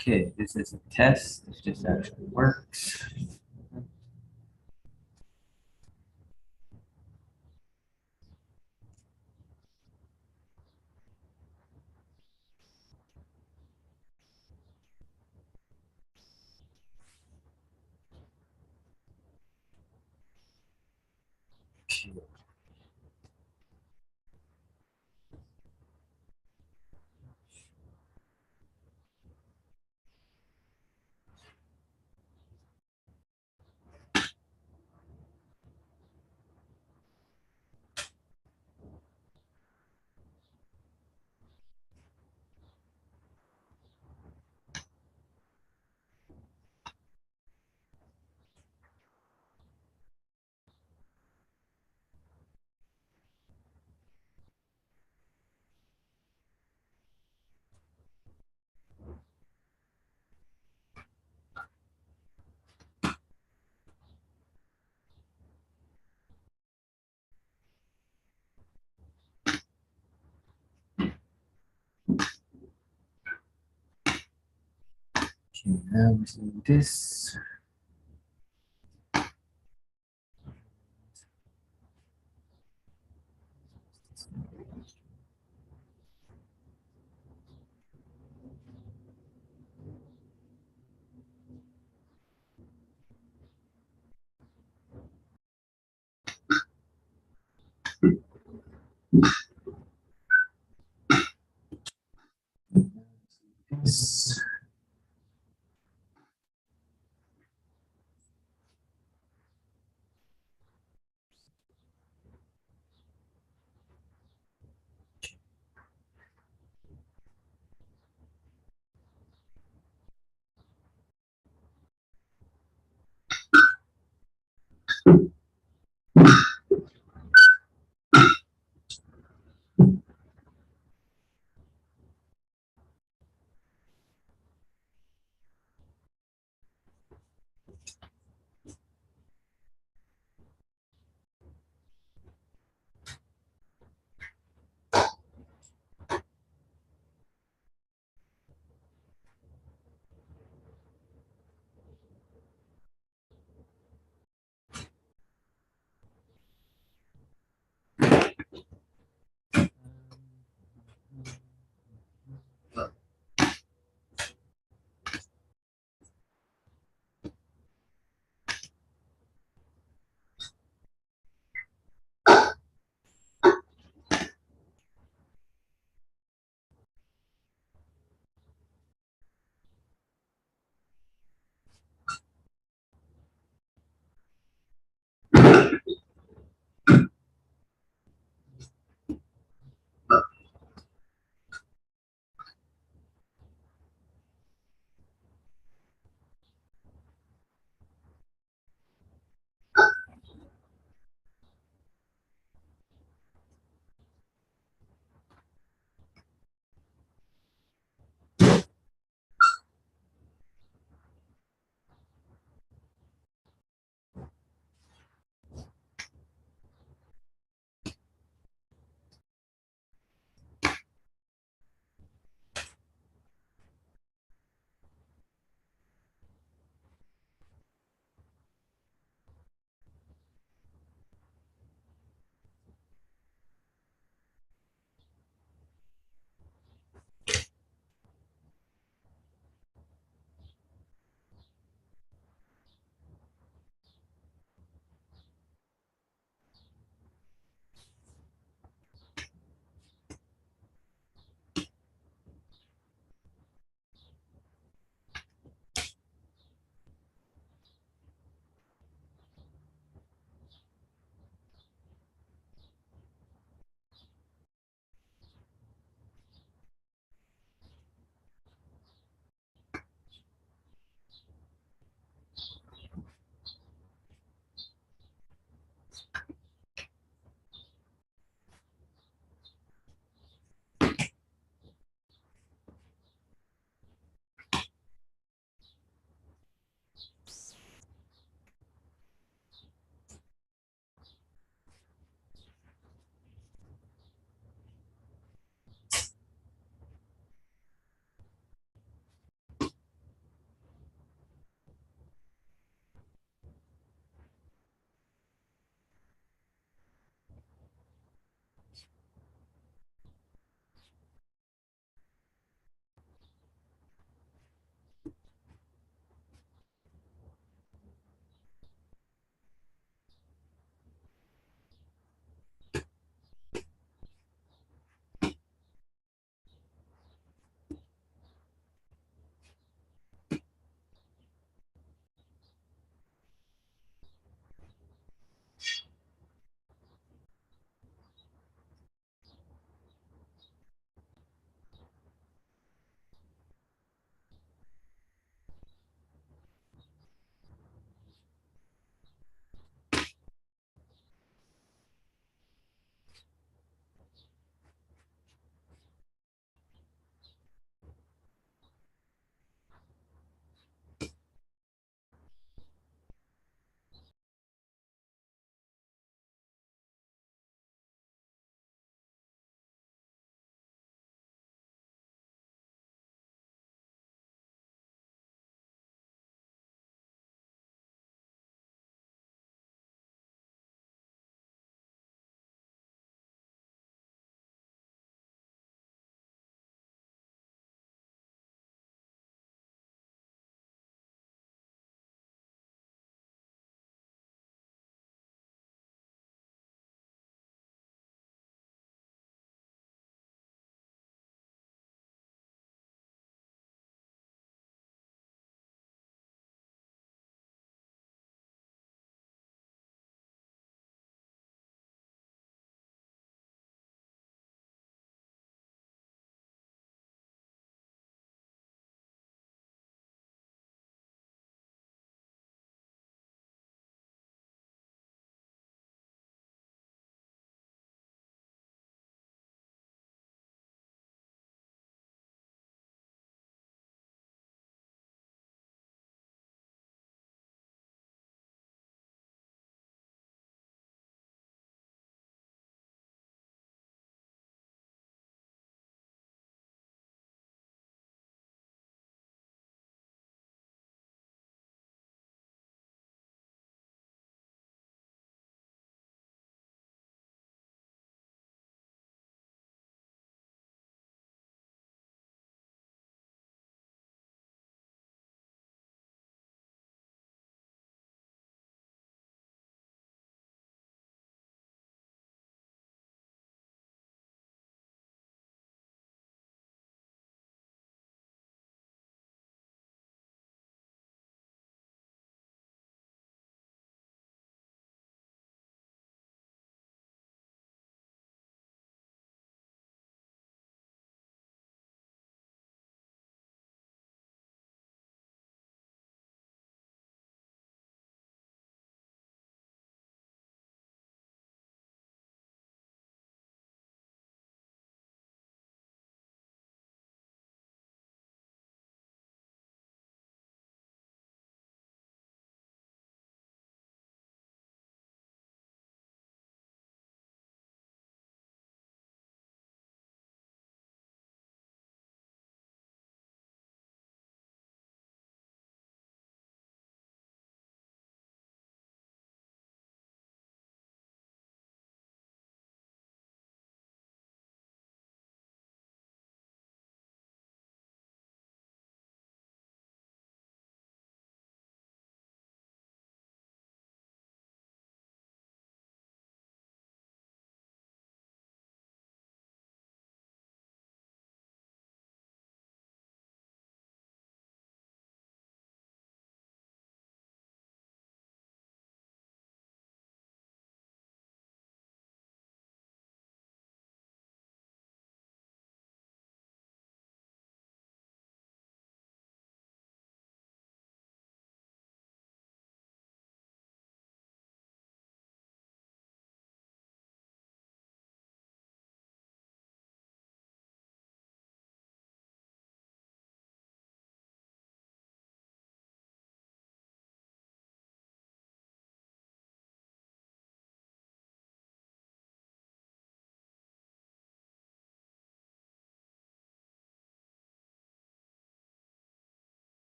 Okay, this is a test. If this actually works. Okay. Okay, now we're seeing this. This.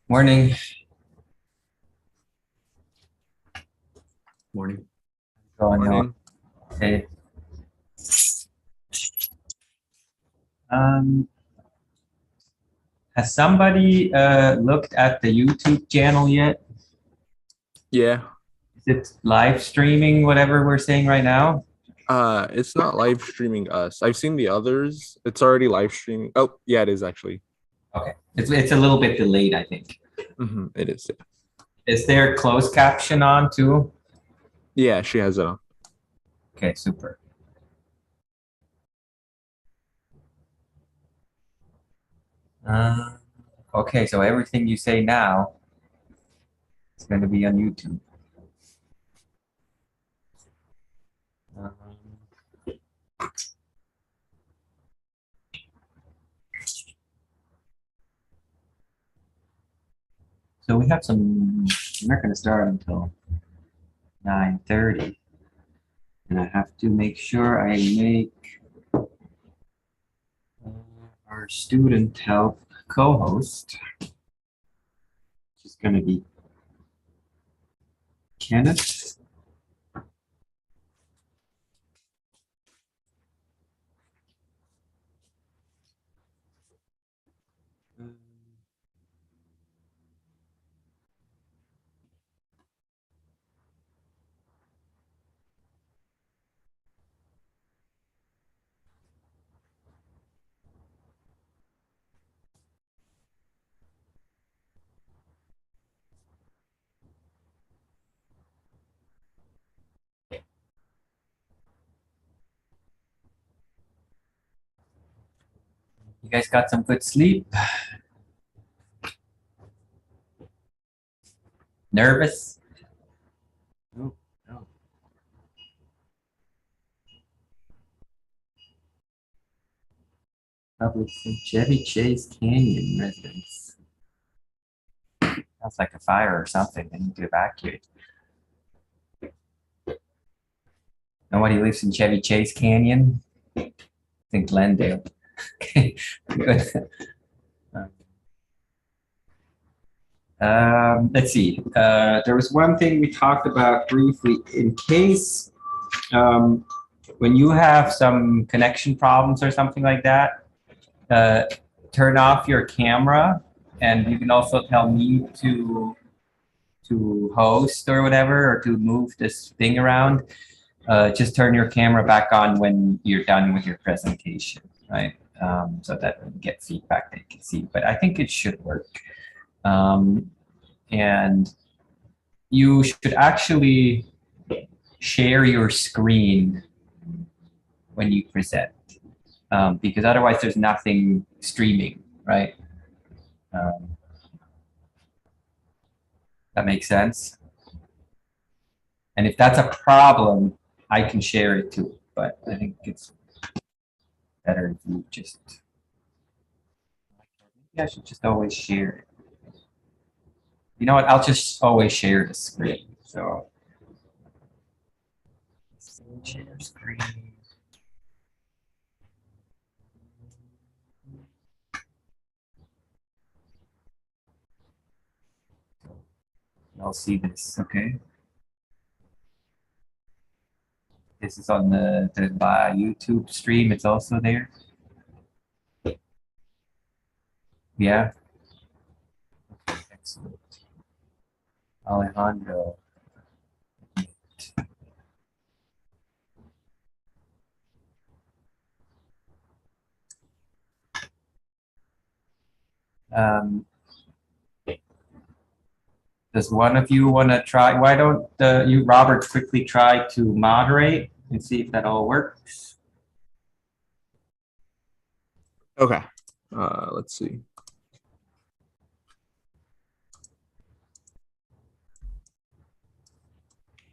Morning. Morning. Going on? Morning. Hey. Um, has somebody looked at the YouTube channel yet? Yeah. Is it live streaming whatever we're saying right now? It's not live streaming us. I've seen the others. It's already live streaming. Oh, yeah, it is actually. Okay. It's a little bit delayed, I think. It is. Yeah. Is there closed caption on too? Yeah, she has it on. Okay, super. Uh, okay, so everything you say now is going to be on YouTube. Um, so we have some, we're not going to start until 9:30. And I have to make sure I make our student health co-host, which is going to be Kenneth. You guys got some good sleep? Nervous? No, no. Public Chevy Chase Canyon residents. Sounds like a fire or something. They need to evacuate. Nobody lives in Chevy Chase Canyon? I think Glendale. Okay, good. Let's see. There was one thing we talked about briefly. In case when you have some connection problems or something like that, turn off your camera, and you can also tell me to host or whatever, or to move this thing around. Just turn your camera back on when you're done with your presentation, right? So that when you get feedback, they can see. But I think it should work. And you should actually share your screen when you present, because otherwise there's nothing streaming, right? That makes sense. And if that's a problem, I can share it too. But I think it's better if you just, maybe I should just always share it. You know what? I'll just always share the screen. So share screen. I'll see this, okay? This is on the YouTube stream. It's also there. Yeah. Excellent. Alejandro. Um, does one of you want to try? Why don't you, Robert, quickly try to moderate and see if that all works? Okay. Let's see.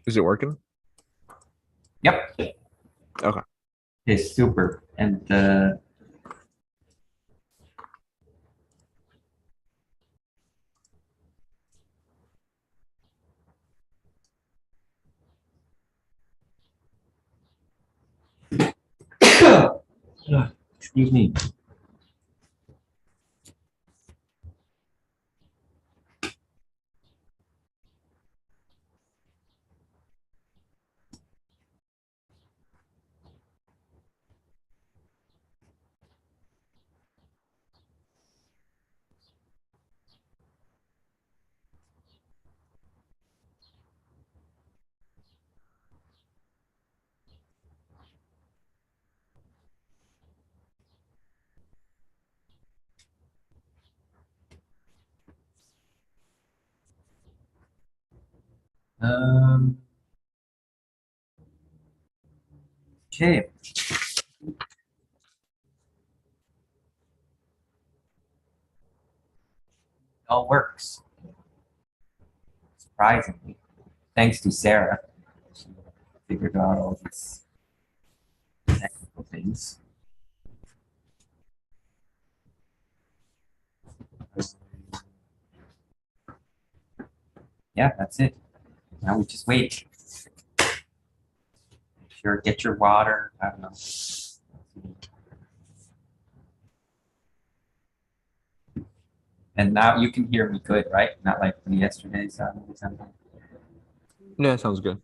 Is it working? Yep. Okay. Okay, super. And excuse me. Um, okay. All works, surprisingly. Thanks to Sarah. She figured out all these technical things. Yeah, that's it. Now we just wait. Sure, get your water. I don't know. And now you can hear me good, right? Not like yesterday's example. Yeah, sounds good.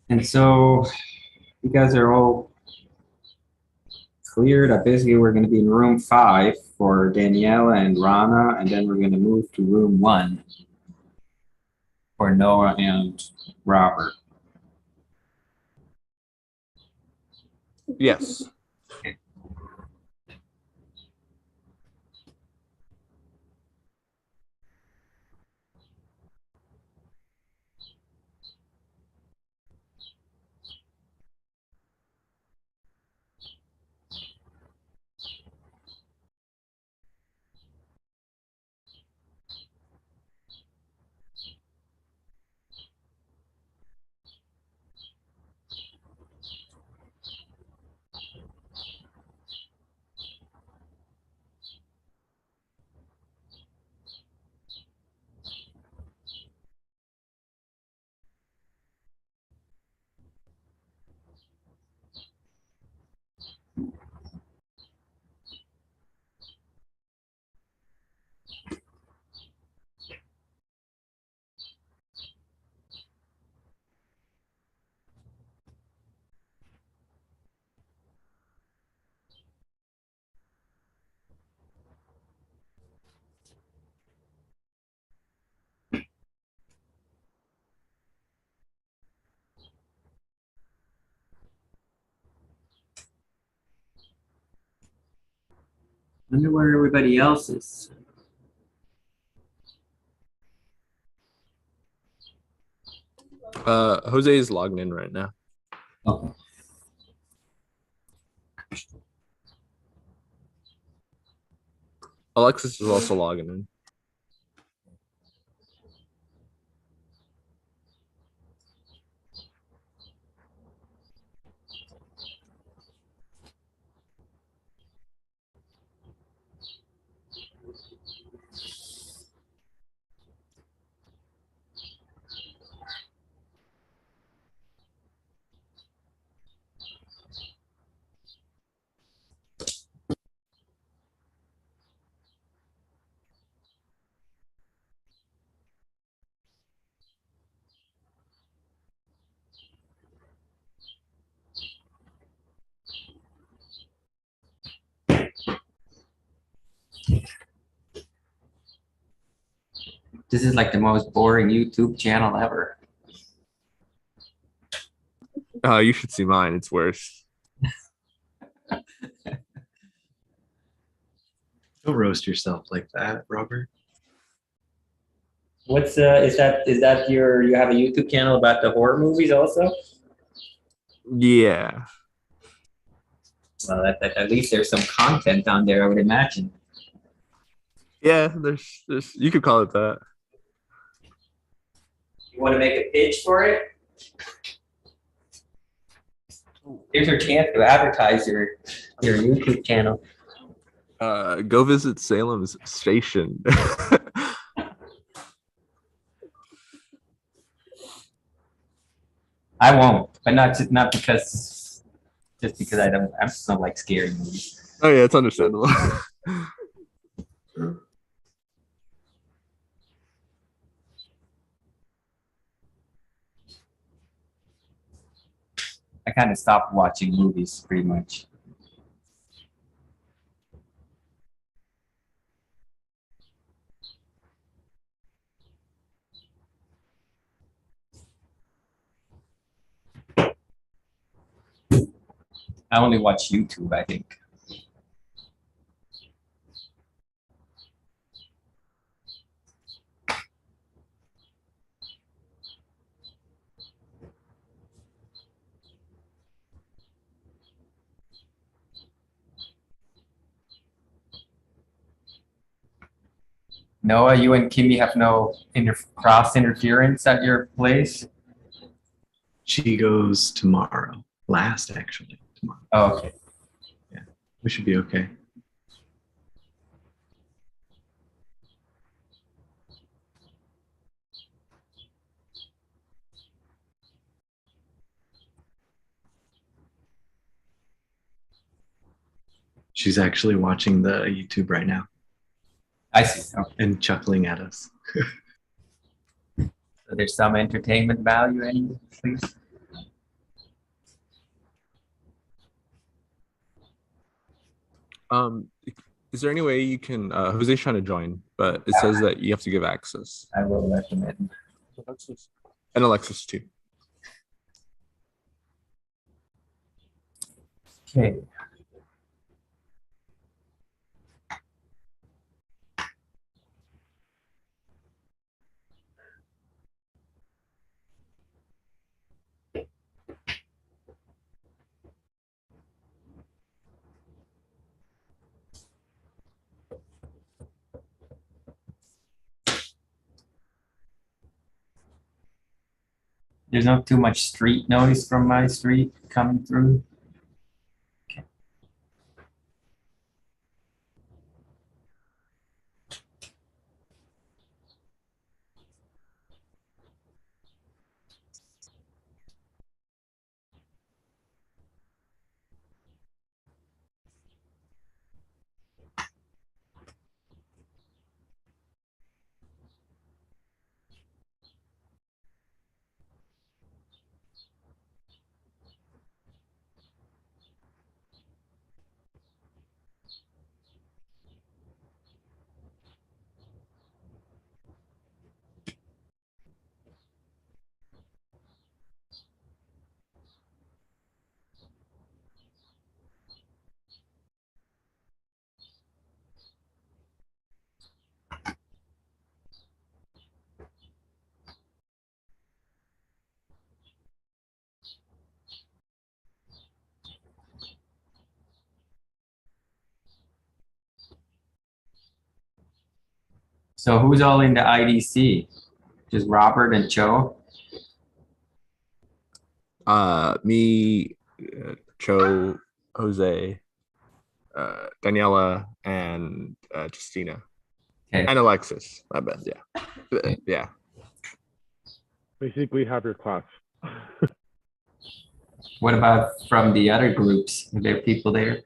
And so you guys are all cleared. Basically, we're going to be in room 5 for Daniela and Rana, and then we're going to move to room 1 for Noah and Robert. Yes. Wonder where everybody else is. Jose is logging in right now. Okay. Alexis is also logging in. This is like the most boring YouTube channel ever. You should see mine. It's worse. Don't roast yourself like that, Robert. What's is that you have a YouTube channel about the horror movies also? Yeah. Well, at least there's some content on there, I would imagine. Yeah, there's you could call it that. You want to make a pitch for it? Here's your chance to advertise your YouTube channel. Go visit Salem's station. I won't, but not because just because I just don't like scary movies. Oh yeah, it's understandable. I kind of stopped watching movies pretty much. I only watch YouTube, I think. Noah, you and Kimmy have no cross interference at your place? She goes tomorrow. Last, actually, tomorrow. Oh, okay. We should be okay. She's actually watching the YouTube right now I see. Okay. and chuckling at us. So there's some entertainment value in it, please. Um, is there any way you can? Jose's trying to join, but it says that you have to give access. I will recommend. And Alexis too. Okay. There's not too much street noise from my street coming through. So who's all in the IDC? Just Robert and Joe? Me, Cho, Jose, Daniela, and Justina, Okay. and Alexis. I bet. Yeah. Okay. Yeah. Basically, have your class. What about from the other groups? Are there people there?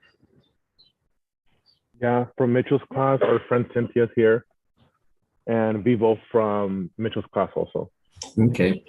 Yeah, from Mitchell's class, our friend Cynthia's here, and Vivo from Mitchell's class also. Okay.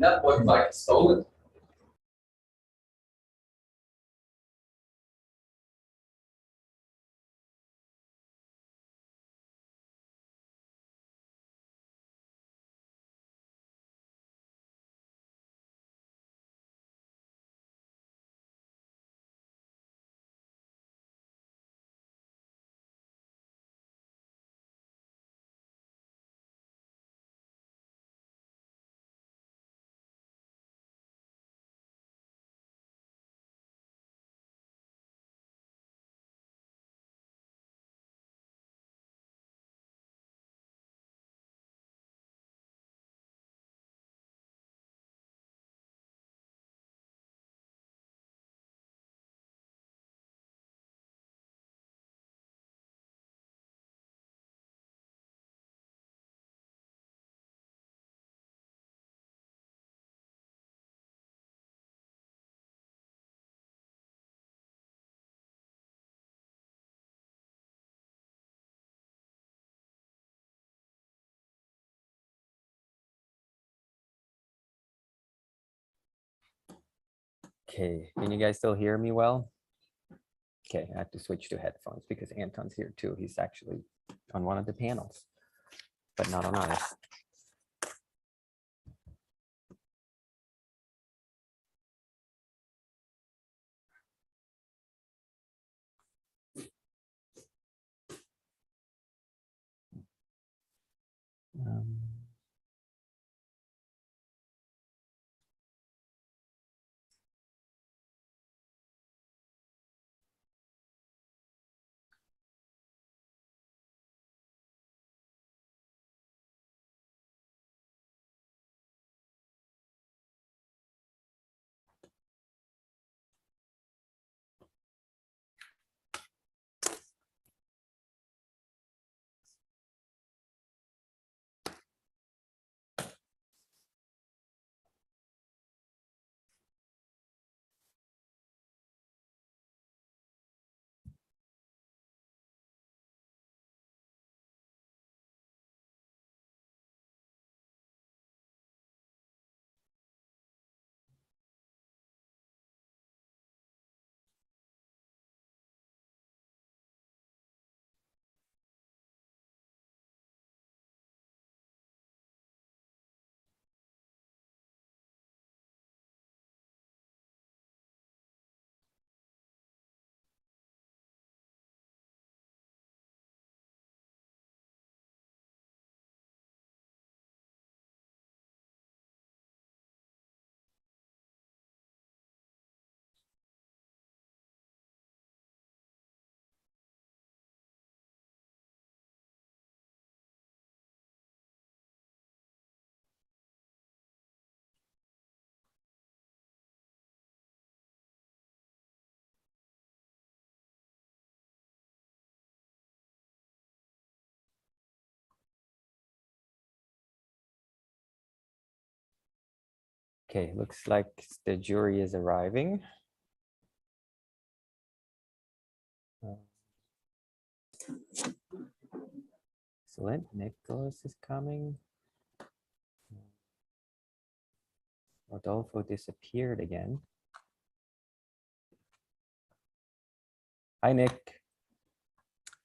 That looked like stolen. Okay, can you guys still hear me well? Okay, I have to switch to headphones because Anton's here too. He's actually on one of the panels, but not on ours. Um, Okay, looks like the jury is arriving. Excellent, Nicholas is coming. Rodolfo disappeared again. Hi, Nick.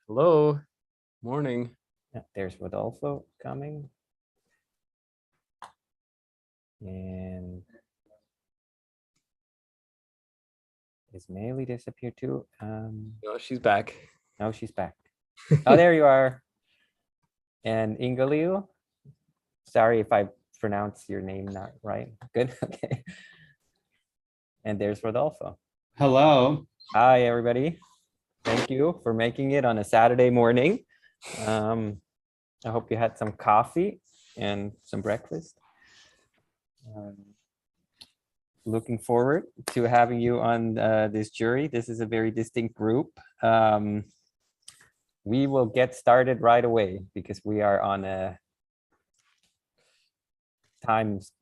Hello. Morning. Yeah, there's Rodolfo coming. And is Maylee disappeared too? No, she's back. No, she's back. Oh, there you are. And Ingaliu. Sorry if I pronounce your name not right. Good. Okay. And there's Rodolfo. Hello. Hi, everybody. Thank you for making it on a Saturday morning. I hope you had some coffee and some breakfast. Looking forward to having you on this jury. This is a very distinct group. We will get started right away because we are on a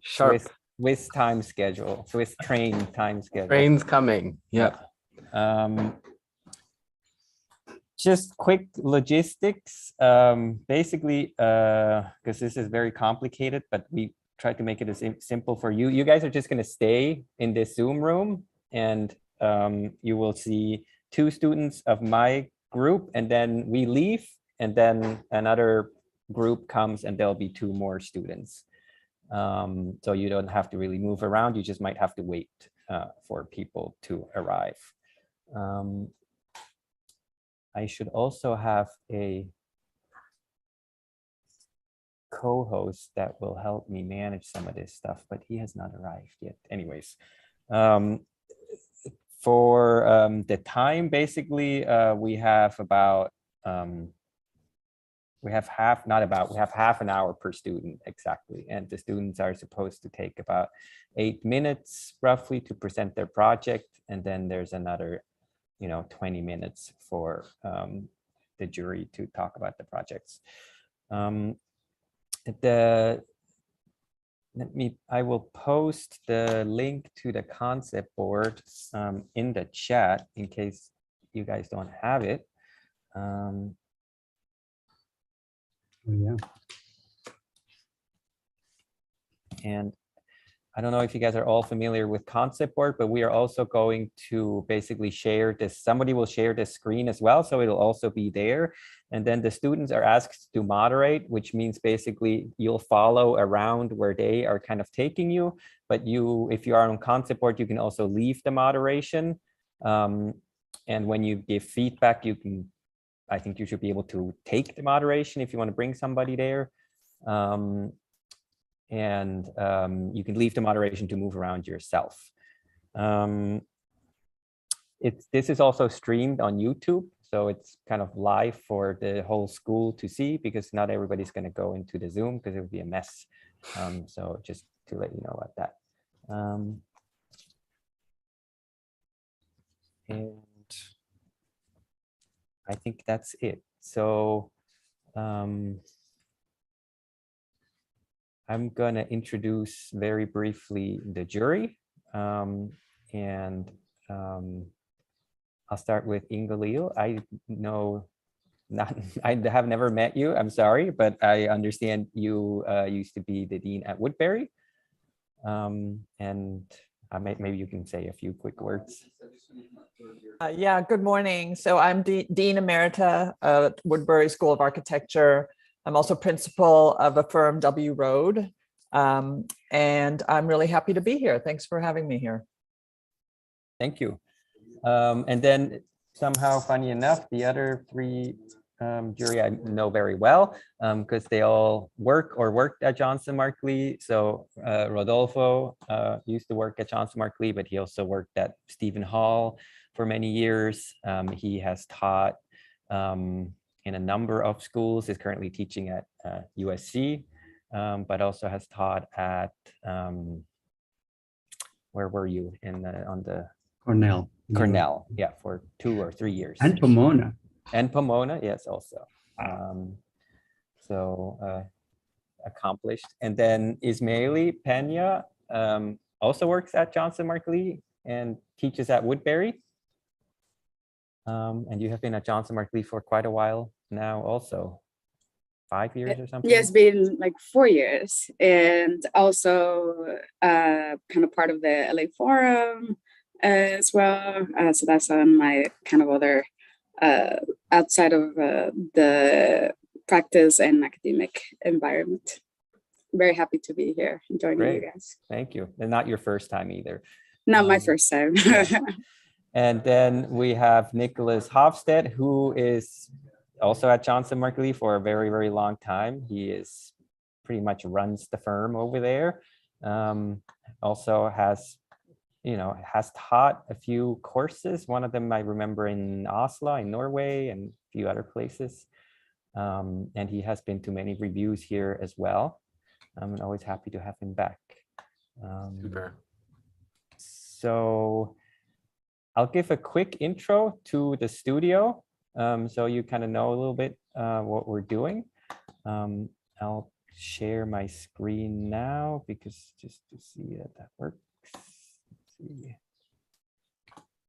Sharp. Swiss time schedule, Swiss train time schedule. Rain's coming. Yep. Just quick logistics. Basically, because this is very complicated, but we try to make it as simple for you. You guys are just going to stay in this Zoom room, and you will see 2 students of my group, and then we leave, and then another group comes, and there'll be 2 more students. So you don't have to really move around. You just might have to wait for people to arrive. I should also have a co-host that will help me manage some of this stuff, but he has not arrived yet. Anyways, for the time, basically, we have about, we have half an hour per student exactly. And the students are supposed to take about 8 minutes roughly to present their project. And then there's another, 20 minutes for the jury to talk about the projects. I will post the link to the concept board in the chat in case you guys don't have it. Yeah. And I don't know if you guys are all familiar with concept board, but we are also going to basically share this. Somebody will share the screen as well, so it'll also be there. And then the students are asked to moderate, which means basically you'll follow around where they are kind of taking you. But if you are on concept board, you can also leave the moderation. And when you give feedback, I think you should be able to take the moderation if you want to bring somebody there. And you can leave the moderation to move around yourself. This is also streamed on YouTube, so it's kind of live for the whole school to see, because not everybody's going to go into the Zoom because it would be a mess. So just to let you know about that. And I think that's it. So I'm going to introduce very briefly the jury, and I'll start with Inga Liu. I have never met you, I'm sorry, but I understand you used to be the dean at Woodbury, and maybe you can say a few quick words. Yeah, good morning. So I'm Dean Emerita at Woodbury School of Architecture. I'm also principal of a firm, W. Road, and I'm really happy to be here. Thanks for having me here. Thank you. And then somehow, funny enough, the other 3 jury I know very well, because they all worked at Johnson Markley. So Rodolfo used to work at Johnson Markley, but he also worked at Stephen Hall for many years. He has taught in a number of schools, is currently teaching at USC, but also has taught at, where were you on the Cornell. Cornell, yeah, for 2 or 3 years. And Pomona. And Pomona, yes, also. Accomplished. And then Ismaili Pena also works at Johnson Markley and teaches at Woodbury. And you have been at Johnson Markley for quite a while now also. 5 years or something? Yeah, it's been like 4 years, and also kind of part of the LA Forum as well. So that's on my kind of other outside of the practice and academic environment. Very happy to be here and joining Great. you guys. Thank you. And not your first time either. Not my first time. And then we have Nicholas Hofstede, who is also at Johnson Markley for a very, very long time. He is pretty much runs the firm over there. Also has taught a few courses. One of them I remember in Oslo, in Norway, and a few other places. And he has been to many reviews here as well. I'm always happy to have him back. Super. So I'll give a quick intro to the studio, so you kind of know a little bit what we're doing. I'll share my screen now, because just to see that works. Let's see.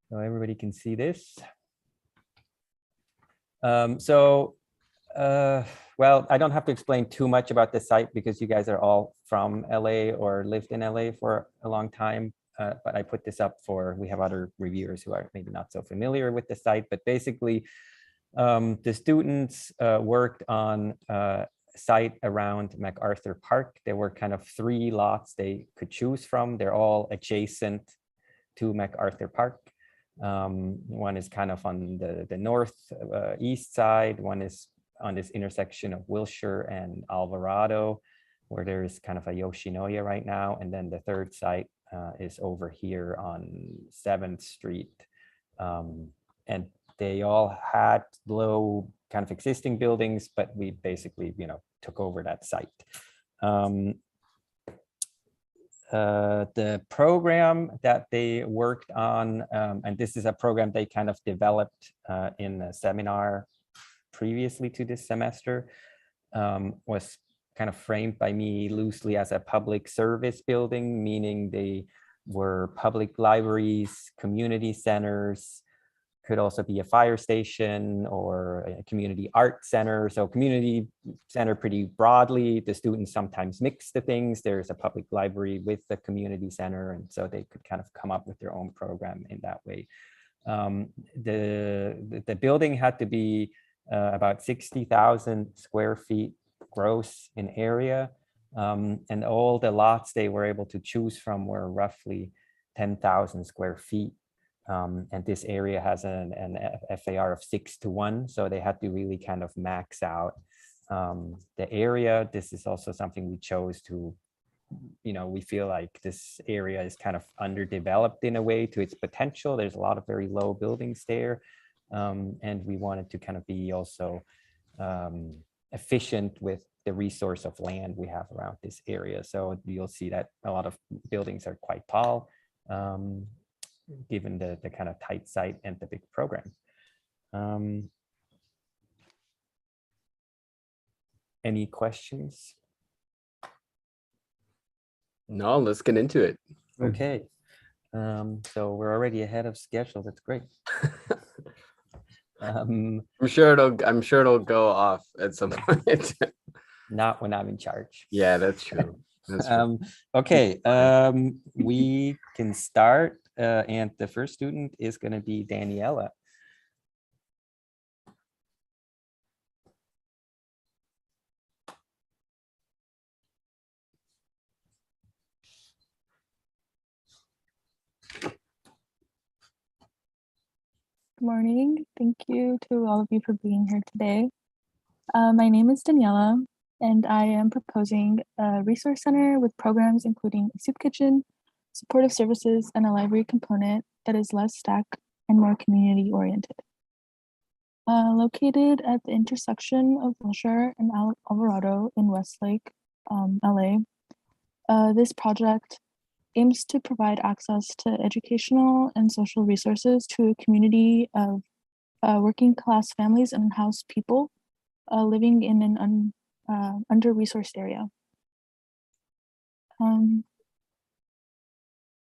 So everybody can see this. Well, I don't have to explain too much about the site because you guys are all from LA or lived in LA for a long time. But I put this up we have other reviewers who are maybe not so familiar with the site, but basically the students worked on a site around MacArthur Park. There were kind of 3 lots they could choose from. They're all adjacent to MacArthur Park. One is kind of on the north east side. One is on this intersection of Wilshire and Alvarado, where there is kind of a Yoshinoya right now. And then the third site is over here on 7th Street. And they all had low kind of existing buildings, but we basically, took over that site. The program that they worked on, and this is a program they kind of developed in a seminar previously to this semester, was kind of framed by me loosely as a public service building, meaning they were public libraries, community centers, could also be a fire station or a community art center. So community center pretty broadly. The students sometimes mix the things. There's a public library with the community center. And so they could kind of come up with their own program in that way. The building had to be about 60,000 square feet gross in area. And all the lots they were able to choose from were roughly 10,000 square feet. And this area has an FAR of 6:1, so they had to really kind of max out the area. This is also something we chose to, we feel like this area is kind of underdeveloped in a way to its potential. There's a lot of very low buildings there. And we wanted to kind of be also efficient with the resource of land we have around this area. So you'll see that a lot of buildings are quite tall, given the kind of tight site and the big program. Any questions? No, let's get into it. Okay. So we're already ahead of schedule. That's great. I'm sure it'll go off at some point. Not when I'm in charge. Yeah, that's true. That's true. Okay, we can start. And the first student is going to be Daniela. Good morning. Thank you to all of you for being here today. My name is Daniela, and I am proposing a resource center with programs including a soup kitchen, supportive services, and a library component that is less stack and more community oriented. Located at the intersection of Wilshire and Alvarado in Westlake, LA, this project aims to provide access to educational and social resources to a community of working class families and unhoused people living in an under-resourced area.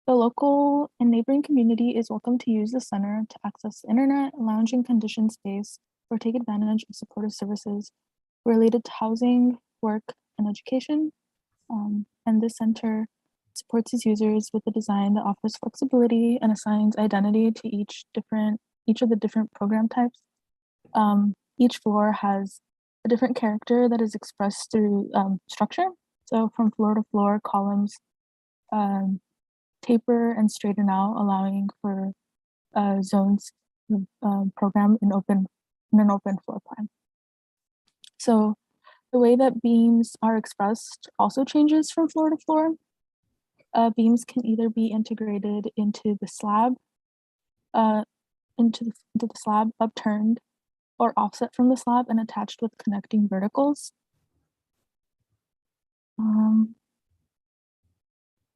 The local and neighboring community is welcome to use the center to access the internet, lounging condition space, or take advantage of supportive services related to housing, work, and education. And this center supports its users with a design that offers flexibility and assigns identity to each of the different program types. Each floor has a different character that is expressed through structure. So from floor to floor, columns taper and straighten out, allowing for zones program in an open floor plan. So the way that beams are expressed also changes from floor to floor. Beams can either be integrated into the slab, into the slab, upturned, or offset from the slab and attached with connecting verticals.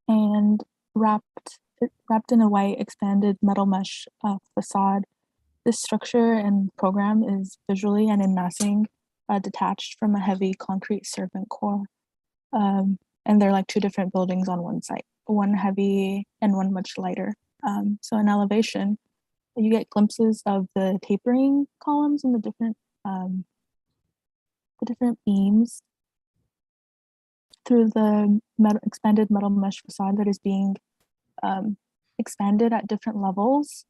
And wrapped in a white expanded metal mesh facade. This structure and program is visually and in massing detached from a heavy concrete servant core. And they're like two different buildings on one site, one heavy and one much lighter. So in elevation, you get glimpses of the tapering columns and the different the different beams through the expanded metal mesh facade that is being expanded at different levels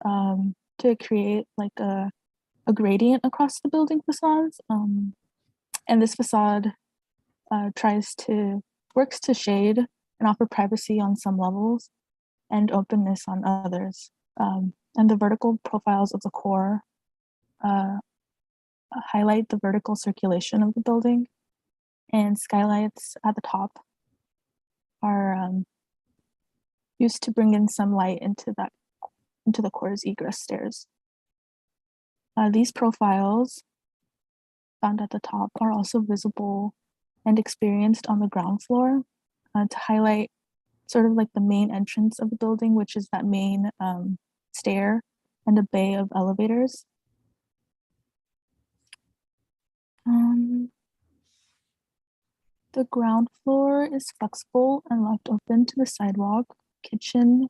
to create like a gradient across the building facades. And this facade works to shade and offer privacy on some levels and openness on others. And the vertical profiles of the core highlight the vertical circulation of the building, and skylights at the top are used to bring in some light into the core's egress stairs. These profiles found at the top are also visible and experienced on the ground floor to highlight sort of like the main entrance of the building, which is that main stair and a bay of elevators. The ground floor is flexible and left open to the sidewalk. Kitchen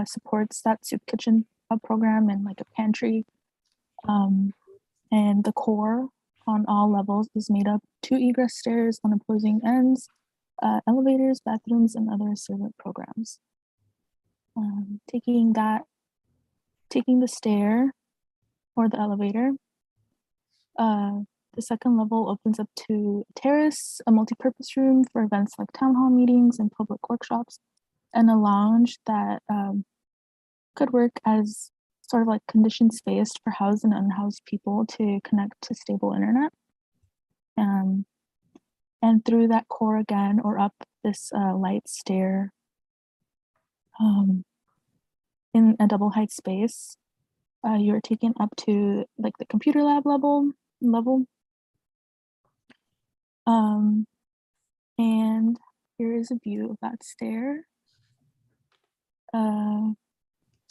supports that soup kitchen program and like a pantry. And the core on all levels is made up 2 egress stairs on opposing ends, elevators, bathrooms, and other servant programs. Taking the stair or the elevator, the second level opens up to a terrace, a multi-purpose room for events like town hall meetings and public workshops, and a lounge that could work as sort of like conditioned space for housed and unhoused people to connect to stable internet. And through that core again, or up this light stair in a double height space, you're taken up to like the computer lab level. And here is a view of that stair,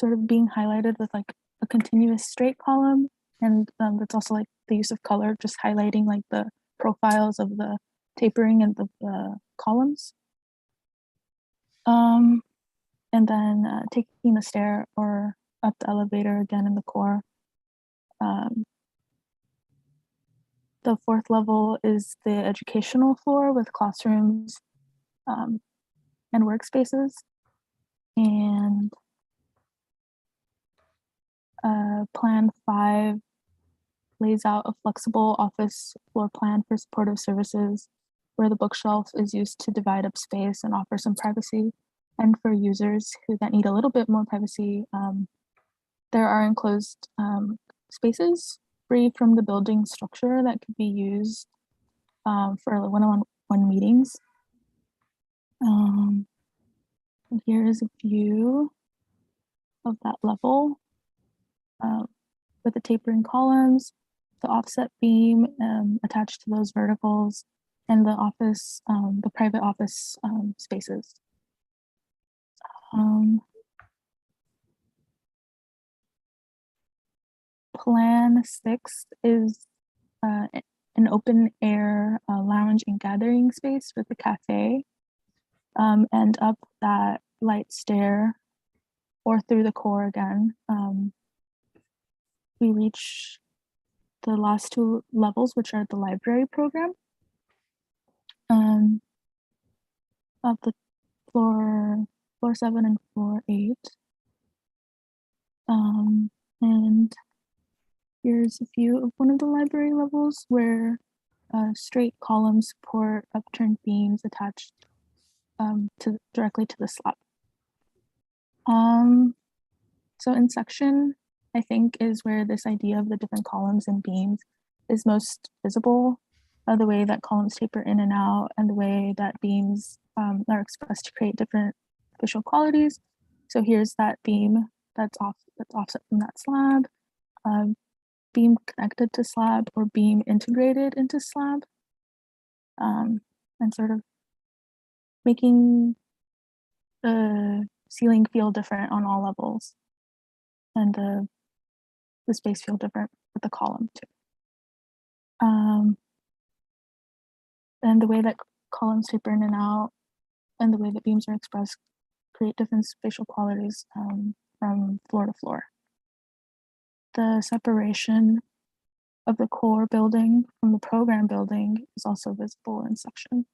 sort of being highlighted with like a continuous straight column. And that's also like the use of color, just highlighting like the profiles of the tapering and the columns. And then taking the stair or up the elevator again in the core. The 4th level is the educational floor with classrooms and workspaces. And Plan 5 lays out a flexible office floor plan for supportive services where the bookshelf is used to divide up space and offer some privacy. And for users that need a little bit more privacy, there are enclosed spaces free from the building structure that could be used for one-on-one meetings. And here is a view of that level with the tapering columns, the offset beam attached to those verticals, and the private office spaces. Plan 6 is an open air lounge and gathering space with a cafe, and up that light stair or through the core again. We reach the last 2 levels, which are the library program. Up the floor 7 and floor 8. And here's a view of one of the library levels where straight columns support upturned beams attached directly to the slab. So in section, I think, is where this idea of the different columns and beams is most visible. The way that columns taper in and out, and the way that beams are expressed to create different visual qualities. So here's that beam that's offset from that slab, beam connected to slab, or beam integrated into slab, and sort of making the ceiling feel different on all levels, and the space feel different with the column too. And the way that columns taper in and out, and the way that beams are expressed, create different spatial qualities from floor to floor. The separation of the core building from the program building is also visible in section,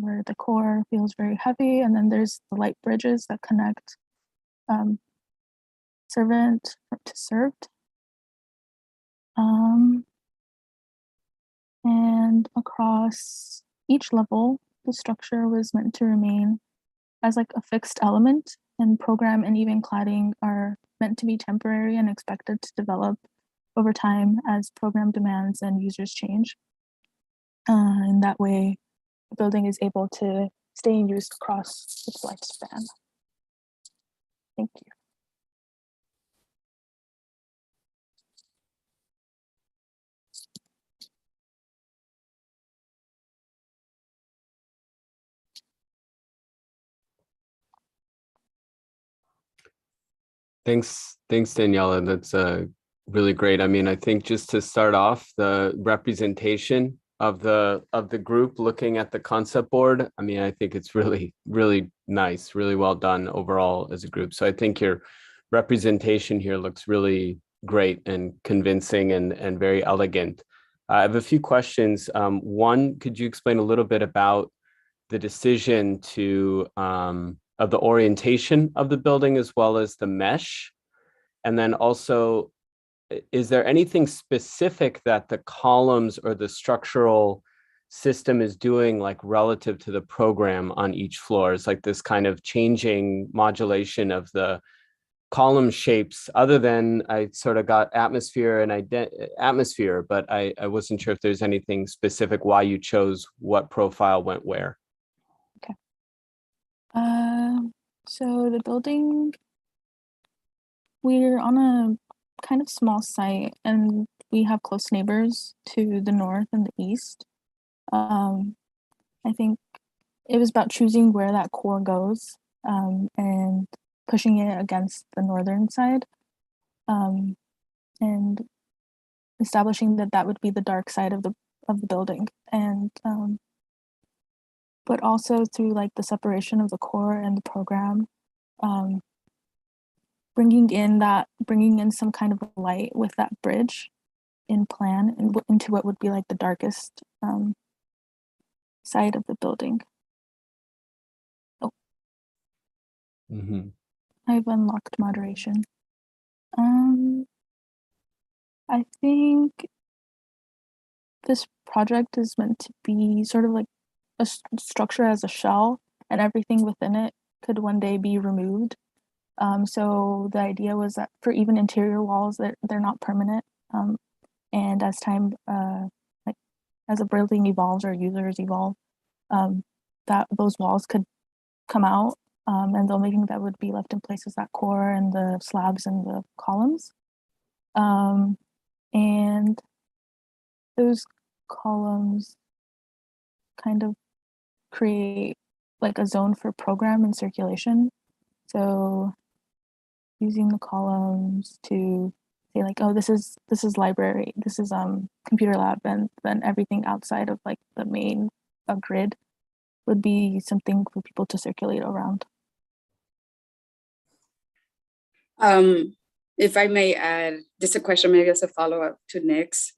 where the core feels very heavy, and then there's the light bridges that connect servant to served. And across each level, the structure was meant to remain as like a fixed element, and program and even cladding are meant to be temporary and expected to develop over time as program demands and users change. In that way, the building is able to stay in use across its lifespan. Thank you. Thanks, Daniela. That's really great. I mean, I think just to start off, the representation of the group looking at the concept board, I mean, I think it's really, really nice, really well done overall as a group. So I think your representation here looks really great and convincing and very elegant. I have a few questions. One, could you explain a little bit about the decision to of the orientation of the building as well as the mesh? And then also, is there anything specific that the columns or the structural system is doing like relative to the program on each floor? Is like this kind of changing modulation of the column shapes, other than I sort of got atmosphere and atmosphere, but I wasn't sure if there's anything specific why you chose what profile went where. Okay. So the building, we're on a kind of small site and we have close neighbors to the north and the east. I think it was about choosing where that core goes and pushing it against the northern side and establishing that that would be the dark side of the building. And but also through like the separation of the core and the program, bringing in some kind of light with that bridge in plan and into what would be like the darkest side of the building. Oh, I've unlocked moderation. I think this project is meant to be sort of like a structure as a shell, and everything within it could one day be removed. So the idea was that for even interior walls, they're not permanent. And as time, like as a building evolves or users evolve, that those walls could come out, and the only thing that would be left in place is that core and the slabs and the columns. And those columns kind of create like a zone for program and circulation. So using the columns to say like, oh, this is library, this is computer lab, and then everything outside of like the main grid would be something for people to circulate around. If I may add just a question, maybe as a follow-up to Nick's,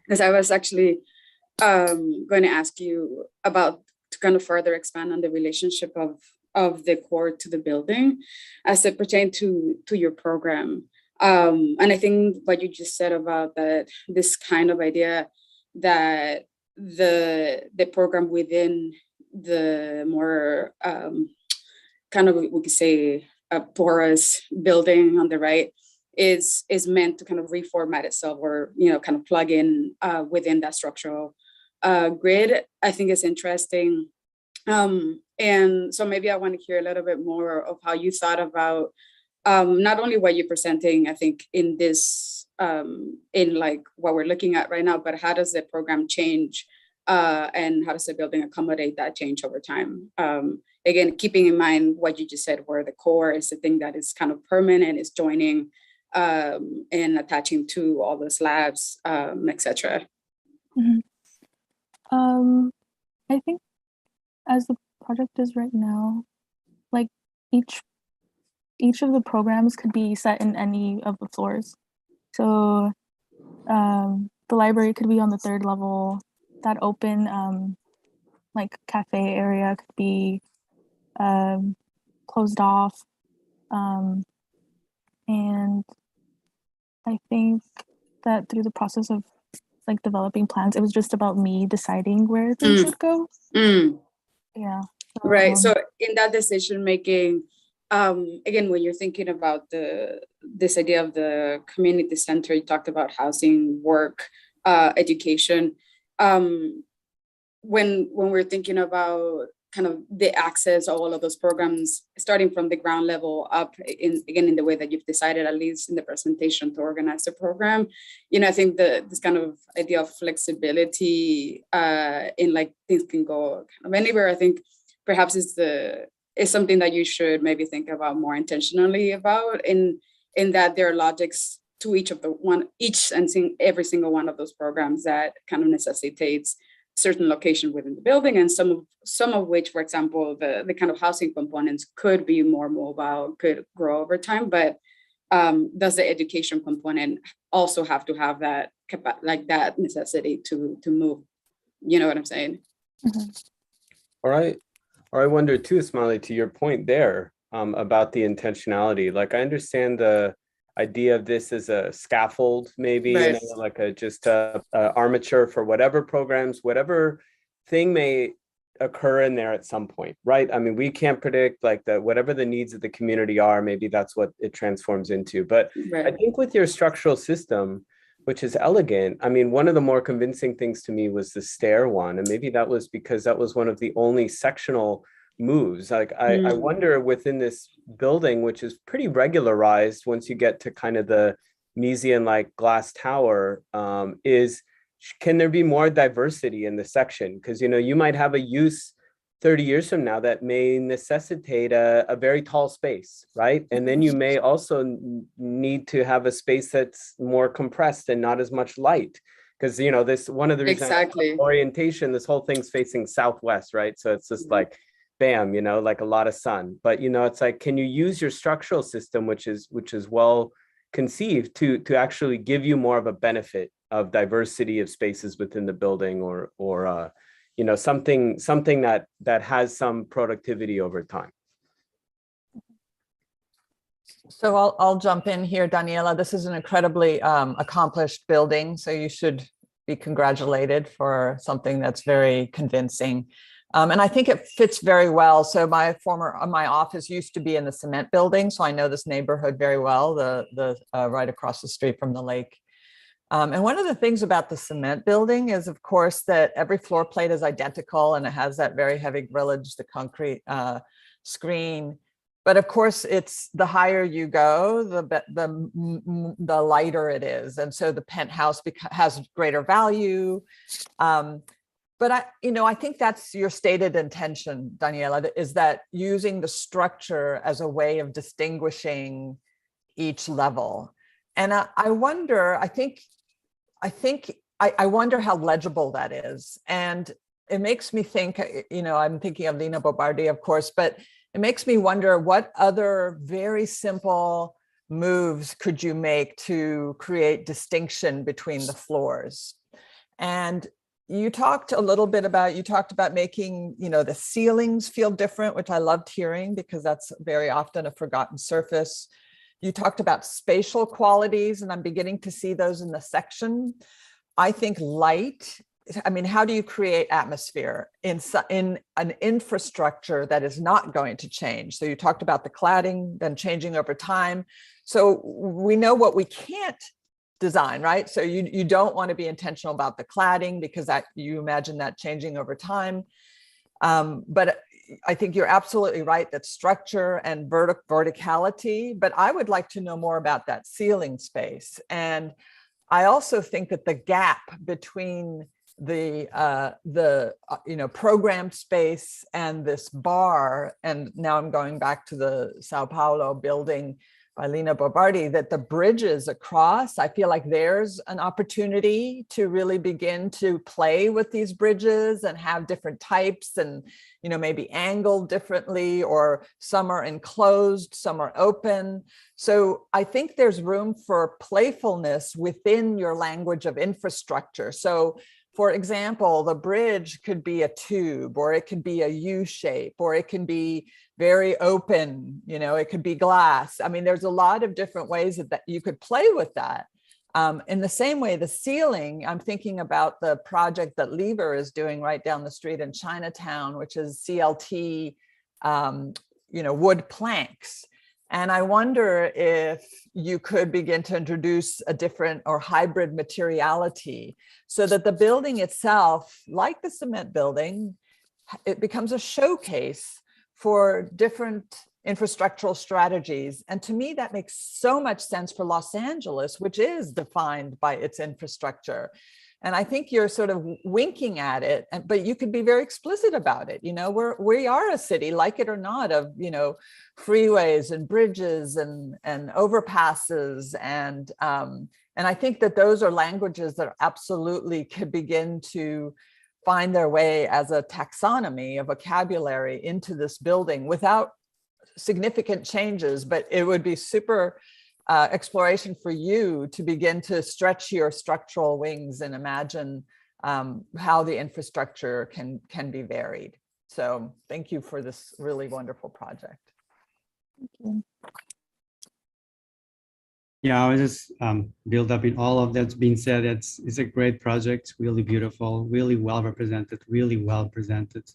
because I was actually going to ask you about to kind of further expand on the relationship of the core to the building as it pertains to your program. And I think what you just said about that, this kind of idea that the program within the more kind of, we could say, a porous building on the right is meant to kind of reformat itself, or kind of plug in within that structural grid. I think is interesting. And so maybe I want to hear a little bit more of how you thought about not only what you're presenting, I think in this, in like what we're looking at right now, but how does the program change and how does the building accommodate that change over time? Again, keeping in mind what you just said, where the core is the thing that is kind of permanent, is joining and attaching to all the slabs, etc. I think as the project is right now, like each of the programs could be set in any of the floors. So the library could be on the 3rd level. That open like cafe area could be closed off. And I think that through the process of like developing plans, it was just about me deciding where things would go. Yeah. Right. So in that decision making, again, when you're thinking about this idea of the community center, you talked about housing, work, education. When we're thinking about kind of the access of all of those programs, starting from the ground level up, in the way that you've decided, at least in the presentation, to organize the program, I think this kind of idea of flexibility in like things can go kind of anywhere, I think perhaps is something that you should maybe think about more intentionally about, in that there are logics to every single one of those programs that kind of necessitates certain location within the building, and some of which, for example, the kind of housing components could be more mobile, could grow over time. But does the education component also have to have that that necessity to move? You know what I'm saying? All right. Or I wonder too, Smiley, to your point there about the intentionality. Like, I understand the idea of this as a scaffold, maybe, Right. like just a armature for whatever programs, whatever thing may occur in there at some point, right? I mean, we can't predict like whatever the needs of the community are, maybe that's what it transforms into. But I think with your structural system, which is elegant, I mean, one of the more convincing things to me was the stair one. And maybe that was because that was one of the only sectional moves. Like, I wonder within this building, which is pretty regularized once you get to kind of the Miesian like glass tower, can there be more diversity in the section? Because, you might have a use 30 years from now that may necessitate a very tall space, right? And then you may also need to have a space that's more compressed and not as much light. Because, this one of the reasons orientation, this whole thing's facing southwest, right? So it's just like, bam, like a lot of sun. But, it's like, can you use your structural system, which is well conceived, to actually give you more of a benefit of diversity of spaces within the building, or something that has some productivity over time? So I'll jump in here, Daniela. This is an incredibly accomplished building, so you should be congratulated for something that's very convincing. And I think it fits very well. So my office used to be in the cement building, so I know this neighborhood very well, the right across the street from the lake. And one of the things about the cement building is, of course, that every floor plate is identical, and it has that very heavy grillage, the concrete screen. But of course, it's the higher you go, the lighter it is, and so the penthouse has greater value. But I think that's your stated intention, Daniela, is that using the structure as a way of distinguishing each level. And I wonder, I wonder how legible that is. And it makes me think, I'm thinking of Lina Bobardi, of course, but it makes me wonder what other very simple moves could you make to create distinction between the floors? And you talked about making, the ceilings feel different, which I loved hearing, because that's very often a forgotten surface. You talked about spatial qualities, and I'm beginning to see those in the section. I think light, how do you create atmosphere in an infrastructure that is not going to change? So you talked about the cladding, then changing over time. So we know what we can't design, right? So you don't want to be intentional about the cladding, because you imagine that changing over time. But I think you're absolutely right that structure and verticality, but I would like to know more about that ceiling space. And I also think that the gap between the program space and this bar, and now I'm going back to the Sao Paulo building, Lena Bobardi, that the bridges across, I feel like there's an opportunity to really begin to play with these bridges and have different types and, you know, maybe angled differently, or some are enclosed, some are open. So I think there's room for playfulness within your language of infrastructure. So for example, the bridge could be a tube, or it could be a U shape, or it can be very open, you know, it could be glass. I mean, there's a lot of different ways that you could play with that. In the same way, the ceiling, I'm thinking about the project that Lever is doing right down the street in Chinatown, which is CLT, you know, wood planks. And I wonder if you could begin to introduce a different or hybrid materiality so that the building itself, like the cement building, it becomes a showcase for different infrastructural strategies. And to me, that makes so much sense for Los Angeles, which is defined by its infrastructure. And I think you're sort of winking at it, but you could be very explicit about it. You know, we are a city, like it or not, of, you know, freeways and bridges and overpasses. And I think that those are languages that absolutely could begin to find their way as a taxonomy, a vocabulary into this building without significant changes, but it would be super exploration for you to begin to stretch your structural wings and imagine how the infrastructure can be varied. So thank you for this really wonderful project. Thank you. Yeah, I was just build up in all of that's being said. It's a great project, really beautiful, really well represented, really well presented.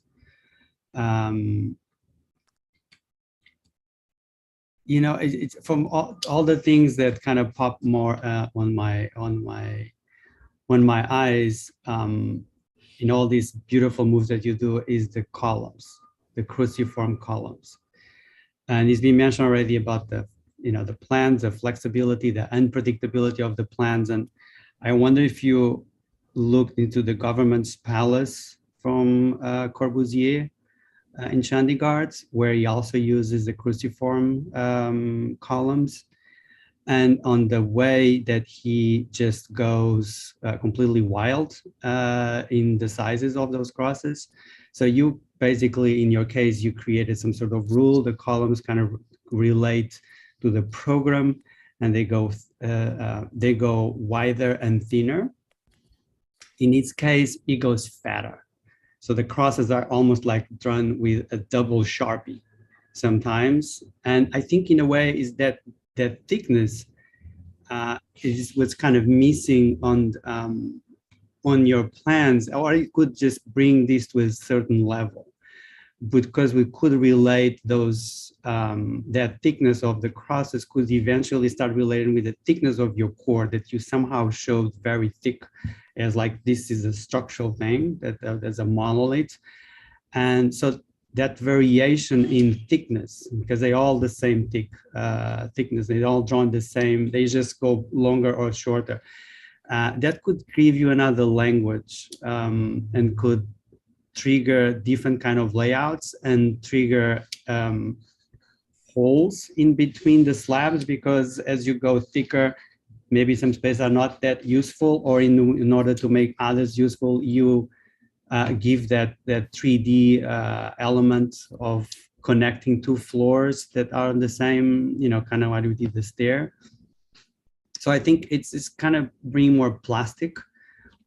You know, it's from all the things that kind of pop more on my eyes in all these beautiful moves that you do is the columns, the cruciform columns. And it's been mentioned already about the, you know, the plans, the flexibility, the unpredictability of the plans. And I wonder if you looked into the government's palace from Corbusier in Chandigarh, where he also uses the cruciform columns, and on the way that he just goes completely wild in the sizes of those crosses. So you basically, in your case, you created some sort of rule. The columns kind of relate to the program, and they go wider and thinner. In its case, it goes fatter. So the crosses are almost like drawn with a double Sharpie sometimes. And I think in a way is that thickness is what's kind of missing on your plans, or you could just bring this to a certain level, because we could relate those, that thickness of the crosses could eventually start relating with the thickness of your core that you somehow showed very thick, as like this is a structural thing, that there's a monolith. And so that variation in thickness, because they all the same thickness, they all drawn the same, they just go longer or shorter. That could give you another language and could trigger different kind of layouts and trigger holes in between the slabs, because as you go thicker, maybe some spaces are not that useful, or in order to make others useful, you give that 3D element of connecting two floors that are the same, you know, kind of what we did the stair. So I think it's kind of bring more plastic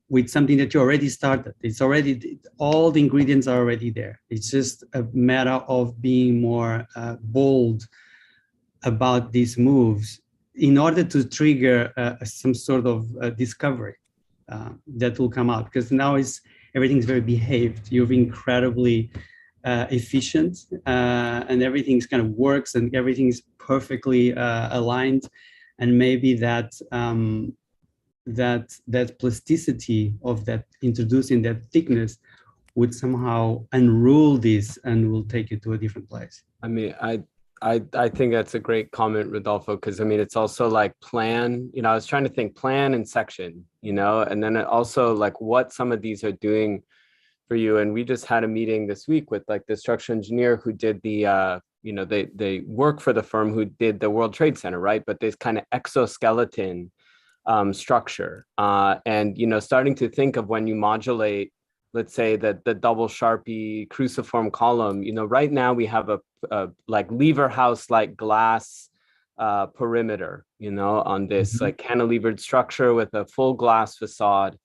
with something that you already started. It's already, all the ingredients are already there. It's just a matter of being more bold about these moves in order to trigger some sort of discovery that will come out, because now everything's very behaved. You're incredibly efficient, and everything's kind of works, and everything's perfectly aligned. And maybe that plasticity of that, introducing that thickness, would somehow unroll this and will take it to a different place. I mean, I think that's a great comment, Rodolfo, because I mean, it's also like plan, you know, I was trying to think plan and section, you know, and then it also like what some of these are doing for you. And we just had a meeting this week with like the structural engineer who did the they work for the firm who did the World Trade Center, right? But this kind of exoskeleton structure, and starting to think of when you modulate, let's say that the double Sharpie cruciform column, right now we have a like lever house like glass perimeter, on this like cantilevered structure with a full glass facade.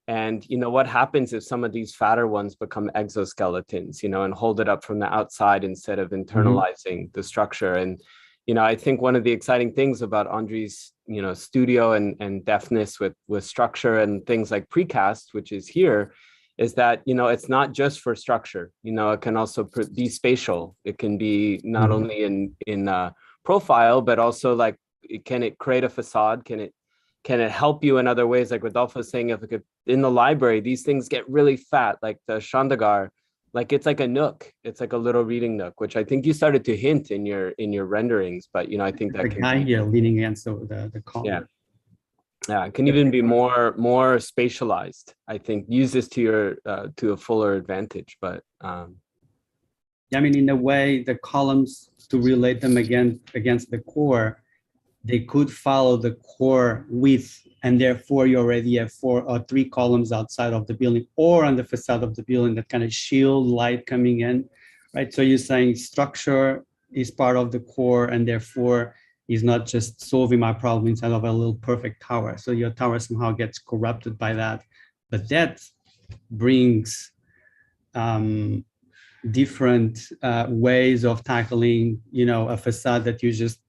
And what happens if some of these fatter ones become exoskeletons, and hold it up from the outside instead of internalizing the structure? And I think one of the exciting things about Andri's studio and deftness with structure and things like precast, which is here, is that it's not just for structure. It can also be spatial. It can be not only in profile, but also like, can it create a facade? Can it help you in other ways? Like Rodolfo was saying, if it could, in the library, these things get really fat, like the Chandigarh, like it's like a nook. It's like a little reading nook, which I think you started to hint in your renderings. But I think that the guy here leaning against the column. Yeah, it can even be more spatialized. I think use this to your to a fuller advantage. But I mean, in a way, the columns, to relate them against the core, they could follow the core width, and therefore you already have 4 or 3 columns outside of the building or on the facade of the building that kind of shield light coming in, right? So you're saying structure is part of the core, and therefore is not just solving my problem inside of a little perfect tower. So your tower somehow gets corrupted by that, but that brings different ways of tackling, a facade that you just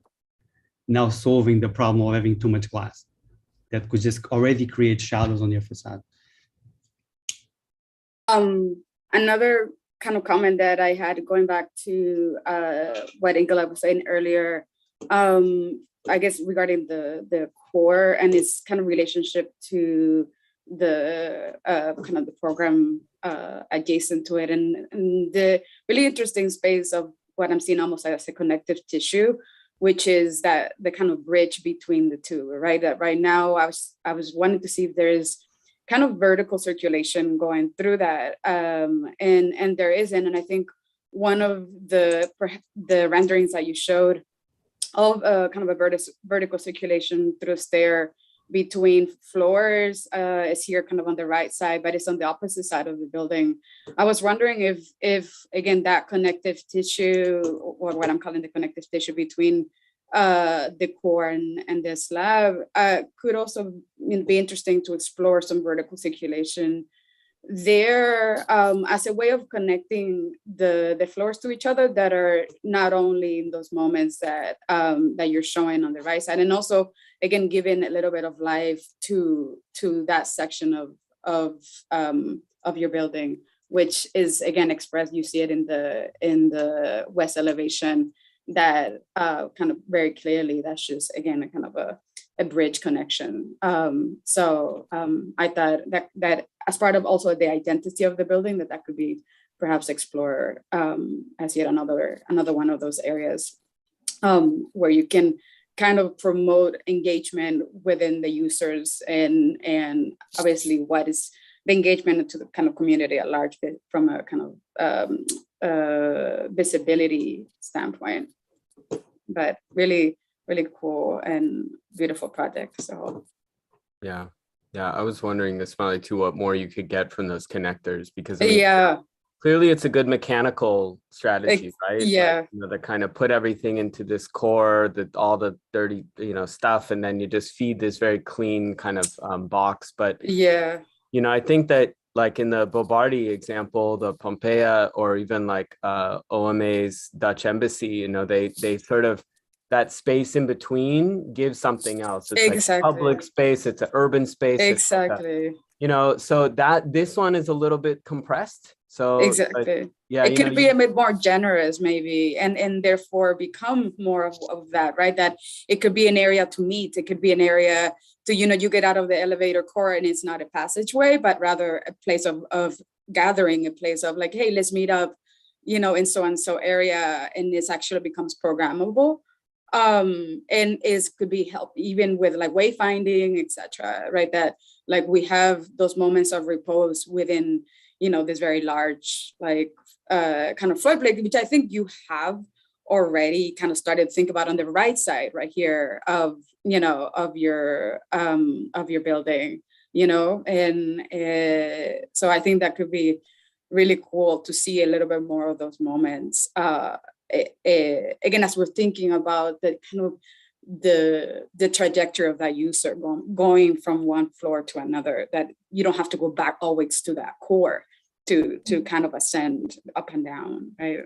now solving the problem of having too much glass that could just already create shadows on your facade. Another kind of comment that I had going back to what Ingela was saying earlier, I guess regarding the core and its kind of relationship to the kind of the program adjacent to it, and the really interesting space of what I'm seeing almost as a connective tissue, which is that the kind of bridge between the two, right? That right now I was wanting to see if there is kind of vertical circulation going through that, and there isn't. And I think one of the renderings that you showed of kind of a vertical circulation through a stair between floors is here kind of on the right side, but it's on the opposite side of the building. I was wondering if again, that connective tissue, or what I'm calling the connective tissue between the core and the slab, could also be interesting to explore some vertical circulation there as a way of connecting the floors to each other that are not only in those moments that that you're showing on the right side, and also again giving a little bit of life to that section of your building, which is again expressed. You see it in the west elevation, that kind of very clearly. That's just again a kind of a bridge connection. So I thought that as part of also the identity of the building, that could be perhaps explored as yet another one of those areas where you can kind of promote engagement within the users, and obviously what is the engagement to the kind of community at large from a kind of visibility standpoint. But really cool and beautiful project. So yeah, I was wondering, Ismaili, too, what more you could get from those connectors, because clearly it's a good mechanical strategy, right? Yeah, like, to kind of put everything into this core, all the dirty stuff, and then you just feed this very clean kind of box. But I think that like in the Bobardi example, the Pompeia, or even like OMA's Dutch embassy, they sort of, that space in between gives something else. It's like public space, it's an urban space. Exactly. So that this one is a little bit compressed. So exactly. It could be a bit more generous maybe, and therefore become more of that, right? That it could be an area to meet. It could be an area to, you get out of the elevator core and it's not a passageway, but rather a place of gathering, a place of like, hey, let's meet up, in so-and-so area, and this actually becomes programmable. And could be help even with like wayfinding, etc. Right? That like we have those moments of repose within, this very large like kind of floodplain, which I think you have already kind of started to think about on the right side right here of, you know, of your building, you know, and so I think that could be really cool to see a little bit more of those moments. Again, as we're thinking about the kind of the trajectory of that user going from one floor to another, that you don't have to go back always to that core to kind of ascend up and down, right?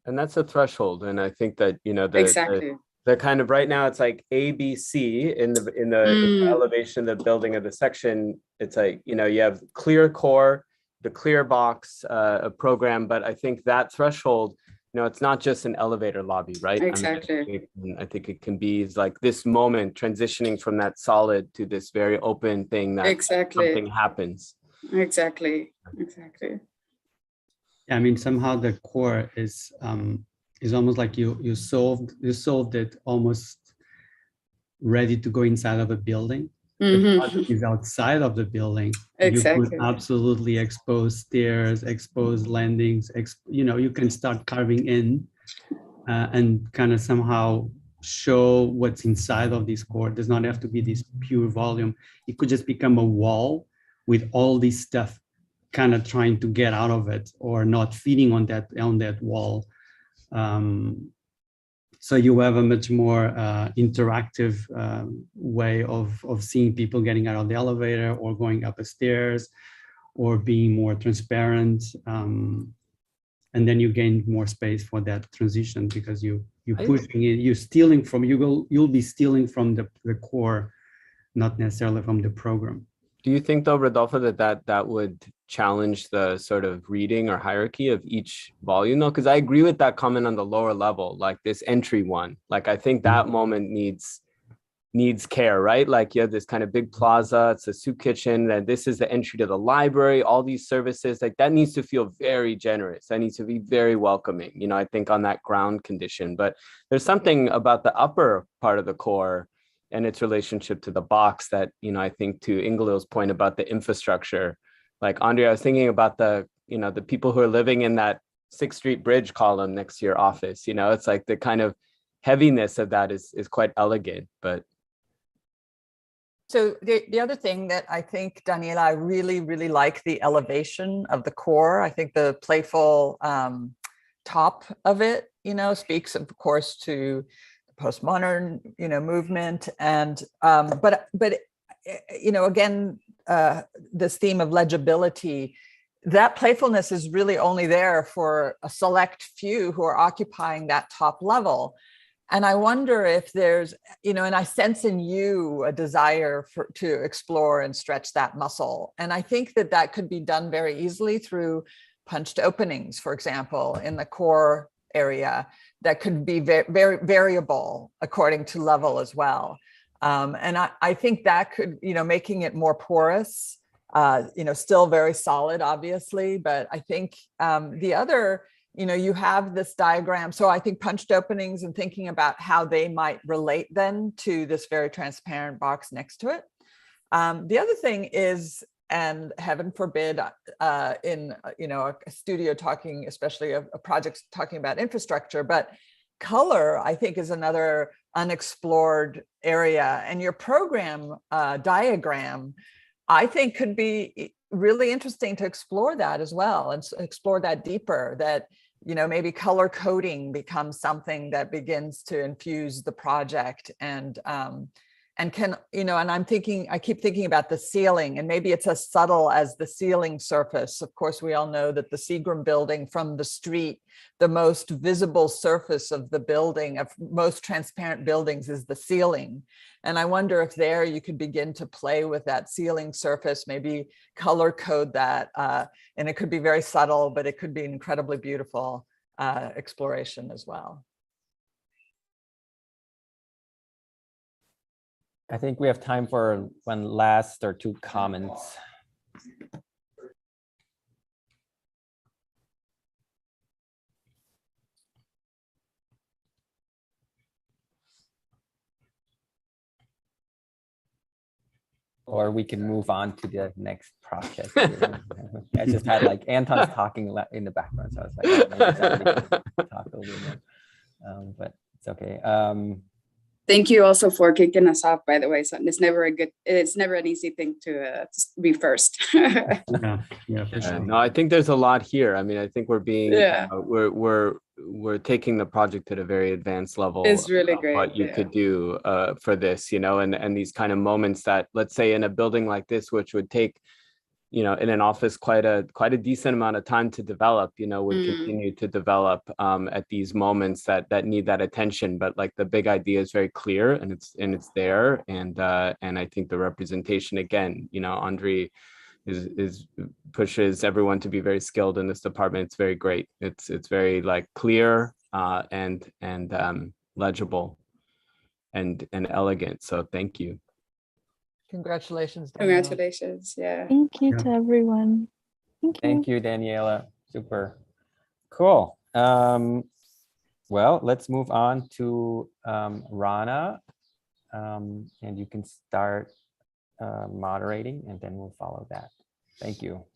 And that's a threshold. And I think that, you know, Exactly. the kind of right now it's like A, B, C in the elevation of the building of the section. It's like, you know, you have clear core, the clear box, a program, but I think that threshold, you know, it's not just an elevator lobby, right? Exactly. I think it can be like this moment transitioning from that solid to this very open thing that something happens. Exactly. Yeah, I mean, somehow the core is almost like you solved it, almost ready to go inside of a building. The project is outside of the building. Exactly. You could absolutely expose stairs, expose landings, you know, you can start carving in and kind of somehow show what's inside of this core. It does not have to be this pure volume. It could just become a wall with all this stuff kind of trying to get out of it or not feeding on that wall. So you have a much more interactive way of seeing people getting out of the elevator or going up the stairs or being more transparent. And then you gain more space for that transition because you're pushing it, you'll be stealing from the core, not necessarily from the program. Do you think though, Rodolfo, that would challenge the sort of reading or hierarchy of each volume though? Because I agree with that comment on the lower level, like this entry one. Like I think that moment needs care, right? Like you have this kind of big plaza, it's a soup kitchen, and this is the entry to the library, all these services, like that needs to feel very generous. That needs to be very welcoming, you know, I think on that ground condition. But there's something about the upper part of the core and its relationship to the box that, you know, I think to Ingaliul's point about the infrastructure, like Andre, I was thinking about the people who are living in that 6th Street Bridge column next to your office, you know, it's like the kind of heaviness of that is quite elegant, but. So the other thing that I think, Daniela, I really, really like the elevation of the core. I think the playful top of it, you know, speaks of course to postmodern, you know, movement, and but you know, again, this theme of legibility, that playfulness is really only there for a select few who are occupying that top level. And I wonder if there's, you know, and I sense in you a desire to explore and stretch that muscle. And I think that could be done very easily through punched openings, for example, in the core area that could be very variable according to level as well. And I think that could, you know, making it more porous, you know, still very solid, obviously, but I think the other, you know, you have this diagram. So I think punched openings and thinking about how they might relate then to this very transparent box next to it. The other thing is, and heaven forbid, in, you know, a studio talking, especially a project talking about infrastructure, but color, I think, is another unexplored area. And your program diagram, I think, could be really interesting to explore that as well and explore that deeper, that, you know, maybe color coding becomes something that begins to infuse the project and can, you know, and I keep thinking about the ceiling, and maybe it's as subtle as the ceiling surface. Of course, we all know that the Seagram building from the street, the most visible surface of the building, of most transparent buildings, is the ceiling. And I wonder if there you could begin to play with that ceiling surface, maybe color code that, and it could be very subtle, but it could be an incredibly beautiful exploration as well. I think we have time for one last or two comments. Or we can move on to the next project. I just had like Anton's talking in the background, so I was like, oh, maybe somebody can talk a little bit. but it's okay. Thank you also for kicking us off, by the way. So it's never an easy thing to be first. Yeah, yeah, for sure. No, I think there's a lot here. I mean, I think we're being, Yeah. we're taking the project at a very advanced level. It's really of great, what you yeah. could do for this, you know, and these kind of moments that, let's say, in a building like this, which would take, you know, in an office quite a decent amount of time to develop, you know, would continue to develop at these moments that need that attention. But like the big idea is very clear, and it's there, and I think the representation, again, you know, Andre is pushes everyone to be very skilled in this department. It's very great. It's very like clear and legible and elegant. So thank you. Congratulations. Daniela. Congratulations. Yeah. Thank you Yeah. to everyone. Thank you. Thank you, Daniela. Super cool. Well, let's move on to Rana, and you can start moderating, and then we'll follow that. Thank you.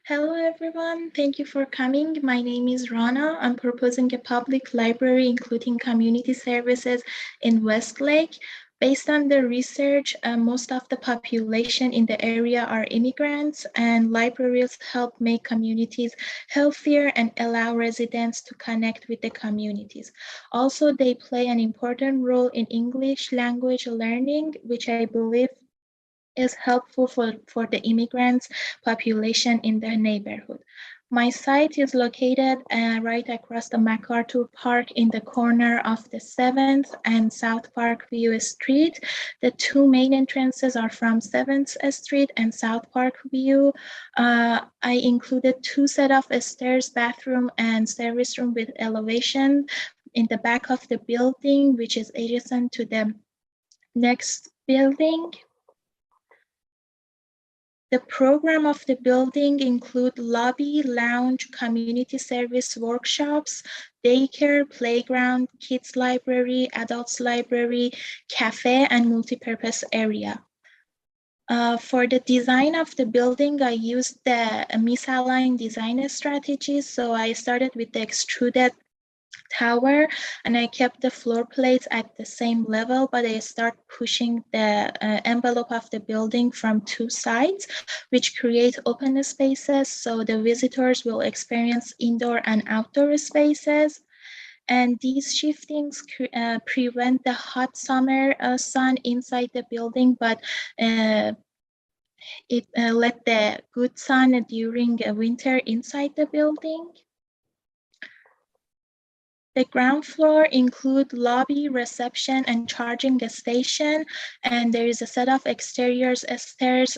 Hello, everyone. Thank you for coming. My name is Rana. I'm proposing a public library, including community services in Westlake. Based on the research, most of the population in the area are immigrants, and libraries help make communities healthier and allow residents to connect with the communities. Also, they play an important role in English language learning, which I believe is helpful for the immigrants population in the neighborhood. My site is located right across the MacArthur Park in the corner of the 7th and South Park View Street. The two main entrances are from 7th Street and South Park View. I included 2 set of stairs, bathroom, and service room with elevation in the back of the building, which is adjacent to the next building. The program of the building include lobby, lounge, community service workshops, daycare, playground, kids library, adults library, cafe, and multipurpose area. For the design of the building, I used the misaligned design strategy. So I started with the extruded tower, and I kept the floor plates at the same level, but I start pushing the envelope of the building from 2 sides, which create open spaces, so the visitors will experience indoor and outdoor spaces. And these shiftings prevent the hot summer sun inside the building, but it let the good sun during winter inside the building. The ground floor include lobby, reception, and charging station, and there is a set of exterior stairs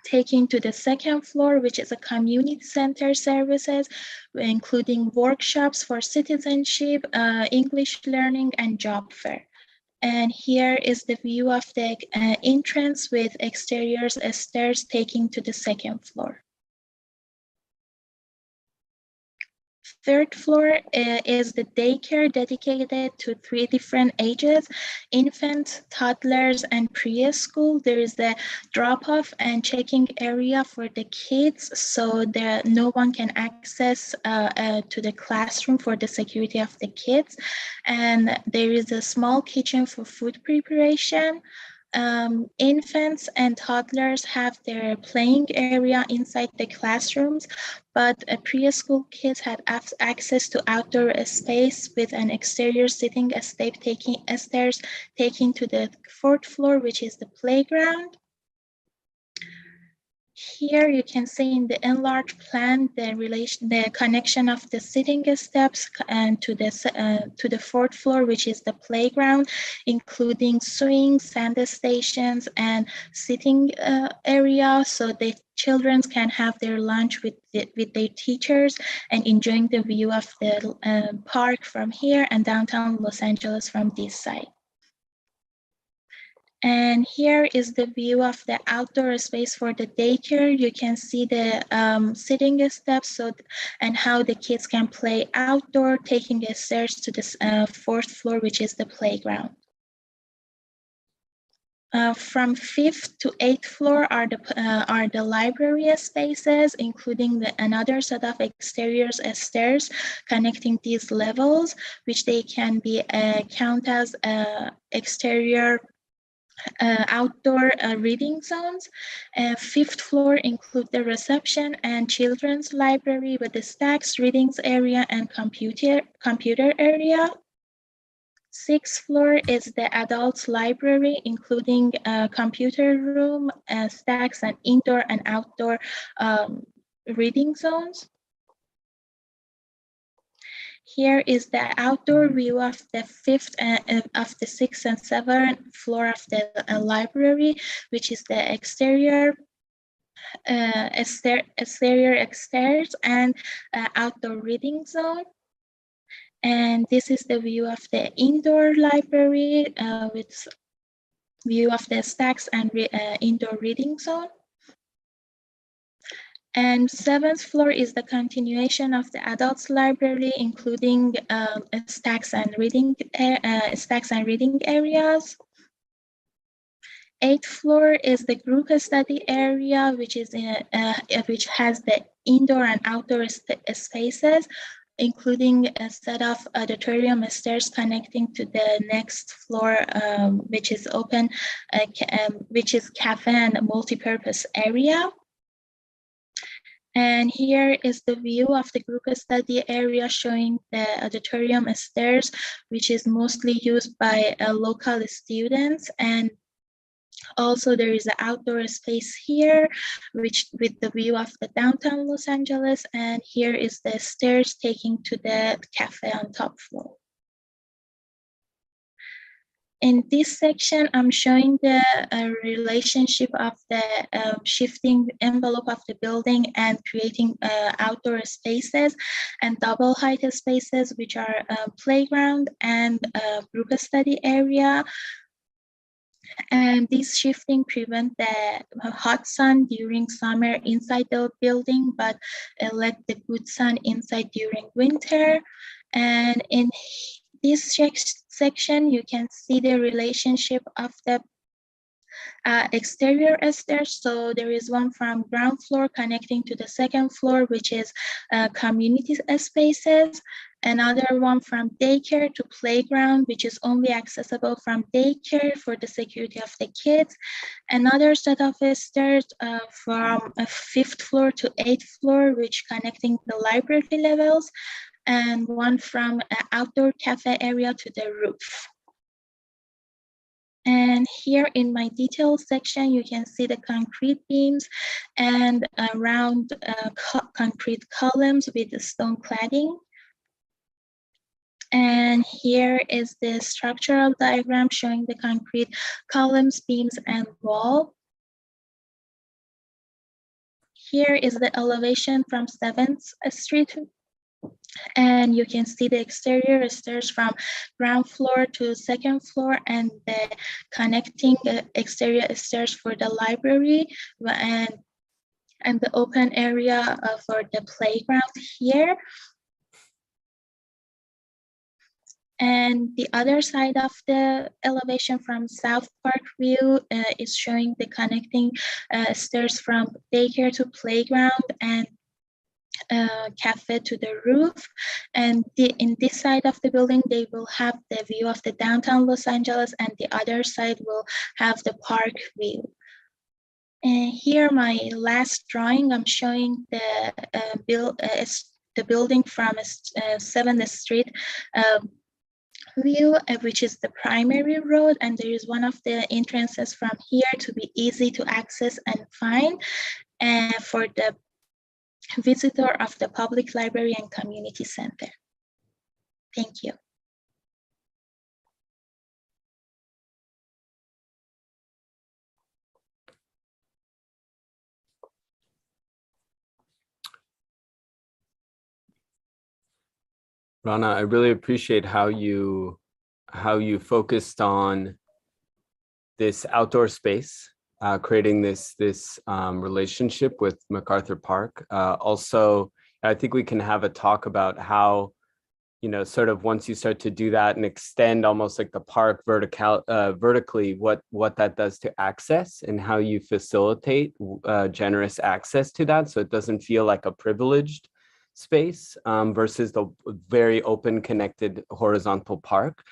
taking to the 2nd floor, which is a community center services, including workshops for citizenship, English learning, and job fair. And here is the view of the entrance with exterior stairs taking to the 2nd floor. 3rd floor is the daycare dedicated to 3 different ages, infants, toddlers, and preschool. There is the drop-off and checking area for the kids, so that no one can access to the classroom for the security of the kids. And there is a small kitchen for food preparation. Infants and toddlers have their playing area inside the classrooms, but preschool kids had access to outdoor space with an exterior sitting stairs taking to the 4th floor, which is the playground. Here you can see in the enlarged plan the connection of the sitting steps and to the 4th floor, which is the playground, including swings, sand stations, and sitting area, so the children can have their lunch with their teachers and enjoying the view of the park from here and downtown Los Angeles from this side. And here is the view of the outdoor space for the daycare. You can see the sitting steps and how the kids can play outdoor, taking the stairs to the 4th floor, which is the playground. From 5th to 8th floor are the library spaces, including another set of exterior stairs connecting these levels, which they can be count as exterior outdoor reading zones. 5th floor include the reception and children's library with the stacks, readings area, and computer area. 6th floor is the adults library, including a computer room, stacks, and indoor and outdoor reading zones. Here is the outdoor view of the 5th, of the 6th and 7th floor of the library, which is the exterior stairs and outdoor reading zone. And this is the view of the indoor library with view of the stacks and indoor reading zone. And 7th floor is the continuation of the adults library, including stacks and reading areas. 8th floor is the group study area, which is which has the indoor and outdoor spaces, including a set of auditorium stairs connecting to the next floor, which is open, which is cafe and multi-purpose area. And here is the view of the group study area showing the auditorium stairs, which is mostly used by local students. And also there is an outdoor space here, which with the view of the downtown Los Angeles. And here is the stairs taking to the cafe on top floor. In this section, I'm showing the relationship of the shifting envelope of the building and creating outdoor spaces and double height spaces, which are playground and group study area. And this shifting prevent the hot sun during summer inside the building, but let the good sun inside during winter. And in this section, you can see the relationship of the exterior stairs. So there is one from ground floor connecting to the 2nd floor, which is community spaces. Another one from daycare to playground, which is only accessible from daycare for the security of the kids. Another set of stairs from 5th floor to 8th floor, which connecting the library levels. And one from an outdoor cafe area to the roof. And here in my details section, you can see the concrete beams and round concrete columns with the stone cladding. And here is the structural diagram showing the concrete columns, beams, and wall. Here is the elevation from 7th Street. And you can see the exterior stairs from ground floor to 2nd floor and the connecting exterior stairs for the library and the open area for the playground here. And the other side of the elevation from South Park view is showing the connecting stairs from daycare to playground and cafe to the roof. And in this side of the building, they will have the view of the downtown Los Angeles, and the other side will have the park view. And here, my last drawing, I'm showing the building from 7th Street view, which is the primary road, and there is one of the entrances from here to be easy to access and find for the visitor of the public library and community center. Thank you. Rana, I really appreciate how you focused on this outdoor space, creating this relationship with MacArthur Park. Also, I think we can have a talk about how, you know, sort of once you start to do that and extend almost like the park vertically, what that does to access and how you facilitate generous access to that, so it doesn't feel like a privileged space versus the very open, connected, horizontal park.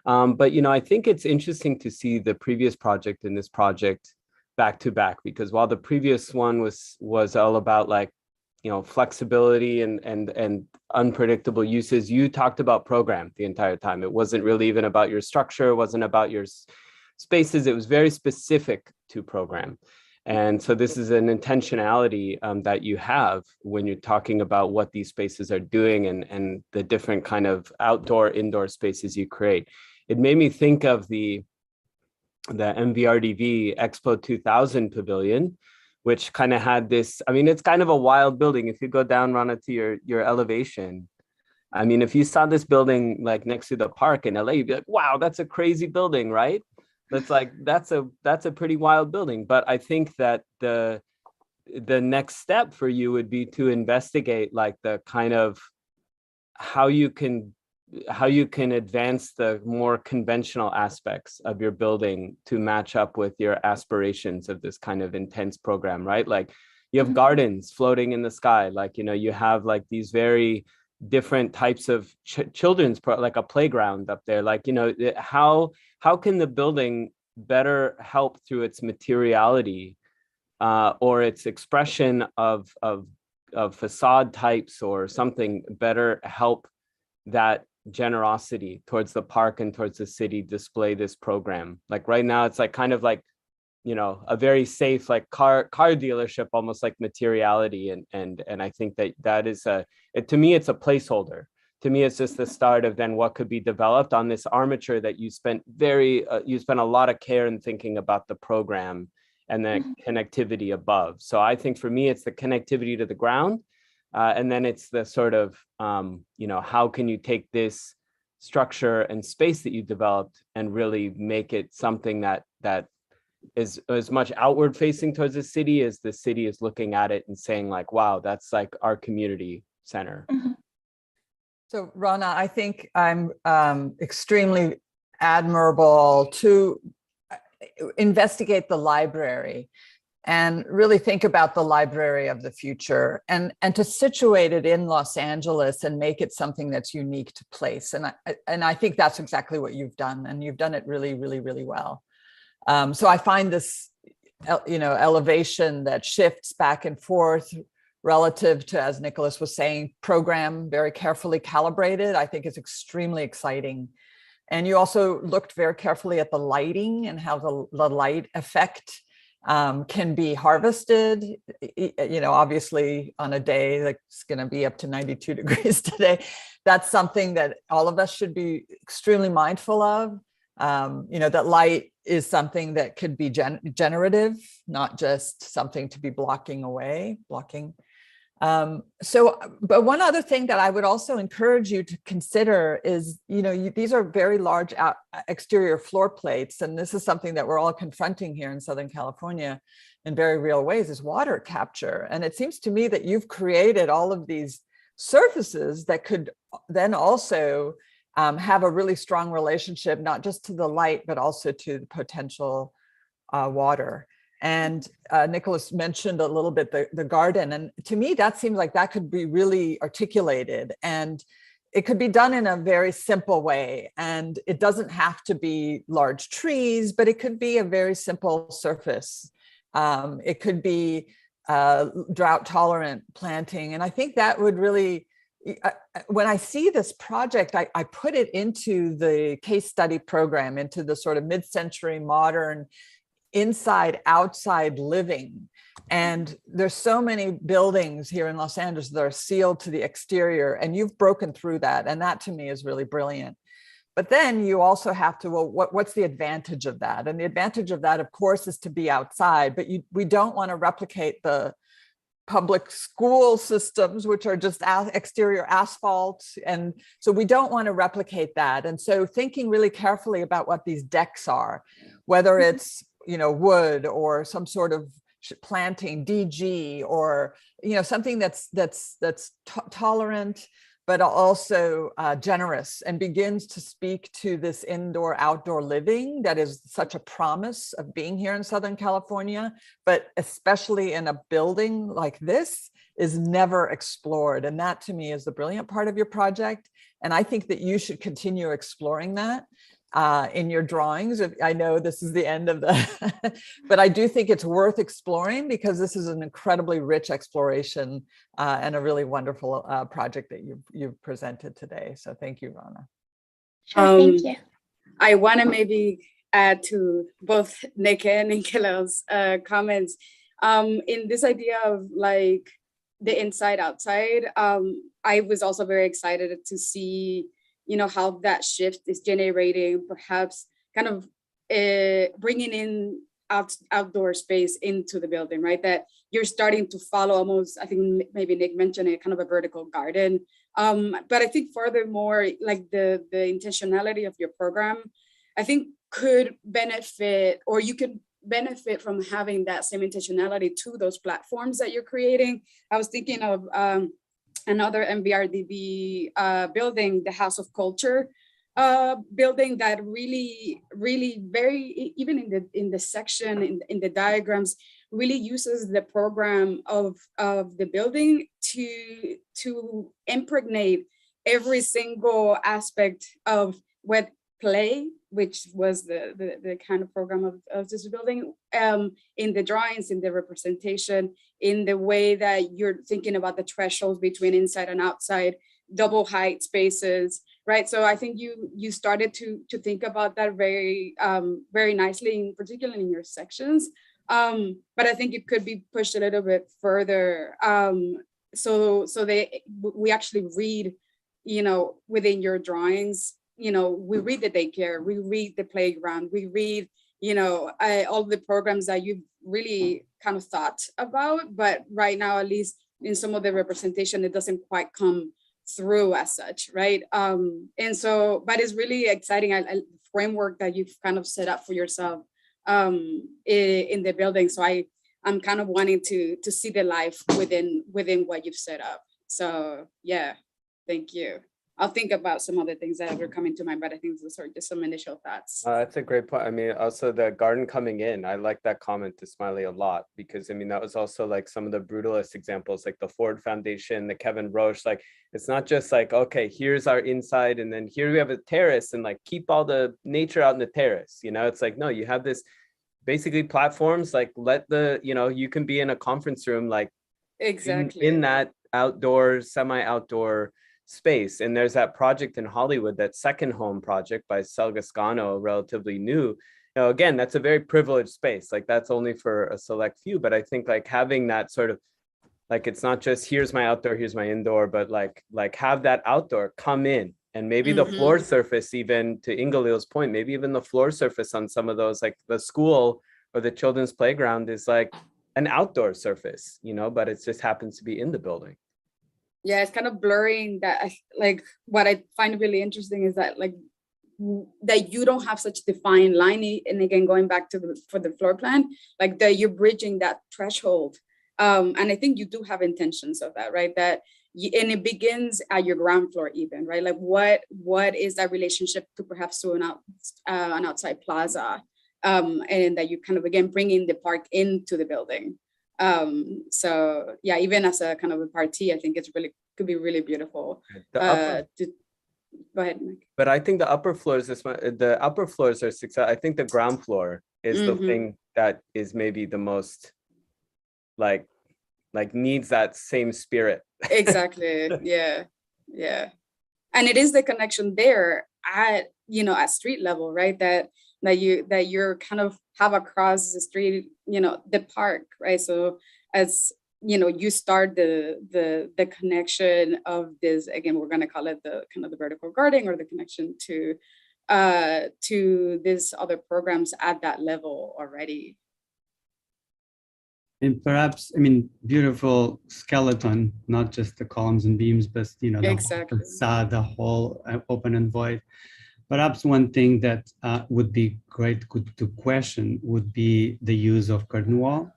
But, you know, I think it's interesting to see the previous project and this project back to back, because while the previous one was all about like, you know, flexibility and unpredictable uses, you talked about program the entire time. It wasn't really even about your structure, it wasn't about your spaces, it was very specific to program. And so this is an intentionality that you have when you're talking about what these spaces are doing and the different kind of outdoor, indoor spaces you create. It made me think of the MVRDV Expo 2000 Pavilion, which kind of had this, I mean, it's kind of a wild building. If you go down, Rana, to your elevation, I mean, if you saw this building like next to the park in LA, you'd be like, wow, that's a crazy building, right? That's like, that's a pretty wild building. But I think that the next step for you would be to investigate like the kind of how you can advance the more conventional aspects of your building to match up with your aspirations of this kind of intense program, right? Like you have gardens floating in the sky, like, you know, you have like these very different types of children's, like a playground up there, like, you know, how can the building better help through its materiality or its expression of facade types or something better help that generosity towards the park and towards the city display this program? Like right now it's like kind of like, you know, a very safe like car dealership, almost like materiality, and I think that is to me it's a placeholder. To me it's just the start of then what could be developed on this armature that you spent a lot of care in thinking about the program and the connectivity above. So I think for me it's the connectivity to the ground. And then it's the sort of, you know, how can you take this structure and space that you developed and really make it something that is as much outward facing towards the city as the city is looking at it and saying like, wow, that's like our community center. So Rana, I think I'm extremely admirable to investigate the library and really think about the library of the future and to situate it in Los Angeles and make it something that's unique to place. And I think that's exactly what you've done, and you've done it really, really, really well. So I find this, you know, elevation that shifts back and forth relative to, as Nicholas was saying, program very carefully calibrated, I think is extremely exciting. And you also looked very carefully at the lighting and how the light effect can be harvested, you know, obviously on a day that's going to be up to 92 degrees today. That's something that all of us should be extremely mindful of. You know, that light is something that could be generative, not just something to be blocking. But one other thing that I would also encourage you to consider is, you know, these are very large exterior floor plates, and this is something that we're all confronting here in Southern California in very real ways, is water capture. And it seems to me that you've created all of these surfaces that could then also have a really strong relationship, not just to the light, but also to the potential water. And Nicholas mentioned a little bit the garden. And to me, that seems like that could be really articulated, and it could be done in a very simple way. And it doesn't have to be large trees, but it could be a very simple surface. It could be drought tolerant planting. And I think that would really, when I see this project, I put it into the case study program, into the sort of mid-century modern inside outside living. And there's so many buildings here in Los Angeles that are sealed to the exterior, and you've broken through that. And that to me is really brilliant. But then you also have to, well, what's the advantage of that? And the advantage of that, of course, is to be outside, but we don't want to replicate the public school systems, which are just exterior asphalt. And so we don't want to replicate that. And so thinking really carefully about what these decks are, whether it's, you know, wood or some sort of planting, DG, or, you know, something that's tolerant, but also generous, and begins to speak to this indoor-outdoor living that is such a promise of being here in Southern California, but especially in a building like this is never explored. And that to me is the brilliant part of your project. And I think that you should continue exploring that in your drawings. I know this is the end of the, but I do think it's worth exploring because this is an incredibly rich exploration and a really wonderful project that you've presented today. So thank you, Rana. Sure, thank you. I want to maybe add to both Nick and Nikhil's comments in this idea of like the inside outside. I was also very excited to see, you know, how that shift is generating perhaps kind of bringing in outdoor space into the building, right? That you're starting to follow almost, I think maybe Nick mentioned it, kind of a vertical garden. But I think furthermore, like the intentionality of your program, I think could benefit, or you could benefit from having that same intentionality to those platforms that you're creating. I was thinking of another MVRDB building, the House of Culture building that really very, even in the section, in the diagrams, really uses the program of the building to impregnate every single aspect of what play, which was the kind of program of this building, in the drawings, in the representation, in the way that you're thinking about the thresholds between inside and outside, double height spaces, right? So I think you started to think about that very nicely, particularly in your sections. But I think it could be pushed a little bit further. So we actually read, you know, within your drawings, you know, we read the daycare, we read the playground, we read, you know, all the programs that you've really kind of thought about, but right now, at least in some of the representation, it doesn't quite come through as such, right? And so, but it's really exciting, framework that you've kind of set up for yourself in the building. So I'm kind of wanting to see the life within what you've set up. So yeah, thank you. I'll think about some other things that are coming to mind, but I think those are just some initial thoughts. That's a great point. I mean, also the garden coming in, I like that comment to Smiley a lot, because I mean, that was also like some of the brutalist examples, like the Ford Foundation, the Kevin Roche, like, it's not just like, okay, here's our inside, and then here we have a terrace, and like, keep all the nature out in the terrace, you know, it's like, no, you have this basically platforms, like let the, you know, you can be in a conference room, like exactly in that outdoor, semi-outdoor space. And there's that project in Hollywood, that Second Home project by Sal Gascano, relatively new. You know, again, that's a very privileged space. Like that's only for a select few, but I think like having that sort of, like, it's not just here's my outdoor, here's my indoor, but like have that outdoor come in, and maybe the floor surface, even to Ingalile's point, maybe even the floor surface on some of those, like the school or the children's playground is like an outdoor surface, you know, but it just happens to be in the building. Yeah, it's kind of blurring that. Like what I find really interesting is that like that you don't have such defined line, and again going back to for the floor plan, like that you're bridging that threshold, and I think you do have intentions of that, right? That and it begins at your ground floor even, right? Like what is that relationship to perhaps to an outside plaza, and that you kind of again bringing the park into the building. So yeah, even as a kind of a party, I think it's really could be really beautiful. Go ahead, Mike. But I think the upper floors, the upper floors are success. I think the ground floor is the thing that is maybe the most like needs that same spirit. Exactly. Yeah. And it is the connection there at, you know, at street level, right? That you're kind of have across the street, you know, the park, right? So as you know, you start the connection of this, again, we're going to call it the kind of the vertical gardening, or the connection to these other programs at that level already. And perhaps, I mean, beautiful skeleton, not just the columns and beams, but, you know, the exactly. whole facade, the whole open and void. Perhaps one thing that would be great to question would be the use of curtain wall.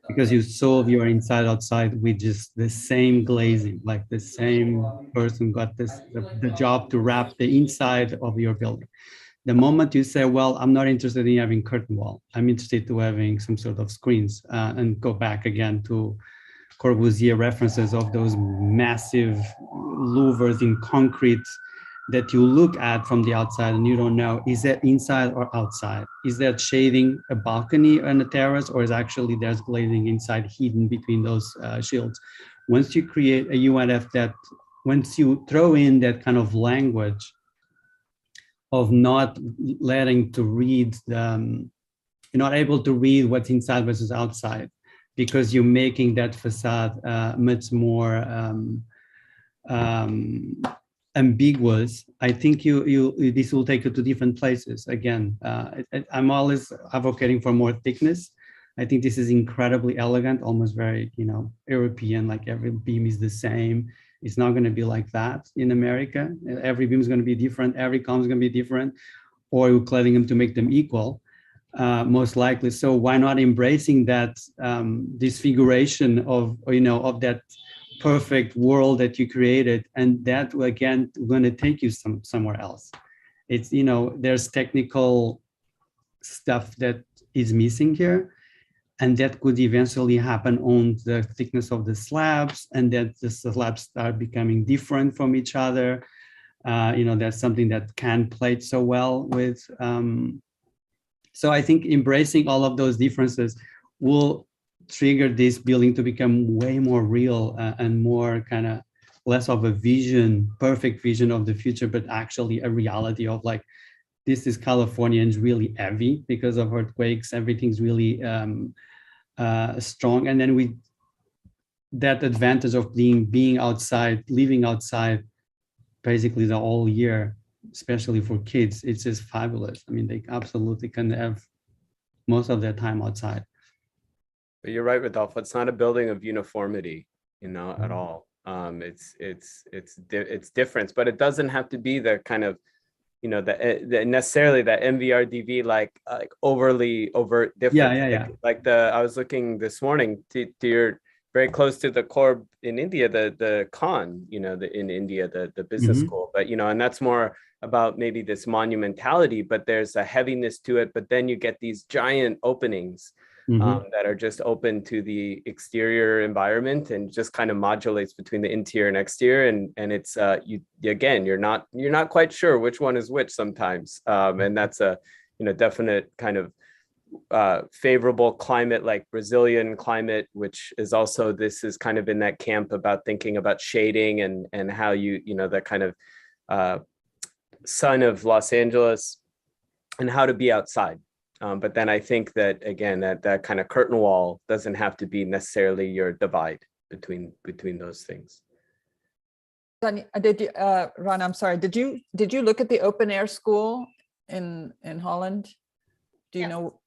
because you solve your inside outside with just the same glazing, like the same person got the job to wrap the inside of your building. The moment you say, well, I'm not interested in having curtain wall, I'm interested to having some sort of screens, and go back again to Corbusier references of those massive louvers in concrete that you look at from the outside and you don't know, is that inside or outside? Is that shading a balcony and a terrace, or is actually there's glazing inside hidden between those shields? Once you create a UNF that, once you throw in that kind of language of not letting to read, you're not able to read what's inside versus outside, because you're making that facade much more ambiguous. I think this will take you to different places. Again, I'm always advocating for more thickness. I think this is incredibly elegant, almost very, European, like every beam is the same. It's not going to be like that in America. Every beam is going to be different. Every column is going to be different, or you're cladding them to make them equal, most likely. So why not embracing that disfiguration of that perfect world that you created, and that again going to take you somewhere else. It's there's technical stuff that is missing here, and that could eventually happen on the thickness of the slabs, and that the slabs start becoming different from each other. That's something that can play so well with. So I think embracing all of those differences will trigger this building to become way more real, and more kind of less of a vision, perfect vision of the future, but actually a reality of like, this is California and it's really heavy because of earthquakes. Everything's really strong. And then that advantage of being outside, living outside basically the whole year, especially for kids, it's just fabulous. I mean, they absolutely can have most of their time outside. But you're right, Rodolfo. It's not a building of uniformity, at all. It's difference, but it doesn't have to be the kind of, the necessarily that MVRDV like overly overt difference. Yeah. Like I was looking this morning to your very close to the Corb in India, the Khan, in India, the business school, but and that's more about maybe this monumentality, but there's a heaviness to it. But then you get these giant openings. That are just open to the exterior environment and just kind of modulates between the interior and exterior, and it's you're not quite sure which one is which sometimes, and that's a definite kind of favorable climate, like Brazilian climate, which is also, this is kind of in that camp about thinking about shading and how the kind of sun of Los Angeles and how to be outside. But then I think that, again, that kind of curtain wall doesn't have to be necessarily your divide between those things. Ron, I'm sorry. Did you look at the open air school in Holland? Do you know?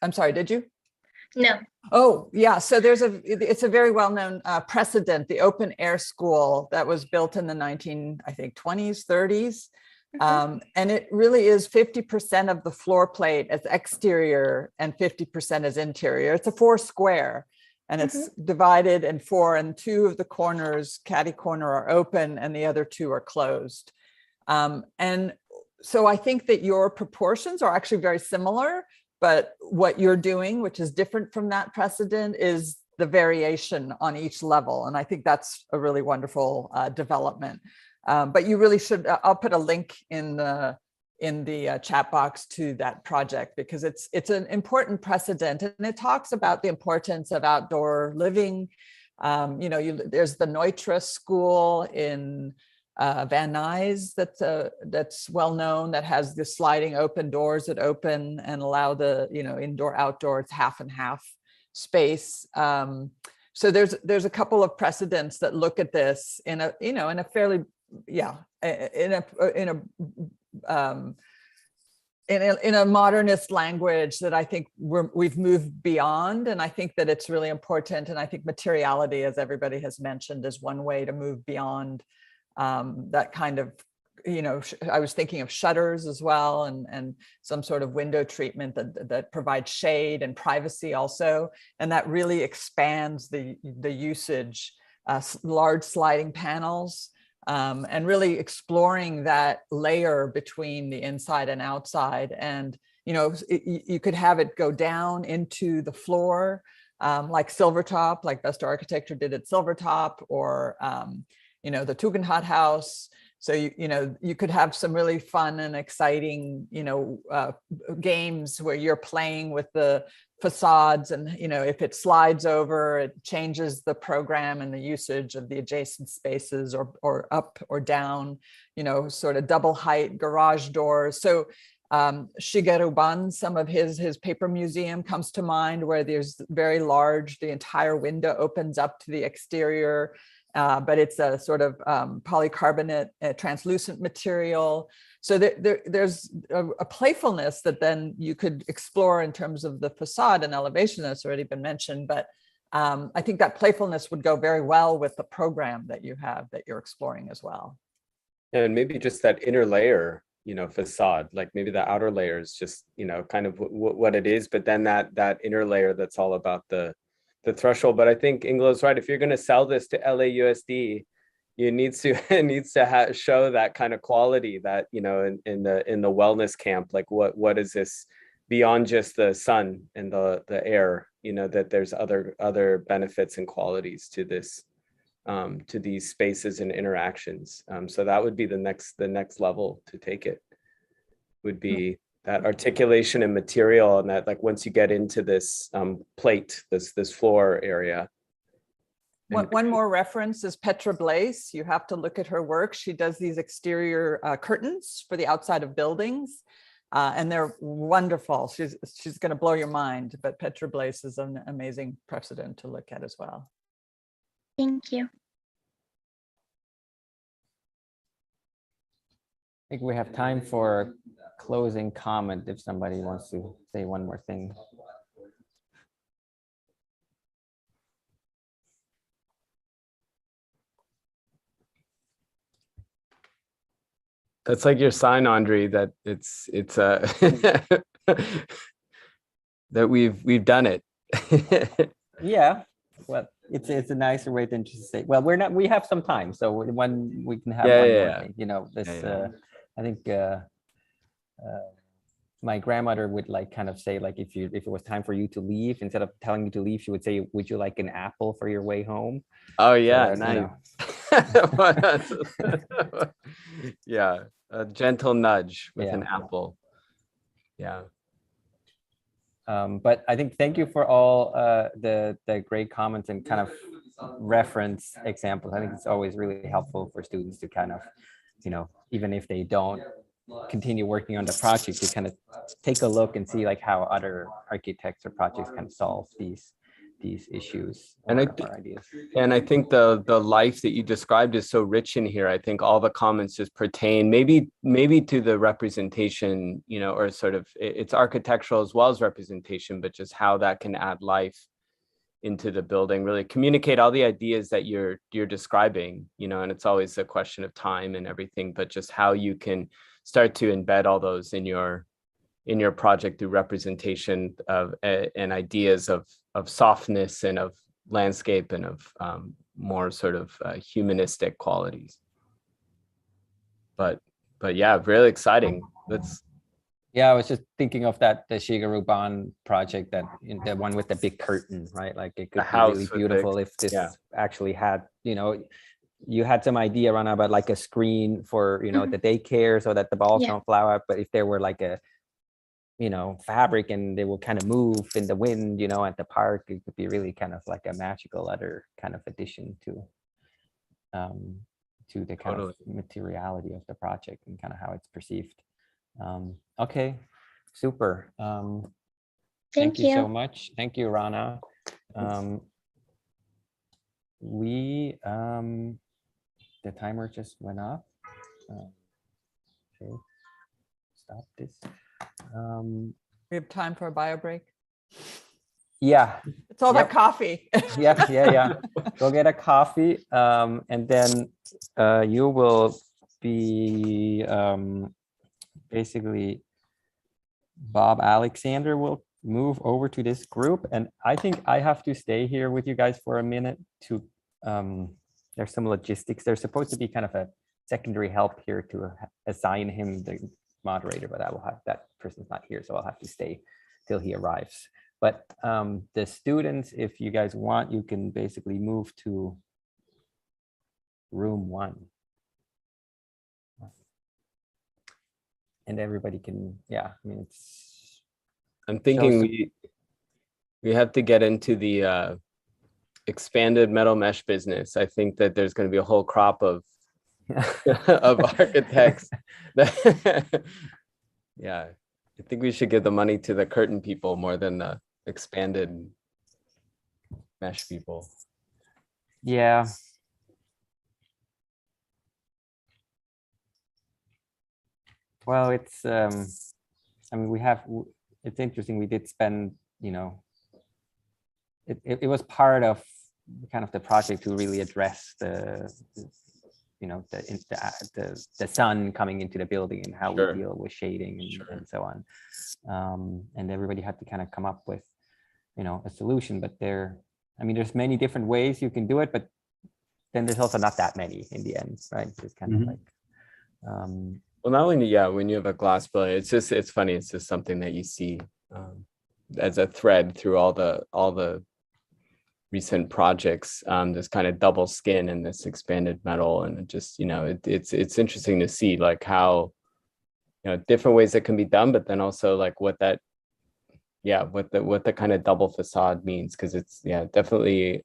I'm sorry. Did you? No. Oh, yeah. So it's a very well-known precedent, the open air school that was built in the 20s, 30s. And it really is 50% of the floor plate as exterior and 50% as interior. It's a 4 square, and it's divided in 4, and 2 of the corners, catty corner, are open and the other 2 are closed. And so I think that your proportions are actually very similar, but what you're doing, which is different from that precedent, is the variation on each level. And I think that's a really wonderful development. But you really should, I'll put a link in the chat box to that project, because it's an important precedent, and it talks about the importance of outdoor living. There's the Neutra School in Van Nuys that's well known, that has the sliding open doors that open and allow the indoor outdoor, it's half and half space. So there's a couple of precedents that look at this in a fairly in a modernist language that I think we've moved beyond. And I think that it's really important. And I think materiality, as everybody has mentioned, is one way to move beyond that kind of I was thinking of shutters as well, and some sort of window treatment that provides shade and privacy also. And that really expands the usage, large sliding panels, and really exploring that layer between the inside and outside. And, you could have it go down into the floor, like Silvertop, like Vesta Architecture did at Silvertop, or, the Tugendhat House. So, you could have some really fun and exciting, games where you're playing with the facades, and, if it slides over, it changes the program and the usage of the adjacent spaces, or up or down, sort of double height garage doors. So Shigeru Ban, some of his paper museum comes to mind, where there's very large, the entire window opens up to the exterior, but it's a sort of polycarbonate translucent material. So there's a playfulness that then you could explore in terms of the facade and elevation that's already been mentioned. But I think that playfulness would go very well with the program that you have, that you're exploring as well. And maybe just that inner layer, facade, like maybe the outer layer is just, kind of what it is, but then that inner layer, that's all about the threshold. But I think Ingela is right. If you're going to sell this to LAUSD, you need to show that kind of quality, that, in the wellness camp, like what is this beyond just the sun and the air, that there's other benefits and qualities to this, to these spaces and interactions. So that would be the next level to take it, would be that articulation and material, and that, like, once you get into this plate, this floor area. One more reference is Petra Blaise. You have to look at her work. She does these exterior curtains for the outside of buildings, and they're wonderful. She's going to blow your mind, but Petra Blaise is an amazing precedent to look at as well. Thank you. I think we have time for closing comment if somebody wants to say one more thing. That's like your sign, Andre, that it's that we've done it. Yeah, well, it's a nicer way than just say, well, we have some time, so when we can have one more thing, this I think my grandmother would kind of say, like, if it was time for you to leave, instead of telling you to leave, she would say, would you like an apple for your way home? Oh yeah, so, nice. Yeah, a gentle nudge with an apple. Yeah. But I think, thank you for all the great comments and kind of reference examples. I think it's always really helpful for students to kind of, even if they don't continue working on the project, to kind of take a look and see like how other architects or projects can solve these issues or ideas. And I think the life that you described is so rich in here. I think all the comments just pertain maybe to the representation, or sort of, it's architectural as well as representation, but just how that can add life into the building, really communicate all the ideas that you're describing, and it's always a question of time and everything, but just how you can start to embed all those in your project through representation of and ideas of softness and of landscape and of more sort of humanistic qualities. But yeah, really exciting. Yeah, I was just thinking of the Shigeru Ban project, that the one with the big curtain, right? Like, it could be really beautiful if this actually had, you had some idea around about like a screen for, the daycare so that the balls don't fly out. But if there were like a, fabric and they will kind of move in the wind, at the park, it could be really kind of like a magical other kind of addition to the kind of materiality of the project and kind of how it's perceived. Okay, super. Thank you so much. Thank you, Rana. The timer just went off. Okay, stop this. We have time for a bio break. Yeah, it's all that coffee. Yeah. Go get a coffee, and then you will be basically Bob Alexander will move over to this group, and I think I have to stay here with you guys for a minute to there's some logistics. There's supposed to be kind of a secondary help here to assign him the moderator, but I will have that person's not here, so I'll have to stay till he arrives. But the students, if you guys want, you can basically move to room 1. And everybody can, yeah, I mean, it's. I'm thinking So- we have to get into the expanded metal mesh business. I think that there's going to be a whole crop of of architects. Yeah, I think we should give the money to the curtain people more than the expanded mesh people. Yeah. Well, it's, I mean, it's interesting. We did spend, you know, it was part of kind of the project to really address the, you know, the sun coming into the building and how Sure. we deal with shading and so on. And everybody had to kind of come up with, you know, a solution, but I mean, there's many different ways you can do it, but then there's also not that many in the end, right? It's kind of like, Well, not when when you have a glass building, it's funny. It's just something that you see as a thread through all the recent projects. This kind of double skin and this expanded metal, and it just, you know, it's interesting to see like how, you know, different ways that can be done, but then also like what that, what the kind of double facade means, because it's definitely.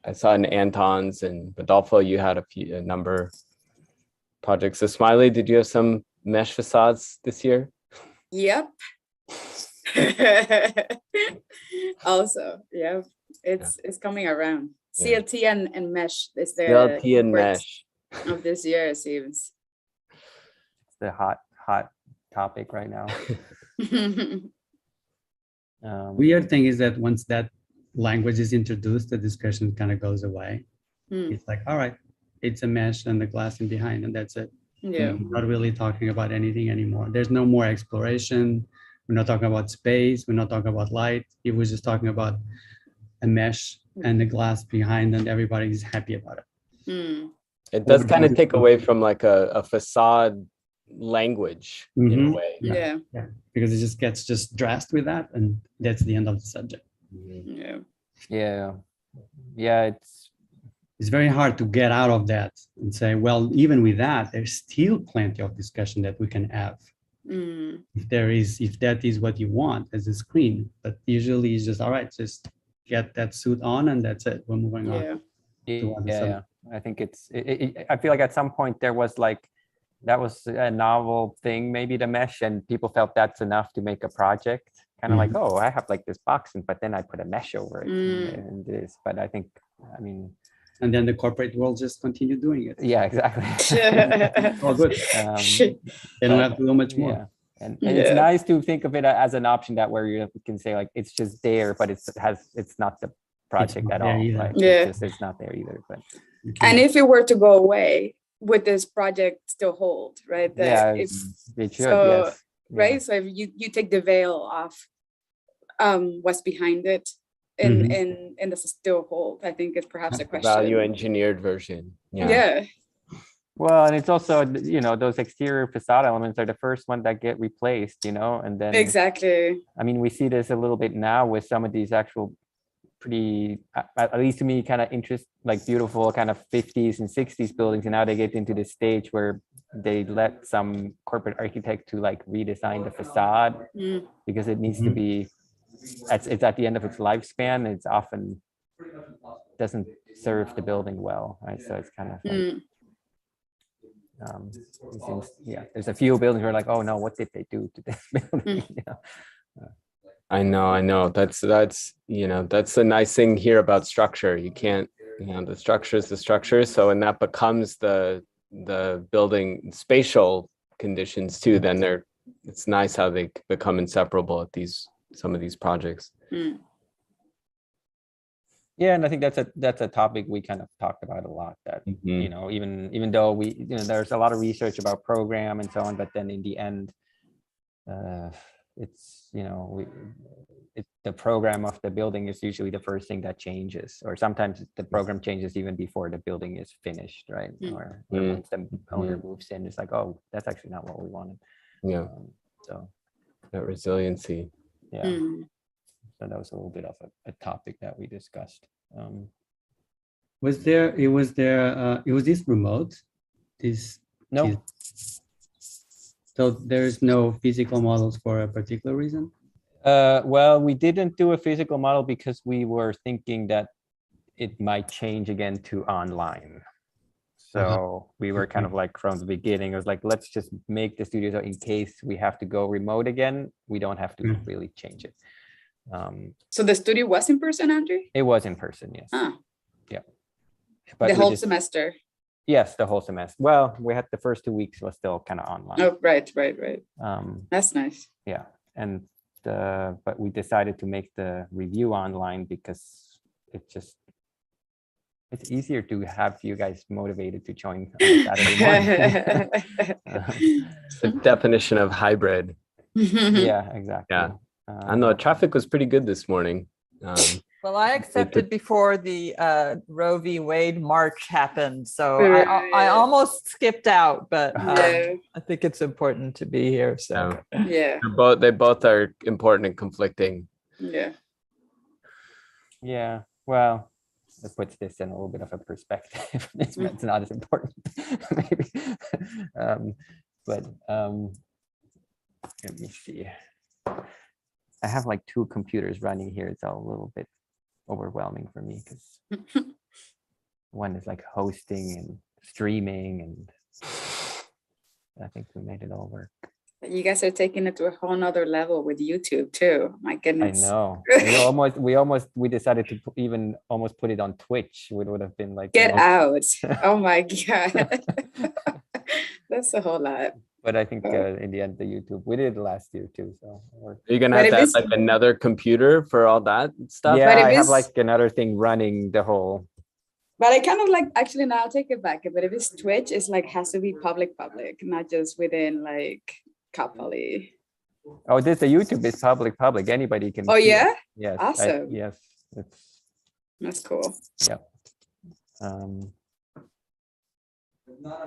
I saw in Anton's and Rodolfo, you had a number projects. So Smiley, did you have some mesh facades this year? Yep. Also, yeah, it's coming around. Yeah. CLT and mesh is the CLT and words mesh. of this year, it seems. it's the hot topic right now. Weird thing is that once that language is introduced, the discussion kind of goes away. It's like, all right, it's a mesh and the glass in behind, and that's it. Yeah. We're not really talking about anything anymore. There's no more exploration. We're not talking about space. We're not talking about light. It was just talking about a mesh and the glass behind, and everybody's happy about it. It does kind of take away from like a facade language in a way. Yeah. Because it just gets dressed with that, and that's the end of the subject. Yeah. It's very hard to get out of that and say, well, even with that, there's still plenty of discussion that we can have. If that is what you want as a screen, but usually it's just, all right, just get that suit on and that's it. We're moving on. Yeah. I think I feel like at some point there was like, that was a novel thing, maybe the mesh, and people felt that's enough to make a project. Kind of like, oh, I have like this box, but then I put a mesh over it and this. But I think, I mean, and then the corporate world just continue doing it. Yeah, exactly. All good. They don't have to do much more. Yeah. And it's nice to think of it as an option that where you can say like it's just there, but it's not the project at all. Like, it's not there either. But and if it were to go away, would this project still hold, right? It should. So, yes. Right. So if you take the veil off, what's behind it, and does it still hold? I think it's perhaps a question. Value engineered version. Yeah. Well, and it's also, you know, those exterior facade elements are the first one that get replaced, you know, and then exactly. I mean, we see this a little bit now with some of these actual pretty, at least to me, kind of like beautiful kind of 50s and 60s buildings, and now they get into this stage where they let some corporate architect to like redesign the facade because it needs to be, it's at the end of its lifespan. It's often doesn't serve the building well, right? So it's kind of like, there's a few buildings where like, oh no, what did they do to this building? I know. That's you know, that's the nice thing here about structure. You can't, you know, the structure is the structure. So when that becomes the building spatial conditions too, then it's nice how they become inseparable at some of these projects. Yeah, and I think that's a topic we kind of talked about a lot, that, you know, even though there's a lot of research about program and so on, but then in the end, it's, the program of the building is usually the first thing that changes, or sometimes the program changes even before the building is finished, right? Or once the owner moves in, it's like, oh, that's actually not what we wanted. Yeah. So That resiliency. yeah. So that was a little bit of a topic that we discussed. Was this remote? No. So there's no physical models for a particular reason? Well, we didn't do a physical model because we were thinking that it might change again to online. So we were kind of like, from the beginning, it was like, let's just make the studio so in case we have to go remote again, we don't have to really change it. So the studio was in person, Andrew? It was in person, yes. Yeah. But the whole semester? Yes, the whole semester. Well, we had the first 2 weeks was still kind of online. Oh, right. That's nice. Yeah, and but we decided to make the review online because it's easier to have you guys motivated to join on Saturday morning. The definition of hybrid. Yeah, exactly. Yeah. I know traffic was pretty good this morning. Well, I accepted before the Roe v. Wade march happened, so I almost skipped out, but I think it's important to be here. So yeah, they both are important and conflicting. Yeah. Yeah. Well, it puts this in a little bit of a perspective. It's not as important, maybe. But let me see. I have like 2 computers running here. It's all a little bit overwhelming for me because one is like hosting and streaming, and I think we made it all work. You guys are taking it to a whole nother level with YouTube too. My goodness. I know. We decided to even almost put it on Twitch. It would have been like, get out. Oh my God. That's a whole lot. But I think in the end, the YouTube, we did it last year too. So you're gonna have to have like another computer for all that stuff. Yeah, I have like another thing running the whole. But I kind of like, actually, now I'll take it back. But if it's Twitch, it's like has to be public, not just within like Cal Poly. Oh, the YouTube is public. Anybody can. Oh yeah. Yes. Awesome. Yes, that's cool. Yep.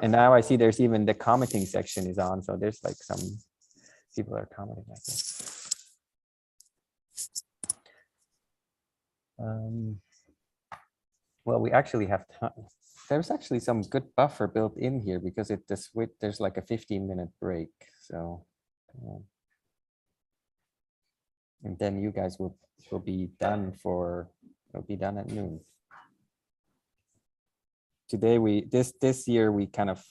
And now I see there's even the commenting section is on, so there's like some people are commenting, I guess. Well, we actually have time. There's actually some good buffer built in here because there's like a 15-minute break. So, and then you guys will be done at noon. Today this year we kind of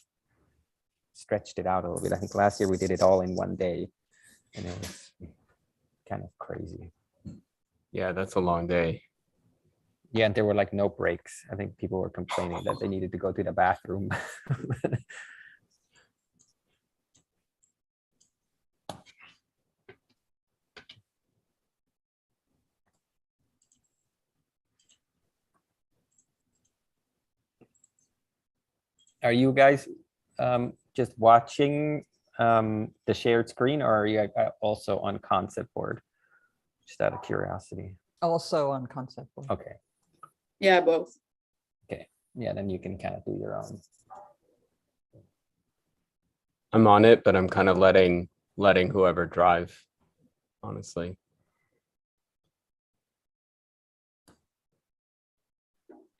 stretched it out a little bit. I think last year we did it all in one day, and it was kind of crazy. Yeah, that's a long day. Yeah, and there were like no breaks. I think people were complaining that they needed to go to the bathroom. Are you guys just watching the shared screen, or are you also on concept board? Just out of curiosity. Also on concept board. Okay. Yeah, both. Okay. Yeah, then you can kind of do your own. I'm on it, but I'm kind of letting whoever drive, honestly.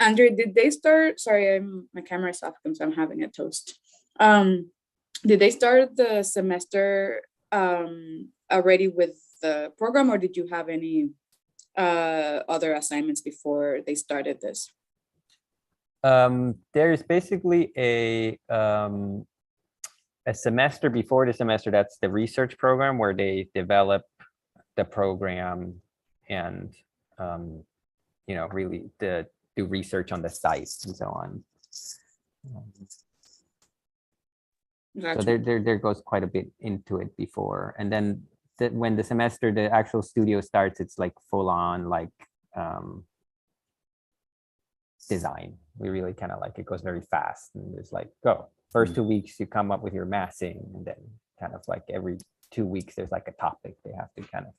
Andrew, did they start? Sorry, my camera is off because I'm having a toast. Did they start the semester already with the program, or did you have any other assignments before they started this? There is basically a semester before the semester. That's the research program where they develop the program and really do research on the site and so on. Gotcha. So there goes quite a bit into it before, and then when the actual studio starts, it's like full on, like design. We really kind of like, it goes very fast and it's like, go. First 2 weeks, you come up with your massing, and then kind of like every 2 weeks, there's like a topic they have to kind of.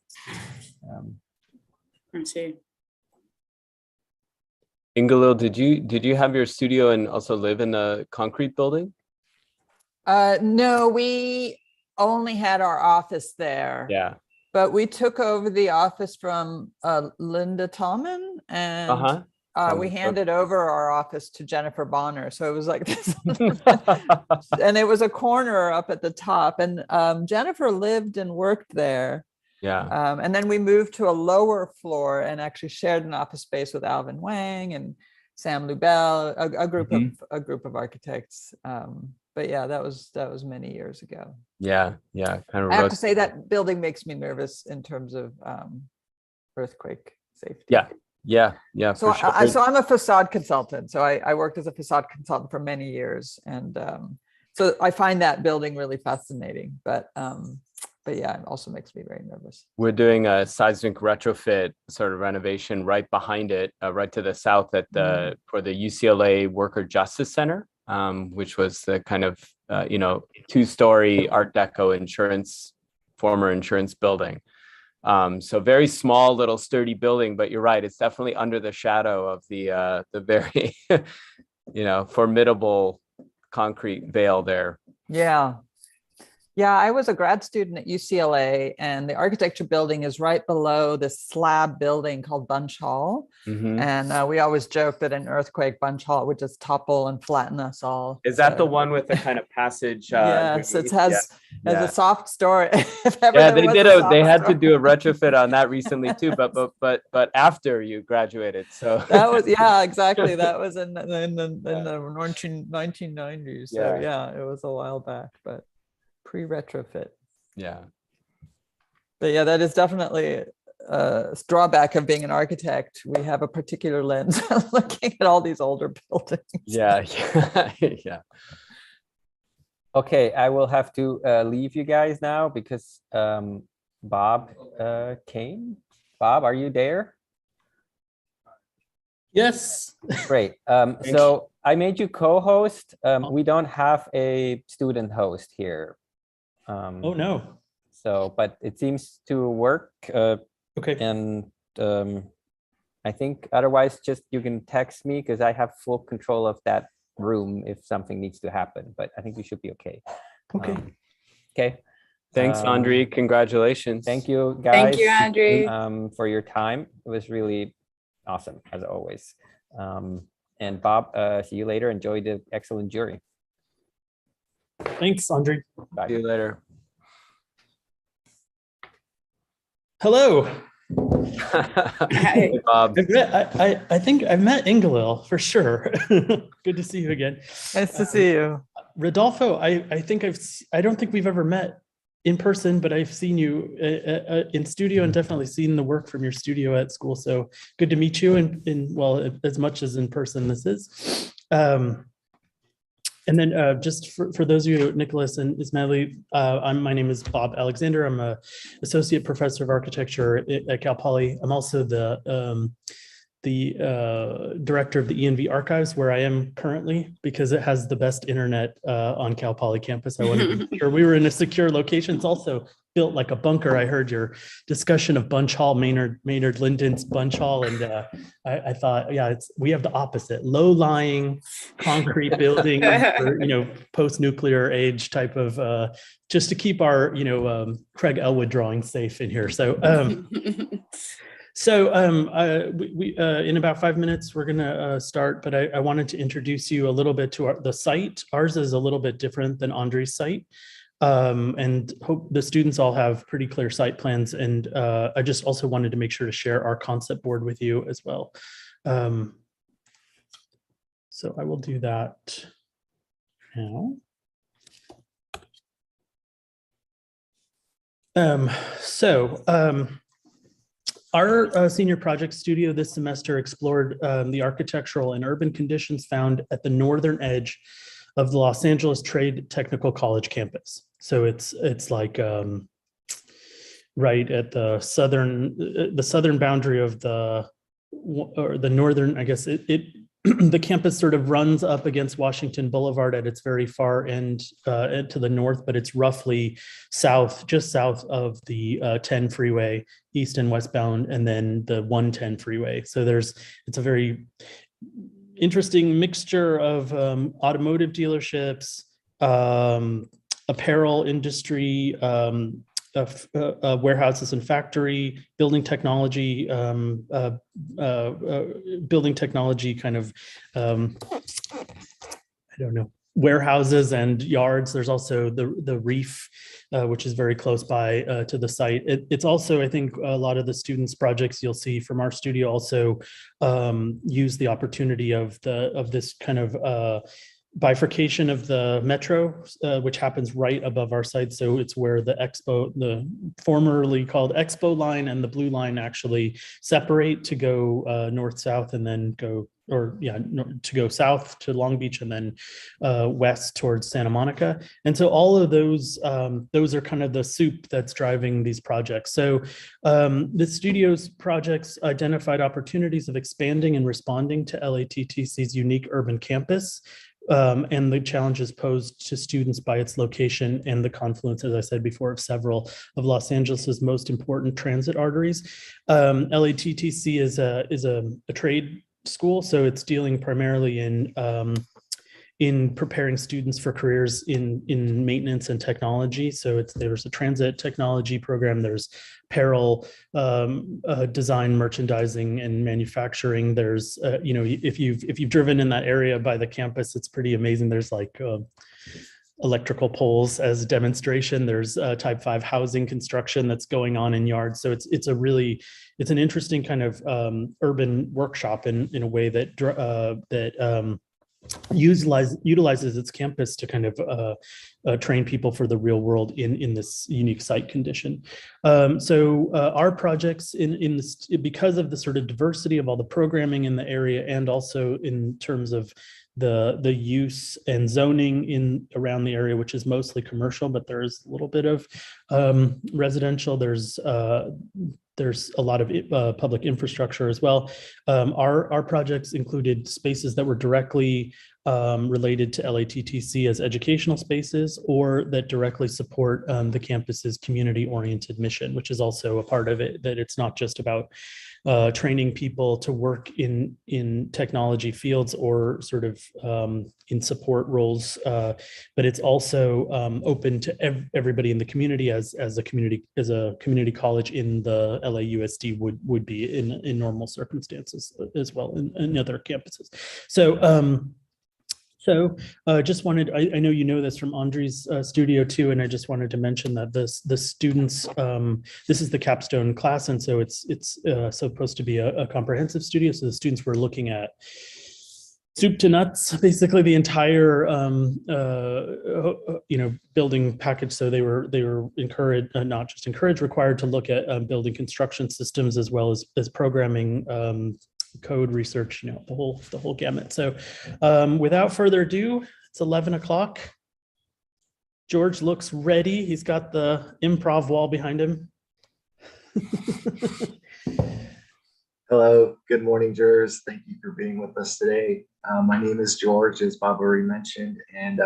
I see. Ingalil, did you have your studio and also live in a concrete building? No, we only had our office there. Yeah. But we took over the office from Linda Tallman, and we handed over our office to Jennifer Bonner. So it was like this, and it was a corner up at the top. And Jennifer lived and worked there. Yeah. And then we moved to a lower floor and actually shared an office space with Alvin Wang and Sam Lubell, a group of architects. But yeah, that was many years ago. Yeah. Kind of. I have to say that building makes me nervous in terms of earthquake safety. Yeah. So for sure. so I'm a facade consultant. So I worked as a facade consultant for many years, and so I find that building really fascinating. But yeah, it also makes me very nervous. We're doing a seismic retrofit sort of renovation right behind it, right to the south at the for the UCLA Worker Justice Center, which was the kind of 2-story Art Deco former insurance building. So very small, little sturdy building, but you're right, it's definitely under the shadow of the very formidable concrete veil there. Yeah, I was a grad student at UCLA, and the architecture building is right below this slab building called Bunch Hall. And we always joke that an earthquake, Bunch Hall would just topple and flatten us all. Is that the one with the kind of passage? Yes, it has a soft story. They had to do a retrofit on that recently too, but after you graduated. So that was exactly. That was in the 1990s. So yeah, it was a while back, but pre-retrofit. Yeah. But yeah, that is definitely a drawback of being an architect. We have a particular lens looking at all these older buildings. Yeah. Okay, I will have to leave you guys now because Bob came. Bob, are you there? Yes. Great. So I made you co-host. We don't have a student host here. Oh no. So, but it seems to work. Okay. And I think otherwise, just you can text me because I have full control of that room if something needs to happen. But I think we should be okay. Okay. Okay. Thanks, Andre. Congratulations. Thank you, guys. Thank you, Andre. For your time. It was really awesome, as always. And Bob, see you later. Enjoy the excellent jury. Thanks, Andre. Bye. See you later. Hello. Hey, Bob. I think I've met Ingalil for sure. Good to see you again. Nice to see you. Rodolfo, I don't think we've ever met in person, but I've seen you in studio and definitely seen the work from your studio at school. So good to meet you well, as much as in person this is. And then just for those of you, Nicholas and Ismaili, my name is Bob Alexander. I'm an associate professor of architecture at Cal Poly. I'm also the director of the ENV archives, where I am currently, because it has the best internet on Cal Poly campus. I wanted to be sure we were in a secure location. It's also built like a bunker. I heard your discussion of Bunch Hall, Maynard Linden's Bunch Hall, and I thought, we have the opposite: low-lying concrete building, post-nuclear age type of, just to keep our Craig Elwood drawing safe in here. So. We in about 5 minutes, we're going to start, but I wanted to introduce you a little bit to the site. Ours is a little bit different than Andre's site, and hope the students all have pretty clear site plans. And I just also wanted to make sure to share our concept board with you as well. So I will do that now. Our senior project studio this semester explored the architectural and urban conditions found at the northern edge of the Los Angeles Trade Technical College campus. So it's like right at the southern boundary of the northern. I guess it the campus sort of runs up against Washington Boulevard at its very far end to the north, but it's roughly south, just south of the 10 freeway, east and westbound, and then the 110 freeway. So it's a very interesting mixture of automotive dealerships, apparel industry, warehouses and factory, building technology, kind of, I don't know, warehouses and yards. There's also the reef, which is very close by to the site. It's also, I think, a lot of the students' projects you'll see from our studio also use the opportunity of this kind of bifurcation of the metro, which happens right above our site. So it's where the formerly called Expo line and the blue line actually separate to go north-south and then go, to go south to Long Beach and then west towards Santa Monica. And so all of those are kind of the soup that's driving these projects. So the studio's projects identified opportunities of expanding and responding to LATTC's unique urban campus, and the challenges posed to students by its location and the confluence, as I said before, of several of Los Angeles's most important transit arteries. LATTC is a trade school, so it's dealing primarily in preparing students for careers in maintenance and technology. So there's a transit technology program, there's apparel, design, merchandising, and manufacturing. There's if you've driven in that area by the campus, it's pretty amazing. There's like electrical poles as a demonstration. There's type 5 housing construction that's going on in yards. So it's an interesting kind of urban workshop in a way that utilizes its campus to kind of train people for the real world in this unique site condition. So our projects in this, because of the sort of diversity of all the programming in the area, and also in terms of the use and zoning around the area, which is mostly commercial, but there's a little bit of residential. There's a lot of public infrastructure as well. Our projects included spaces that were directly related to LATTC as educational spaces, or that directly support the campus's community-oriented mission, which is also a part of it, that it's not just about training people to work in technology fields or sort of in support roles, but it's also open to everybody in the community as a community college in the LAUSD would be in normal circumstances as well in other campuses. So just wanted, I know you know this from Andre's studio too, and I just wanted to mention that the students, this is the capstone class, and so it's supposed to be a comprehensive studio. So the students were looking at soup to nuts, basically the entire building package. So they were encouraged, not just encouraged, required to look at building construction systems as well as programming, code research, the whole gamut. So without further ado, it's 11 o'clock. George looks ready. He's got the improv wall behind him. Hello, good morning, jurors. Thank you for being with us today. My name is George, as Bob already mentioned, and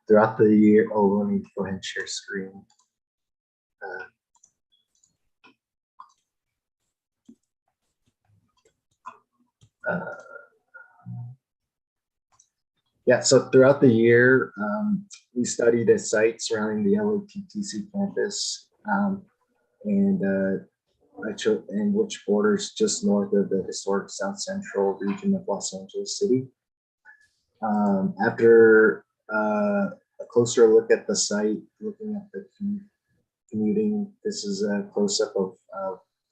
throughout the year, let me go ahead and share screen. So throughout the year, we studied a site surrounding the LATTC campus, and which borders just north of the historic South Central region of Los Angeles City. After a closer look at the site, looking at the commuting, this is a close-up of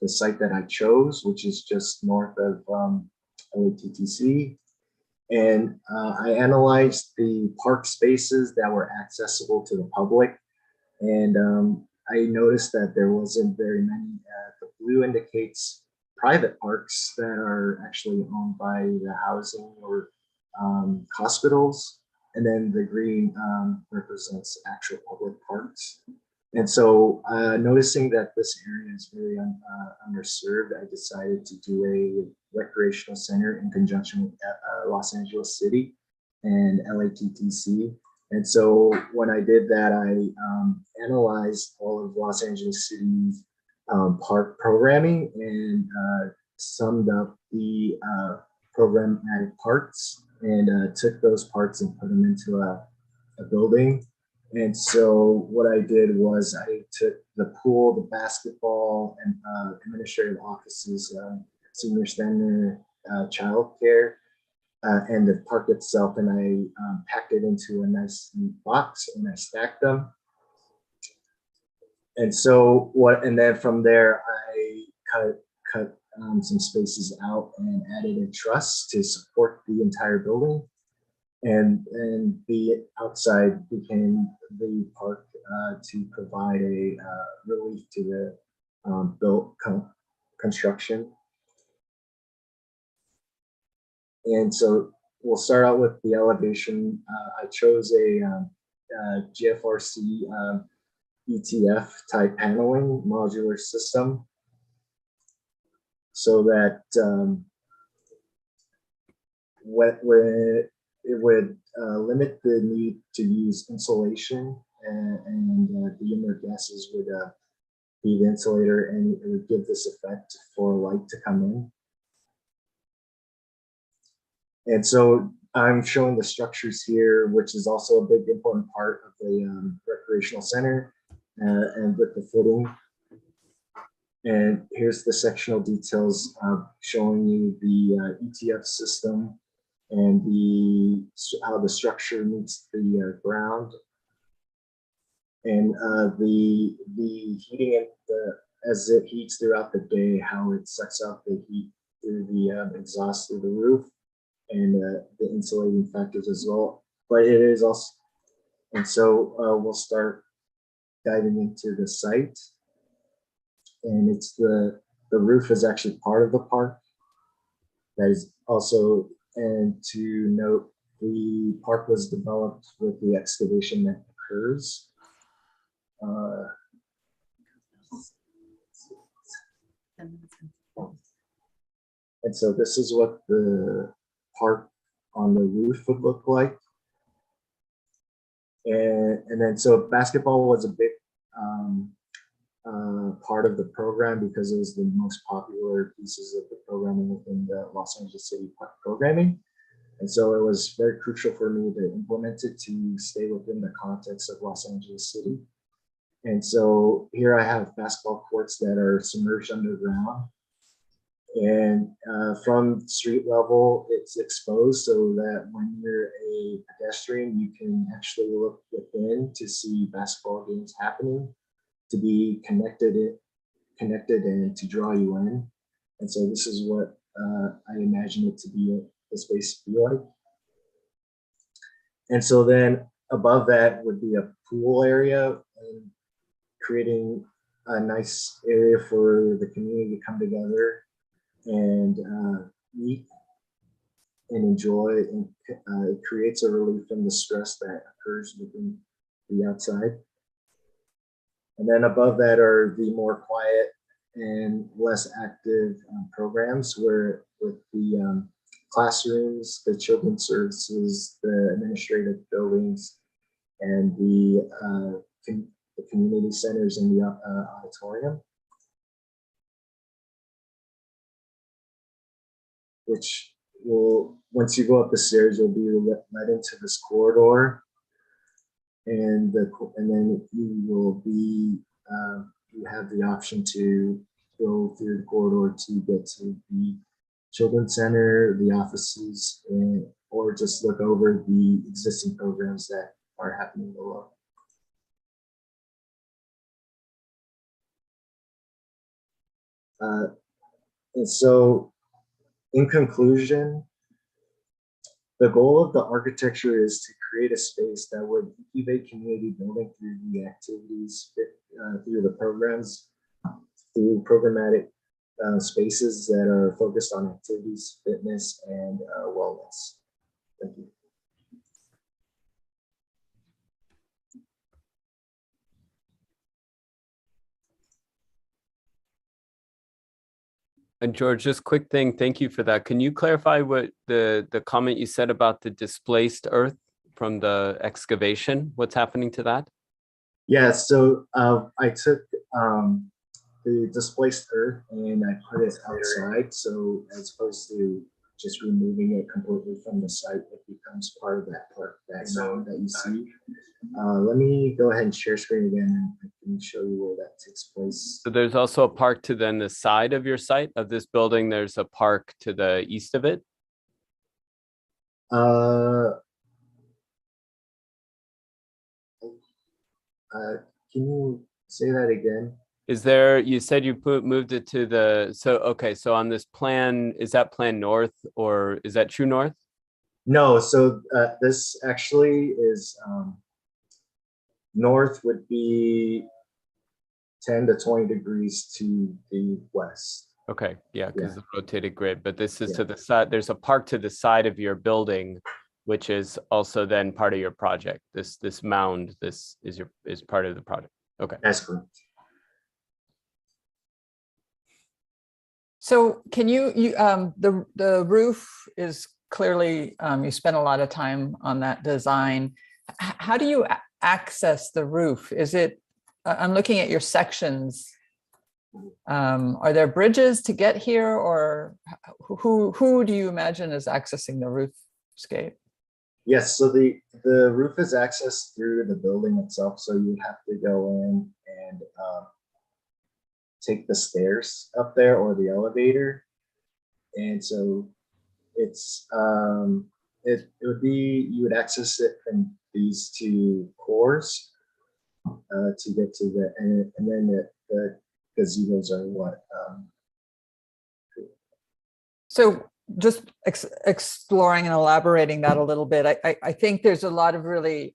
the site that I chose, which is just north of LATTC. And I analyzed the park spaces that were accessible to the public. And I noticed that there wasn't very many. The blue indicates private parks that are actually owned by the housing or hospitals. And then the green represents actual public parks. And so noticing that this area is very underserved, I decided to do a recreational center in conjunction with Los Angeles City and LATTC. And so when I did that, I analyzed all of Los Angeles City's park programming and summed up the programmatic parts and took those parts and put them into a building. And so what I did was I took the pool, the basketball, and administrative offices, senior center, childcare, and the park itself, and I packed it into a nice neat box and I stacked them. And so and then from there I cut some spaces out and added a truss to support the entire building. And the outside became the park to provide a relief to the built construction. And so we'll start out with the elevation. I chose a GFRC ETF type paneling modular system so that it would limit the need to use insulation and the inert gases would be the insulator, and it would give this effect for light to come in. And so I'm showing the structures here, which is also a big important part of the recreational center and with the footing. And here's the sectional details showing you the ETF system and how the structure meets the ground, and the heating as it heats throughout the day, how it sucks out the heat through the exhaust through the roof, and the insulating factors as well. But it is also, and so we'll start diving into the site, and it's the roof is actually part of the park. That is also. And to note, the park was developed with the excavation that occurs. And so this is what the park on the roof would look like. And then so basketball was a big part of the program because it was the most popular pieces of the programming within the Los Angeles City Park programming. And so it was very crucial for me to implement it to stay within the context of Los Angeles City. And so here I have basketball courts that are submerged underground. And from street level, it's exposed so that when you're a pedestrian, you can actually look within to see basketball games happening, to be connected and to draw you in. And so this is what I imagine it to be the space to be like. And so then above that would be a pool area and creating a nice area for the community to come together and meet and enjoy, and it creates a relief from the stress that occurs within the outside. And then above that are the more quiet and less active programs where with the classrooms, the children's services, the administrative buildings, and the community centers in the auditorium, which will, once you go up the stairs, you'll be led into this corridor, and then you will be you have the option to go through the corridor to get to the children's center, the offices, or just look over the existing programs that are happening below. And so, in conclusion, the goal of the architecture is to create a space that would incubate community building through the activities, through the programs, through programmatic spaces that are focused on activities, fitness, and wellness. Thank you. And George, just quick thing. Thank you for that. Can you clarify what the comment you said about the displaced earth from the excavation? What's happening to that? Yeah, so I took the displaced earth and I put it outside. So as opposed to just removing it completely from the site, it becomes part of that park, that zone that you see. Let me go ahead and share screen again and I can show you where that takes place. So there's also a park to then the side of your site of this building. There's a park to the east of it. Can you say that again? Is there, you said you moved it to the, so, okay, so on this plan, is that plan north or is that true north? No, so this actually is north would be 10 to 20 degrees to the west. Okay, yeah, because Yeah. the rotated grid, but this is Yeah. to the side, there's a park to the side of your building, which is also then part of your project. This mound, this is part of the project. Okay. That's correct. So can you the roof is clearly, you spent a lot of time on that design. How do you access the roof? Is it, I'm looking at your sections. Are there bridges to get here, or who do you imagine is accessing the roofscape? Yes, so the roof is accessed through the building itself. So you have to go in and take the stairs up there or the elevator. And so it's it would be, you would access it from these two cores to get to the, and then the gazebos are what So just exploring and elaborating that a little bit, I think there's a lot of really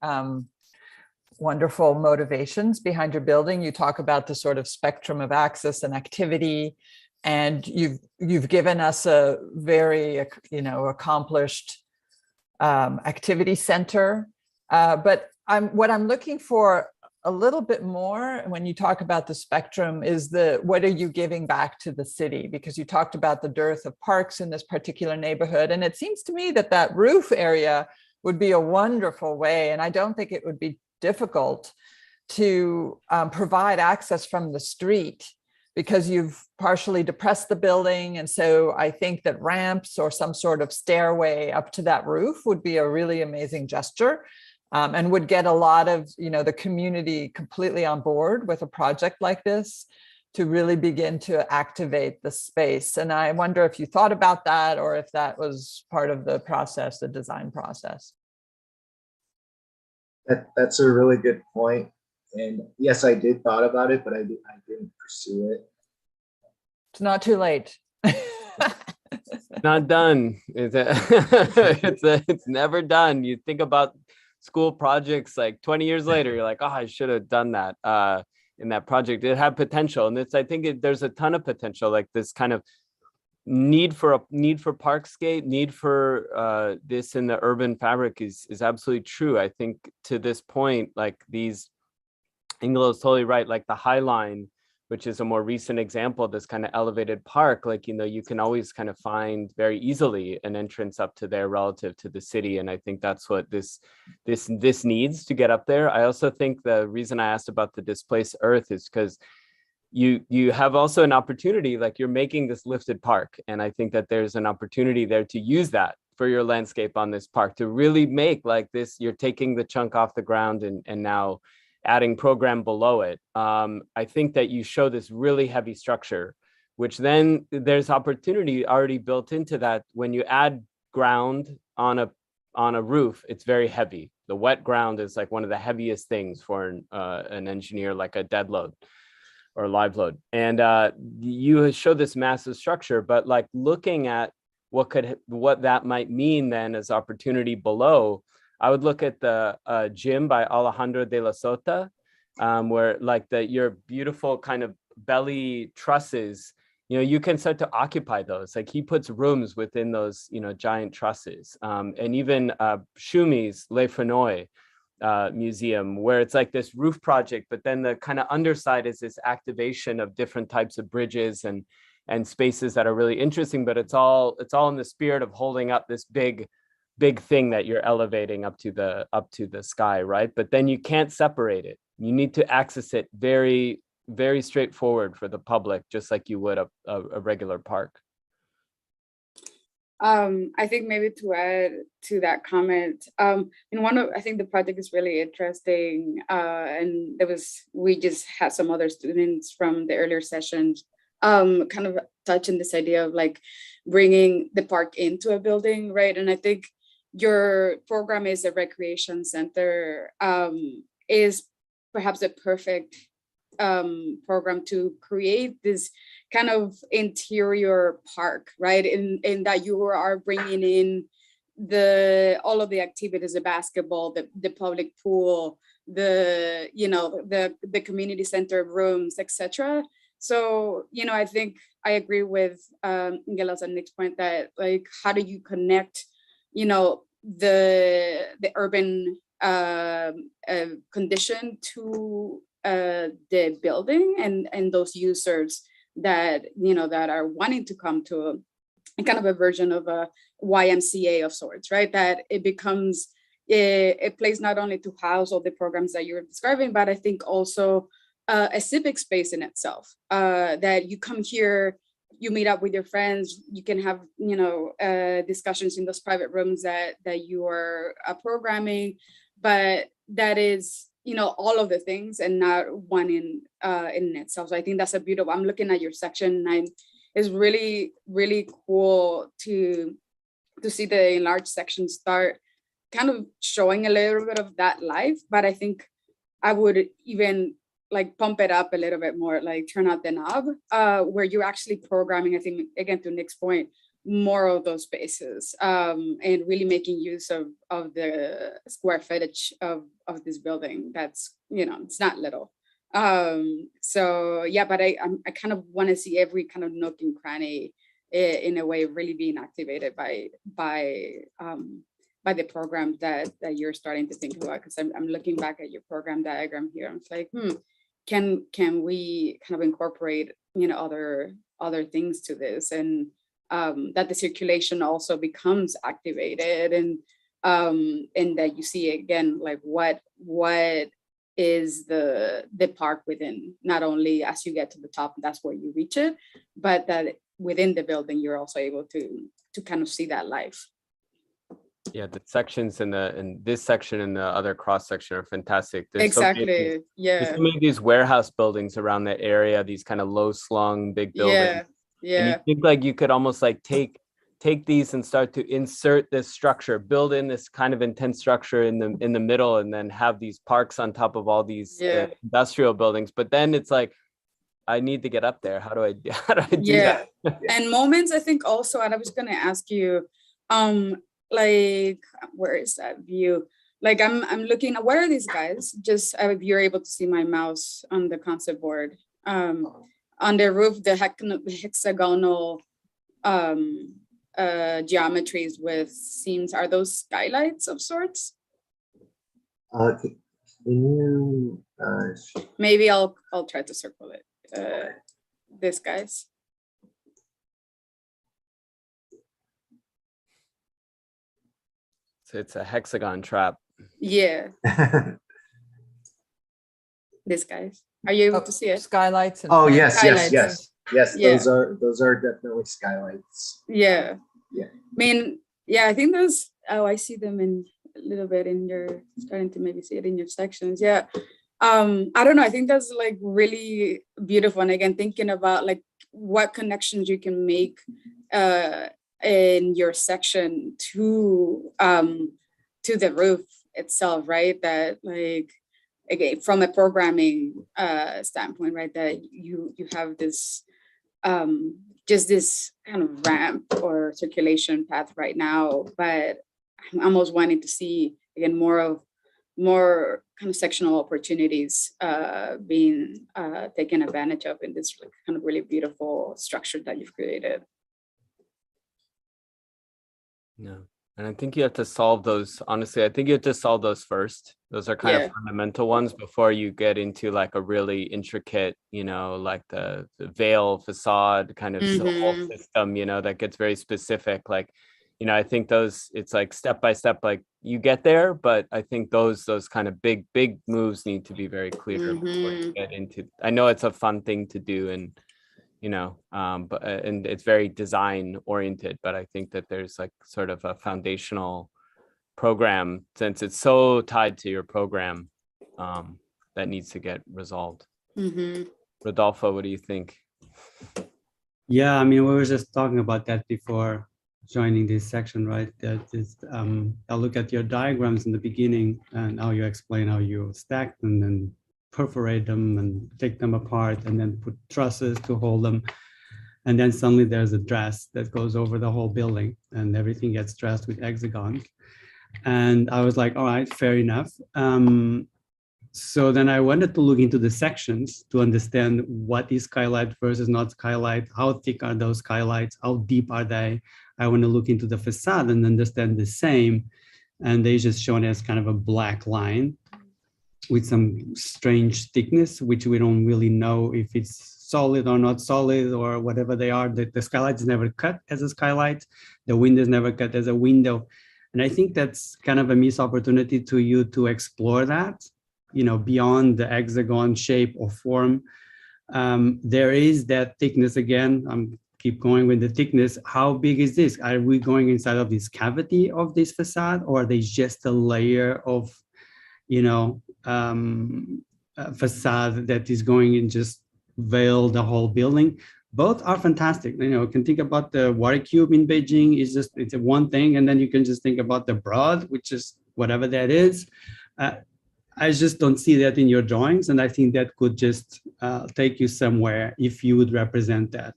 wonderful motivations behind your building. You talk about the sort of spectrum of access and activity, and you've given us a very accomplished activity center. But what I'm looking for a little bit more when you talk about the spectrum is what are you giving back to the city? Because you talked about the dearth of parks in this particular neighborhood. And it seems to me that roof area would be a wonderful way. And I don't think it would be difficult to provide access from the street, because you've partially depressed the building. And so I think that ramps or some sort of stairway up to that roof would be a really amazing gesture. And would get a lot of, the community completely on board with a project like this to really begin to activate the space. And I wonder if you thought about that, or if that was part of the process, the design process. That's a really good point. And yes, I did thought about it, but I didn't pursue it. It's not too late. Not done. It's never done. You think about school projects like 20 years later, you're like, oh, I should have done that in that project. It had potential. And I think there's a ton of potential, like this kind of need for parkscape, need for this in the urban fabric is absolutely true. I think to this point, like Ingelo is totally right. Like the High Line, which is a more recent example of this kind of elevated park, like, you can always kind of find very easily an entrance up to there relative to the city. And I think that's what this needs to get up there. I also think the reason I asked about the displaced earth is because you have also an opportunity, like you're making this lifted park. And I think that there's an opportunity there to use that for your landscape on this park, to really make like this, you're taking the chunk off the ground and now adding program below it. I think that you show this really heavy structure, which then there's opportunity already built into that. When you add ground on a roof, it's very heavy. The wet ground is like one of the heaviest things for an engineer, like a dead load or live load. And you show this massive structure, but like looking at what that might mean then as opportunity below, I would look at the gym by Alejandro de la Sota, where like your beautiful kind of belly trusses, you can start to occupy those. Like he puts rooms within those, giant trusses. And even Shumi's Le Fenoy museum, where it's like this roof project, but then the kind of underside is this activation of different types of bridges and and spaces that are really interesting, but it's all in the spirit of holding up this big thing that you're elevating up to the sky, right? But then you can't separate it. You need to access it very, very straightforward for the public, just like you would a regular park. I think maybe to add to that comment, I think the project is really interesting, and we just had some other students from the earlier sessions kind of touching this idea of like bringing the park into a building, right? And I think your program is a recreation center, is perhaps a perfect program to create this kind of interior park, right? In that you are bringing in all of the activities, the basketball, the public pool, the community center rooms, etc. So, I think I agree with Ingela's and Nick's point that like, how do you connect, the urban condition to the building and those users that that are wanting to come to a kind of a version of a YMCA of sorts, right? That it becomes a place not only to house all the programs that you're describing, but I think also a civic space in itself, that you come here, you meet up with your friends, you can have discussions in those private rooms that you are programming, but that is all of the things and not one in itself. So I think that's a beautiful, I'm looking at your section and it's really, really cool to see the enlarged section start kind of showing a little bit of that life. But I think I would even like pump it up a little bit more, like turn out the knob, where you're actually programming, I think, again, to Nick's point, more of those spaces, and really making use of the square footage of this building. That's, it's not little. So yeah, but I kind of want to see every kind of nook and cranny in a way really being activated by the program that you're starting to think about. Because I'm looking back at your program diagram here. I'm like, can we kind of incorporate other things to this, and that the circulation also becomes activated, and that you see again like what is the park within, not only as you get to the top, that's where you reach it, but that within the building you're also able to kind of see that life. Yeah, the sections in this section and the other cross section are fantastic. There's exactly. There's Yeah. so many of these warehouse buildings around the area, these kind of low slung big buildings. Yeah. And you think like you could almost like take these and start to insert this structure, build in this kind of intense structure in the middle, and then have these parks on top of all these industrial buildings. But then it's like, I need to get up there. How do I do that? And moments, I think also, and I was going to ask you, like, where is that view? Like I'm looking at, where are these guys? Just if you're able to see my mouse on the concept board, on the roof, the hexagonal geometries with seams, are those skylights of sorts? Can you maybe I'll try to circle it. This guys. So it's a hexagon trap. Yeah. This guys. Are you able to see it? Skylights. And oh yes, skylights. yes. Yeah. Those are definitely skylights. Yeah. Yeah. I mean, yeah, I think those. Oh, I see them in a little bit in your, starting to maybe see it in your sections. Yeah. I don't know. I think that's like really beautiful. And again, thinking about like what connections you can make in your section to the roof itself, right? That like, again, from a programming standpoint, right? That you have this just this kind of ramp or circulation path right now, but I'm almost wanting to see again more kind of sectional opportunities being taken advantage of in this kind of really beautiful structure that you've created. No, And I think you have to solve those. Honestly, I think you have to solve those first. Those are kind Yeah. of fundamental ones before you get into like a really intricate, you know, like the veil facade kind of whole Mhm. system, you know, that gets very specific. Like, you know, I think those, it's like step by step, like you get there, but I think those kind of big moves need to be very clear before you Mhm. get into. I know it's a fun thing to do, and you know, but and it's very design oriented, but I think that there's like sort of a foundational program, since it's so tied to your program, that needs to get resolved. Mhm. Rodolfo, what do you think? Yeah, I mean, we were just talking about that before joining this section, right? That is, I'll look at your diagrams in the beginning and how you explain how you stack them and perforate them and take them apart and then put trusses to hold them. And then suddenly there's a dress that goes over the whole building and everything gets dressed with hexagons. And I was like, all right, fair enough. So then I wanted to look into the sections to understand what is skylight versus not skylight, how thick are those skylights, how deep are they? I want to look into the facade and understand the same. And they just shown as kind of a black line with some strange thickness, which we don't really know if it's solid or not solid or whatever they are. The skylight is never cut as a skylight. The window is never cut as a window. And I think that's kind of a missed opportunity to you to explore that, you know, beyond the hexagon shape or form. There is that thickness again. I'm keep going with the thickness. How big is this? Are we going inside of this cavity of this facade, or are they just a layer of, you know, facade that is going and just veil the whole building? Both are fantastic. You know, you can think about the water cube in Beijing. It's a one thing, and then you can just think about the broad, which is whatever that is. I just don't see that in your drawings, and I think that could just take you somewhere if you would represent that.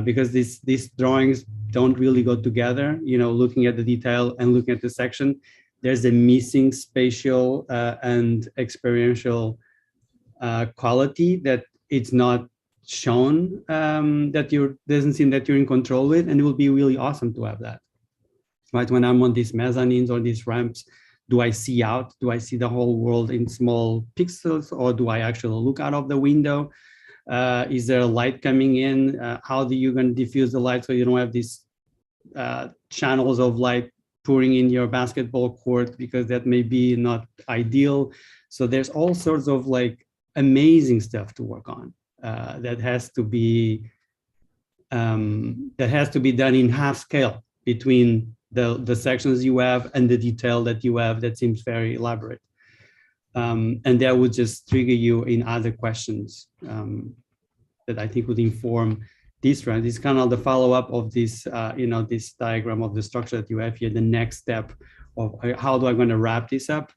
Because these drawings don't really go together. You know, looking at the detail and looking at the section, there's a missing spatial and experiential quality that it's not shown, that doesn't seem that you're in control with, and it will be really awesome to have that. Right, when I'm on these mezzanines or these ramps, do I see out? Do I see the whole world in small pixels, or do I actually look out of the window? Is there a light coming in? How do you going to diffuse the light so you don't have these channels of light pouring in your basketball court, because that may be not ideal. So there's all sorts of like amazing stuff to work on that has to be done in half scale between the sections you have and the detail that you have that seems very elaborate. And that would just trigger you in other questions that I think would inform this round. It's kind of the follow-up of this, you know, this diagram of the structure that you have here, the next step of how do I going to wrap this up?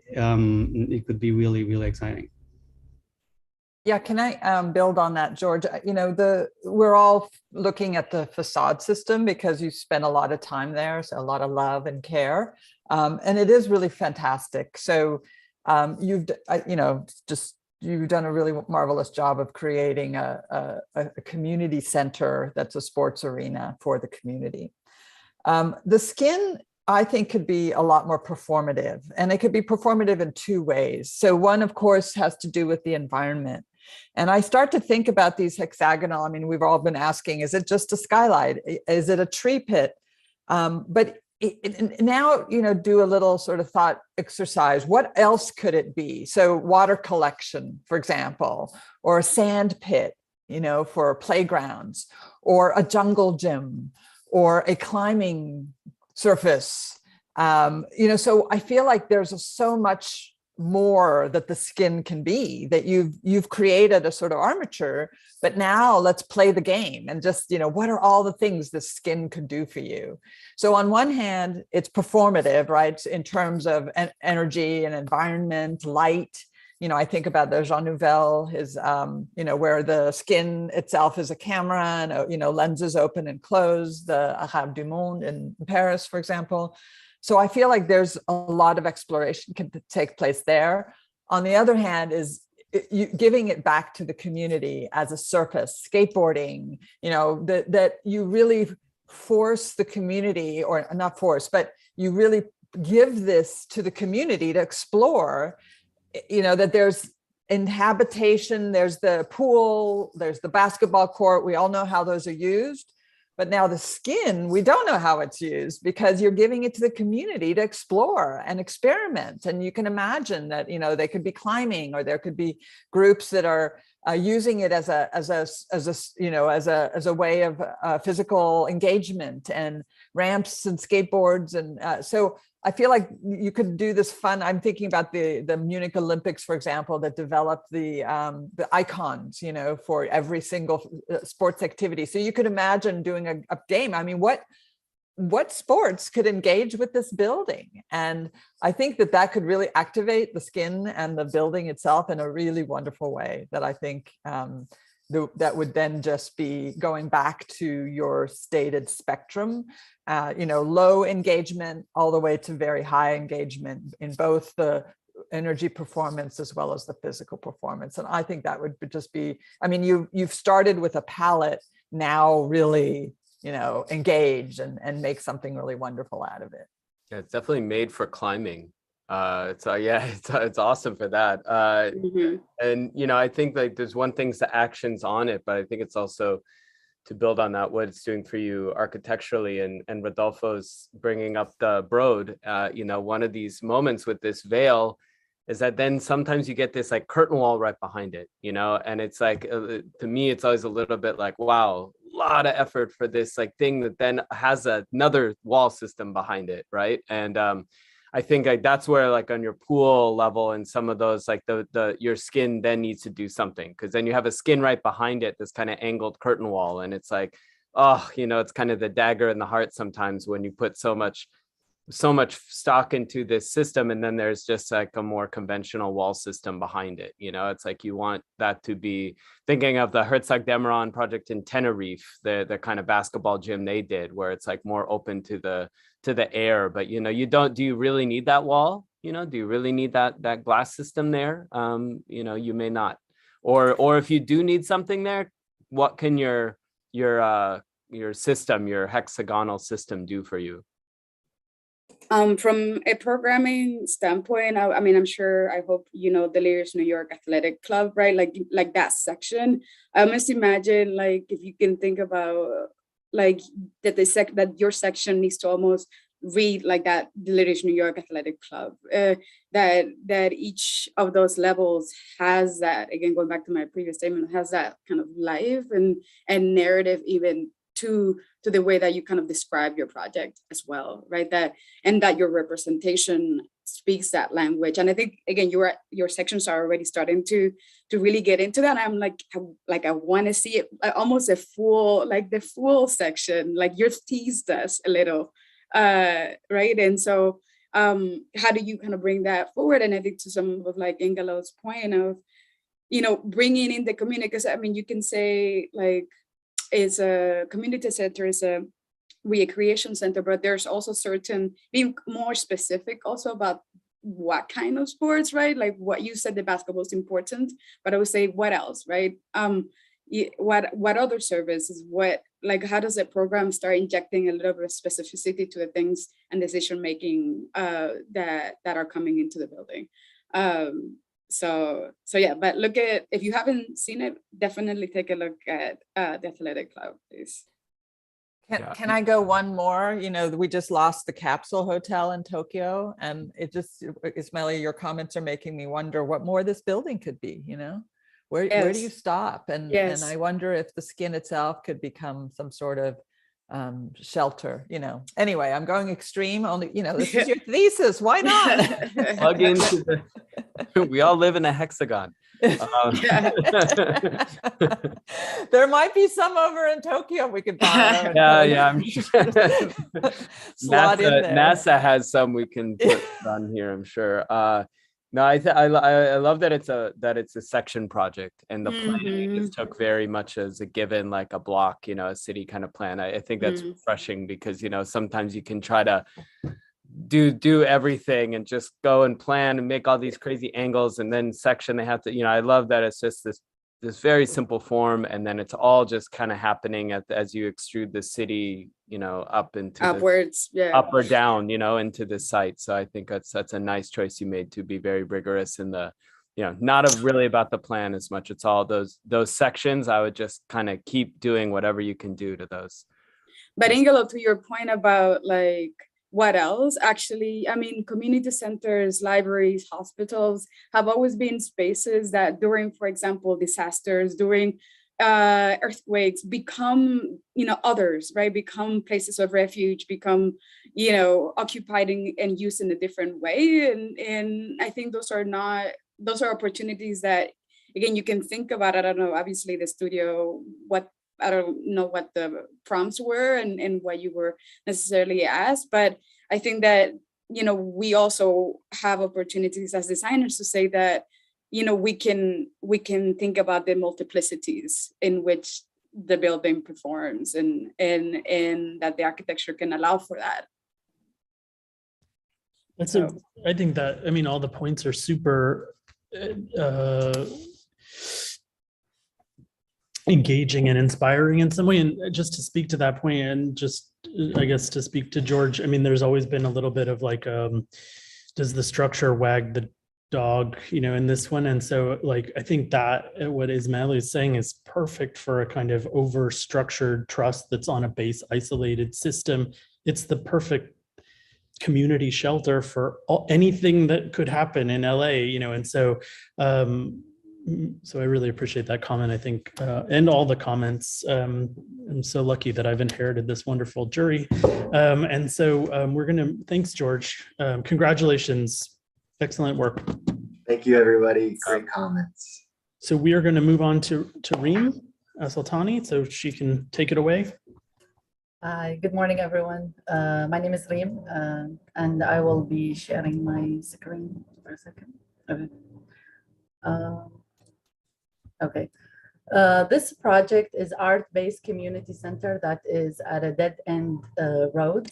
It could be really, really exciting. Yeah, can I build on that, George? You know, we're all looking at the facade system because you spend a lot of time there, so a lot of love and care, and it is really fantastic. So you've done a really marvelous job of creating a community center that's a sports arena for the community. The skin, I think, could be a lot more performative, and it could be performative in two ways. So one, of course, has to do with the environment. And I start to think about these hexagonal, I mean, we've all been asking, is it just a skylight? Is it a tree pit? But now, you know, do a little sort of thought exercise. What else could it be? So water collection, for example, or a sand pit, you know, for playgrounds, or a jungle gym, or a climbing surface. You know, so I feel like there's so much more that the skin can be, that you've created a sort of armature, but now let's play the game and just, you know, what are all the things the skin could do for you? So on one hand, it's performative, right? In terms of energy and environment, light. You know, I think about the Jean Nouvel, his, you know, where the skin itself is a camera and, you know, lenses open and close, the Arabe du Monde in Paris, for example. So I feel like there's a lot of exploration can take place there. On the other hand, is giving it back to the community as a surface, skateboarding, you know, that you really force the community, or not force, but you really give this to the community to explore, that there's habitation, there's the pool, there's the basketball court. We all know how those are used. But now the skin, we don't know how it's used, because you're giving it to the community to explore and experiment. And you can imagine that, they could be climbing, or there could be groups that are using it as a way of physical engagement, and ramps and skateboards. And so I feel like you could do this fun. I'm thinking about the Munich Olympics, for example, that developed the icons, for every single sports activity. So you could imagine doing a game. I mean, what sports could engage with this building? And I think that could really activate the skin and the building itself in a really wonderful way, that I think that would then just be going back to your stated spectrum, low engagement all the way to very high engagement in both the energy performance as well as the physical performance. And I think that would just be, I mean, you've started with a palette, now really, engage and make something really wonderful out of it. Yeah, it's definitely made for climbing. It's awesome for that. And I think like there's one thing's the actions on it, but I think it's also to build on that, what it's doing for you architecturally, and Rodolfo's bringing up the Broad. One of these moments with this veil is that then sometimes you get this like curtain wall right behind it, and it's like, to me, it's always a little bit like, wow, a lot of effort for this like thing that then has another wall system behind it, right? And I think like that's where like on your pool level and some of those like your skin then needs to do something, because then you have a skin right behind it, this kind of angled curtain wall, and it's like, it's kind of the dagger in the heart sometimes when you put so much stock into this system, and then there's just like a more conventional wall system behind it. It's like you want that to be, thinking of the Herzog Demeron project in Tenerife, the kind of basketball gym they did, where it's like more open to the air. But do you really need that wall? Do you really need that glass system there? You may not. Or if you do need something there, what can your system, your hexagonal system, do for you? From a programming standpoint, I mean, I'm sure, I hope the Leaders New York Athletic Club, right? Like that section. I must imagine, like, if you can think about like that your section needs to almost read like that, the Leaders New York Athletic Club. That each of those levels has that, again, going back to my previous statement, has that kind of life and narrative, even to the way that you kind of describe your project as well, right? That your representation speaks that language. And I think, again, your sections are already starting to really get into that. I'm like I want to see it almost the full section, like you've teased us a little, right? And so how do you kind of bring that forward? And I think to some of like Ingalo's point of, bringing in the community, because I mean, you can say like, it's a community center, is a recreation center, but there's also being more specific also about what kind of sports, right? Like what you said, the basketball is important, but I would say what else, right? What other services, how does the program start injecting a little bit of specificity to the things and decision making that are coming into the building? So yeah, but if you haven't seen it, definitely take a look at the Athletic Club, please. Can I go one more? We just lost the Capsule Hotel in Tokyo, and Ismaili, your comments are making me wonder what more this building could be. Where do you stop? And I wonder if the skin itself could become some sort of shelter. Anyway, I'm going extreme. Only this is your thesis. Why not? Plug into we all live in a hexagon. There might be some over in Tokyo we could borrow. Yeah, I'm sure. NASA has some we can put on here, I'm sure. No, I love that it's a section project, and the planning just took very much as a given, like a block, a city kind of plan. I think that's refreshing, because sometimes you can try to do everything and just go and plan and make all these crazy angles, and then section they have to, I love that it's just this this very simple form, and then it's all just kind of happening as you extrude the city, you know, up into upwards, up or down, you know, into the site. So I think that's a nice choice you made to be very rigorous in the, you know, really about the plan as much. It's all those sections. I would just kind of keep doing whatever you can do to those. But Ingelo, to your point about like what else, actually, I mean, community centers, libraries, hospitals have always been spaces that during, for example, disasters, during earthquakes become, you know, others, right? Become places of refuge, become, you know, occupied and used in a different way. And I think those are opportunities that, again, you can think about. I don't know, obviously the studio, I don't know what the prompts were and what you were necessarily asked, but I think that, you know, we also have opportunities as designers to say that, you know, we can think about the multiplicities in which the building performs and that the architecture can allow for that. I think that, I mean, all the points are super engaging and inspiring in some way. And just to speak to that point, and just, I guess, to speak to George, I mean, there's always been a little bit of like, does the structure wag the dog, you know, in this one? And so like, I think that what Ismail is saying is perfect for a kind of over structured trust that's on a base isolated system. It's the perfect community shelter for anything that could happen in LA, you know. And so so I really appreciate that comment, I think, and all the comments. I'm so lucky that I've inherited this wonderful jury. And so thanks, George. Congratulations. Excellent work. Thank you, everybody. Great comments. So we are going to move on to Reem Sultani, so she can take it away. Hi, good morning, everyone. My name is Reem, and I will be sharing my screen for a second. Okay. Okay. This project is Art-Based Community Center that is at a dead-end road.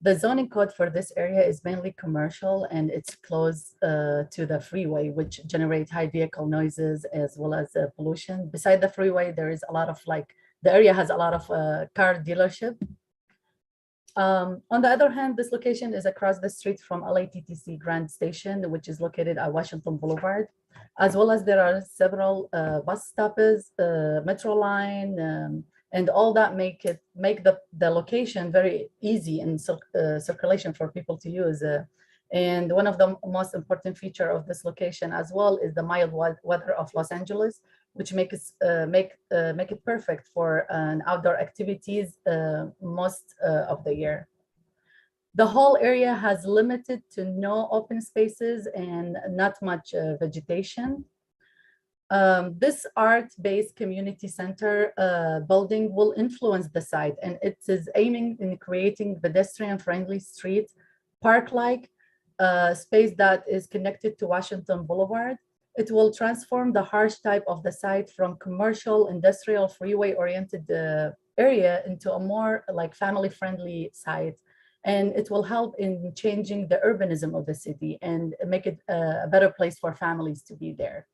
The zoning code for this area is mainly commercial, and it's close to the freeway, which generate high vehicle noises as well as pollution. Beside the freeway, there is a lot of the area has a lot of car dealership. On the other hand, this location is across the street from LATTC Grand Station, which is located at Washington Boulevard, as well as there are several bus stops, metro line, and all that make the location very easy in circulation for people to use. And one of the most important feature of this location as well is the mild weather of Los Angeles, which make it perfect for outdoor activities most of the year. The whole area has limited to no open spaces and not much vegetation. This art-based community center building will influence the site, and it is aiming in creating pedestrian-friendly street, park-like space that is connected to Washington Boulevard. It will transform the harsh type of the site from commercial, industrial, freeway-oriented area into a more like family-friendly site. And it will help in changing the urbanism of the city and make it a better place for families to be there.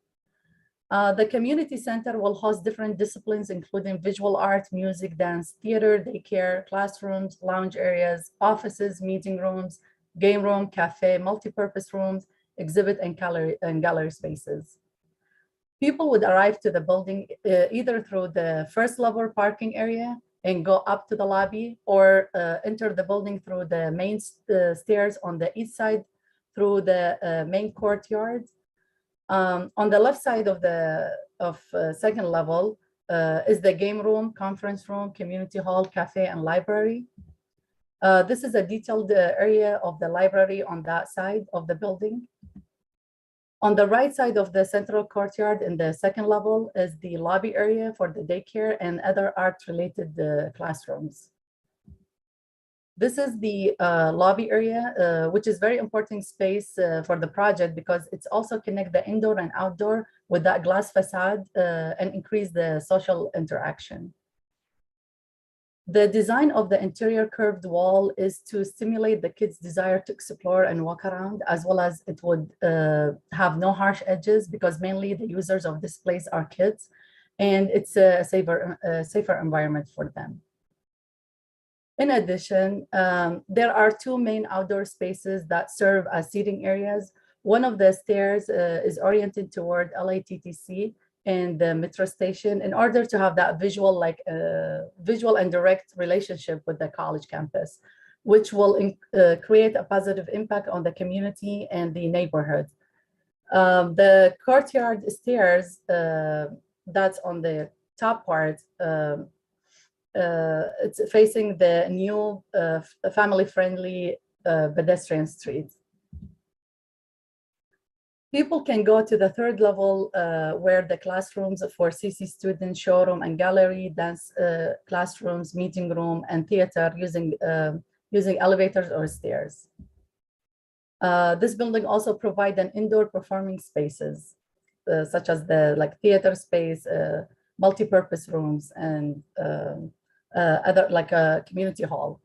The community center will host different disciplines, including visual art, music, dance, theater, daycare, classrooms, lounge areas, offices, meeting rooms, game room, cafe, multi-purpose rooms, exhibit and gallery spaces. People would arrive to the building either through the first level parking area and go up to the lobby, or enter the building through the main stairs on the east side through the main courtyard. On the left side of the second level is the game room, conference room, community hall, cafe, and library. This is a detailed area of the library on that side of the building. On the right side of the central courtyard in the second level is the lobby area for the daycare and other art-related classrooms. This is the lobby area, which is very important space for the project because it's also connect the indoor and outdoor with that glass facade and increase the social interaction. The design of the interior curved wall is to stimulate the kids' desire to explore and walk around, as well as it would have no harsh edges because mainly the users of this place are kids, and it's a safer environment for them. In addition, there are two main outdoor spaces that serve as seating areas. One of the stairs is oriented toward LATTC and the metro station in order to have that visual and direct relationship with the college campus, which will create a positive impact on the community and the neighborhood. The courtyard stairs, that's on the top part, it's facing the new family-friendly pedestrian street. People can go to the third level where the classrooms for CC students, showroom and gallery, dance classrooms, meeting room, and theater using elevators or stairs. This building also provides an indoor performing spaces, such as the theater space, multi-purpose rooms, and other a community hall.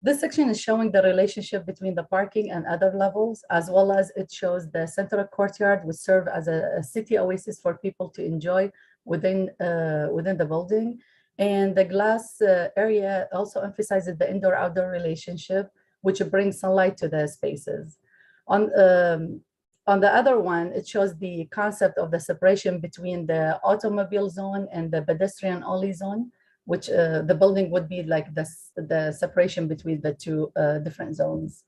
This section is showing the relationship between the parking and other levels, as well as it shows the central courtyard, which serve as a city oasis for people to enjoy within the building. And the glass area also emphasizes the indoor-outdoor relationship, which brings sunlight to the spaces. On the other one, it shows the concept of the separation between the automobile zone and the pedestrian-only zone, which the building would be like the separation between the two different zones.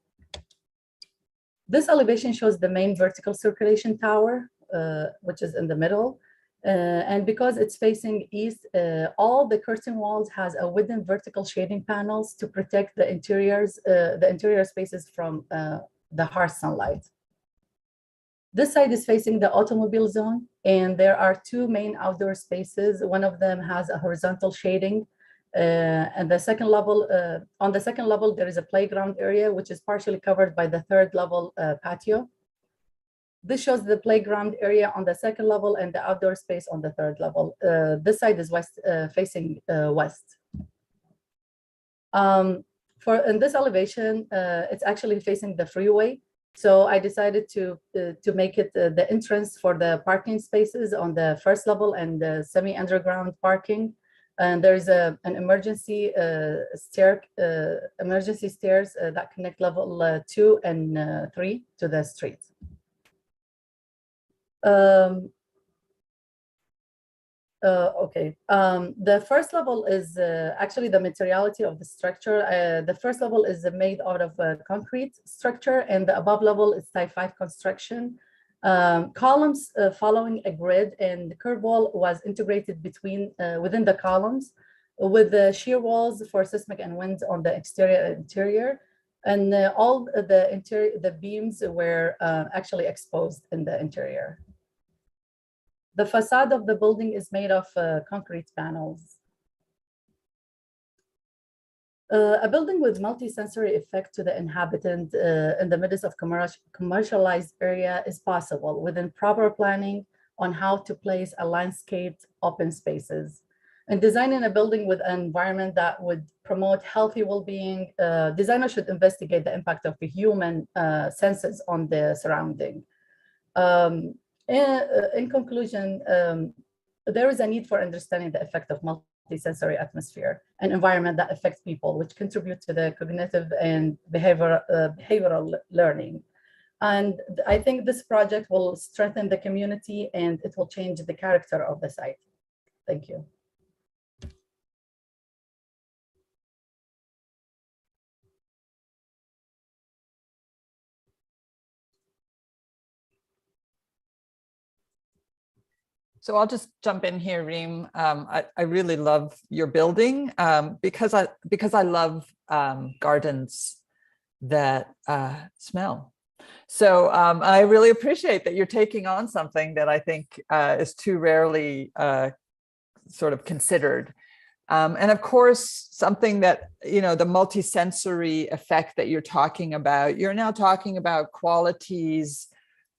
This elevation shows the main vertical circulation tower, which is in the middle. And because it's facing east, all the curtain walls has a wooden vertical shading panels to protect the interior spaces from the harsh sunlight. This side is facing the automobile zone, and there are two main outdoor spaces. One of them has a horizontal shading, and the second level, on the second level, there is a playground area, which is partially covered by the third level patio. This shows the playground area on the second level and the outdoor space on the third level. This side is west, facing west. In this elevation, it's actually facing the freeway. So I decided to make it the entrance for the parking spaces on the first level and the semi-underground parking. And there's an emergency emergency stairs that connect level 2 and 3 to the street. The first level is actually the materiality of the structure. The first level is made out of a concrete structure, and the above level is type 5 construction. Columns following a grid, and the curb wall was integrated within the columns with the shear walls for seismic and wind on the exterior and interior. And all the beams were actually exposed in the interior. The facade of the building is made of concrete panels. A building with multi-sensory effect to the inhabitant in the midst of commercialized area is possible within proper planning on how to place a landscaped open spaces. And designing a building with an environment that would promote healthy well-being, designers should investigate the impact of the human senses on the surrounding. In conclusion, there is a need for understanding the effect of multisensory atmosphere and environment that affects people, which contribute to the cognitive and behavioral learning. And I think this project will strengthen the community and it will change the character of the site. Thank you. So I'll just jump in here, Reem. I really love your building because I love gardens that smell. So I really appreciate that you're taking on something that I think is too rarely sort of considered. And of course, something that, you know, the multisensory effect that you're talking about, you're now talking about qualities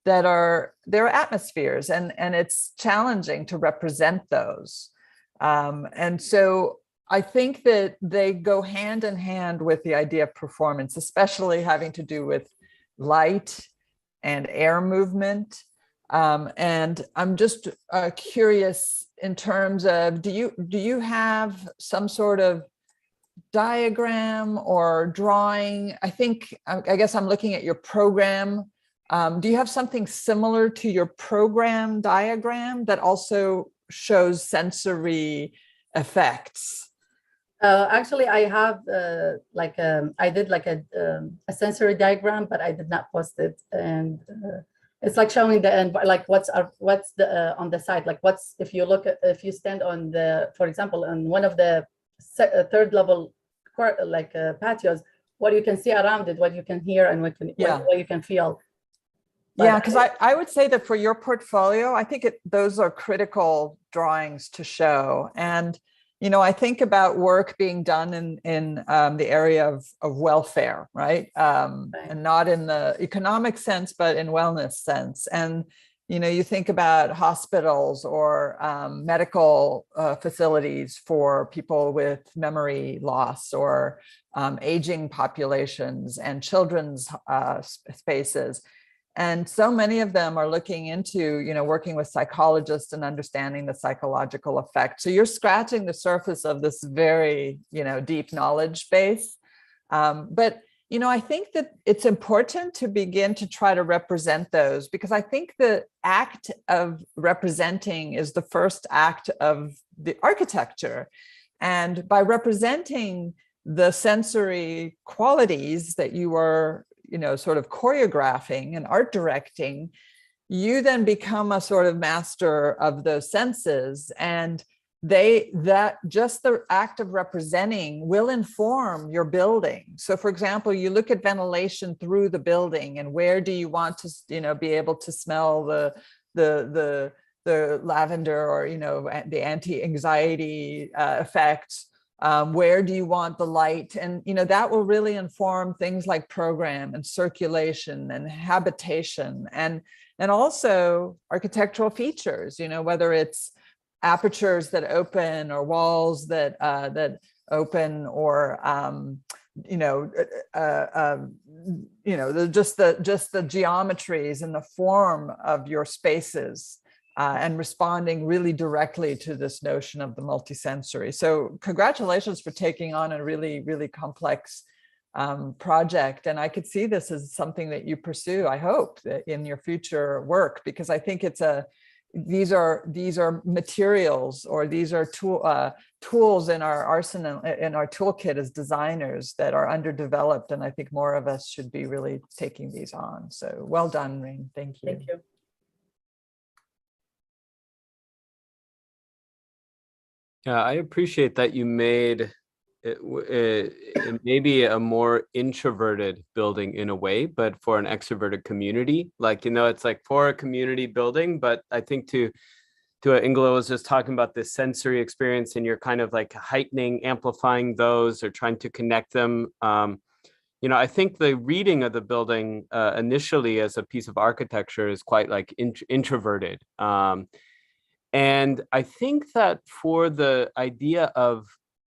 that are their atmospheres, and it's challenging to represent those. And so I think that they go hand in hand with the idea of performance, especially having to do with light and air movement. And I'm just curious in terms of, do you have some sort of diagram or drawing? I guess I'm looking at your program. Do you have something similar to your program diagram that also shows sensory effects? Actually, I have I did like a sensory diagram, but I did not post it. And it's like showing the end, like what's the on the side, like what's, if you stand on the, for example, on one of the third level patios, what you can see around it, what you can hear, and what you can feel. Yeah, because I would say that for your portfolio, I think those are critical drawings to show. And you know, I think about work being done in the area of welfare, right? And not in the economic sense, but in wellness sense. And, you know, you think about hospitals or medical facilities for people with memory loss, or aging populations, and children's spaces. And so many of them are looking into, you know, working with psychologists and understanding the psychological effect. So you're scratching the surface of this very, you know, deep knowledge base. But, you know, I think that it's important to begin to try to represent those, because I think the act of representing is the first act of the architecture. And by representing the sensory qualities that you are, you know, sort of choreographing and art directing, you then become a sort of master of those senses. And just the act of representing will inform your building. So for example, you look at ventilation through the building, and where do you want to, you know, be able to smell the lavender, or, you know, the anti-anxiety effect. Where do you want the light? And, you know, that will really inform things like program and circulation and habitation, and also architectural features, you know, whether it's apertures that open, or walls that open, or, just the geometries and the form of your spaces. And responding really directly to this notion of the multisensory. So congratulations for taking on a really, really complex project. And I could see this as something that you pursue, I hope, in your future work, because I think these are materials, or these are tools in our arsenal, in our toolkit as designers, that are underdeveloped. And I think more of us should be really taking these on. So well done, Rain. Thank you. Thank you. Yeah, I appreciate that you made it maybe a more introverted building in a way, but for an extroverted community. Like, you know, it's like for a community building, but I think to what Ingela was just talking about, this sensory experience, and you're kind of like heightening, amplifying those, or trying to connect them. You know, I think the reading of the building initially as a piece of architecture is quite like introverted. And I think that for the idea of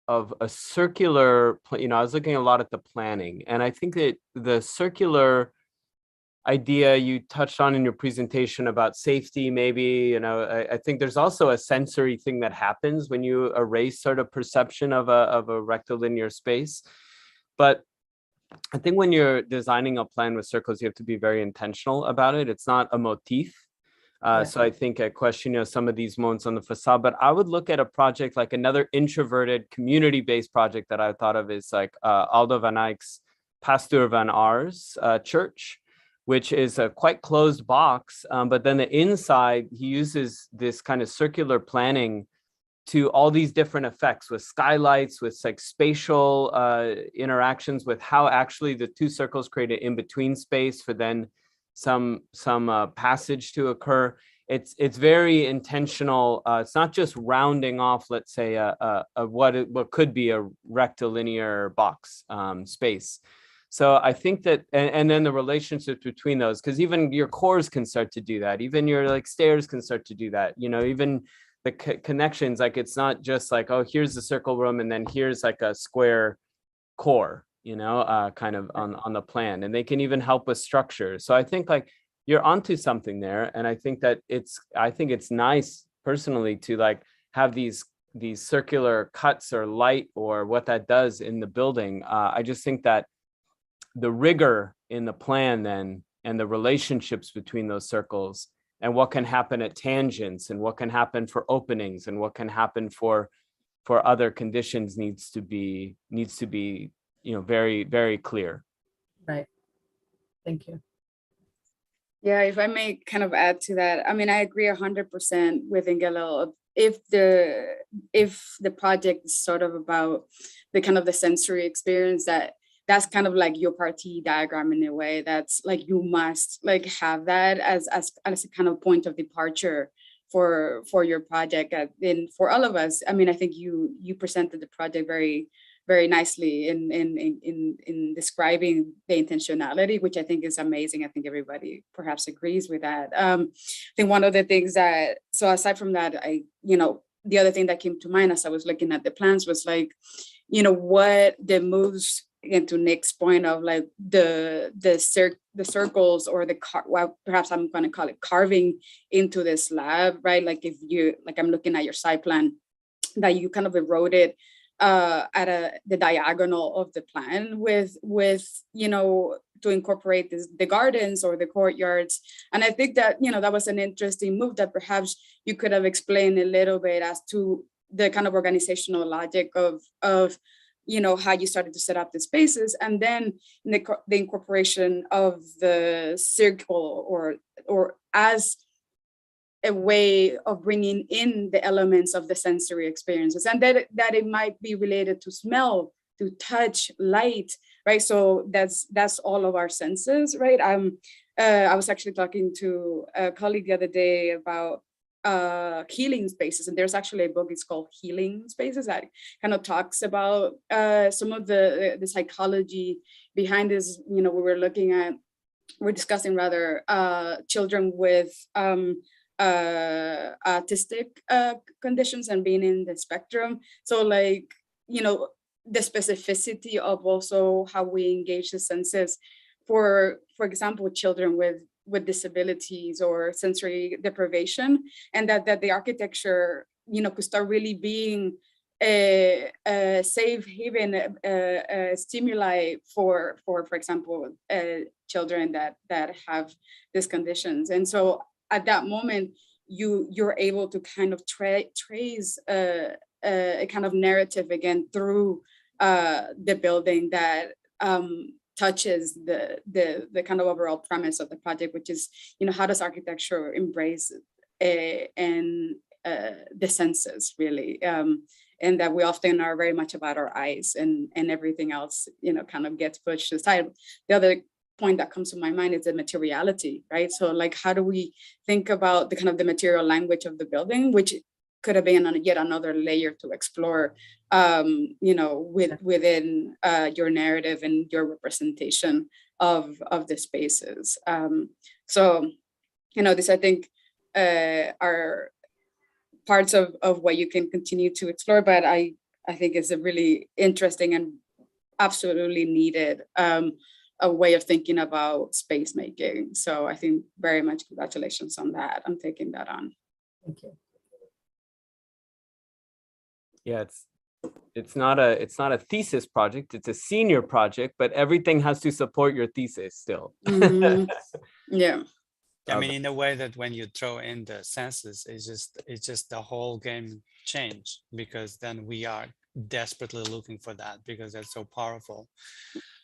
a circular, you know, I was looking a lot at the planning, and I think that the circular idea you touched on in your presentation about safety, maybe, you know, I think there's also a sensory thing that happens when you erase sort of perception of a rectilinear space. But I think when you're designing a plan with circles, you have to be very intentional about it. It's not a motif. So I think I question, you know, some of these moments on the facade, but I would look at a project like another introverted community-based project that I thought of is like Aldo van Eyck's Pasteur van Ars church, which is a quite closed box. But then the inside, he uses this kind of circular planning to all these different effects with skylights, with like spatial interactions, with how actually the two circles create an in-between space for then some passage to occur. It's very intentional. It's not just rounding off, let's say, what could be a rectilinear box space. So I think that, and then the relationships between those, because even your cores can start to do that. Even your like stairs can start to do that. You know, even the connections, like it's not just like, oh, here's the circle room and then here's like a square core, you know, kind of on the plan, and they can even help with structure. So I think like you're onto something there, and I think it's nice personally to like have these circular cuts or light or what that does in the building. I just think that the rigor in the plan then and the relationships between those circles and what can happen at tangents and what can happen for openings and what can happen for other conditions needs to be, you know, very, very clear. Right. Thank you. Yeah, if I may kind of add to that, I mean, I agree 100% with Ingelo. If the project is sort of about the kind of the sensory experience, that's kind of like your party diagram in a way. That's like you must like have that as a kind of point of departure for your project. And for all of us, I mean, I think you presented the project very, very nicely in describing the intentionality, which I think is amazing. I think everybody perhaps agrees with that. I think one of the things that, so aside from that, the other thing that came to mind as I was looking at the plans was like, you know, what the moves into Nick's point of like the circles or well, perhaps I'm going to call it carving into the slab, right? Like if you, like I'm looking at your site plan that you kind of eroded at the diagonal of the plan with you know, to incorporate the gardens or the courtyards. And I think that, you know, that was an interesting move that perhaps you could have explained a little bit as to the kind of organizational logic of you know, how you started to set up the spaces, and then the incorporation of the circle or as a way of bringing in the elements of the sensory experiences, and that it might be related to smell, to touch, light, right? So that's all of our senses, right? I was actually talking to a colleague the other day about healing spaces, and there's actually a book, it's called Healing Spaces, that kind of talks about some of the psychology behind this. You know, we're discussing rather children with autistic conditions and being in the spectrum. So like, you know, the specificity of also how we engage the senses for example, children with disabilities or sensory deprivation, and that the architecture, you know, could start really being a safe haven, a stimuli for example, children that have these conditions. And so at that moment, you're able to kind of trace a kind of narrative again through the building that touches the kind of overall premise of the project, which is, you know, how does architecture embrace and the senses really, and that we often are very much about our eyes, and everything else, you know, kind of gets pushed aside. The other point that comes to my mind is the materiality, right? So like, how do we think about the kind of the material language of the building, which could have been yet another layer to explore, you know, within your narrative and your representation of the spaces. So, you know, this I think are parts of what you can continue to explore, but I think it's a really interesting and absolutely needed a way of thinking about space making. So I think very much congratulations on that. I'm taking that on. Thank you. Yeah, it's not a thesis project, it's a senior project, but everything has to support your thesis still. Mm-hmm. Yeah. I mean, in a way that when you throw in the senses, it's just the whole game change, because then we are desperately looking for that, because that's so powerful.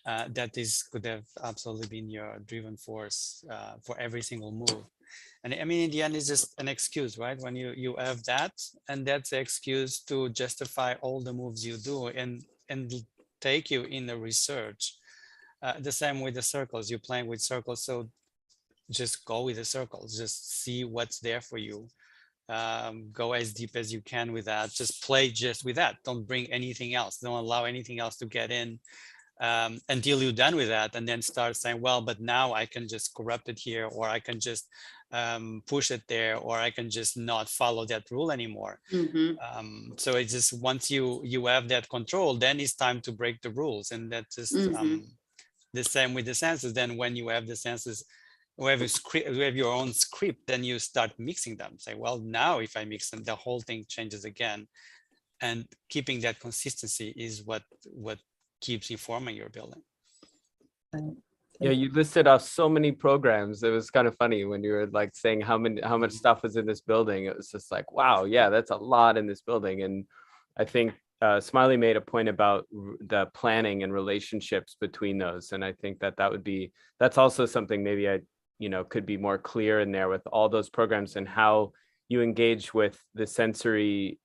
That this could have absolutely been your driven force for every single move. And I mean, in the end, it's just an excuse, right? When you have that, and that's the excuse to justify all the moves you do and take you in the research. The same with the circles, you're playing with circles. So just go with the circles, just see what's there for you. Go as deep as you can with that. Just play just with that. Don't bring anything else. Don't allow anything else to get in. until you're done with that, and then start saying, well, but now I can just corrupt it here, or I can just push it there, or I can just not follow that rule anymore. So it's just once you have that control, then it's time to break the rules. And that's just the same with the census. Then when you have the census, you have your own script, then you start mixing them. Say, well, now if I mix them, the whole thing changes again. And keeping that consistency is what keeps informing your building. Yeah, you listed off so many programs. It was kind of funny when you were like saying how much stuff was in this building. It was just like, wow, yeah, that's a lot in this building. And I think Smiley made a point about the planning and relationships between those. And I think that's also something maybe I could be more clear in there with all those programs and how you engage with the sensory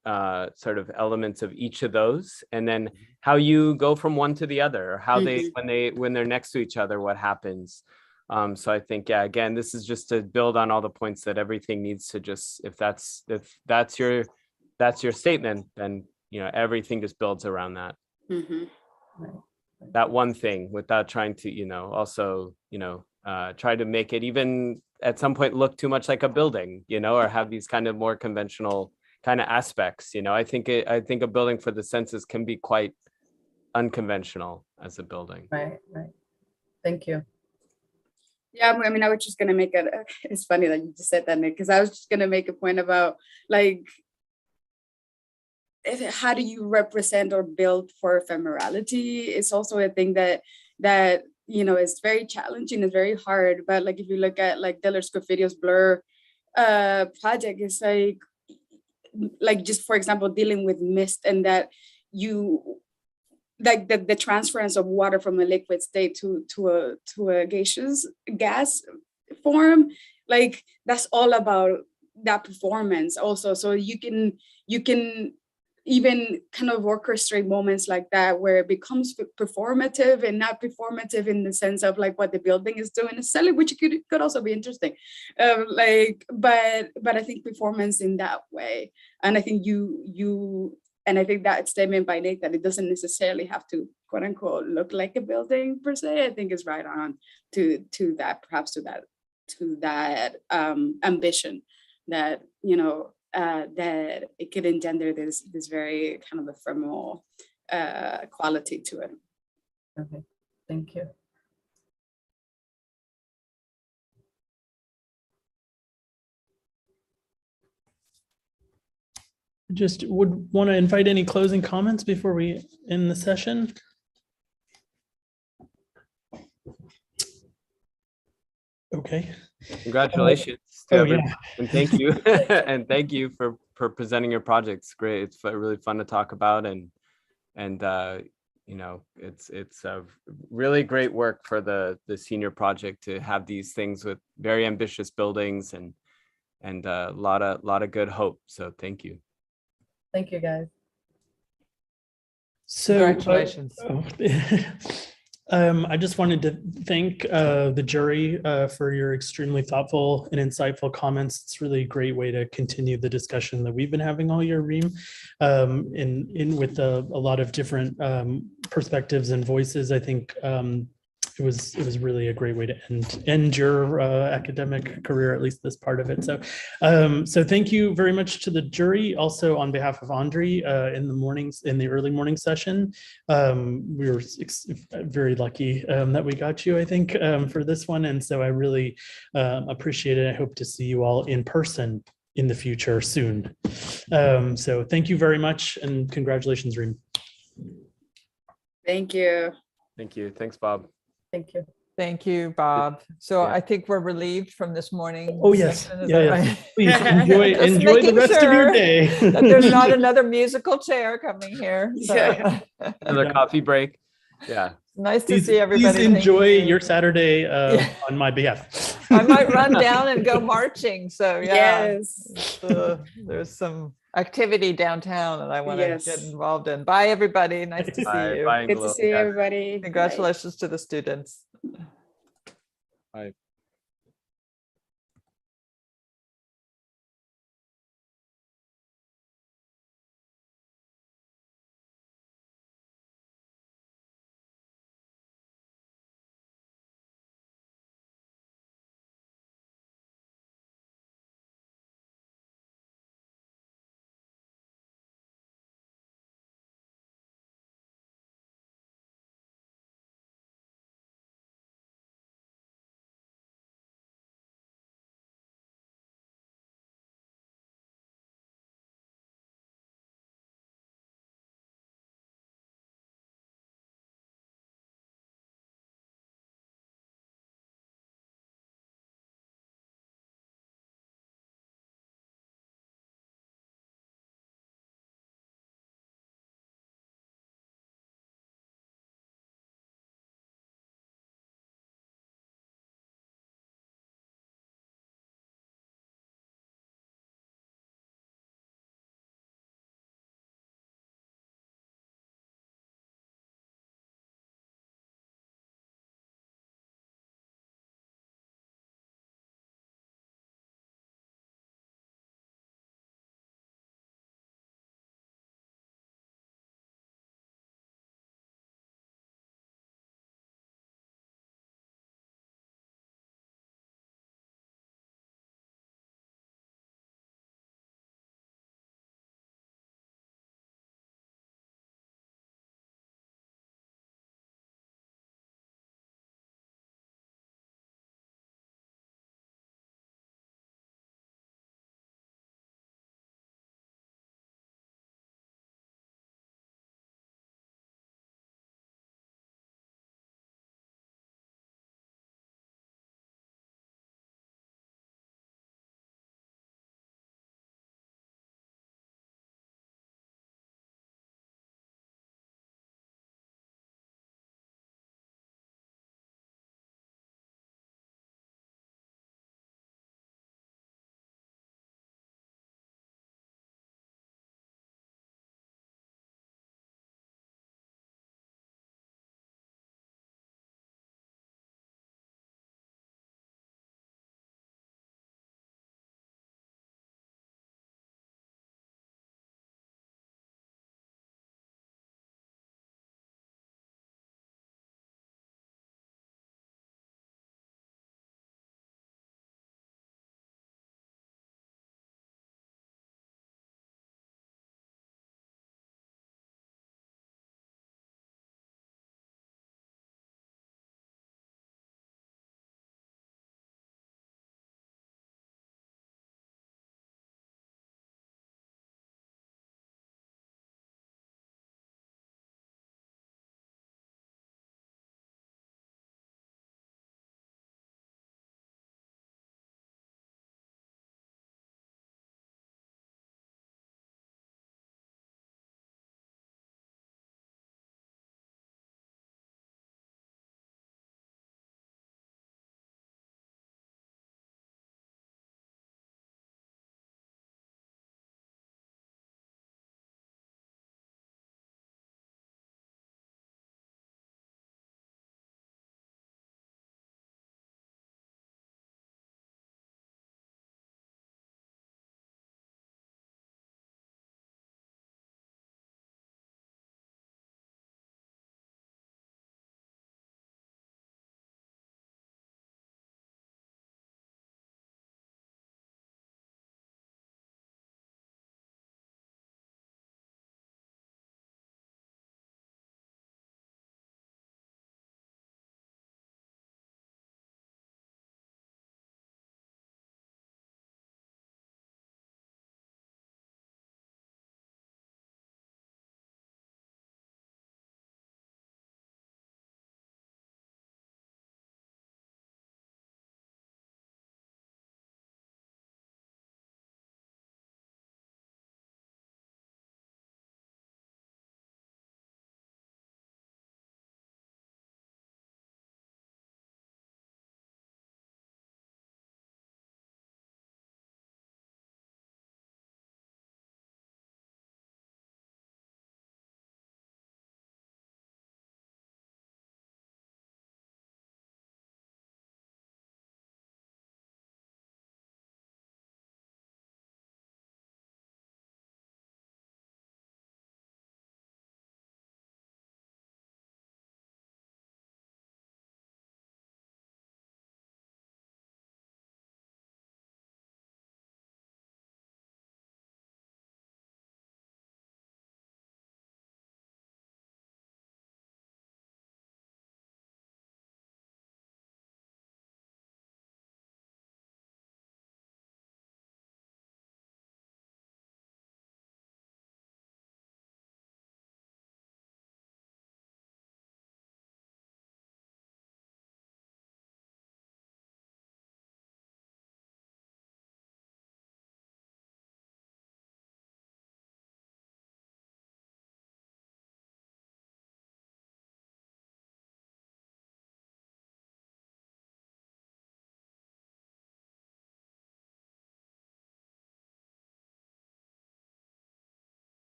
sort of elements of each of those, and then how you go from one to the other, or how when they're next to each other, what happens. So I think, yeah, again, this is just to build on all the points that everything needs to just, if that's your statement, then everything just builds around that. That one thing, without trying to also try to make it even at some point look too much like a building, or have these kind of more conventional kind of aspects. I think a building for the census can be quite unconventional as a building. Right. Thank you. Yeah, I mean, I was just gonna make it. It's funny that you just said that, Nick, because I was just gonna make a point about like, how do you represent or build for ephemerality? It's also a thing that it's very challenging, it's very hard. But like if you look at like Dillard Scofidio's Blur project, it's like just for example dealing with mist, and that you like the transference of water from a liquid state to a gaseous gas form, like that's all about that performance also. So you can even kind of orchestrate moments like that where it becomes performative, and not performative in the sense of like what the building is doing necessarily, which could also be interesting. But I think performance in that way. And I think and I think that statement by Nick that it doesn't necessarily have to quote unquote look like a building per se, I think is right on to that, perhaps to that ambition that, that it could engender this very kind of ephemeral quality to it. Okay, thank you. Just would want to invite any closing comments before we end the session. Okay. Congratulations to everyone. And thank you. And thank you for presenting your project. It's great. It's really fun to talk about, and it's a really great work for the senior project to have these things with very ambitious buildings and a lot of good hope. So thank you. Thank you, guys. So congratulations. I just wanted to thank the jury for your extremely thoughtful and insightful comments. It's really a great way to continue the discussion that we've been having all year, Reem, with a lot of different perspectives and voices. I think it was really a great way to end your academic career, at least this part of it. So thank you very much to the jury. Also on behalf of Andre, in the early morning session, we were very lucky that we got you, I think, for this one. And so I really appreciate it. I hope to see you all in person in the future soon. So thank you very much, and congratulations, Reem. Thank you. Thank you. Thanks, Bob. Thank you. Thank you, Bob. So Yeah. I think we're relieved from this morning. Oh yes, session, is yeah, that yeah. right? Please Just enjoy the making rest of your sure day. that there's not another musical chair coming here. So. Another coffee break. Yeah. Nice to Please, see everybody. please Thank enjoy you. your Saturday Yeah. on my behalf. I might run down and go marching. So yeah, Yes. there's some activity downtown that I want to Yes. get involved in. Bye, everybody. Nice to see Bye. you. Bye, Good to Angelo. see Yeah. everybody. Bye. Congratulations to the students. Bye.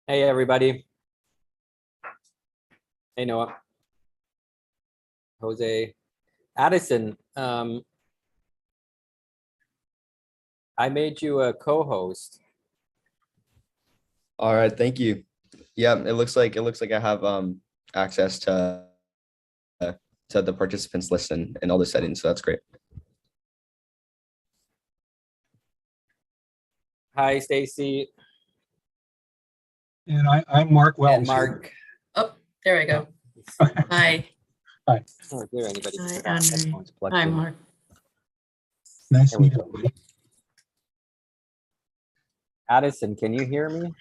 Hey, everybody. Hey, Noah. Jose. Addison, I made you a co-host. All right, thank you. Yeah, it looks like I have access to the participants list and all the settings, so that's great. Hi, Stacy. And I'm Mark Wells. And Mark. Oh, there we go. Hi. Hi. Oh, is there anybody? Hi, without Andre. headphones plugged Hi, in? Mark. Nice There to we meet go. you. Addison, can you hear me?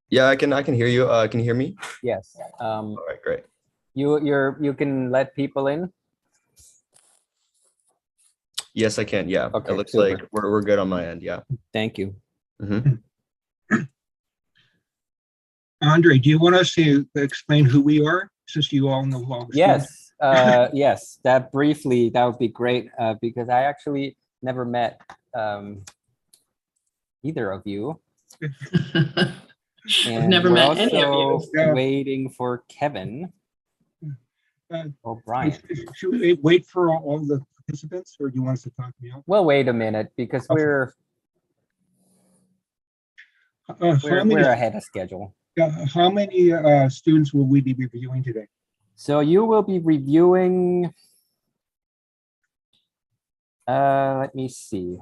Yeah, I can hear you. Can you hear me? Yes. All right, great. You can let people in. Yes, I can. Yeah, Okay, it looks super. like we're good on my end. Yeah. Thank you. Andre, do you want us to explain who we are, since you all know all the students? Yes. Yes. That briefly, that would be great because I actually never met either of you. And never we're met any of you. also Yeah. waiting for Kevin O'Brien. Should we wait for all the participants, or do you want us to talk now? Well, wait a minute because Okay. we're ahead of schedule. How many students will we be reviewing today? So you will be reviewing, let me see,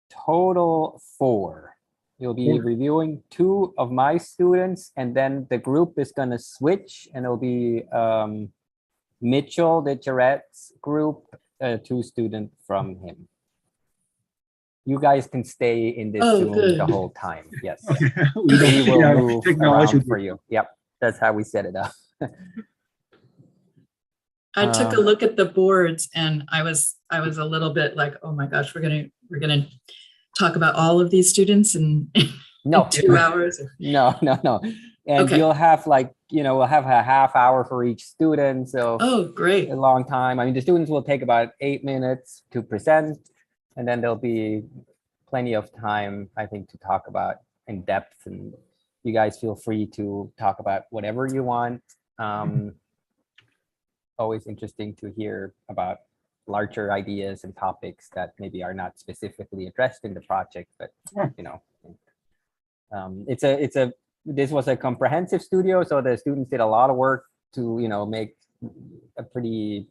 total 4. You'll be 4. reviewing 2 of my students, and then the group is going to switch, and it'll be Mitchell, the Jarrett's group, 2 students from him. You guys can stay in this Oh, Zoom good. the whole time. Yes. We don't- We will yeah, move technology around for you. Yep. That's how we set it up. I took a look at the boards and I was a little bit like, oh my gosh, we're gonna talk about all of these students in, No. in 2 hours. No. And Okay. you'll have we'll have a half hour for each student. So Oh, great. a long time. I mean, the students will take about 8 minutes to present, and then there'll be plenty of time, I think, to talk about in depth. And you guys feel free to talk about whatever you want. Always interesting to hear about larger ideas and topics that maybe are not specifically addressed in the project, but this was a comprehensive studio, so the students did a lot of work to make a pretty,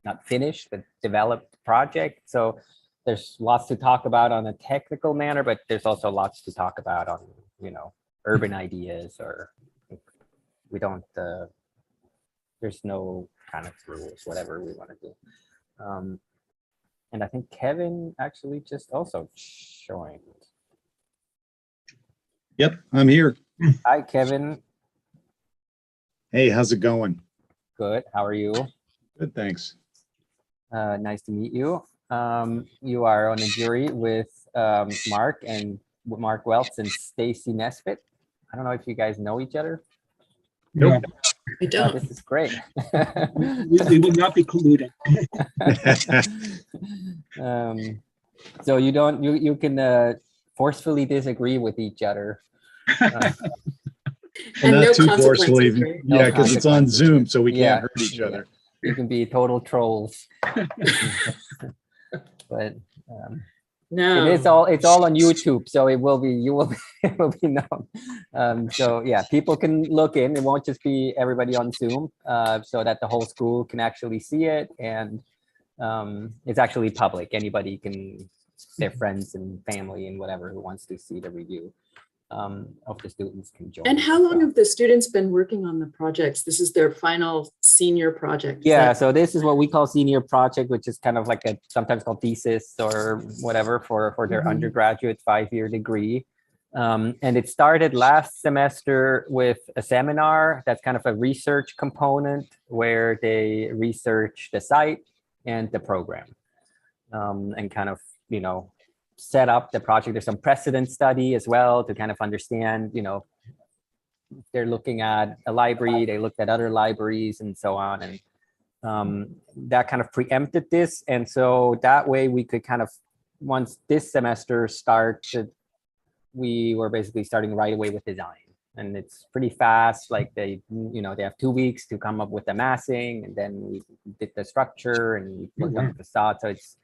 not finished, but developed project. So there's lots to talk about on a technical manner, but there's also lots to talk about on urban ideas, or we don't there's no kind of rules, whatever we want to do. And I think Kevin actually just also joined. Yep, I'm here. Hi, Kevin. Hey, how's it going? Good. How are you? Good, thanks. Nice to meet you. You are on a jury with Mark Welts and Stacy Nesbitt. I don't know if you guys know each other. Nope. We don't. This is great. We will not be colluding. So you can forcefully disagree with each other. And no not too consequences, forcefully. right? No Yeah, because it's on Zoom, so we Yeah, can't hurt each other. You can be total trolls. But No. it's all on YouTube, so it will be known. So yeah, people can look in. It won't just be everybody on Zoom, so that the whole school can actually see it, and it's actually public. Anybody can, their friends and family and whatever who wants to see the review of the students can join. And how long have the students been working on the projects? This is their final senior project. Is Yeah, that- so this is what we call senior project, which is kind of like a sometimes called thesis or whatever for their Mhm. undergraduate 5-year degree. And it started last semester with a seminar that's kind of a research component where they research the site and the program. and kind of, set up the project. There's some precedent study as well to kind of understand, they're looking at a library, they looked at other libraries and so on. And that kind of preempted this. And so that way we could kind of, once this semester started, we were basically starting right away with design. And it's pretty fast. Like they have 2 weeks to come up with the massing, and then we did the structure and we worked on the facade. So it's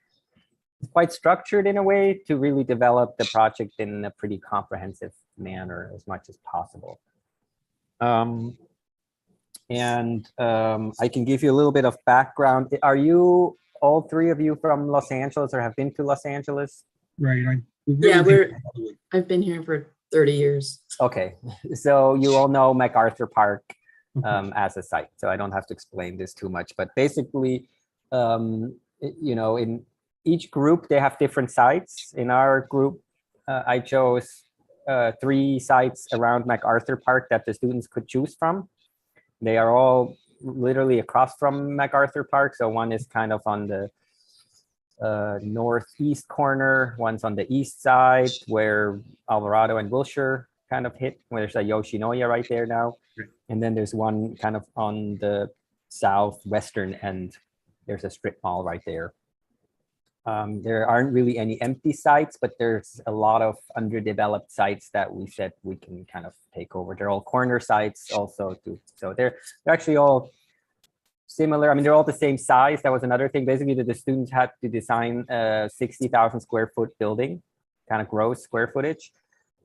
quite structured in a way to really develop the project in a pretty comprehensive manner as much as possible. I can give you a little bit of background. Are you, all three of you, from Los Angeles or have been to Los Angeles? Right. Yeah, I've been here for 30 years. Okay, so you all know MacArthur Park as a site, so I don't have to explain this too much. But basically, in each group, they have different sites. In our group, I chose 3 sites around MacArthur Park that the students could choose from. They are all literally across from MacArthur Park. So one is kind of on the northeast corner, one's on the east side where Alvarado and Wilshire kind of hit, where there's a Yoshinoya right there now. And then there's one kind of on the southwestern end. There's a strip mall right there. There aren't really any empty sites, but there's a lot of underdeveloped sites that we said we can kind of take over. They're all corner sites also too. So they're actually all similar. I mean, they're all the same size. That was another thing. Basically, the students had to design a 60,000 square foot building, kind of gross square footage.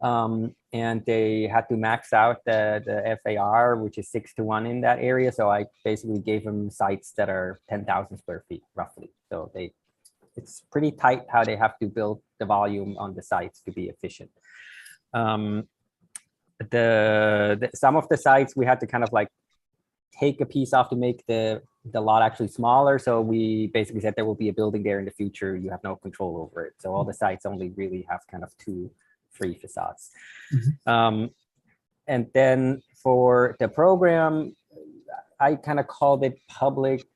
And they had to max out the FAR, which is 6:1 in that area. So I basically gave them sites that are 10,000 square feet roughly. So it's pretty tight how they have to build the volume on the sites to be efficient. Some of the sites we had to kind of like take a piece off to make the lot actually smaller. So we basically said there will be a building there in the future. You have no control over it. So all the sites only really have kind of 2 free facades. And then for the program, I kind of called it public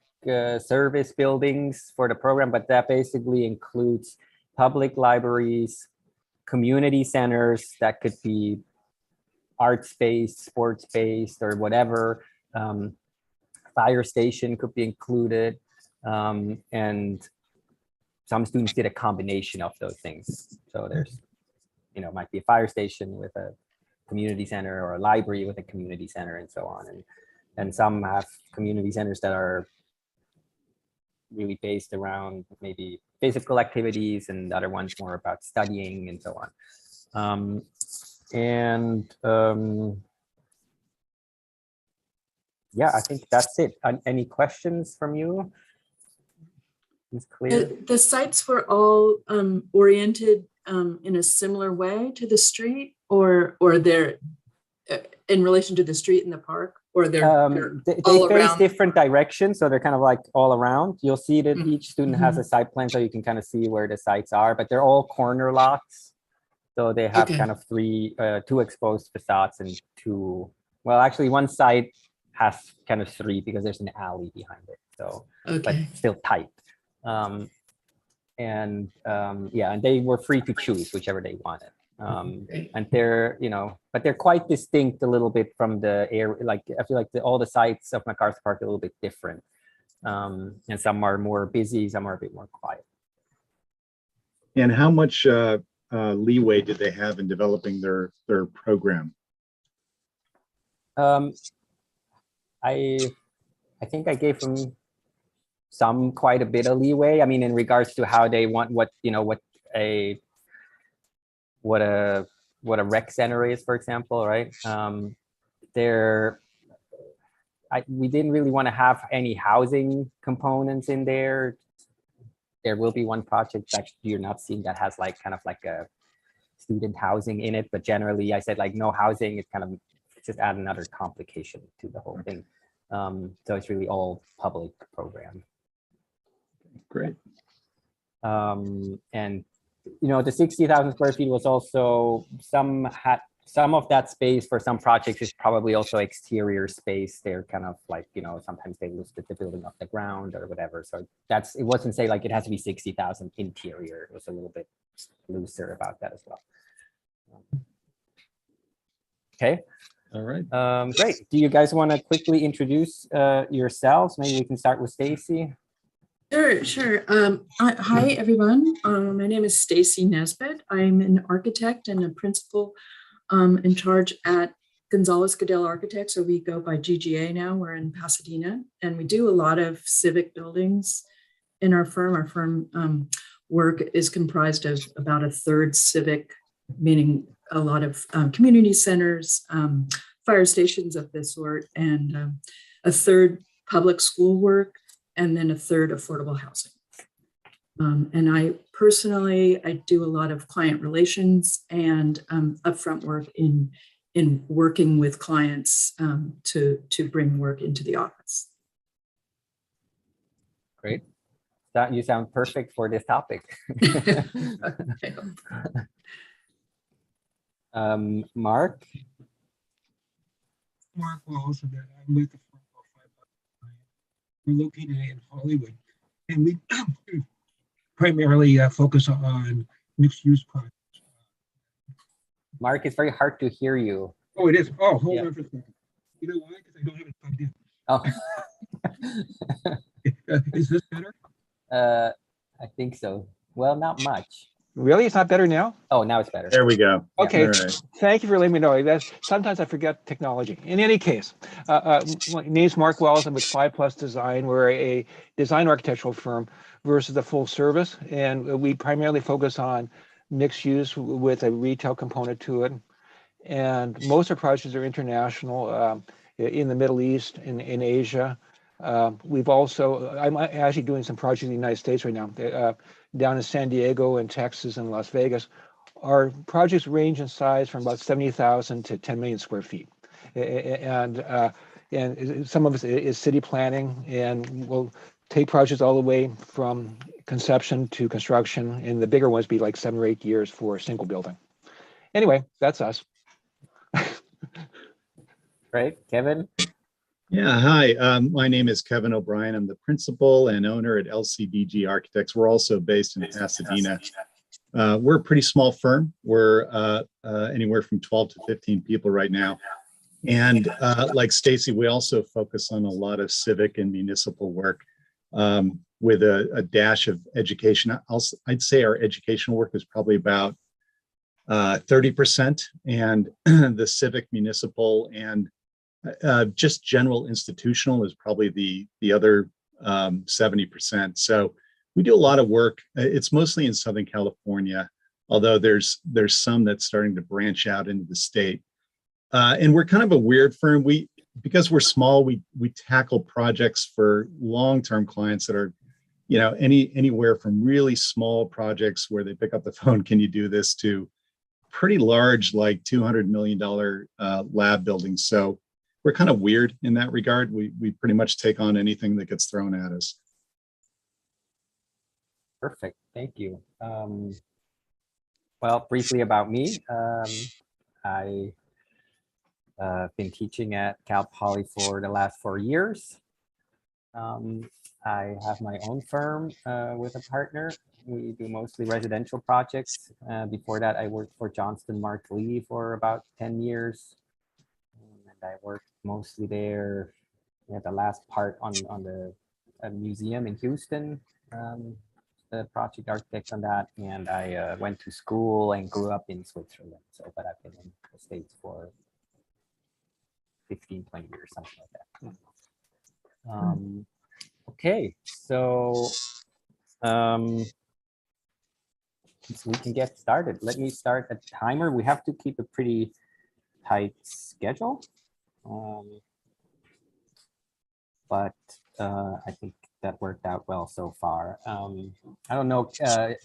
service buildings for the program, but that basically includes public libraries, community centers that could be art space, sports based, or whatever. Fire station could be included, and some students did a combination of those things. So there's, might be a fire station with a community center, or a library with a community center, and so on. And some have community centers that are really based around maybe physical activities, and other ones more about studying and so on. Yeah, I think that's it. Any questions from you? It's clear. The sites were all oriented in a similar way to the street, or they're in relation to the street and the park, or they're they all face around? different directions, so they're kind of like all around. You'll see that each student has a site plan, so you can kind of see where the sites are, but they're all corner lots. So they have kind of 2 exposed facades and 2, well, actually one site has kind of 3 because there's an alley behind it. So, but still tight. And they were free to choose whichever they wanted. And they're, but they're quite distinct a little bit from the area. Like, I feel like all the sites of MacArthur Park are a little bit different. And some are more busy, some are a bit more quiet. And how much leeway did they have in developing their program? I think I gave them quite a bit of leeway. I mean, in regards to how they want, what a rec center is, for example, right? We didn't really want to have any housing components in there. There will be one project that you're not seeing that has like kind of like a student housing in it, but generally I said like no housing. It kind of just add another complication to the whole thing. So it's really all public program. Great. And the 60,000 square feet was also, some had some of that space for some projects is probably also exterior space. They're kind of like, sometimes they lifted the building off the ground or whatever. So it wasn't say like it has to be 60,000 interior. It was a little bit looser about that as well. Okay. All right. Great. Do you guys want to quickly introduce yourselves? Maybe we can start with Stacy. Sure. Hi, everyone. My name is Stacy Nesbitt. I'm an architect and a principal in charge at Gonzalez Goodell Architects, or we go by GGA now. We're in Pasadena, and we do a lot of civic buildings in our firm. Our firm work is comprised of about a third civic, meaning a lot of community centers, fire stations of this sort, and a third public school work, and then a third affordable housing. And I personally do a lot of client relations and upfront work in working with clients to bring work into the office. Great. You sound perfect for this topic. Mark? Mark Wells, and I'm with the firm called 5 We're located in Hollywood, and we primarily focus on mixed-use projects. Mark, it's very hard to hear you. Oh, it is. Oh, hold on for a second. You know why? Because I don't have it plugged in. Oh. Is this better? I think so. Well, not much. Really? It's not better now? Oh, now it's better. There we go. Okay, All right. thank you for letting me know. Sometimes I forget technology. In any case, my name's Mark Wells. I'm with 5+ Design. We're a design architectural firm versus a full service, and we primarily focus on mixed use with a retail component to it. And most of our projects are international, in the Middle East, in Asia. I'm actually doing some projects in the United States right now, down in San Diego and Texas and Las Vegas. Our projects range in size from about 70,000 to 10 million square feet. And some of it is city planning, and we'll take projects all the way from conception to construction, and the bigger ones be like 7 or 8 years for a single building. Anyway, that's us. Right, Kevin? Yeah, hi. My name is Kevin O'Brien. I'm the principal and owner at LCDG Architects. We're also based in Pasadena. We're a pretty small firm. We're anywhere from 12 to 15 people right now. And like Stacy, we also focus on a lot of civic and municipal work with a dash of education. I'd say our educational work is probably about 30%, and the civic, municipal, and just general institutional is probably the other 70%. So we do a lot of work. It's mostly in Southern California, although there's some that's starting to branch out into the state. And we're kind of a weird firm. Because we're small, we tackle projects for long-term clients that are, anywhere from really small projects where they pick up the phone, can you do this, to pretty large, like $200 million lab buildings. So we're kind of weird in that regard. We pretty much take on anything that gets thrown at us. Perfect, thank you. Well, briefly about me, I been teaching at Cal Poly for the last 4 years. I have my own firm with a partner. We do mostly residential projects. Before that, I worked for Johnston Mark Lee for about 10 years. And I worked mostly there. The last part on the museum in Houston, the project architect on that. And I went to school and grew up in Switzerland. But I've been in the States for 15, 20 years, something like that. Okay, so we can get started. Let me start a timer. We have to keep a pretty tight schedule. But I think that worked out well so far. I don't know,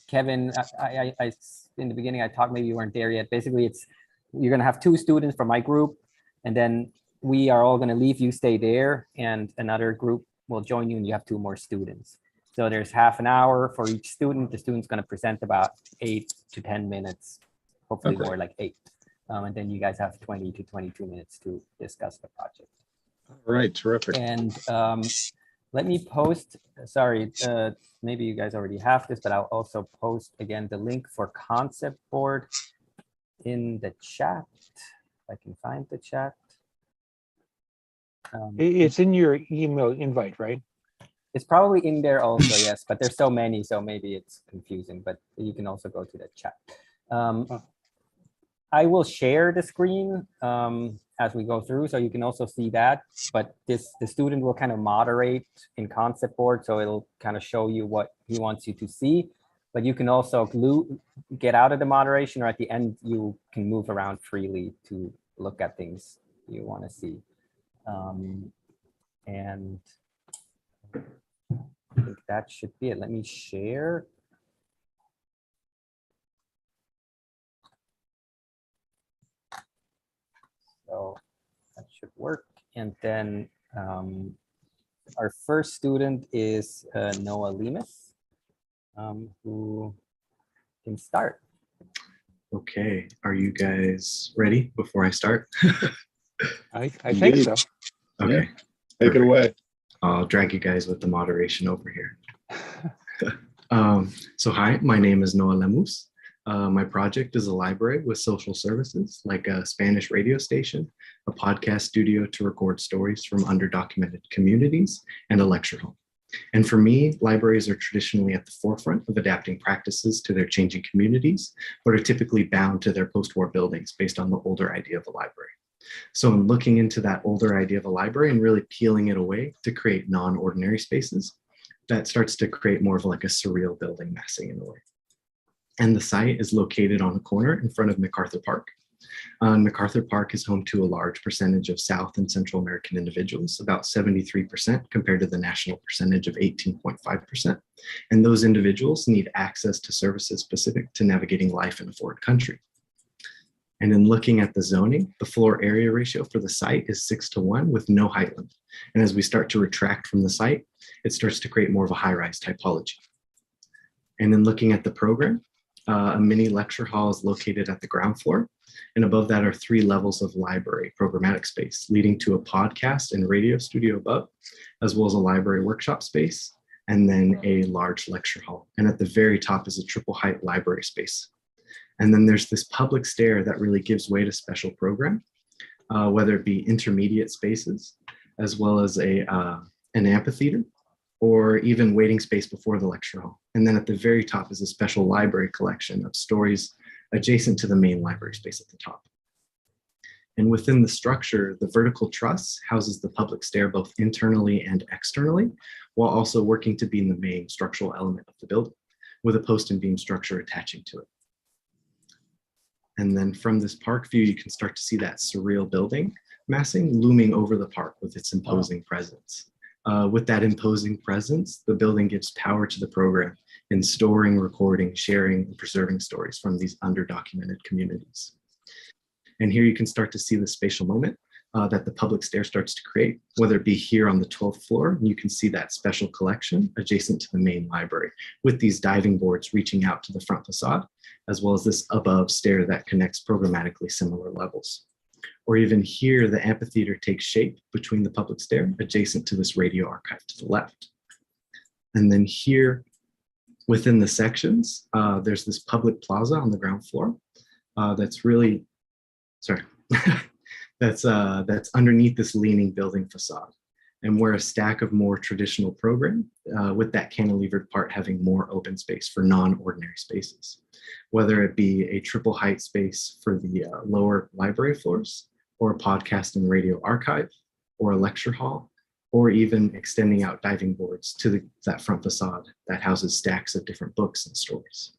Kevin, I in the beginning I talked, maybe you weren't there yet. Basically, you're gonna have 2 students from my group, and then we are all gonna leave, you stay there, and another group will join you, and you have 2 more students. So there's half an hour for each student. The student's gonna present about 8 to 10 minutes, hopefully more like 8. And then you guys have 20 to 22 minutes to discuss the project. All right, terrific. And let me post, sorry, maybe you guys already have this, but I'll also post again the link for concept board in the chat. If I can find the chat. It's in your email invite, right? It's probably in there also, yes, but there's so many, so maybe it's confusing, but you can also go to the chat. I will share the screen as we go through, so you can also see that, but the student will kind of moderate in concept board, so it'll kind of show you what he wants you to see, but you can also get out of the moderation, or at the end, you can move around freely to look at things you want to see. And I think that should be it. Let me share. So that should work. And then our first student is Noah Lemus, who can start. Okay, are you guys ready before I start? I think so. Okay. Take it away. I'll drag you guys with the moderation over here. So hi, my name is Noah Lemus. My project is a library with social services like a Spanish radio station, a podcast studio to record stories from underdocumented communities, and a lecture hall. And for me, libraries are traditionally at the forefront of adapting practices to their changing communities, but are typically bound to their post-war buildings based on the older idea of a library. So in looking into that older idea of a library and really peeling it away to create non-ordinary spaces, that starts to create more of like a surreal building massing in a way. And the site is located on a corner in front of MacArthur Park. MacArthur Park is home to a large percentage of South and Central American individuals, about 73% compared to the national percentage of 18.5%. And those individuals need access to services specific to navigating life in a foreign country. And in looking at the zoning, the floor area ratio for the site is 6:1 with no height limit. And as we start to retract from the site, it starts to create more of a high-rise typology. And in looking at the program, a mini lecture hall is located at the ground floor. And above that are 3 levels of library programmatic space, leading to a podcast and radio studio above, as well as a library workshop space, and then a large lecture hall. And at the very top is a triple height library space. And then there's this public stair that really gives way to special program, whether it be intermediate spaces, as well as an amphitheater, or even waiting space before the lecture hall. And then at the very top is a special library collection of stories adjacent to the main library space at the top. And within the structure, the vertical truss houses the public stair both internally and externally, while also working to be in the main structural element of the building, with a post and beam structure attaching to it. And then from this park view, you can start to see that surreal building massing looming over the park with its imposing presence. With that imposing presence, the building gives power to the program in storing, recording, sharing, and preserving stories from these underdocumented communities. And here you can start to see the spatial moment that the public stair starts to create, whether it be here on the 12th floor, you can see that special collection adjacent to the main library with these diving boards reaching out to the front facade, as well as this above stair that connects programmatically similar levels. Or even here, the amphitheater takes shape between the public stair adjacent to this radio archive to the left. And then here within the sections, there's this public plaza on the ground floor that's really, sorry, that's underneath this leaning building facade, and where a stack of more traditional program with that cantilevered part having more open space for non-ordinary spaces, whether it be a triple height space for the lower library floors, or a podcast and radio archive, or a lecture hall, or even extending out diving boards to that front facade that houses stacks of different books and stories.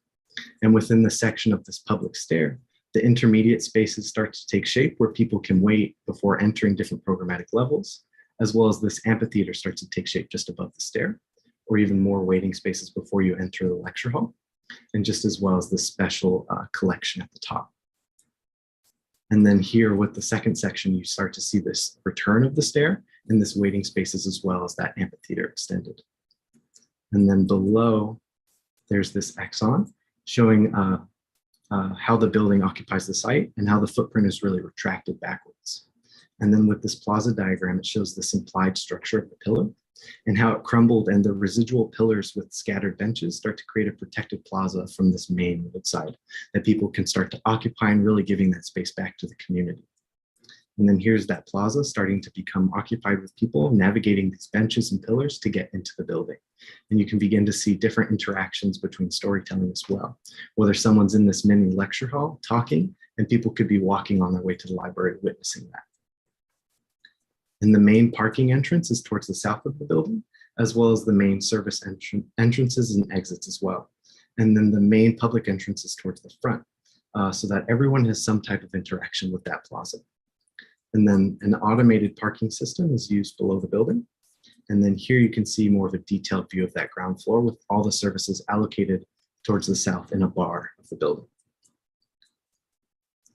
And within the section of this public stair, the intermediate spaces start to take shape where people can wait before entering different programmatic levels, as well as this amphitheater starts to take shape just above the stair, or even more waiting spaces before you enter the lecture hall, and just as well as the special collection at the top. And then here with the second section, you start to see this return of the stair and this waiting spaces as well as that amphitheater extended. And then below, there's this axon showing how the building occupies the site and how the footprint is really retracted backwards. And then with this plaza diagram, it shows this implied structure of the pillar and how it crumbled, and the residual pillars with scattered benches start to create a protected plaza from this main wood side that people can start to occupy and really giving that space back to the community. And then here's that plaza starting to become occupied with people navigating these benches and pillars to get into the building. And you can begin to see different interactions between storytelling as well, whether someone's in this mini lecture hall talking and people could be walking on their way to the library witnessing that. And the main parking entrance is towards the south of the building, as well as the main service entrances and exits as well. And then the main public entrance is towards the front, so that everyone has some type of interaction with that plaza. And then an automated parking system is used below the building. And then here you can see more of a detailed view of that ground floor with all the services allocated towards the south in a bar of the building.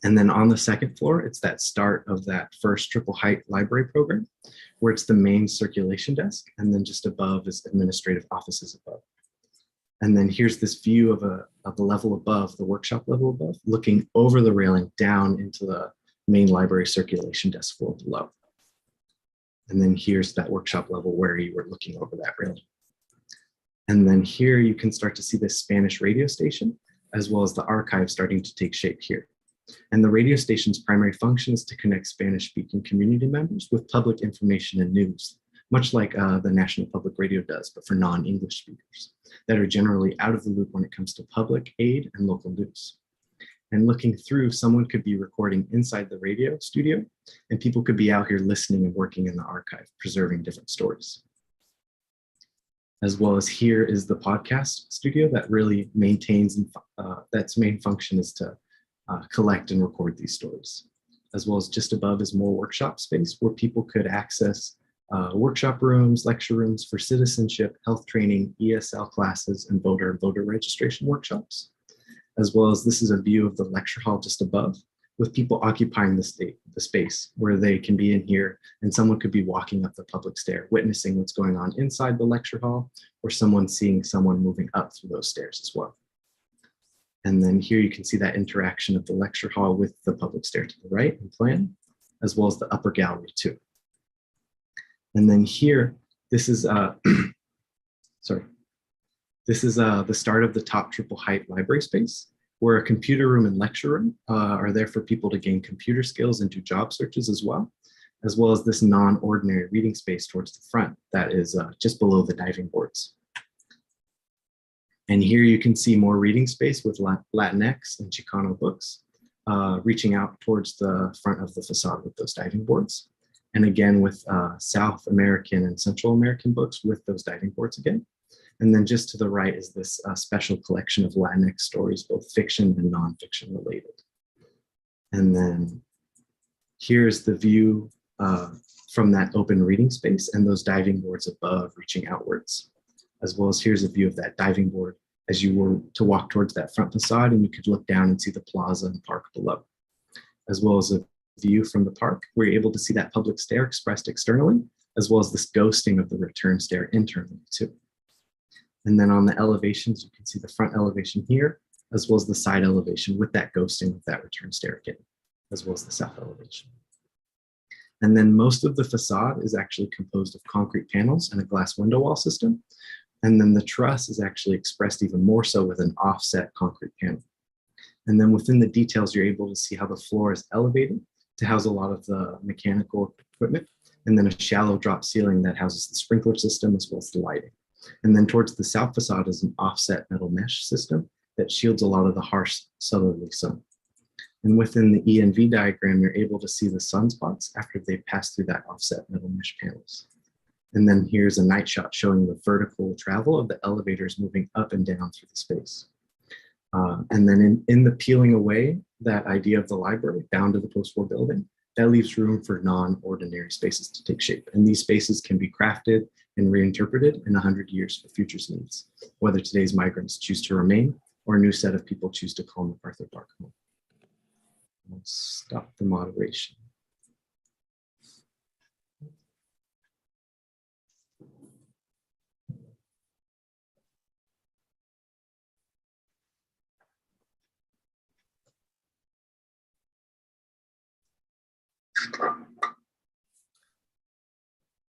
And then on the second floor, it's that start of that first triple height library program, where it's the main circulation desk. And then just above is administrative offices above. And then here's this view of the level above, the workshop level above, looking over the railing down into the main library circulation desk floor below. And then here's that workshop level where you were looking over that railing. And then here you can start to see this Spanish radio station, as well as the archive starting to take shape here. And the radio station's primary function is to connect Spanish-speaking community members with public information and news, much like the National Public Radio does, but for non-English speakers that are generally out of the loop when it comes to public aid and local news. And looking through, someone could be recording inside the radio studio, and people could be out here listening and working in the archive, preserving different stories. As well as here is the podcast studio that really maintains, that's main function is to collect and record these stories. As well as just above is more workshop space where people could access workshop rooms, lecture rooms for citizenship, health training, ESL classes, and voter registration workshops. As well as this is a view of the lecture hall just above with people occupying the space where they can be in here and someone could be walking up the public stair, witnessing what's going on inside the lecture hall, or someone seeing someone moving up through those stairs as well. And then here you can see that interaction of the lecture hall with the public stair to the right and plan, as well as the upper gallery too. And then here, this is, sorry. This is the start of the top triple height library space, where a computer room and lecture room are there for people to gain computer skills and do job searches as well as this non-ordinary reading space towards the front that is just below the diving boards. And here you can see more reading space with Latinx and Chicano books reaching out towards the front of the facade with those diving boards. And again, with South American and Central American books with those diving boards again. And then just to the right is this special collection of Latinx stories, both fiction and nonfiction related. And then here's the view from that open reading space and those diving boards above reaching outwards, as well as here's a view of that diving board as you were to walk towards that front facade and you could look down and see the plaza and park below, as well as a view from the park where you're able to see that public stair expressed externally, as well as this ghosting of the return stair internally too. And then on the elevations, you can see the front elevation here, as well as the side elevation with that ghosting of that return stair again, as well as the south elevation. And then most of the facade is actually composed of concrete panels and a glass window wall system. And then the truss is actually expressed even more so with an offset concrete panel. And then within the details, you're able to see how the floor is elevated to house a lot of the mechanical equipment, and then a shallow drop ceiling that houses the sprinkler system as well as the lighting. And then towards the south facade is an offset metal mesh system that shields a lot of the harsh southerly sun. And within the ENV diagram, you're able to see the sunspots after they pass through that offset metal mesh panels. And then here's a night shot showing the vertical travel of the elevators moving up and down through the space. And then in the peeling away, that idea of the library down to the post-war building, that leaves room for non-ordinary spaces to take shape. And these spaces can be crafted and reinterpreted in 100 years for future's needs, whether today's migrants choose to remain or a new set of people choose to call MacArthur Park home. I'll stop the moderation.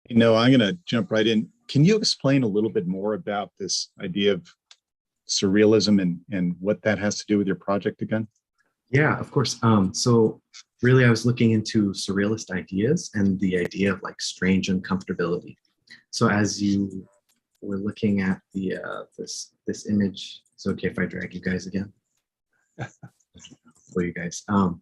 You know, I'm going to jump right in. Can you explain a little bit more about this idea of surrealism and what that has to do with your project again? Yeah, of course. So really, I was looking into surrealist ideas and the idea of like strange uncomfortability. So as you were looking at the this image, it's okay if I drag you guys again. For you guys. Oh,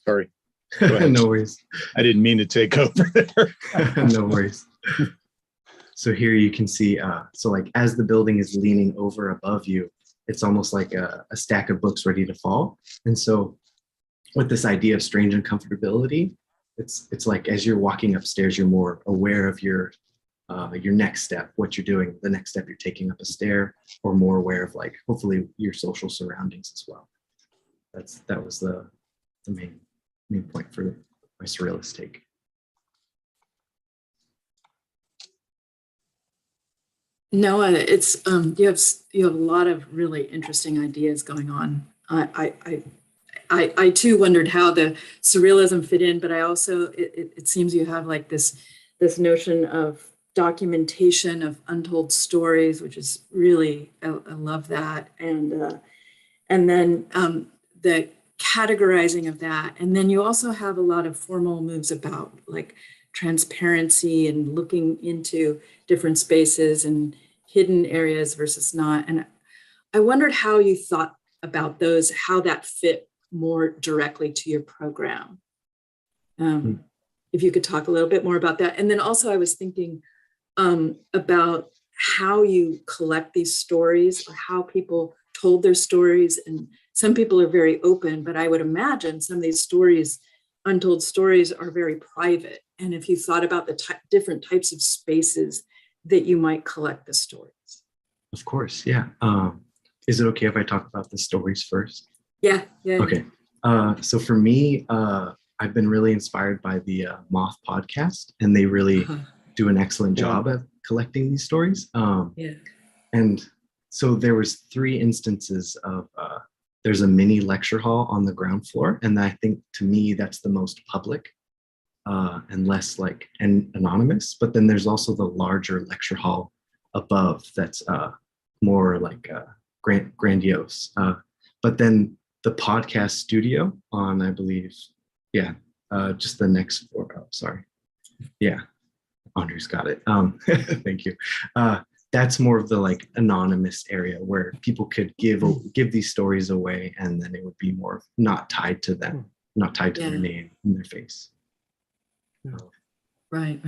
sorry. Go ahead. No worries. I didn't mean to take over there. No worries. So here you can see, so like as the building is leaning over above you, it's almost like a stack of books ready to fall. And so with this idea of strange uncomfortability, it's like as you're walking upstairs, you're more aware of your next step, what you're doing, the next step you're taking up a stair, or more aware of like hopefully your social surroundings as well. That was the main point for my surrealist take. Noah, it's you have a lot of really interesting ideas going on. I too wondered how the surrealism fit in, but I also it seems you have like this notion of documentation of untold stories, which is really I love that, and then the categorizing of that, and then you also have a lot of formal moves about like transparency and looking into different spaces and hidden areas versus not. And I wondered how you thought about those, how that fit more directly to your program. If you could talk a little bit more about that. And then also I was thinking about how you collect these stories, or how people told their stories. And some people are very open, but I would imagine some of these stories, untold stories, are very private. And if you thought about the different types of spaces that you might collect the stories. Of course, yeah. Is it okay if I talk about the stories first? Yeah. Okay. So for me, I've been really inspired by the Moth podcast, and they really do an excellent job at collecting these stories. And so there was 3 instances of there's a mini lecture hall on the ground floor, and I think to me that's the most public and less like anonymous. But then there's also the larger lecture hall above that's more like grandiose. But then the podcast studio on, I believe, just the next floor. Oh, sorry. Yeah, Andrew's got it. Thank you. That's more of the like anonymous area where people could give these stories away, and then it would be more not tied to them, not tied to their name and their face. Right.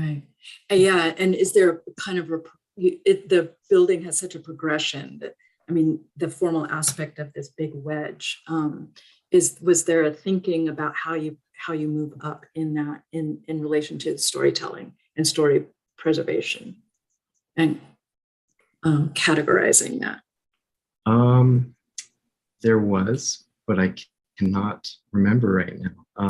Yeah, and is there kind of the building has such a progression that, I mean, the formal aspect of this big wedge, was there a thinking about how you move up in that in relation to storytelling and story preservation and categorizing that? There was, but I cannot remember right now.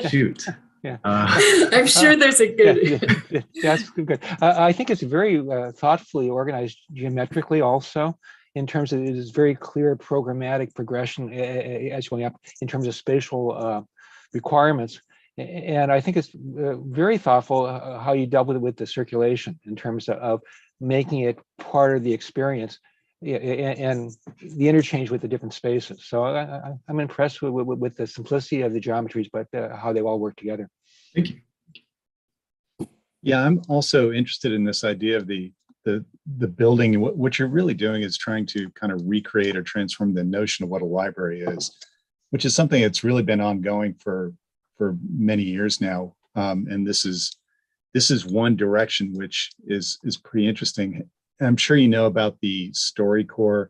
Shoot. Yeah. I'm sure there's a good. Yeah, that's good. I think it's very thoughtfully organized geometrically also, in terms of it is very clear programmatic progression as going up in terms of spatial requirements. And I think it's very thoughtful how you dealt with the circulation in terms of making it part of the experience and the interchange with the different spaces. So I'm impressed with the simplicity of the geometries, but how they all work together. Thank you. Yeah, I'm also interested in this idea of the building. And what you're really doing is trying to kind of recreate or transform the notion of what a library is, which is something that's really been ongoing for many years now. And this is one direction which is pretty interesting. I'm sure you know about the StoryCorps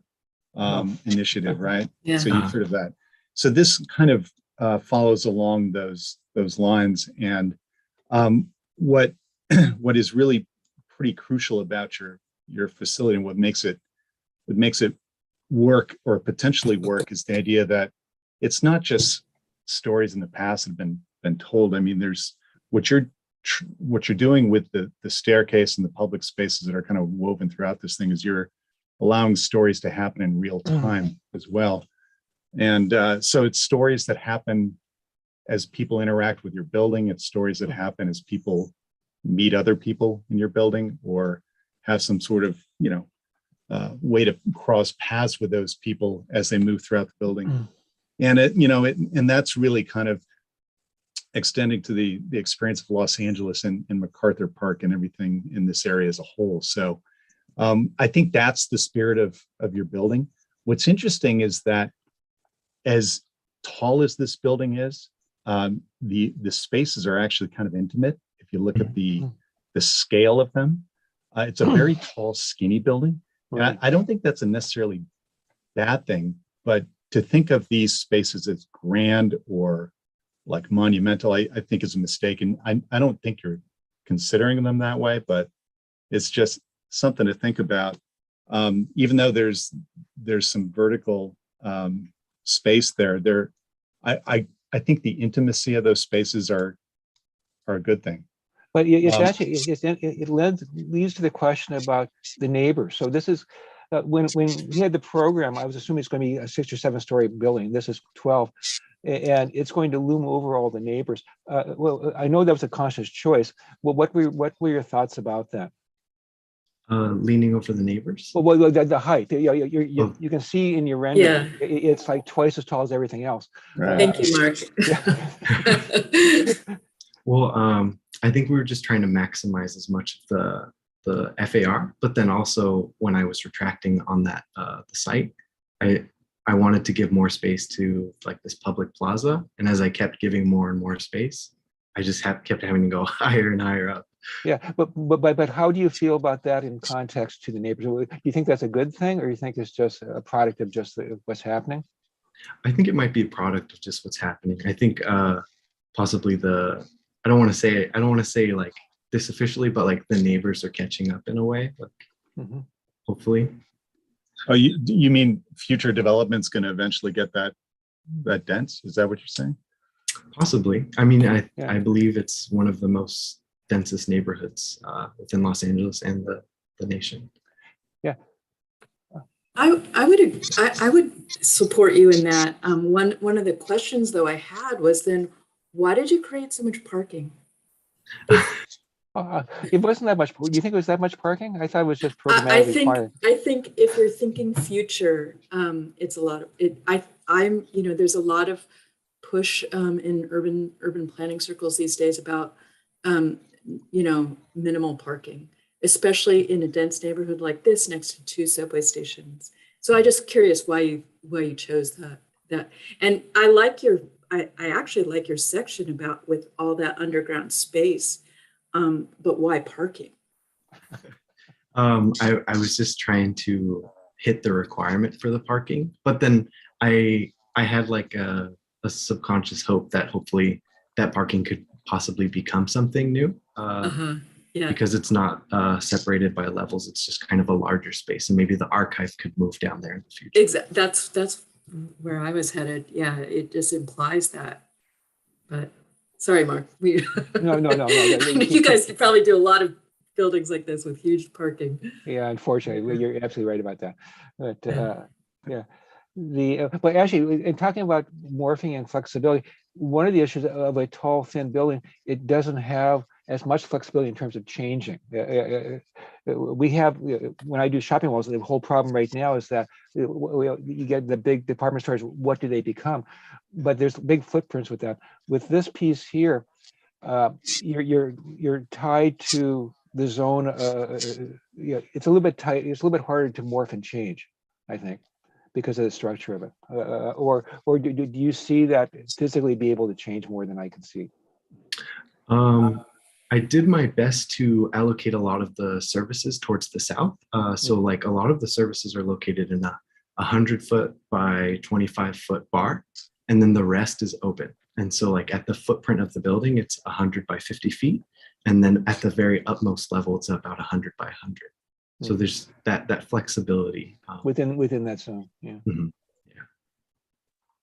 initiative, right? Yeah. So you've heard of that. So this kind of follows along those lines. And what is really pretty crucial about your facility and what makes it work or potentially work is the idea that it's not just stories in the past that have been told. I mean, there's what you're doing with the staircase and the public spaces that are kind of woven throughout this thing is you're allowing stories to happen in real time as well. And so it's stories that happen as people interact with your building. It's stories that happen as people meet other people in your building or have some sort of, way to cross paths with those people as they move throughout the building. And and that's really kind of extending to the experience of Los Angeles and MacArthur Park and everything in this area as a whole. So I think that's the spirit of your building. What's interesting is that as tall as this building is, the spaces are actually kind of intimate. If you look at the scale of them, it's a very tall, skinny building. And I don't think that's a necessarily bad thing, but to think of these spaces as grand or like monumental, I think is a mistake. And I don't think you're considering them that way, but it's just something to think about. Even though there's some vertical space there, I think the intimacy of those spaces are a good thing. But it's actually, it leads to the question about the neighbors. So this is, when we had the program, I was assuming it's going to be a 6 or 7 story building. This is 12, and it's going to loom over all the neighbors. Well, I know that was a conscious choice. Well, what were your thoughts about that? Leaning over the neighbors? Well, the height. You can see in your render, Yeah. It's like twice as tall as everything else. Thank you, Mark. Well, I think we were just trying to maximize as much of the FAR, but then also when I was retracting on that the site, I wanted to give more space to like this public plaza, and as I kept giving more and more space, I just kept having to go higher and higher up. Yeah, but how do you feel about that in context to the neighbors? Do you think that's a good thing, or you think it's just a product of just what's happening? I think it might be a product of just what's happening. I think possibly I don't want to say like this officially, but like the neighbors are catching up in a way, like hopefully. Oh, you mean future development's going to eventually get that dense? Is that what you're saying? Possibly. I mean, I believe it's one of the most densest neighborhoods within Los Angeles and the nation. Yeah. I would support you in that. One of the questions though I had was then, why did you create so much parking? It wasn't that much. Do you think it was that much parking? I thought it was just programmatically required. I think if you're thinking future, it's a lot of it. I'm there's a lot of push in urban planning circles these days about minimal parking, especially in a dense neighborhood like this next to 2 subway stations. So I'm just curious why you chose that. And I actually like your section about with all that underground space, but why parking? I was just trying to hit the requirement for the parking, but then I had like a subconscious hope that hopefully that parking could possibly become something new. Yeah. Because it's not separated by levels, it's just kind of a larger space, and maybe the archive could move down there in the future. Exactly. That's where I was headed. Yeah, it just implies that. But sorry, Mark. No. You guys probably do a lot of buildings like this with huge parking. Yeah, unfortunately, you're absolutely right about that. But yeah, but actually, in talking about morphing and flexibility, one of the issues of a tall, thin building, it doesn't have as much flexibility in terms of changing. We have, when I do shopping malls, the whole problem right now is that you get the big department stores, what do they become? But there's big footprints with that. With this piece here, you're tied to the zone. It's a little bit tight. It's a little bit harder to morph and change, I think, because of the structure of it. Or do you see that physically be able to change more than I can see? I did my best to allocate a lot of the services towards the south. So like a lot of the services are located in a 100-foot by 25-foot bar, and then the rest is open. And so like at the footprint of the building, it's 100 by 50 feet. And then at the very utmost level, it's about 100 by 100. So there's that flexibility. Within that zone, yeah.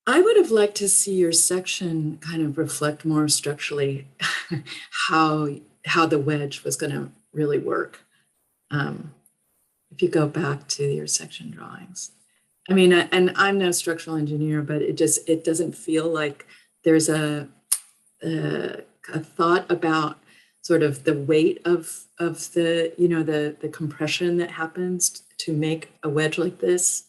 I would have liked to see your section kind of reflect more structurally how the wedge was going to really work. If you go back to your section drawings, I mean, and I'm no structural engineer, but it doesn't feel like there's a thought about sort of the weight of the, you know, the compression that happens to make a wedge like this.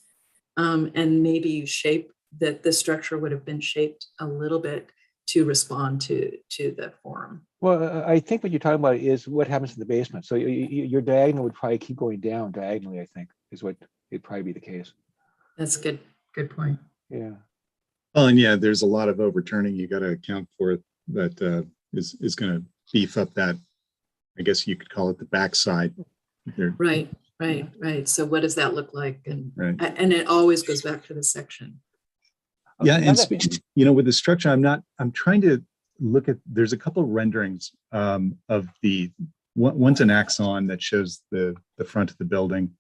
And maybe you shape that the structure would have been shaped a little bit to respond to the form. Well, I think what you're talking about is what happens in the basement. So your diagonal would probably keep going down diagonally, I think, is what it'd probably be the case. That's good. Good point. Yeah. Well, and yeah, there's a lot of overturning you got to account for that is going to beef up that, I guess you could call it the backside. There. Right. So what does that look like? And Right. and it always goes back to the section. Yeah, and you know, with the structure, I'm trying to look at, there's a couple of renderings of one's an axon that shows the front of the building,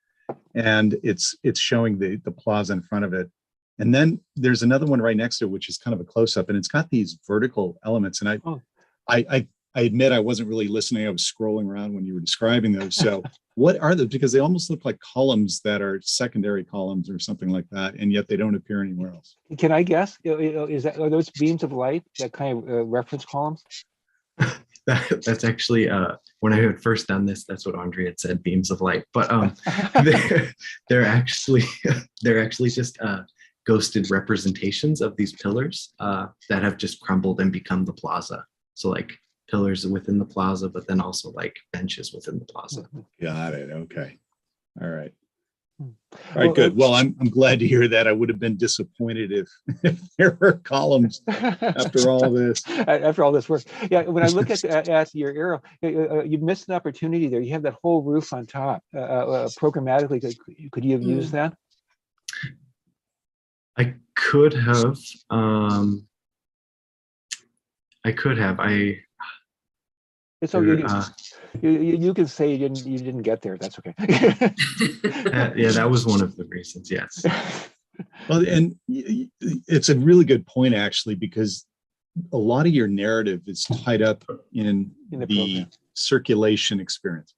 and it's showing the plaza in front of it. And then there's another one right next to it, which is kind of a close-up, and it's got these vertical elements. And I admit I wasn't really listening. I was scrolling around when you were describing those. So what are those? Because they almost look like columns that are secondary columns or something like that, and yet they don't appear anywhere else. Can I guess? Are those beams of light, that kind of reference columns? That's actually when I had first done this, that's what Andre had said, beams of light. But they're actually just ghosted representations of these pillars that have just crumbled and become the plaza. So like pillars within the plaza, but then also like benches within the plaza. Got it. Okay. All right. All right, good. Well, I'm glad to hear that. I would have been disappointed if there were columns after all this. After all this work. Yeah, when I look at your arrow, you missed an opportunity there. You have that whole roof on top. Programmatically, could you have used that? I could have. It's okay. You can say you didn't get there. That's okay. Yeah, that was one of the reasons. Yes. Well, and it's a really good point, actually, because a lot of your narrative is tied up in the circulation experience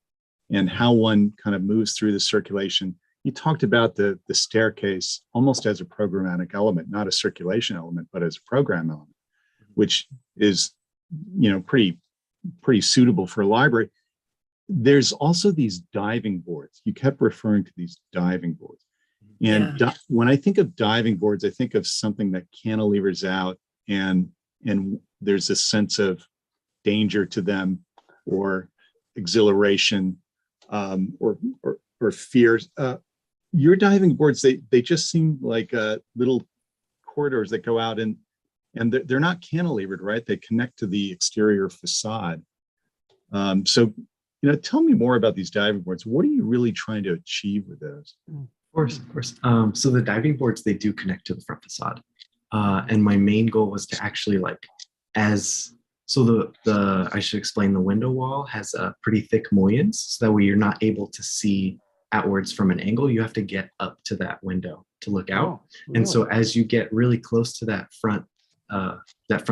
and how one kind of moves through the circulation. You talked about the staircase almost as a programmatic element, not a circulation element, but as a program element, which is, you know, pretty suitable for a library. There's also these diving boards. You kept referring to these diving boards. And when I think of diving boards, I think of something that cantilevers out and there's a sense of danger to them or exhilaration or fears. Your diving boards, they just seem like little corridors that go out and they're not cantilevered, right? They connect to the exterior facade. So, you know, tell me more about these diving boards. What are you really trying to achieve with those? Of course. So the diving boards, they do connect to the front facade. And my main goal was to actually I should explain, the window wall has a pretty thick mullions, so that way you're not able to see outwards from an angle. You have to get up to that window to look out. And so as you get really close to that front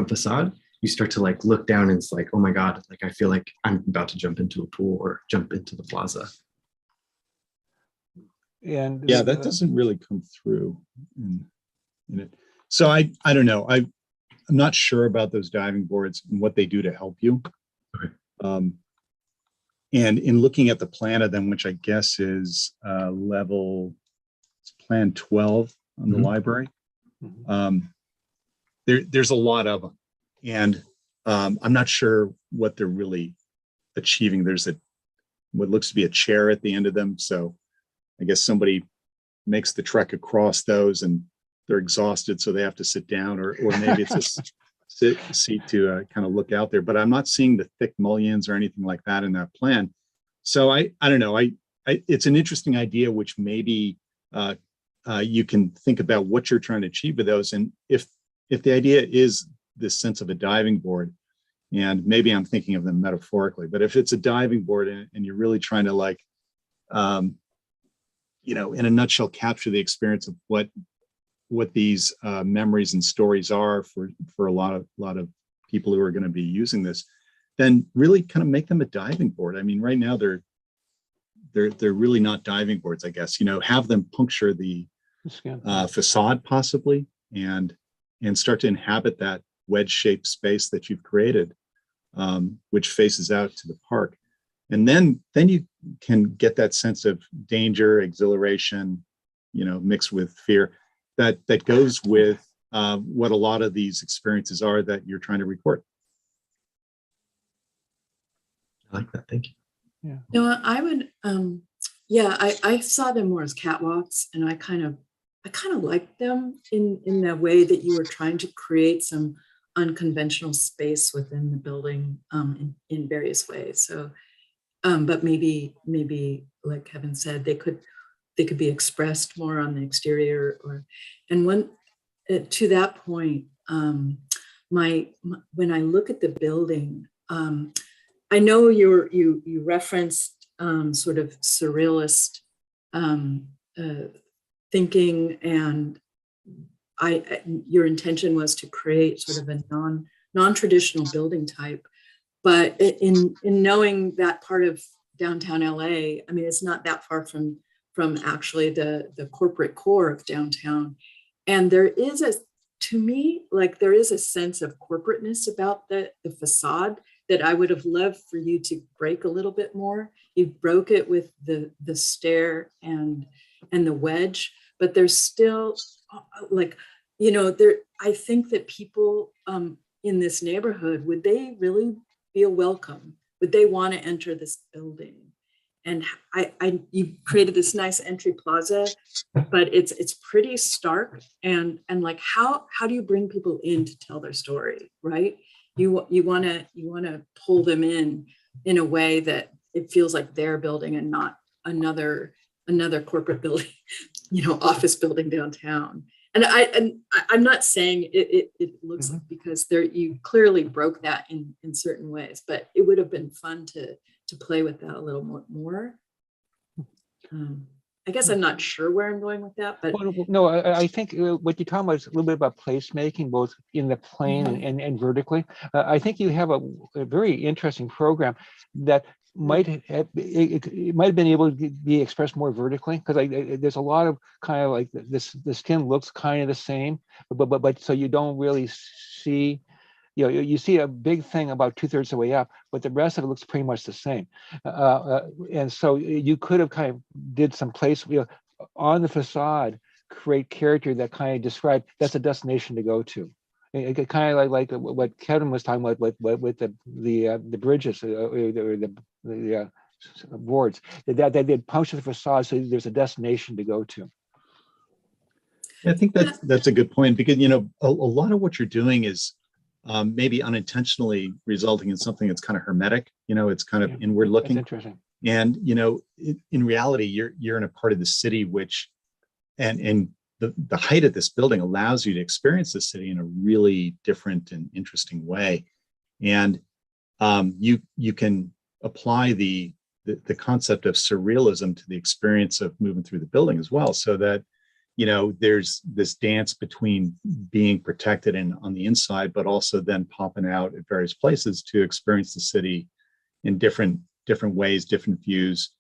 facade, you start to look down and it's like, oh my God, I feel like I'm about to jump into a pool or jump into the plaza. And yeah, that doesn't really come through in it. So I don't know. I'm not sure about those diving boards and what they do to help you. Okay. And in looking at the plan of them, which I guess is plan 12 on the library, there's a lot of them. And I'm not sure what they're really achieving. There's what looks to be a chair at the end of them. So I guess somebody makes the trek across those and they're exhausted, so they have to sit down, or maybe it's a seat to kind of look out there. But I'm not seeing the thick mullions or anything like that in that plan. So I don't know. It's an interesting idea, which maybe you can think about what you're trying to achieve with those. And if the idea is this sense of a diving board, and maybe I'm thinking of them metaphorically, but if it's a diving board and you're really trying to in a nutshell, capture the experience of what these memories and stories are for a lot of people who are going to be using this, then really kind of make them a diving board. I mean, right now they're really not diving boards, I guess. Have them puncture the facade possibly, and start to inhabit that wedge-shaped space that you've created, which faces out to the park. And then you can get that sense of danger, exhilaration, mixed with fear that goes with what a lot of these experiences are that you're trying to record. I like that. Thank you. Yeah. No, I would, yeah, I saw them more as catwalks, and I kind of liked them in the way that you were trying to create some unconventional space within the building in various ways. So, but maybe like Kevin said, they could be expressed more on the exterior, and when to that point, when I look at the building, I know you referenced sort of surrealist thinking, and your intention was to create sort of a non-traditional building type. But in knowing that part of downtown LA, I mean, it's not that far from actually the corporate core of downtown. And there is to me, there is a sense of corporateness about the facade that I would have loved for you to break a little bit more. You broke it with the stair and the wedge, but there's still I think that people in this neighborhood, would they really feel welcome? Would they want to enter this building? And you created this nice entry plaza, but it's pretty stark. And how do you bring people in to tell their story, right? You want to pull them in a way that it feels like their building and not another corporate building, office building downtown. And I'm not saying it looks like, because you clearly broke that in certain ways, but it would have been fun to play with that a little more. I guess I'm not sure where I'm going with that, but no, I think what you're talking about is a little bit about placemaking, both in the plane and vertically. I think you have a very interesting program that might have been able to be expressed more vertically, because there's a lot of kind of like this. The skin looks kind of the same, but so you don't really see. You see a big thing about 2/3 of the way up, but the rest of it looks pretty much the same. And so you could have kind of did some place on the facade, create character that kind of describe that's a destination to go to. It kind of like what Kevin was talking about with the bridges or the boards that they puncture the facade so there's a destination to go to. I think that's a good point, because a lot of what you're doing is maybe unintentionally resulting in something that's kind of hermetic. It's kind of inward looking. That's interesting. And in reality, you're in a part of the city which, and the height of this building allows you to experience the city in a really different and interesting way. And you can apply the concept of surrealism to the experience of moving through the building as well, so that there's this dance between being protected and on the inside, but also then popping out at various places to experience the city in different ways, different views,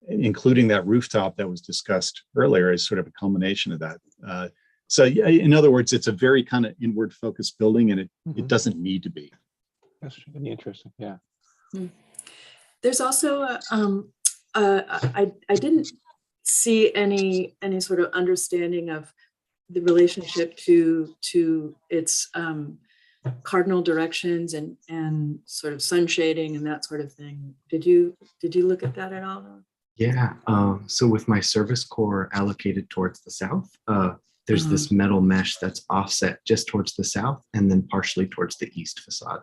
including that rooftop that was discussed earlier as sort of a culmination of that. So in other words, it's a very kind of inward focused building, and it doesn't need to be. That's really interesting. Yeah. there's also I didn't see any sort of understanding of the relationship to its cardinal directions and sort of sun shading and that sort of thing. Did you look at that at all? Yeah, so with my service core allocated towards the south, there's this metal mesh that's offset just towards the south and then partially towards the east facade.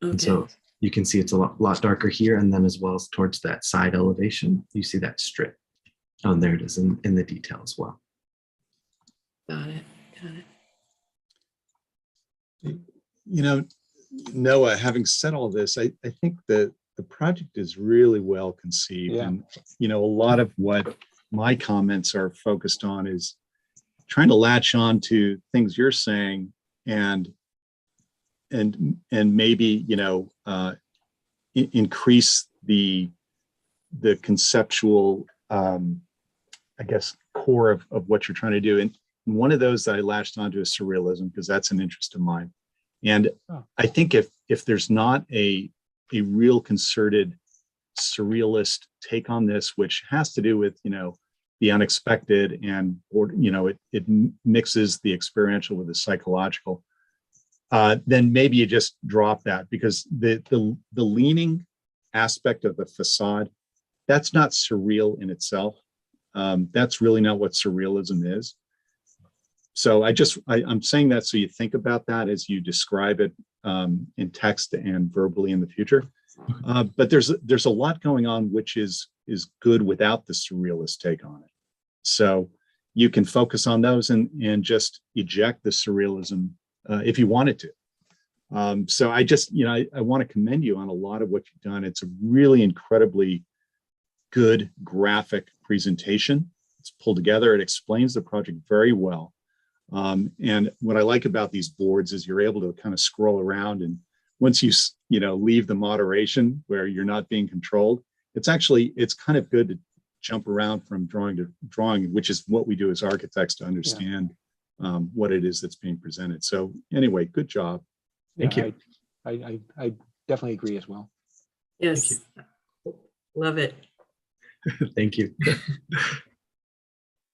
Okay. And so you can see it's a lot darker here, and then as well as towards that side elevation, you see that strip. Oh, and there it is in the detail as well. Got it. You know, Noah, having said all this, I think that the project is really well conceived. Yeah. And, you know, a lot of what my comments are focused on is trying to latch on to things you're saying and maybe, you know, increase the conceptual I guess, core of what you're trying to do. And one of those that I latched onto is surrealism, because that's an interest of mine. And I think if there's not a real concerted surrealist take on this, which has to do with, the unexpected, and, it mixes the experiential with the psychological, then maybe you just drop that, because the leaning aspect of the facade, that's not surreal in itself. That's really not what surrealism is. So I'm saying that so you think about that as you describe it in text and verbally in the future. But there's a lot going on which is good without the surrealist take on it. So you can focus on those and just eject the surrealism if you wanted to. So I just, I want to commend you on a lot of what you've done. It's a really incredibly good graphic presentation. It's pulled together. It explains the project very well. And what I like about these boards is you're able to kind of scroll around, and once you leave the moderation where you're not being controlled, it's kind of good to jump around from drawing to drawing, which is what we do as architects to understand what it is that's being presented. So anyway, good job. Thank you. I definitely agree as well. Yes, love it. Thank you.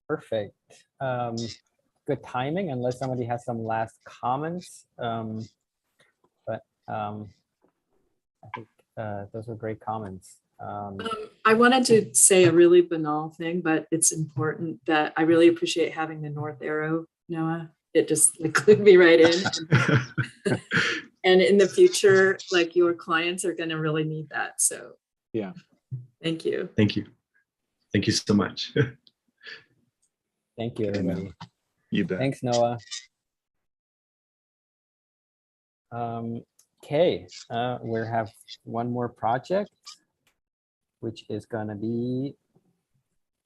Perfect. Good timing, unless somebody has some last comments. But I think those were great comments. I wanted to say a really banal thing, but it's important that I really appreciate having the north arrow, Noah. It just clued me right in. And in the future, your clients are going to really need that. So yeah, thank you. Thank you. Thank you so much. Thank you, everybody. You bet. Thanks, Noah. Okay, we have one more project, which is going to be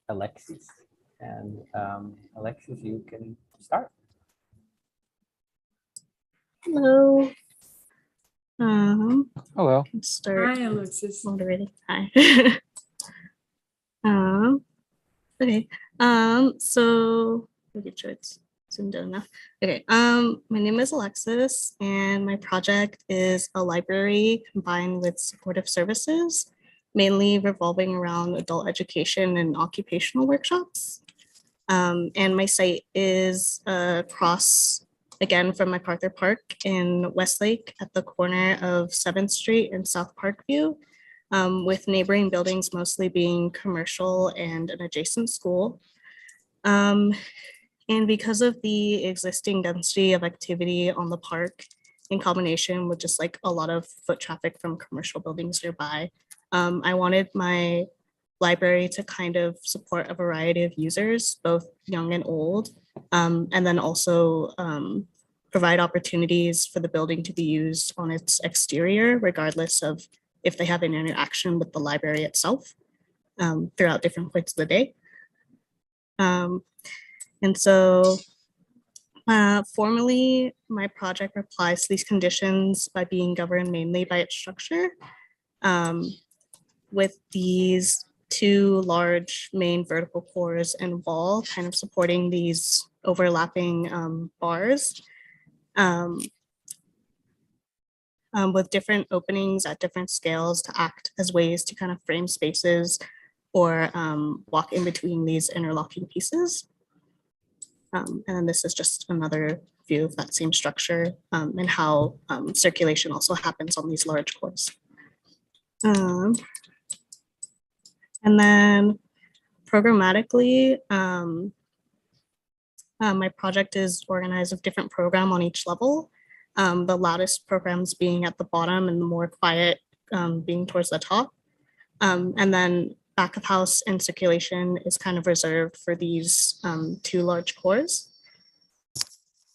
Alexis. And Alexis, you can start. Hello. Hello. Can start. Hi, Alexis. Moderating. Hi. Okay. So making sure it's zoomed in enough. Okay. My name is Alexis, and my project is a library combined with supportive services, mainly revolving around adult education and occupational workshops. And my site is across, again, from MacArthur Park in Westlake at the corner of 7th Street and South Parkview, with neighboring buildings mostly being commercial and an adjacent school. And because of the existing density of activity on the park, in combination with just a lot of foot traffic from commercial buildings nearby, I wanted my library to kind of support a variety of users, both young and old, and then also provide opportunities for the building to be used on its exterior, regardless of if they have an interaction with the library itself throughout different points of the day. And so formally, my project replies to these conditions by being governed mainly by its structure, with these two large main vertical cores and wall kind of supporting these overlapping bars, with different openings at different scales to act as ways to kind of frame spaces or walk in between these interlocking pieces. And then this is just another view of that same structure and how circulation also happens on these large cores. And then programmatically, my project is organized with different program on each level. The loudest programs being at the bottom and the more quiet being towards the top. And then back of house and circulation is kind of reserved for these two large cores.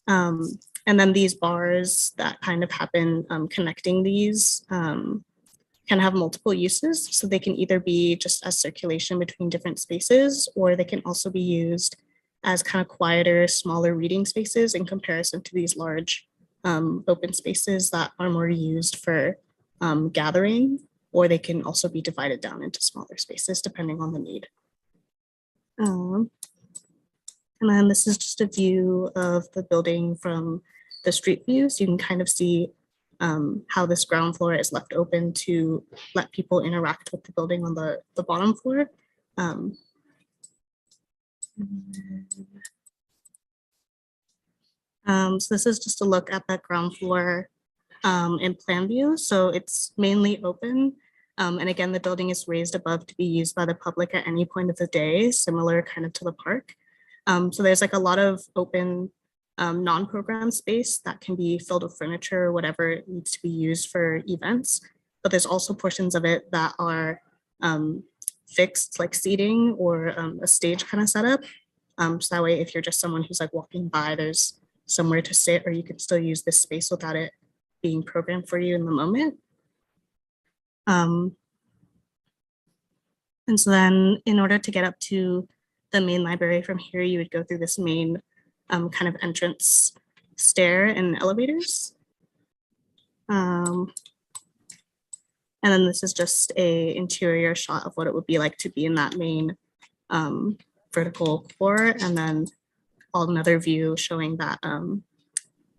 And then these bars that kind of happen connecting these can have multiple uses. So they can either be just as circulation between different spaces, or they can also be used as kind of quieter, smaller reading spaces in comparison to these large open spaces that are more used for gathering, or they can also be divided down into smaller spaces depending on the need. And then this is just a view of the building from the street view. So you can kind of see how this ground floor is left open to let people interact with the building on the bottom floor. So this is just a look at that ground floor in plan view. So it's mainly open. And again, the building is raised above to be used by the public at any point of the day, similar kind of to the park. So there's like a lot of open non-program space that can be filled with furniture or whatever needs to be used for events. But there's also portions of it that are fixed, like seating or a stage kind of setup. So that way, if you're just someone who's like walking by, there's somewhere to sit, or you can still use this space without it being programmed for you in the moment. And so then in order to get up to the main library from here, you would go through this main kind of entrance stair and elevators. And then this is just a interior shot of what it would be like to be in that main vertical floor, and then another view showing that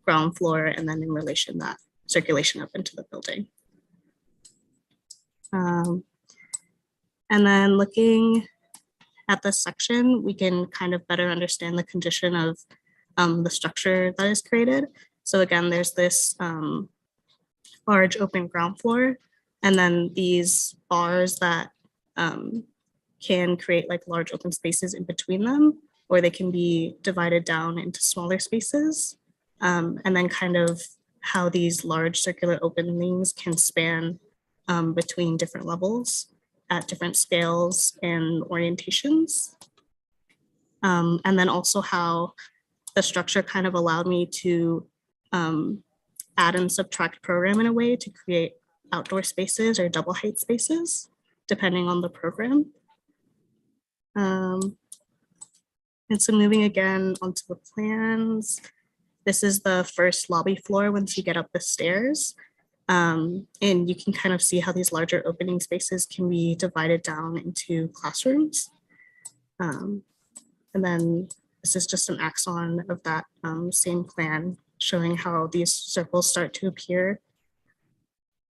ground floor, and then in relation that circulation up into the building. And then looking at this section, we can kind of better understand the condition of the structure that is created. So again, there's this large open ground floor, and then these bars that can create like large open spaces in between them, or they can be divided down into smaller spaces. And then kind of how these large circular openings can span between different levels at different scales and orientations. And then also how the structure kind of allowed me to add and subtract program in a way to create outdoor spaces or double height spaces, depending on the program. And so moving again onto the plans, this is the first lobby floor once you get up the stairs. And you can kind of see how these larger opening spaces can be divided down into classrooms. And then this is just an axon of that same plan, showing how these circles start to appear.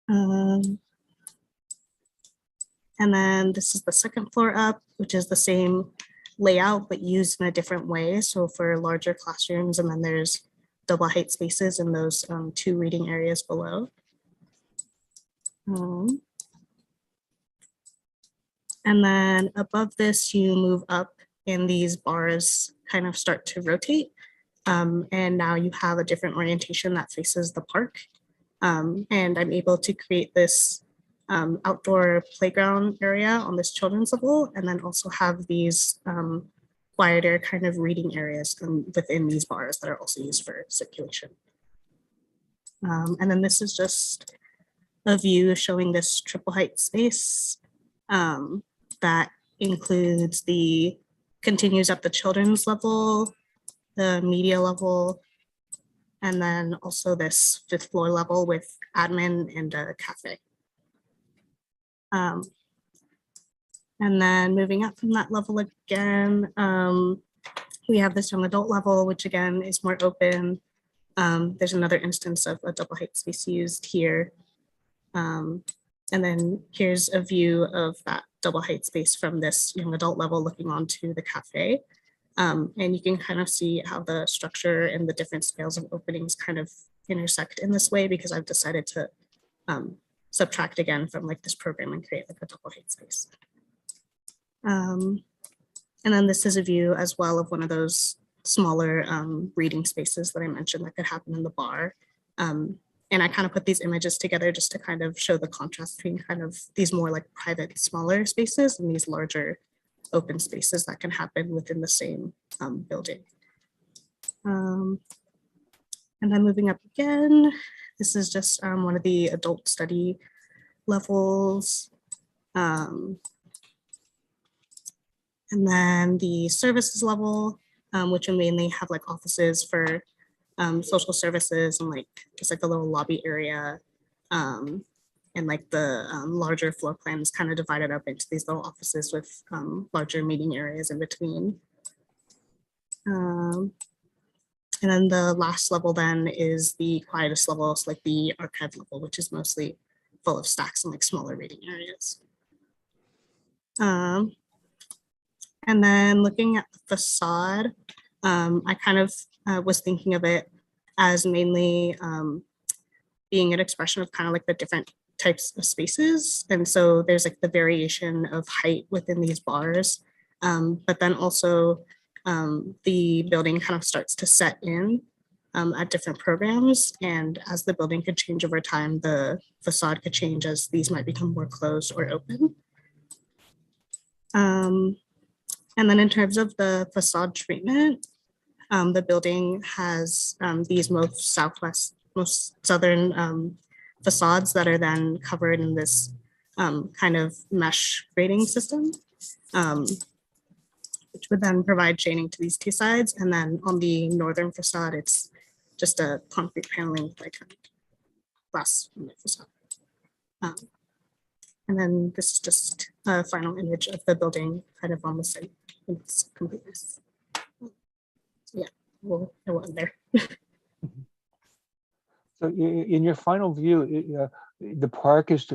And then this is the second floor up, which is the same layout, but used in a different way. So for larger classrooms, and then there's double height spaces in those two reading areas below. And then above this, you move up and these bars kind of start to rotate. And now you have a different orientation that faces the park. And I'm able to create this outdoor playground area on this children's level, and then also have these quieter kind of reading areas within these bars that are also used for circulation. And then this is just a view showing this triple height space that includes continues at the children's level, the media level, and then also this 5th floor level with admin and a cafe. And then moving up from that level again, we have this young adult level, which again is more open. There's another instance of a double height space used here. And then here's a view of that double height space from this young adult level looking onto the cafe. And you can kind of see how the structure and the different scales of openings kind of intersect in this way, because I've decided to subtract again from like this program and create like a double height space. And then this is a view as well of one of those smaller reading spaces that I mentioned that could happen in the bar. And I kind of put these images together just to kind of show the contrast between kind of these more like private, smaller spaces and these larger open spaces that can happen within the same building. And then moving up again, this is just one of the adult study levels. And then the services level, which will mainly have like offices for social services and like just like a little lobby area. And and like the larger floor plan is kind of divided up into these little offices with larger meeting areas in between. And then the last level then is the quietest level, so like the archive level, which is mostly full of stacks and like smaller reading areas. And then looking at the facade, I kind of was thinking of it as mainly being an expression of kind of like the different types of spaces. And so there's like the variation of height within these bars, but then also the building kind of starts to set in at different programs. And as the building could change over time, the facade could change as these might become more closed or open. And then in terms of the facade treatment, the building has these most southern facades that are then covered in this kind of mesh grading system, which would then provide shading to these two sides. And then on the northern facade, it's just a concrete paneling with like glass on the facade. And then this is just a final image of the building kind of on the site in its completeness. So yeah, we'll end there. So in your final view, the park is,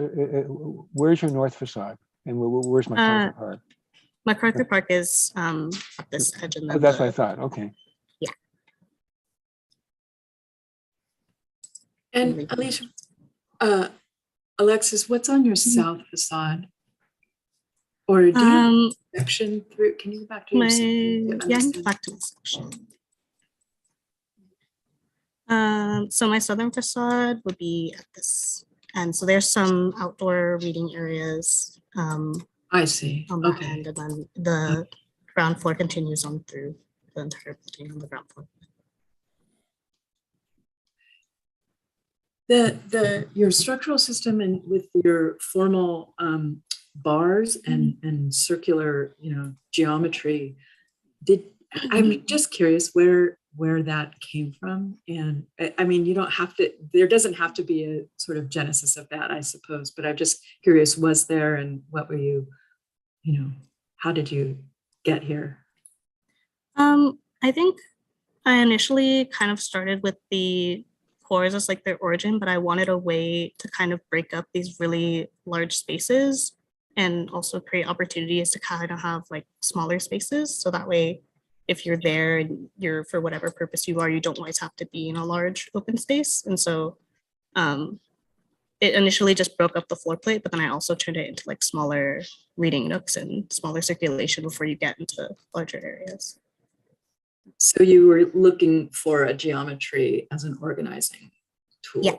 where's your north facade? And where's MacArthur Park? MacArthur Park is at this edge. And then that's what I thought, okay. Yeah. And Alicia, Alexis, what's on your south facade? Or do you section through? Can you go back to your section? Yeah, I can go back to my section. So my southern facade would be at this, and so there's some outdoor reading areas. I see. On that end, and then the ground floor continues on through the entire building on the ground floor. Your structural system and with your formal bars and circular, geometry, I'm just curious where that came from. And I mean, you don't have to, there doesn't have to be a sort of genesis of that, I suppose, but I'm just curious, was there, and what were you, how did you get here? I think I initially kind of started with the cores as like their origin, but I wanted a way to kind of break up these really large spaces and also create opportunities to kind of have like smaller spaces. So that way, if you're there and you're for whatever purpose you are, you don't always have to be in a large open space. And so it initially just broke up the floor plate, but then I also turned it into like smaller reading nooks and smaller circulation before you get into larger areas. So you were looking for a geometry as an organizing tool. Yeah.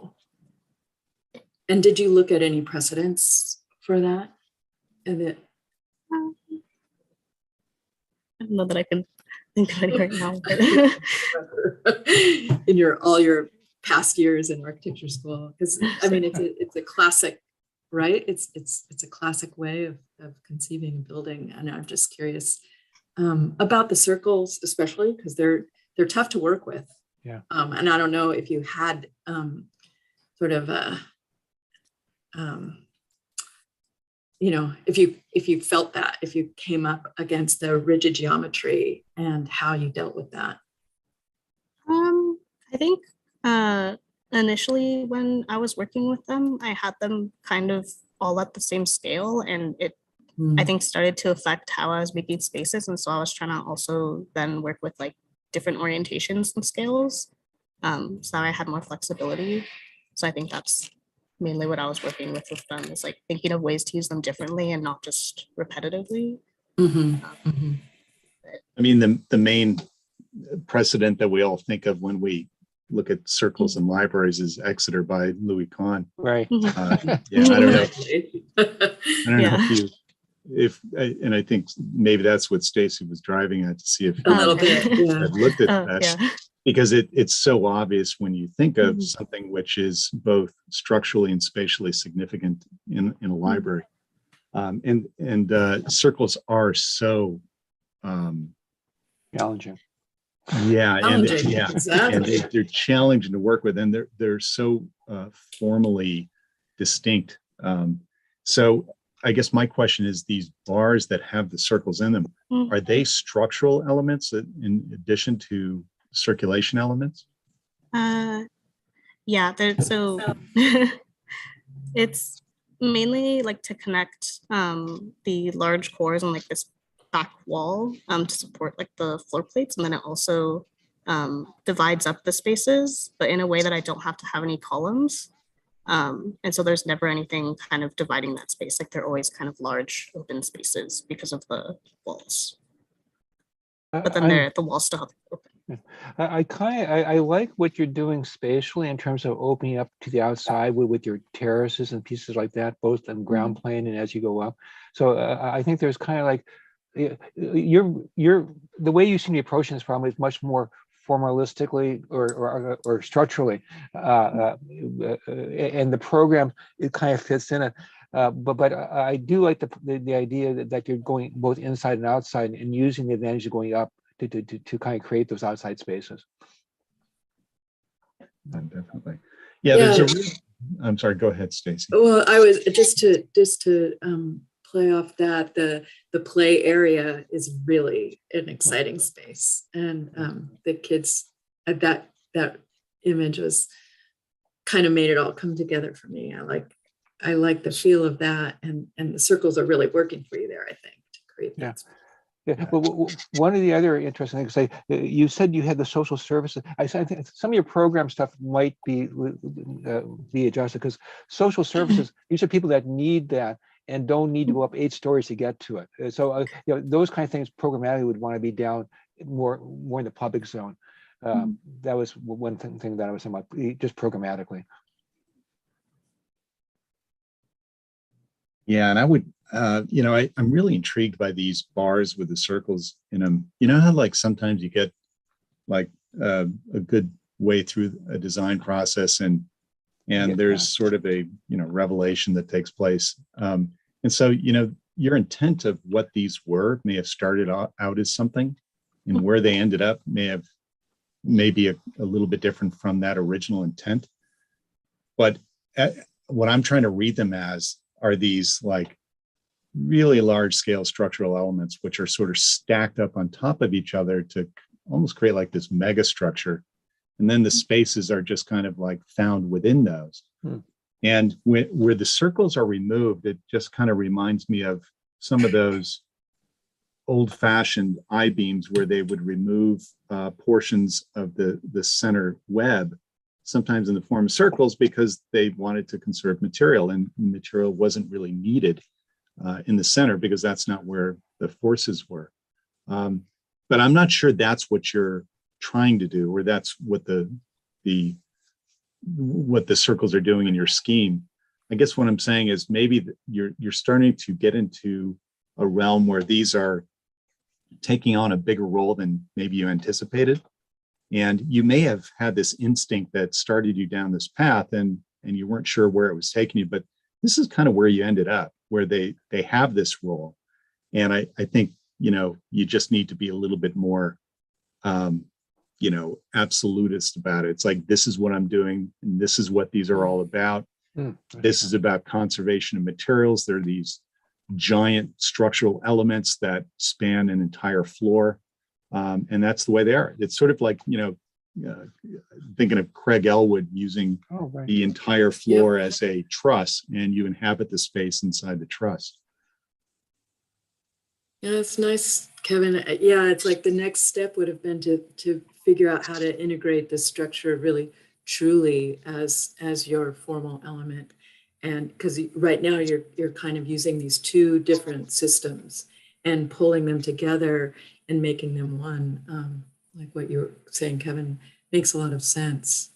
And did you look at any precedents for that? I don't know that I can think of any right now. But in all your past years in architecture school, because I mean it's a classic, right? It's a classic way of conceiving a building, and I'm just curious about the circles, especially because they're tough to work with. Yeah. And I don't know if you had sort of a if you felt that, if you came up against the rigid geometry and how you dealt with that. I think initially when I was working with them, I had them kind of all at the same scale, and it I think started to affect how I was making spaces. And so I was trying to also then work with like different orientations and scales. So I had more flexibility. So I think that's mainly what I was working with them, is like thinking of ways to use them differently and not just repetitively. I mean, the main precedent that we all think of when we look at circles in libraries is Exeter by Louis Kahn. Right. Yeah, I don't know. I don't know and I think maybe that's what Stacy was driving at, to see if a little bit had looked at that. Yeah. Because it's so obvious when you think of something which is both structurally and spatially significant in a library. And circles are so challenging. Yeah, Challenging, and exactly. they're challenging to work with, and they're so formally distinct So I guess my question is, these bars that have the circles in them, are they structural elements in addition to circulation elements? Yeah, so it's mainly like to connect the large cores on like this back wall to support like the floor plates, and then it also divides up the spaces, but in a way that I don't have to have any columns. And so there's never anything kind of dividing that space. Like they're always kind of large open spaces because of the walls. But then the walls still have open. I like what you're doing spatially in terms of opening up to the outside with your terraces and pieces like that, both on ground plane and as you go up. So I think there's kind of like the way you seem to be approaching this problem is much more formalistically or structurally, and the program, it kind of fits in it. But I do like the idea that you're going both inside and outside and using the advantage of going up to kind of create those outside spaces. Definitely. Yeah, there's a real, I'm sorry, go ahead, Stacy. Well, I was just to play off that, the play area is really an exciting space, and the kids, that image was kind of made it all come together for me. I like the feel of that, and the circles are really working for you there, I think, to create that space. Yeah, well, one of the other interesting things, you said you had the social services. I think some of your program stuff might be adjusted, because social services, these are people that need that and don't need to go up 8 stories to get to it. So those kind of things programmatically would want to be down more in the public zone. That was one thing that I was saying about just programmatically. Yeah, and I would, I'm really intrigued by these bars with the circles in them. You know how like sometimes you get like a good way through a design process and there's sort of a revelation that takes place. And so your intent of what these were may have started out as something, and where they ended up may be a little bit different from that original intent. But what I'm trying to read them as are these like really large scale structural elements, which are sort of stacked up on top of each other to almost create like this mega structure. And then the spaces are just kind of like found within those. And where the circles are removed, it just kind of reminds me of some of those old-fashioned I-beams where they would remove portions of the center web, sometimes in the form of circles, because they wanted to conserve material, and material wasn't really needed in the center because that's not where the forces were. But I'm not sure that's what you're trying to do, or that's what what the circles are doing in your scheme. I guess what I'm saying is maybe you're starting to get into a realm where these are taking on a bigger role than maybe you anticipated. And you may have had this instinct that started you down this path and you weren't sure where it was taking you, but this is kind of where you ended up, where they have this role. And I think, you just need to be a little bit more, absolutist about it. It's like, this is what I'm doing, and this is what these are all about. This is about conservation of materials. They're these giant structural elements that span an entire floor. And that's the way they are. It's sort of like, thinking of Craig Elwood using the entire floor as a truss, and you inhabit the space inside the truss. Yeah, it's nice, Kevin. Yeah, it's like the next step would have been to figure out how to integrate the structure really truly as your formal element. And because right now you're kind of using these two different systems and pulling them together and making them one, like what you were saying, Kevin, makes a lot of sense.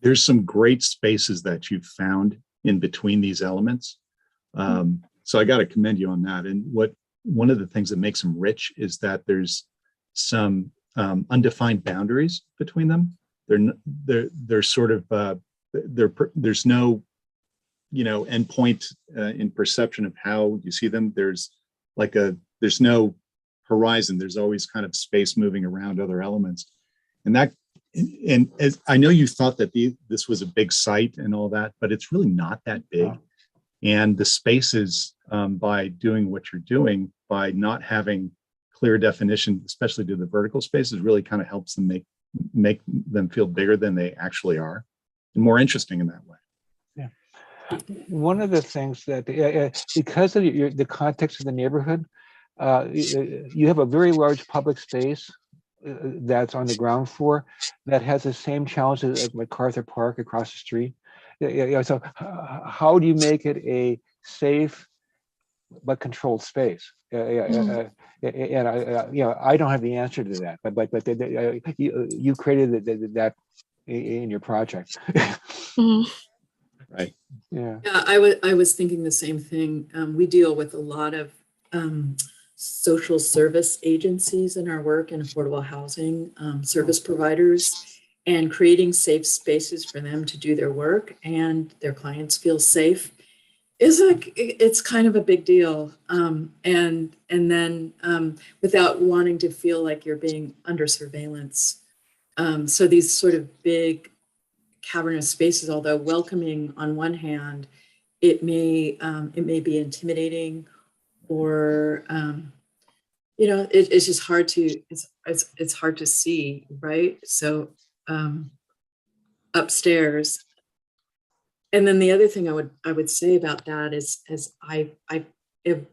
There's some great spaces that you've found in between these elements. So I got to commend you on that. And one of the things that makes them rich is that there's some undefined boundaries between them. They're sort of, there's no, endpoint in perception of how you see them. There's no horizon. There's always kind of space moving around other elements. And that and as I know you thought that this was a big site and all that, but it's really not that big. And the spaces, by doing what you're doing, by not having clear definition, especially to the vertical spaces, really kind of helps them make them feel bigger than they actually are and more interesting in that way. Yeah. One of the things that, because of the context of the neighborhood, you have a very large public space that's on the ground floor that has the same challenges as MacArthur Park across the street. So how do you make it a safe but controlled space? And I don't have the answer to that, but you created that in your project. Right. Yeah. Yeah, I was thinking the same thing. We deal with a lot of social service agencies in our work in affordable housing, service providers, and creating safe spaces for them to do their work and their clients feel safe it's kind of a big deal. And then without wanting to feel like you're being under surveillance. So these sort of big cavernous spaces, although welcoming on one hand, it may be intimidating, or it's just hard to it's hard to see, right? So upstairs. And then the other thing I would say about that is,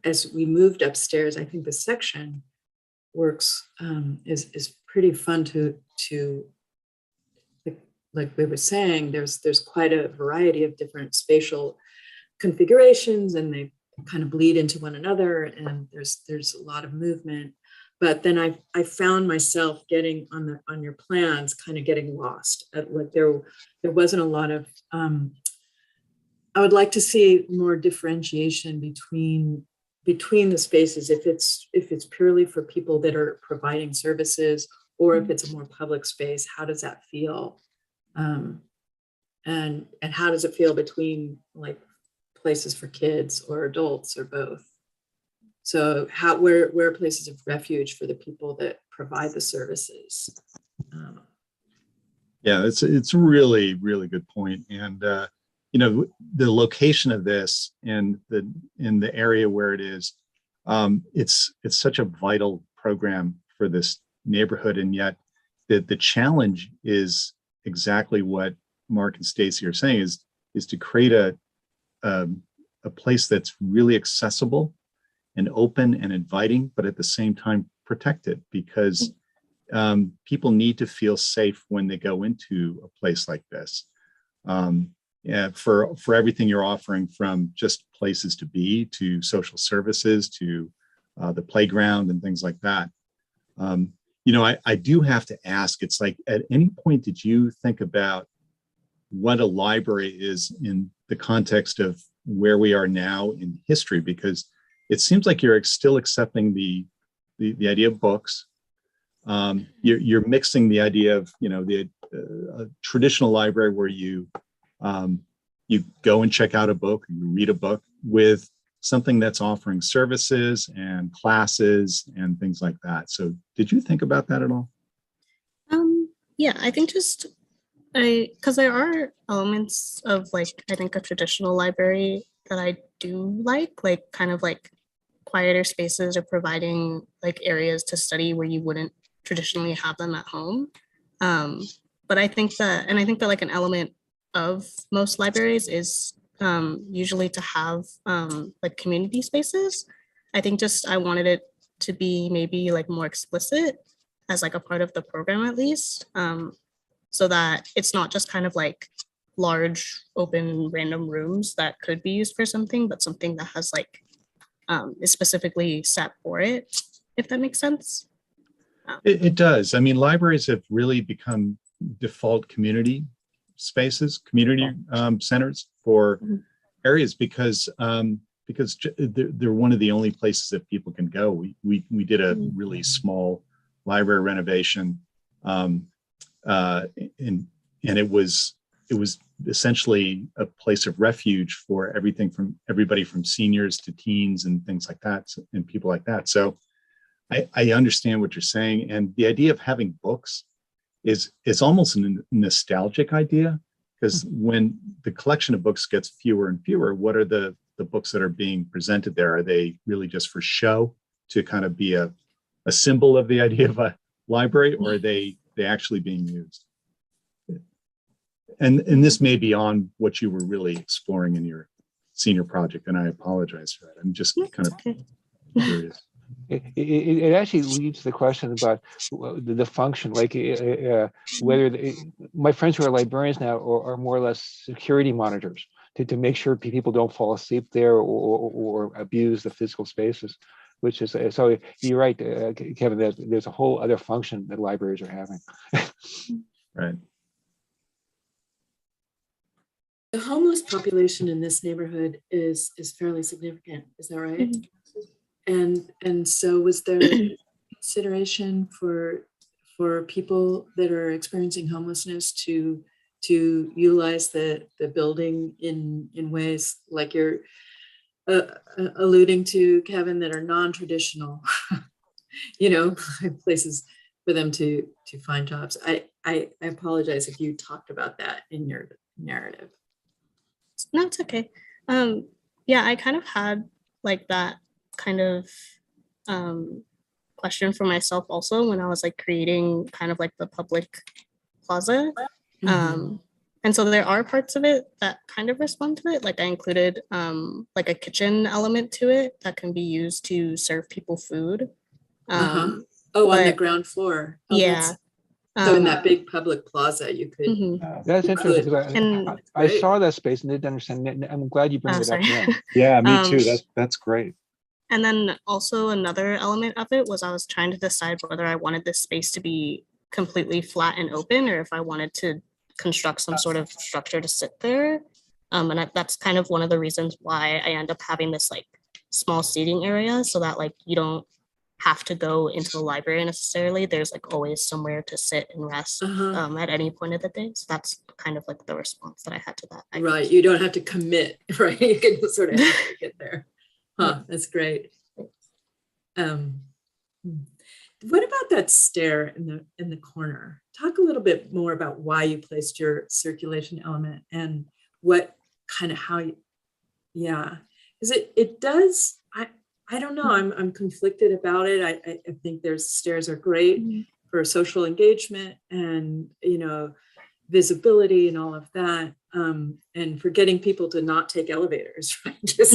as we moved upstairs, I think the section works is pretty fun to like we were saying. There's quite a variety of different spatial configurations, and they kind of bleed into one another, and there's a lot of movement. But then I found myself getting on your plans, kind of getting lost. Like there wasn't a lot of I would like to see more differentiation between the spaces, if it's purely for people that are providing services, or if it's a more public space. How does that feel? And how does it feel between like places for kids or adults or both? So where are places of refuge for the people that provide the services? Yeah, it's a really, really good point. And the location of this and in the area where it is, it's such a vital program for this neighborhood. And yet the challenge is exactly what Mark and Stacy are saying, is to create a place that's really accessible and open and inviting, but at the same time protected, because people need to feel safe when they go into a place like this. For everything you're offering, from just places to be, to social services, to the playground and things like that. I do have to ask, it's like, at any point did you think about what a library is in the context of where we are now in history? Because it seems like you're still accepting the idea of books. You're mixing the idea of the traditional library where you go and check out a book, you read a book, with something that's offering services and classes and things like that. So did you think about that at all? Yeah, I think because there are elements of I think a traditional library that I do like kind of like quieter spaces, or providing areas to study where you wouldn't traditionally have them at home. But I think that an element of most libraries is usually to have community spaces. I think I wanted it to be maybe more explicit as a part of the program, at least, so that it's not just kind of large open random rooms that could be used for something, but something that has is specifically set for it, if that makes sense. It does. I mean, libraries have really become default community spaces, community centers for areas, because they're one of the only places that people can go. We did a really small library renovation, and it was essentially a place of refuge for everybody from seniors to teens and things like that, and people like that. So I understand what you're saying, and the idea of having books is almost a nostalgic idea, because when the collection of books gets fewer and fewer, what are the books that are being presented there? Are they really just for show to kind of be a symbol of the idea of a library, or are they actually being used? And this may be on what you were really exploring in your senior project, and I apologize for that. I'm just kind of curious. It actually leads to the question about the function, like whether my friends who are librarians now are more or less security monitors to make sure people don't fall asleep there or abuse the physical spaces, which is, so you're right, Kevin, that there's a whole other function that libraries are having. Right. The homeless population in this neighborhood is fairly significant. Is that right? And so was there consideration for people that are experiencing homelessness to utilize the building in ways like you're alluding to, Kevin, that are non-traditional, places for them to find jobs? I apologize if you talked about that in your narrative. No, it's okay. Yeah, I kind of had like that kind of question for myself also when I was like creating kind of like the public plaza. And so there are parts of it that kind of respond to it. Like I included like a kitchen element to it that can be used to serve people food. On the ground floor. Yeah. So in that big public plaza, you could. That's interesting, because I saw that space and didn't understand it. I'm glad you bring it up now. Yeah, me too. That's great. And then also another element of it was I was trying to decide whether I wanted this space to be completely flat and open, or if I wanted to construct some sort of structure to sit there. And that's kind of one of the reasons why I end up having this like small seating area, so that like you don't have to go into the library necessarily. There's like always somewhere to sit and rest at any point of the day. So that's kind of like the response that I had to that. Right, you don't have to commit, right? You can sort of get there. That's great. What about that stair in the corner? Talk a little bit more about why you placed your circulation element and what kind of how you, because it does. I don't know. I'm conflicted about it. I think there's stairs are great for social engagement and visibility and all of that, and for getting people to not take elevators, right? Just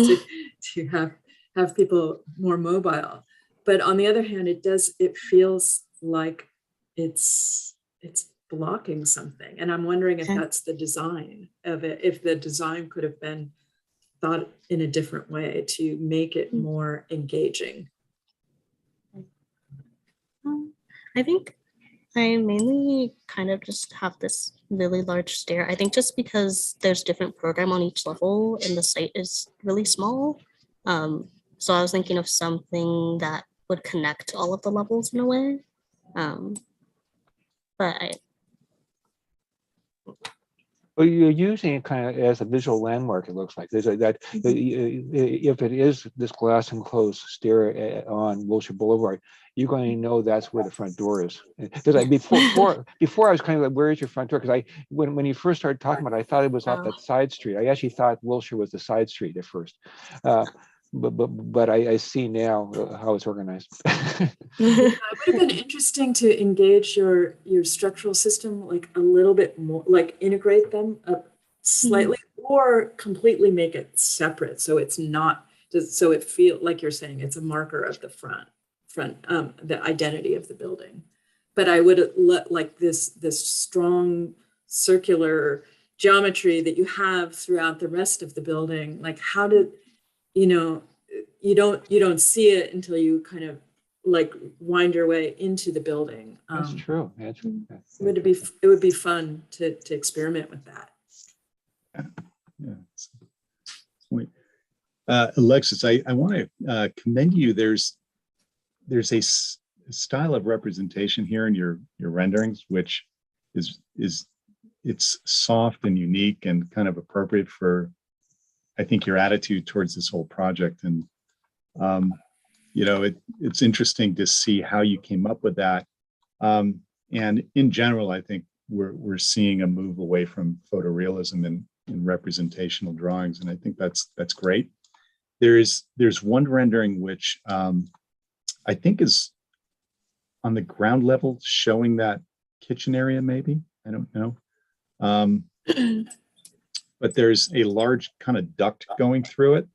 to have people more mobile. But on the other hand, it feels like it's blocking something, and I'm wondering if that's the design of it. If the design could have been thought in a different way to make it more engaging. I think I mainly kind of just have this really large stair. I think just because there's different program on each level and the site is really small. So I was thinking of something that would connect all of the levels in a way. Well, you're using it kind of as a visual landmark, it looks like. There's that if it is this glass enclosed stair on Wilshire Boulevard, you're going to know that's where the front door is. Because before I was kind of like, where is your front door? Because when you first started talking about it, I thought it was off that side street. I actually thought Wilshire was the side street at first. But I see now how it's organized. It would have been interesting to engage your structural system like a little bit more, like integrate them up slightly or completely make it separate. So it's not, so it feel like you're saying it's a marker of the front, the identity of the building. But I would let like this strong circular geometry that you have throughout the rest of the building, like how did, you don't see it until you kind of like wind your way into the building. That's true. That's true. It would be fun to experiment with that. Yeah. Alexis, I want to commend you. There's a style of representation here in your renderings, which it's soft and unique and kind of appropriate for, I think, your attitude towards this whole project. And it's interesting to see how you came up with that. And in general, I think we're seeing a move away from photorealism in representational drawings, and I think that's great. There's one rendering which I think is on the ground level, showing that kitchen area. Maybe, I don't know, but there's a large kind of duct going through it,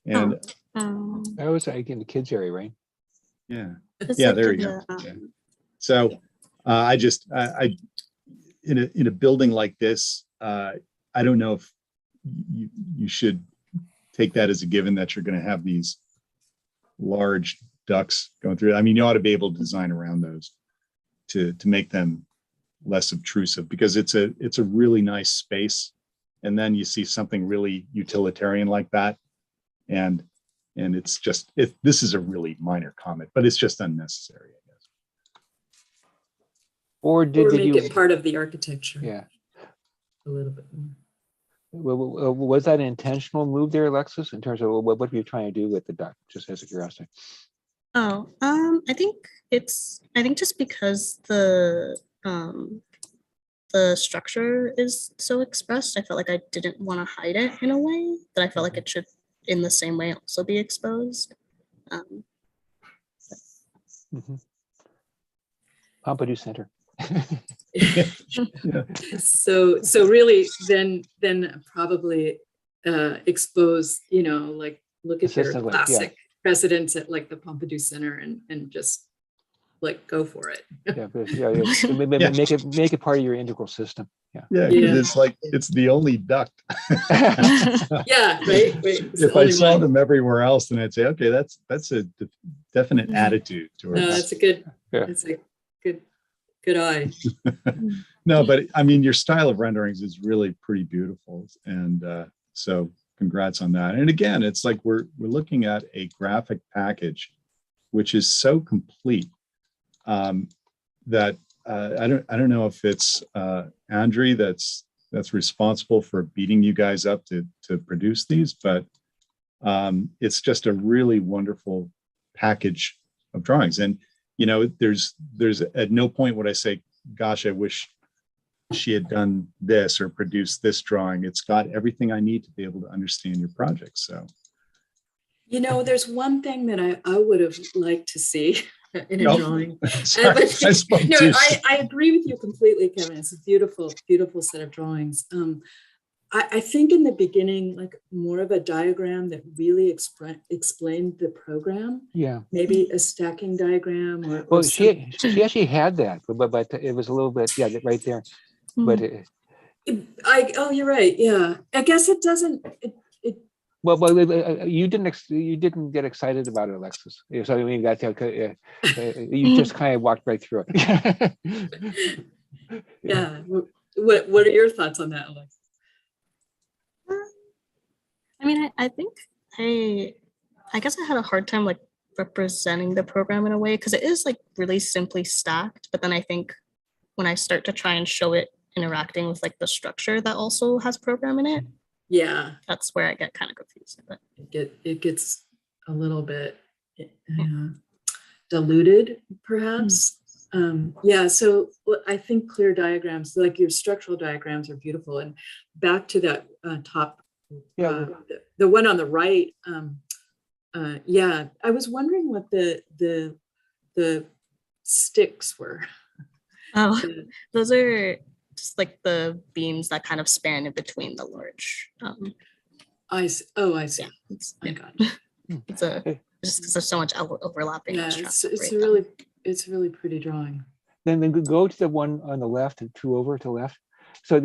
and That was like in the kids area, right? yeah, It's yeah, like there in you go. the, Yeah. So I in a building like this, I don't know if you should take that as a given that you're going to have these large ducts going through. I mean, you ought to be able to design around those to make them less obtrusive, because it's a really nice space. And then you see something really utilitarian like that, and it's just this is a really minor comment, but it's just unnecessary, I guess. Or did make you? it part of the architecture. Yeah. A little bit more. Was that an intentional move there, Alexis, in terms of what were you trying to do with the duct, just as a curiosity? oh, I think just because the structure is so expressed, I felt like I didn't want to hide it in a way that I felt like it should in the same way also be exposed. Pompidou Center. So really then probably expose, like look at your Consistently, classic precedents at like the Pompidou Center and just like go for it. Yeah, make it part of your integral system. Yeah. Yeah, 'cause it's like it's the only duct. Yeah, right. It's the If I only saw one. them everywhere else, then I'd say, okay, that's a definite attitude towards. No, that's a good. Yeah. It's a good eye. No, but I mean, your style of renderings is really pretty beautiful, and so congrats on that. And again, it's like we're looking at a graphic package, which is so complete that I don't know if it's Andre that's responsible for beating you guys up to produce these, but it's just a really wonderful package of drawings. And there's at no point would I say, gosh, I wish she had done this or produced this drawing. It's got everything I need to be able to understand your project. So, There's one thing that I would have liked to see in a drawing. Sorry, I spoke No, too I agree with you completely, Kevin. It's a beautiful, beautiful set of drawings. I think in the beginning, like more of a diagram that really explained the program. Yeah. Maybe a stacking diagram. Well, she actually had that, but it was a little bit, yeah, right there. But you're right. Yeah, I guess it doesn't. Well, you didn't get excited about it, Alexis. So I mean, you just kind of walked right through it. Yeah. What are your thoughts on that, Alex? I mean, I think I guess I had a hard time like representing the program in a way because it is like really simply stacked. But then I think when I start to try and show it interacting with like the structure that also has program in it, yeah, that's where I get kind of confused. But it gets a little bit diluted, perhaps. Yeah, so I think clear diagrams, like your structural diagrams, are beautiful. And back to that top. Yeah, the one on the right. Yeah, I was wondering what the sticks were. Oh, those are just like the beams that kind of span in between the large. I see. Yeah, I got it. It's just because there's so much overlapping. Yeah, it's a really pretty drawing. Then go to the one on the left and two over to the left. So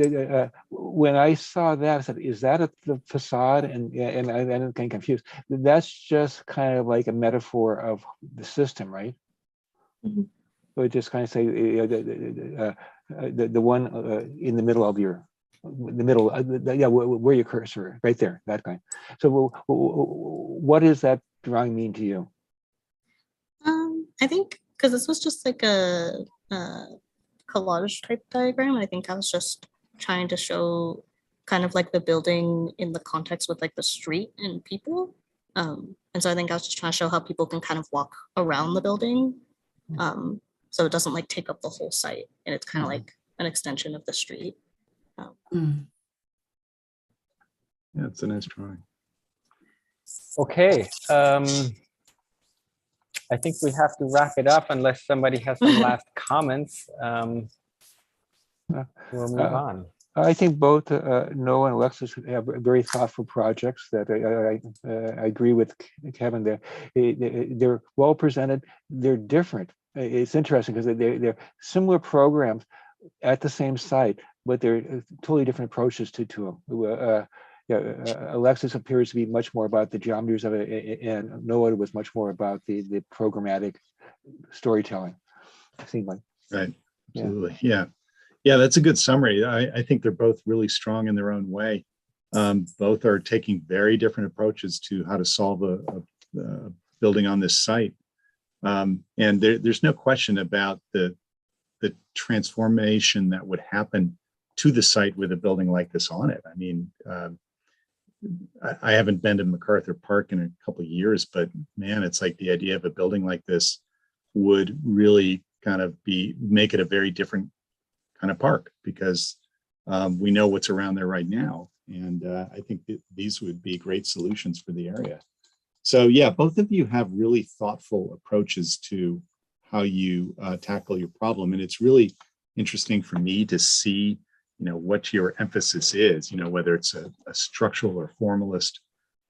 when I saw that, I said, "Is that the facade?" And I'm getting confused. That's just kind of like a metaphor of the system, right? Mm-hmm. So it just kind of say the one in the middle of where your cursor, right there, that kind. So what does that drawing mean to you? I think because this was just like a collage type diagram. I think I was just trying to show kind of like the building in the context with like the street and people. And so I think I was just trying to show how people can kind of walk around the building. So it doesn't like take up the whole site, and it's kind of like an extension of the street. Yeah, it's a nice drawing. Okay. I think we have to wrap it up unless somebody has some last comments. We'll move on. I think both Noah and Alexis have very thoughtful projects that I agree with Kevin there. They're well presented. They're different. It's interesting because they're similar programs at the same site, but they're totally different approaches to them. Alexis appears to be much more about the geometries of it, and Noah was much more about the programmatic storytelling. It seemed like. Right. Absolutely. Yeah. Yeah, that's a good summary. I think they're both really strong in their own way. Both are taking very different approaches to how to solve a building on this site. And there's no question about the transformation that would happen to the site with a building like this on it. I mean, I haven't been to MacArthur Park in a couple of years, but man, it's like the idea of a building like this would really kind of make it a very different kind of park, because we know what's around there right now. And I think that these would be great solutions for the area. So yeah, both of you have really thoughtful approaches to how you tackle your problem. And it's really interesting for me to see, what your emphasis is, whether it's a structural or formalist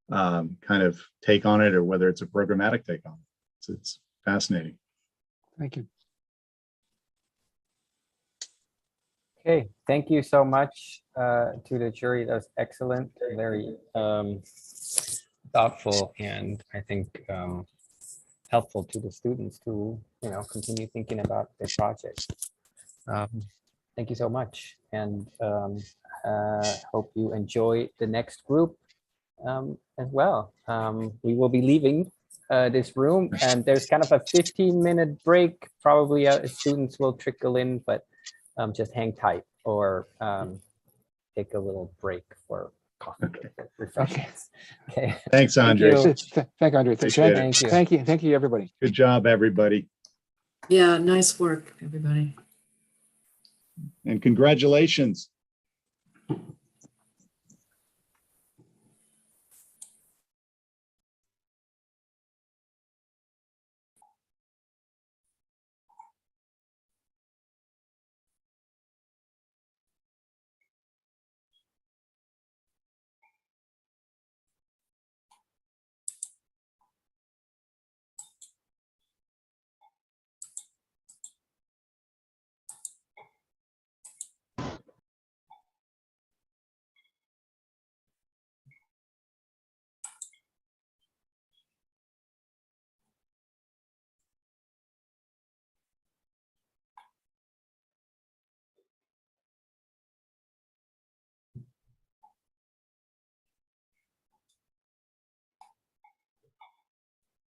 kind of take on it, or whether it's a programmatic take on it. So it's fascinating. Thank you. Okay, thank you so much to the jury. That was excellent, very thoughtful, and I think helpful to the students to continue thinking about their project. Thank you so much, and hope you enjoy the next group as well. We will be leaving this room, and there's kind of a 15-minute break. Probably students will trickle in, but just hang tight or take a little break for coffee. Refreshments. Okay. Thanks, Andre. Thank you, Andre. Appreciate it. Thank you, everybody. Good job, everybody. Yeah, nice work, everybody. And congratulations.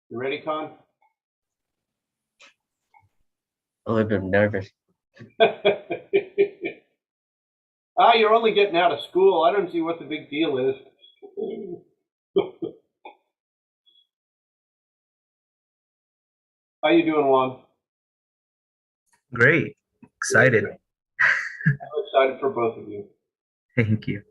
You ready, Con? A little bit nervous. You're only getting out of school. I don't see what the big deal is. How you doing, Juan? Great. Excited. I'm excited for both of you. Thank you.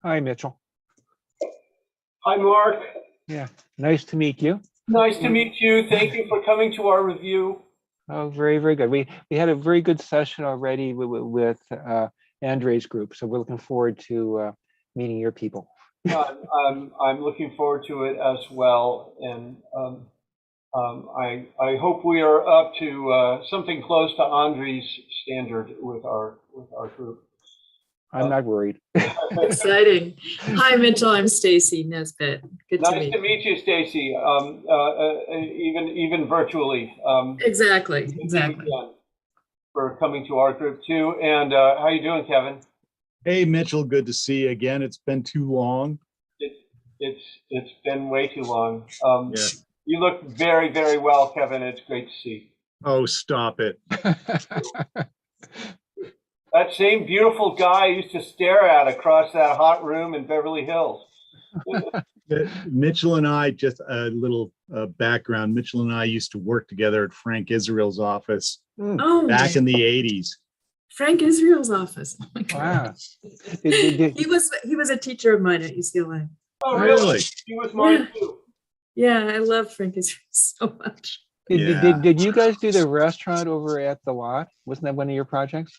Hi, Mitchell. Hi, Mark. Yeah, nice to meet you. Nice to meet you. Thank you for coming to our review. Oh, very, very good. We had a very good session already with Andre's group, so we're looking forward to meeting your people. I'm looking forward to it as well, and I hope we are up to something close to Andre's standard with our group. I'm not worried. Exciting. Hi, Mitchell. I'm Stacy Nesbitt. Good to Nice to meet you, Stacy. Even virtually. Exactly. Thank you again for coming to our group too. And how you doing, Kevin? Hey, Mitchell, good to see you again. It's been too long. It's been way too long. Yeah. You look very, very well, Kevin. It's great to see. Oh, stop it. That same beautiful guy I used to stare at across that hot room in Beverly Hills. Mitchell and I, just a little background. Mitchell and I used to work together at Frank Israel's office Oh, back in the 80s. Frank Israel's office. Oh my Wow. God. He was a teacher of mine at UCLA. Oh, really? He was mine too. Yeah, I love Frank Israel so much. Did you guys do the restaurant over at the lot? Wasn't that one of your projects?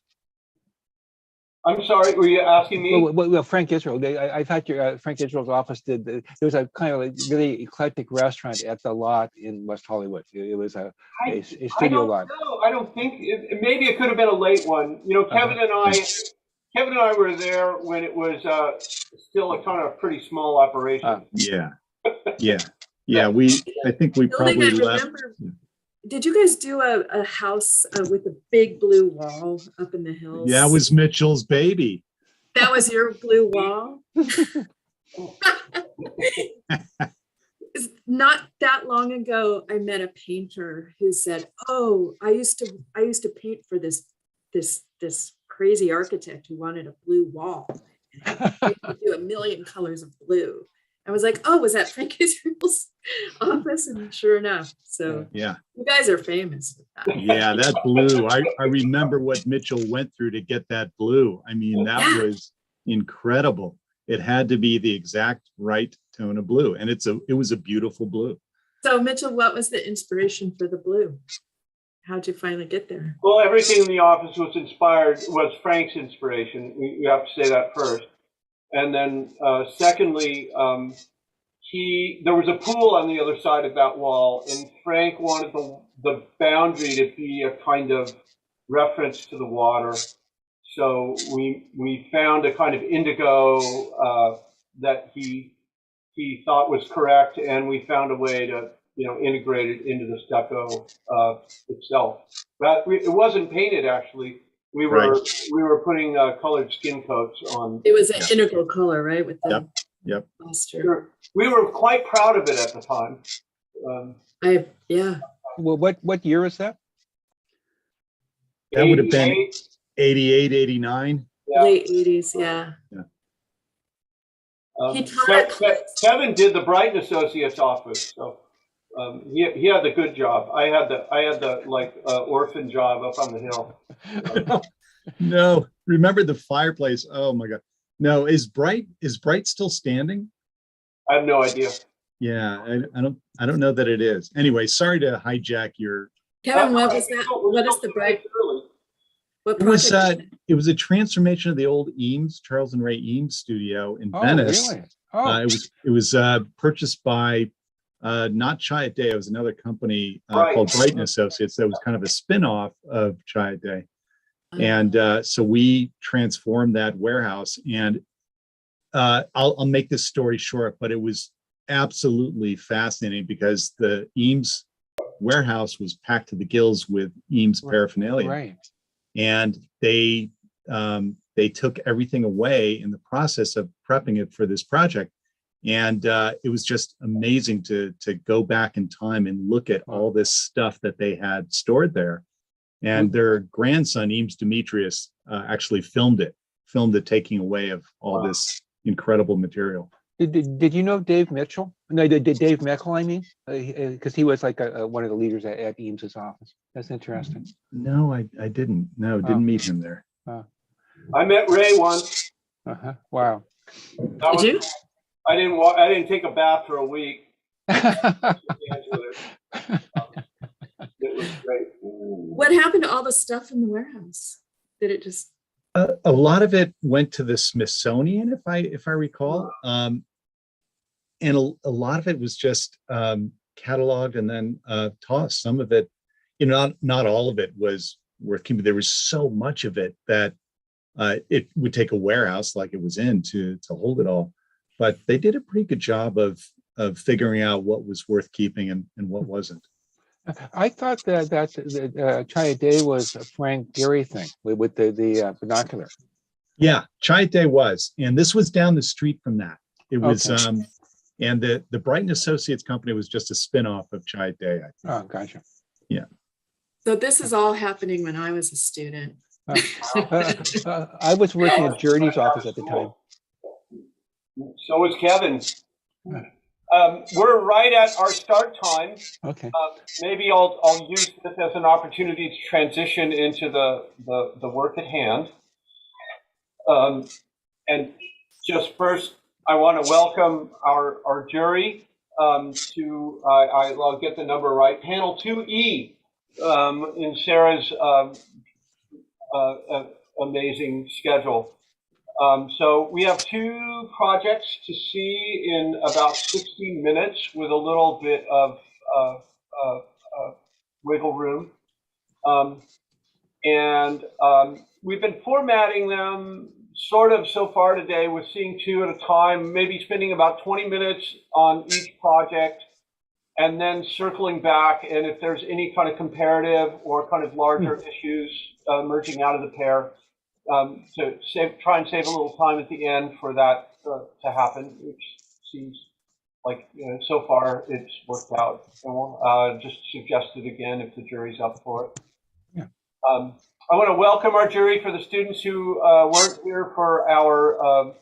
I'm sorry, were you asking me? Well, Frank Israel. I thought your Frank Israel's office did. There was a kind of like really eclectic restaurant at the lot in West Hollywood. It was a studio lot. No, I don't think. Maybe it could have been a late one. You know, Kevin and I were there when it was still a kind of pretty small operation. Yeah. I think we probably left. Did you guys do a house with a big blue wall up in the hills? Yeah, it was Mitchell's baby. That was your blue wall? Not that long ago, I met a painter who said, "Oh, I used to paint for this crazy architect who wanted a blue wall." And You could do a million colors of blue. I was like, oh, was that Frank Israel's office? And sure enough. So Yeah. you guys are famous with that. Yeah, that blue. I remember what Mitchell went through to get that blue. I mean, that Yeah. was incredible. It had to be the exact right tone of blue. And it was a beautiful blue. So Mitchell, what was the inspiration for the blue? How'd you finally get there? Well, everything in the office was Frank's inspiration. We have to say that first. And then secondly, there was a pool on the other side of that wall, and Frank wanted the boundary to be a kind of reference to the water. So we found a kind of indigo that he thought was correct, and we found a way to integrate it into the stucco itself. But it wasn't painted actually. We were putting colored skin coats on. It was an integral color, right? With the Yep. posture. We were quite proud of it at the time. Yeah. Well, what year is that? That would have been 88. 88, 89. Yeah. Late 80s, yeah. He taught Kevin did the Brighton Associates office, so he had the good job. I had the orphan job up on the hill. No, remember the fireplace? Oh my God. No, is Bright still standing? I have no idea. Yeah, I don't know that it is. Anyway, sorry to hijack your. Kevin, what was that? What is the Bright? What It was a transformation of the old Eames, Charles and Ray Eames studio in Venice. Really? Oh. It was purchased by not Chiat Day. It was another company Right. called Brighton Associates that was kind of a spin-off of Chiat Day. And so we transformed that warehouse, and I'll make this story short, but it was absolutely fascinating because the Eames warehouse was packed to the gills with Eames paraphernalia. Right. And they took everything away in the process of prepping it for this project. And it was just amazing to go back in time and look at all this stuff that they had stored there. And their grandson, Eames Demetrius, actually filmed it taking away of all this incredible material. Did you know Dave Mitchell? No, did Dave Mickle, I mean? Because he was like one of the leaders at Eames's office. That's interesting. No, I didn't. No, didn't meet him there. I met Ray once. Wow. Did you? I didn't take a bath for a week. It was great. What happened to all the stuff in the warehouse? Did it just? A lot of it went to the Smithsonian, if I recall, and a lot of it was just cataloged and then tossed. Some of it, not all of it was worth keeping. There was so much of it that it would take a warehouse like it was in to hold it all. But they did a pretty good job of figuring out what was worth keeping and what wasn't. I thought that Chiat Day was a Frank Gehry thing with the binocular. Yeah, Chiat Day was, and this was down the street from that. It was, Okay. And the Brighton Associates company was just a spin-off of Chiat Day. I think. Oh, gotcha. Yeah. So this is all happening when I was a student. I was working at Journey's office at the time. So was Kevin. We're right at our start time. Okay. Maybe I'll use this as an opportunity to transition into the work at hand. And just first, I want to welcome our jury to, I'll get the number right, panel 2E in Sarah's amazing schedule. So we have two projects to see in about 60 minutes with a little bit of wiggle room. We've been formatting them sort of so far today with seeing two at a time, maybe spending about 20 minutes on each project and then circling back. And if there's any kind of comparative or kind of larger issues emerging out of the pair, to try and save a little time at the end for that to happen, which seems like so far it's worked out. And we'll just suggest it again if the jury's up for it. Yeah. I want to welcome our jury for the students who weren't here for our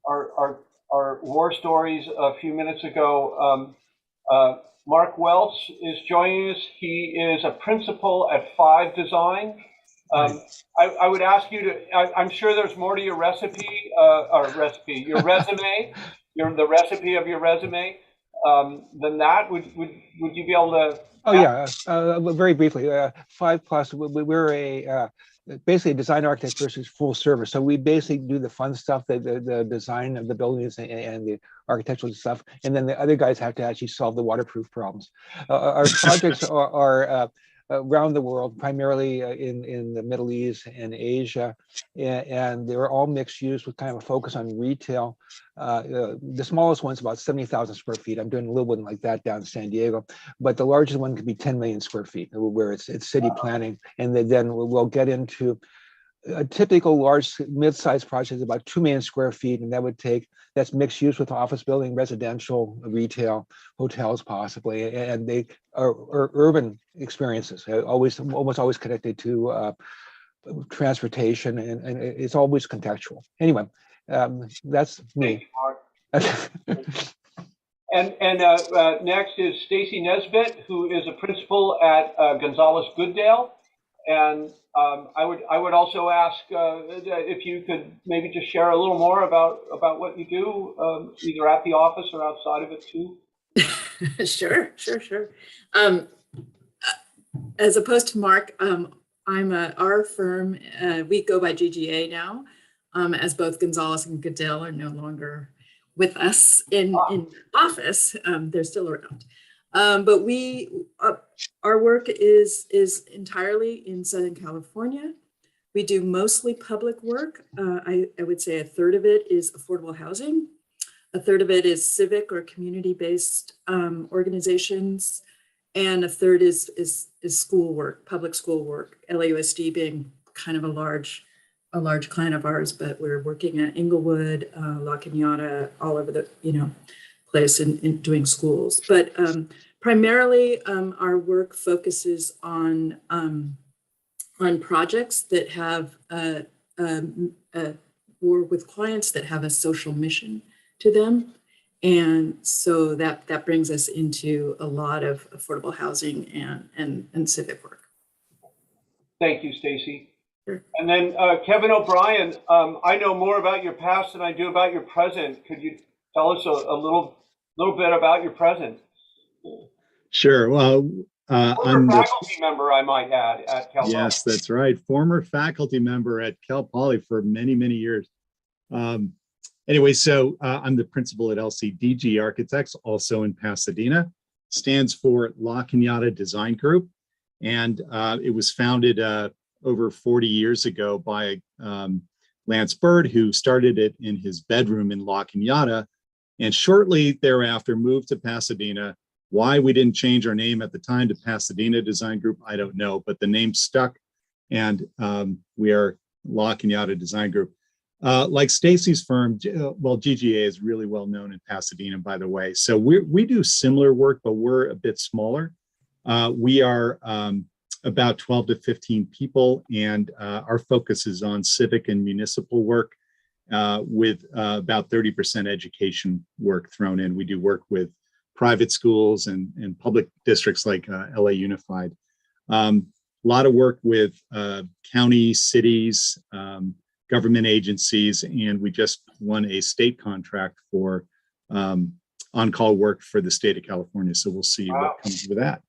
our war stories a few minutes ago. Mark Welch is joining us. He is a principal at Five Design. I would ask you to, I'm sure there's more to your recipe, your resume, the recipe of your resume than that. Would you be able to? Oh yeah, very briefly, 5+, we're basically a design architect versus full service. So we basically do the fun stuff, the design of the buildings and the architectural stuff, and then the other guys have to actually solve the waterproof problems. Our projects are around the world, primarily in the Middle East and Asia, and they're all mixed use with kind of a focus on retail. The smallest one's about 70,000 square feet. I'm doing a little one like that down in San Diego, but the largest one could be 10 million square feet, where it's city planning, and then we'll get into a typical large mid-sized project is about 2 million square feet, and that's mixed use with office building, residential, retail, hotels possibly, and they are urban experiences, almost always connected to transportation, and it's always contextual. Anyway, that's me. And next is Stacy Nesbitt, who is a principal at Gonzales Goodale. And I would also ask if you could maybe just share a little more about what you do, either at the office or outside of it too. Sure. As opposed to Mark, our firm, we go by GGA now, as both Gonzales and Goodale are no longer with us in office. They're still around. But our work is entirely in Southern California. We do mostly public work. I would say a third of it is affordable housing. A third of it is civic or community-based organizations. And a third is school work, public school work, LAUSD being kind of a large client of ours, but we're working at Inglewood, La Cañada, all over the place in doing schools. But primarily our work focuses on projects that have work with clients that have a social mission to them. And so that brings us into a lot of affordable housing and civic work. Thank you, Stacy. Sure. And then Kevin O'Brien, I know more about your past than I do about your present. Could you tell us a little bit about your present? Sure. Well, I'm a faculty member, I might add, at Cal Poly. Yes, that's right. Former faculty member at Cal Poly for many, many years. Anyway, so I'm the principal at LCDG Architects, also in Pasadena. Stands for La Cañada Design Group. And it was founded over 40 years ago by Lance Bird, who started it in his bedroom in La Cañada, and shortly thereafter moved to Pasadena. Why we didn't change our name at the time to Pasadena Design Group, I don't know, but the name stuck, and we are La Cañada Design Group. Like Stacy's firm, well, GGA is really well known in Pasadena, by the way. So we do similar work, but we're a bit smaller. We are about 12 to 15 people, and our focus is on civic and municipal work with about 30% education work thrown in. We do work with private schools and public districts like LA Unified. A lot of work with county, cities, government agencies, and we just won a state contract for on-call work for the state of California. So we'll see what comes with that.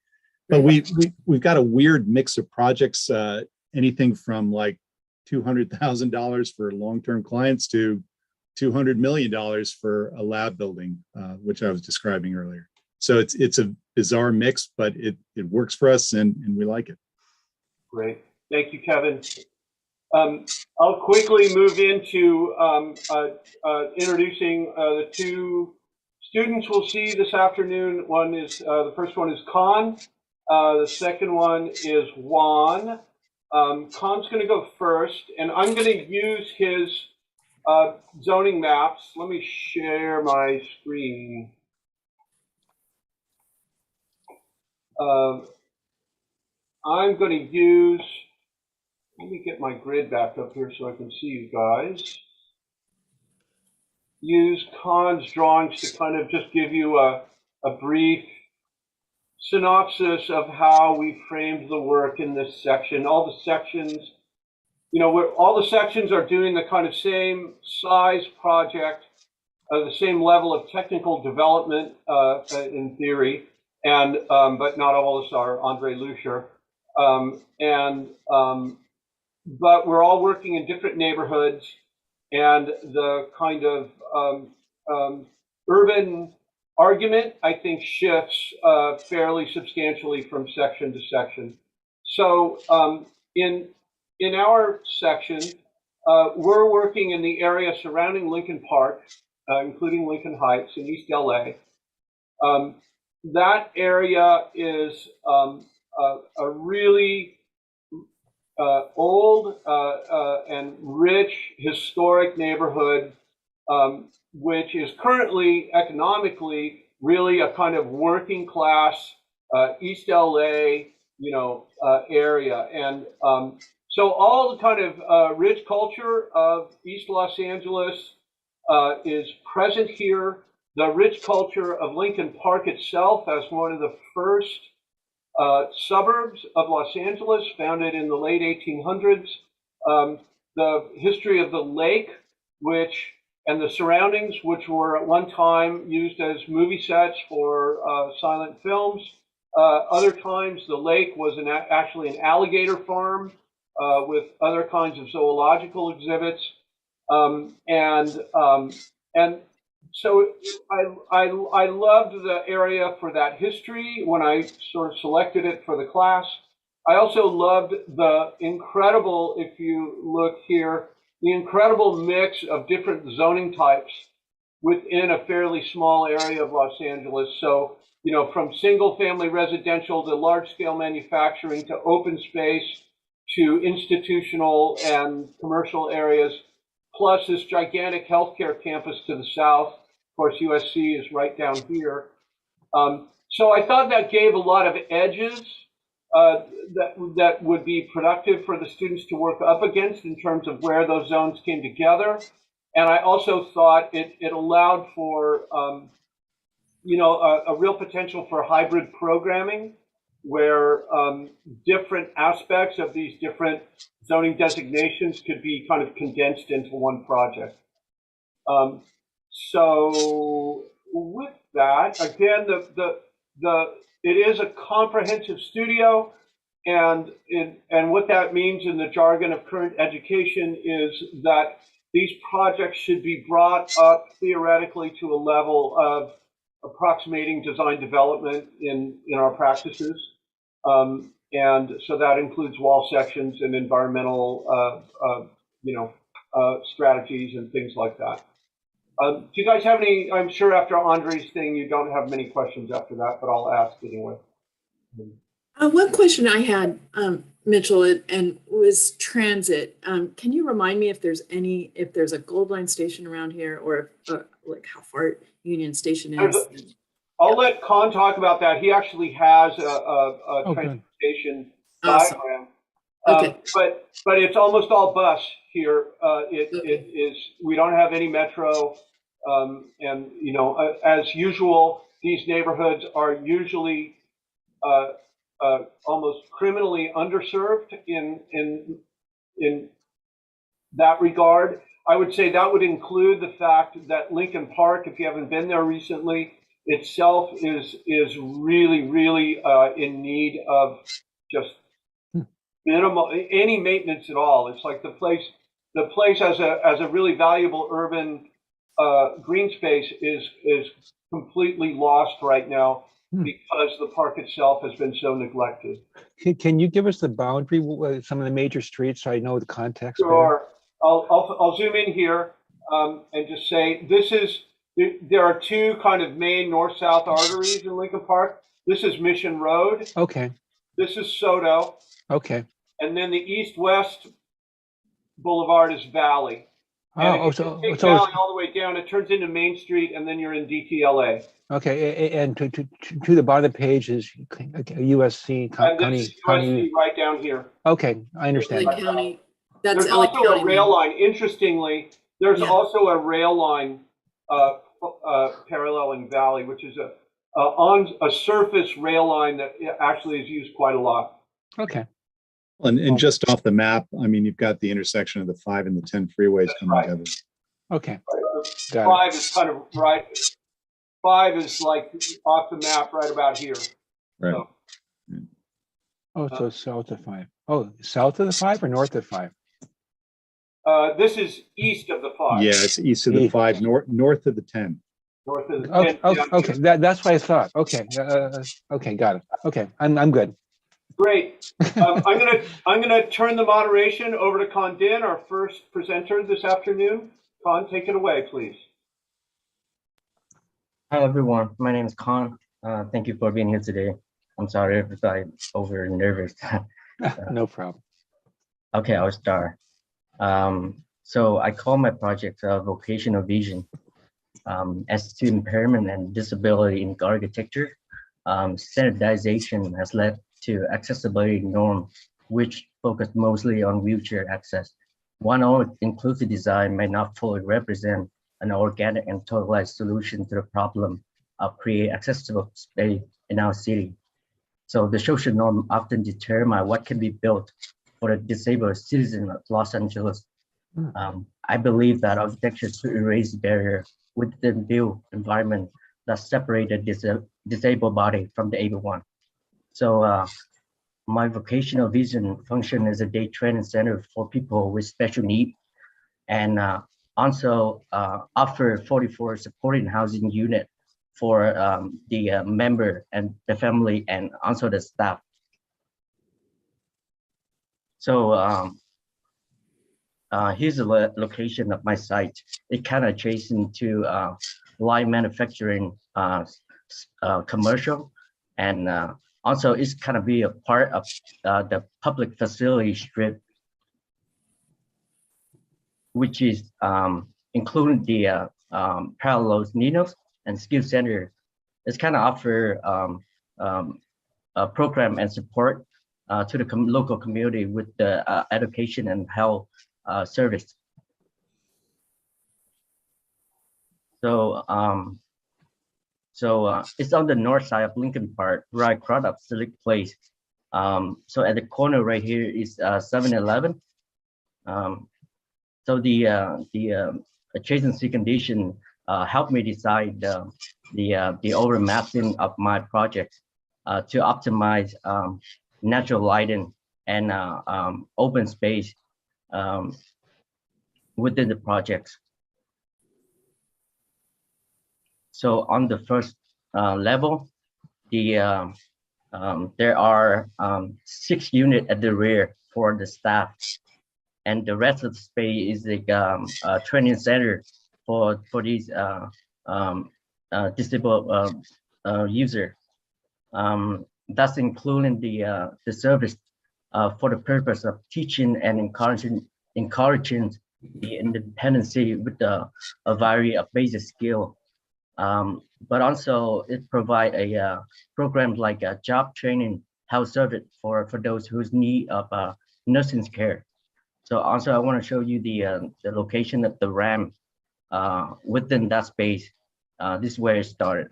But we've got a weird mix of projects, anything from like $200,000 for long-term clients to $200 million for a lab building, which I was describing earlier. So it's a bizarre mix, but it works for us and we like it. Great. Thank you, Kevin. I'll quickly move into introducing the two students we'll see this afternoon. One is, the first one is Khan. The second one is Juan. Khan's going to go first, and I'm going to use his zoning maps. Let me share my screen. I'm going to use, let me get my grid back up here so I can see you guys. use Khan's drawings to kind of just give you a brief synopsis of how we framed the work in this section. All the sections, you know, all the sections are doing the kind of same size project, the same level of technical development in theory, and but not all of us are Andre Lucier. But we're all working in different neighborhoods, and the kind of urban argument, I think, shifts fairly substantially from section to section. So in our section, we're working in the area surrounding Lincoln Park, including Lincoln Heights in East LA. That area is a really old and rich historic neighborhood, which is currently economically really a kind of working class East LA, you know, area. And so all the kind of rich culture of East Los Angeles is present here. The rich culture of Lincoln Park itself as one of the first suburbs of Los Angeles, founded in the late 1800s. The history of the lake, and the surroundings, which were at one time used as movie sets for silent films. Other times, the lake was actually an alligator farm with other kinds of zoological exhibits. And so I loved the area for that history when I sort of selected it for the class. I also loved the incredible, if you look here, the incredible mix of different zoning types within a fairly small area of Los Angeles. So, you know, from single family residential to large scale manufacturing to open space to institutional and commercial areas, plus this gigantic healthcare campus to the south. Of course, USC is right down here. So I thought that gave a lot of edges that would be productive for the students to work up against in terms of where those zones came together. And I also thought it allowed for, you know, a real potential for hybrid programming, where different aspects of these different zoning designations could be kind of condensed into one project. So with that, again, it is a comprehensive studio, and what that means in the jargon of current education is that these projects should be brought up theoretically to a level of approximating design development in our practices. And so that includes wall sections and environmental, you know, strategies and things like that. Do you guys have any? I'm sure after Andre's thing, you don't have many questions after that, but I'll ask anyway. One question I had, Mitchell, and was transit. Can you remind me if there's a Gold Line station around here, or like how far Union Station is? I'll let Khan talk about that. He actually has a transportation diagram. Okay. But it's almost all bus here. It is. We don't have any metro, and you know, as usual, these neighborhoods are usually almost criminally underserved in that regard. I would say that would include the fact that Lincoln Park, if you haven't been there recently, itself is really in need of just minimal any maintenance at all. It's like the place as a really valuable urban green space is completely lost right now because the park itself has been so neglected. Can you give us the boundary, some of the major streets, so I know the context? Sure. I'll zoom in here and just say there are two kind of main north-south arteries in Lincoln Park. This is Mission Road. Okay. This is Soto. Okay. And then the east-west boulevard is Valley. And so Valley all the way down, it turns into Main Street, and then you're in DTLA. Okay, and to the bottom of the page is USC County. USC right down here. Okay, I understand. LA County. There's also a rail line. Interestingly, there's also a rail line paralleling Valley, which is on a surface rail line that actually is used quite a lot. Okay. And just off the map, I mean, you've got the intersection of the 5 and the 10 freeways coming together. Okay. Five is kind of right. 5 is like off the map right about here. Right. So, Oh, so south of 5. Oh, south of the 5 or north of 5? this is east of the 5. Yeah, it's east of the 5, north of the 10. North of the Okay, 10. okay, okay. That's what I thought. Okay, okay, got it. Okay, I'm good. Great. I'm gonna turn the moderation over to Con Din, our first presenter this afternoon. Con, take it away, please. Hi everyone, my name is Khan. Thank you for being here today. I'm sorry if I'm over nervous. No problem. Okay, I'll start. So I call my project Vocational Vision. As to impairment and disability in architecture, standardization has led to accessibility norms, which focus mostly on wheelchair access. One all-inclusive design may not fully represent an organic and totalized solution to the problem of create accessible space in our city. So the social norm often determine what can be built for the disabled citizen of Los Angeles. I believe that architecture should erase the barrier within the built environment that separate the disabled body from the able one. So my vocational vision function as a day training center for people with special needs, and also offer 44 supporting housing unit for the member and the family and also the staff. So here's the location of my site. It kind of adjacent to light manufacturing commercial, and also it's kind of be a part of the public facility strip, which is including the Parallels Ninos and Skill Center. It's kind of offer a program and support to the local community with the education and health service. So it's on the north side of Lincoln Park, right across of Civic Place. So at the corner right here is 7-Eleven. So the adjacency condition helped me decide the over mapping of my project to optimize natural lighting and open space within the projects. So on the first level, there are 6 units at the rear for the staff, and the rest of the space is like a training center for these disabled user. That's including the service for the purpose of teaching and encouraging the independency with a variety of basic skill. But also it provide a program like a job training health service for those whose need of nursing care. So also I want to show you the location of the ramp within that space. This is where it started.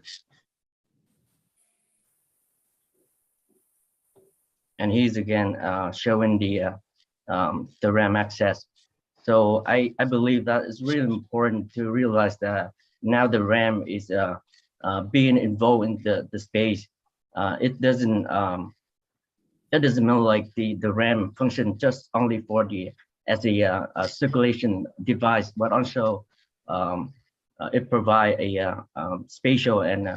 And here's again showing the RAM access. So I believe that it's really important to realize that now the RAM is being involved in the space. It doesn't mean like the RAM function just only for as a circulation device, but also it provide a spatial and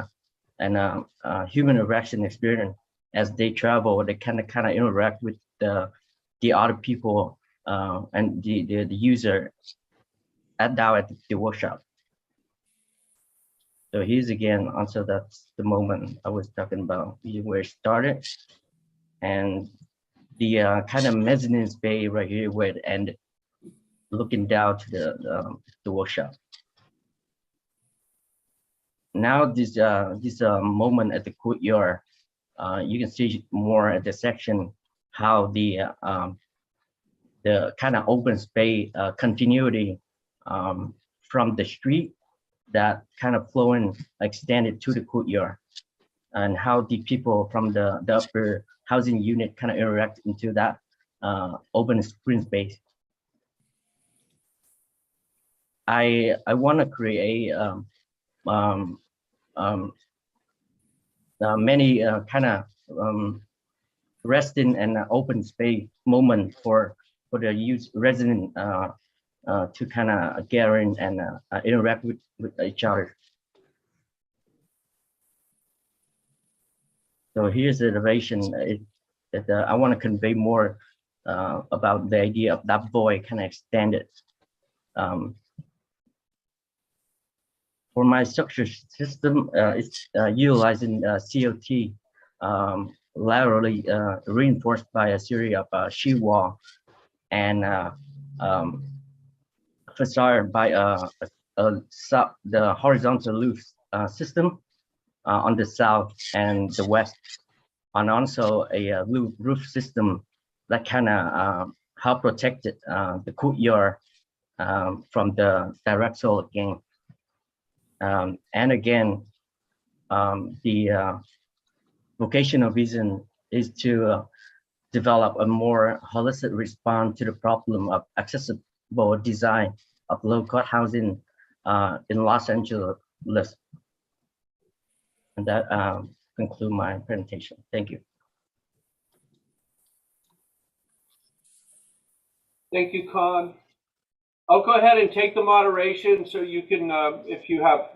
human interaction experience. As they travel, they kind of interact with the other people and the user at the workshop. So here's again, also that's the moment I was talking about, where it started, and the kind of mezzanine space right here where it ended, looking down to the workshop. Now this moment at the courtyard, you can see more at the section how the kind of open space continuity from the street that kind of flowing extended to the courtyard, and how the people from the upper housing unit kind of interact into that open screen space. I want to create many kind of resting and open space moment for the resident to kind of gather in and interact with each other. So here's the innovation that I want to convey more about the idea of that void kind of extended. For my structure system, it's utilizing COT, laterally reinforced by a series of sheet wall and facade by the horizontal roof system on the south and the west, and also a roof system that kind of help protect the courtyard from the direct solar gain. And again, the vocational vision is to develop a more holistic response to the problem of accessible design of low-cost housing in Los Angeles. And that concludes my presentation. Thank you. Thank you, Khan. I'll go ahead and take the moderation so you can, if you have,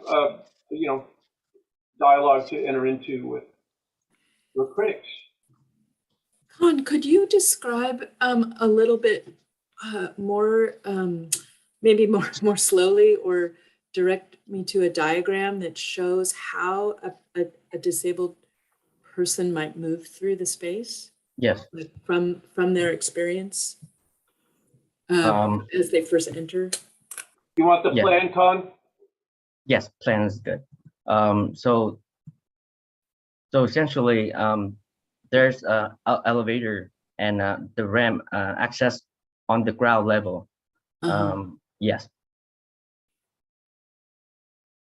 dialogue to enter into with your critics. Khan, could you describe a little bit more, maybe more slowly, or direct me to a diagram that shows how a disabled person might move through the space? Yes. Like from their experience as they first enter? You want the plan, Khan? Yes, plan is good. So essentially, there's an elevator and the ramp access on the ground level. Yes.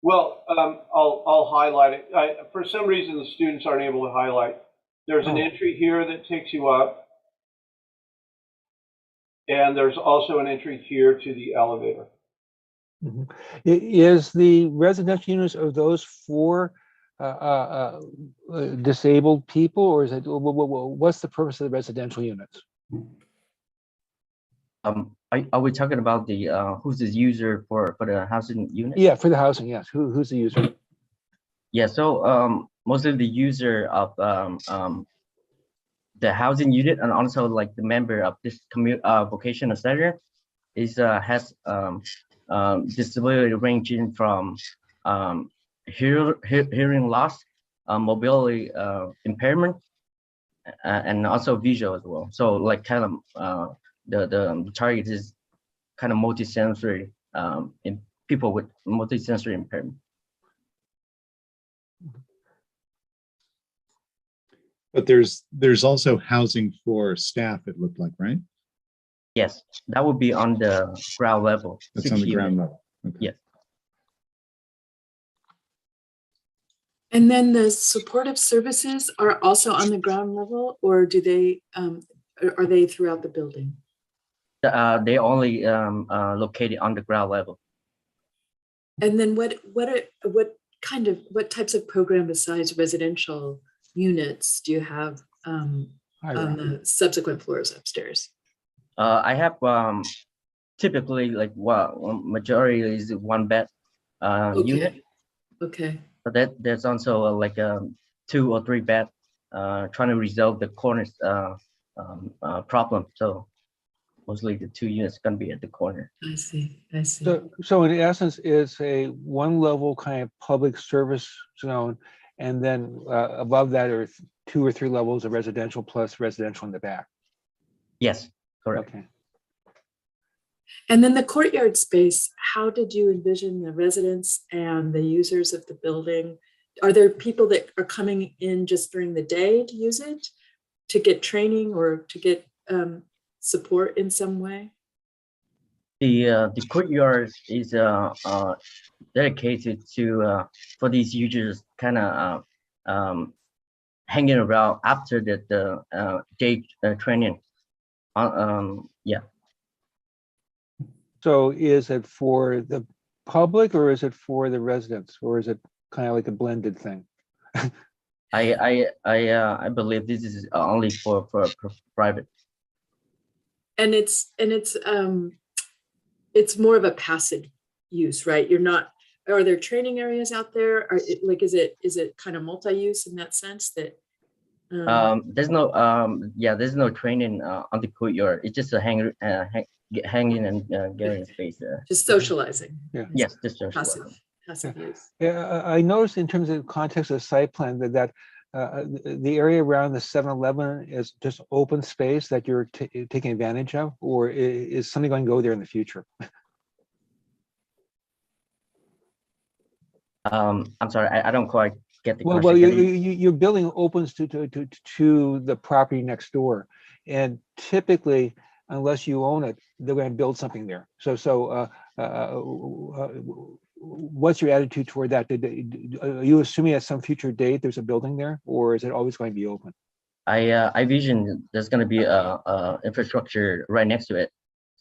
Well, I'll highlight it. For some reason, the students aren't able to highlight. There's an entry here that takes you up. And there's also an entry here to the elevator. Mm-hmm. Is the residential units, are those for disabled people, or is it, what's the purpose of the residential units? Are we talking about the who's the user for the housing unit? Yeah, for the housing, yes. Who's the user? Yeah, so mostly the user of the housing unit, and also like the member of this vocational center is has disability ranging from hearing loss, mobility impairment, and also visual as well. So like kind of the target is kind of multisensory in people with multisensory impairment. But there's also housing for staff, it looked like, right? Yes, that would be on the ground level. That's on the ground level. Okay. Yes. And then the supportive services are also on the ground level, or do they are they throughout the building? They only located on the ground level. And then what types of program besides residential units do you have on the subsequent floors upstairs? I have typically like majority is one bed unit. Okay. But there's also like 2 or 3 bed trying to resolve the corners problem. So mostly the 2 units gonna be at the corner. I see. So in essence, it's a one level kind of public service zone, and then above that are 2 or 3 levels of residential plus residential in the back. Yes, correct. Okay. And then the courtyard space, how did you envision the residents and the users of the building? Are there people that are coming in just during the day to use it, to get training or to get support in some way? The courtyard is dedicated to for these users kind of hanging around after the day training. Yeah. So is it for the public or is it for the residents, or is it kind of like a blended thing? I believe this is only for private. And it's more of a passive use, right? You're not, are there training areas out there? Are it, like, is it kind of multi-use in that sense that? There's no there's no training on the courtyard. It's just a hanging and getting space there. Just socializing. Yeah. Yes, just socializing. Passive use. Yeah, I noticed in terms of the context of the site plan that the area around the 7-Eleven is just open space that you're taking advantage of, or is something going to go there in the future? I'm sorry, I don't quite get the Well, question. your building opens to the property next door, and typically, unless you own it, they're going to build something there. What's your attitude toward that? Are you assuming at some future date there's a building there, or is it always going to be open? I vision there's going to be a infrastructure right next to it,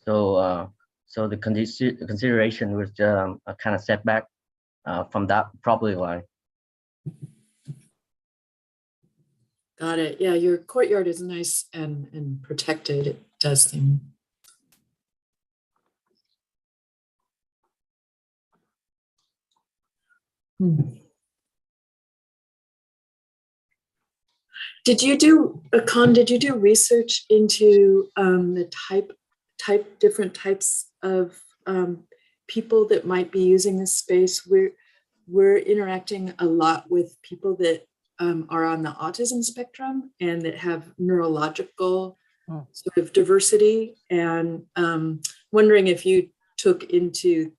so the consideration was a kind of setback from that property line. Got it. Yeah, your courtyard is nice and protected. It does seem. Did you do research into the different types of people that might be using this space? We're interacting a lot with people that are on the autism spectrum and that have neurological sort of diversity, and wondering if you took into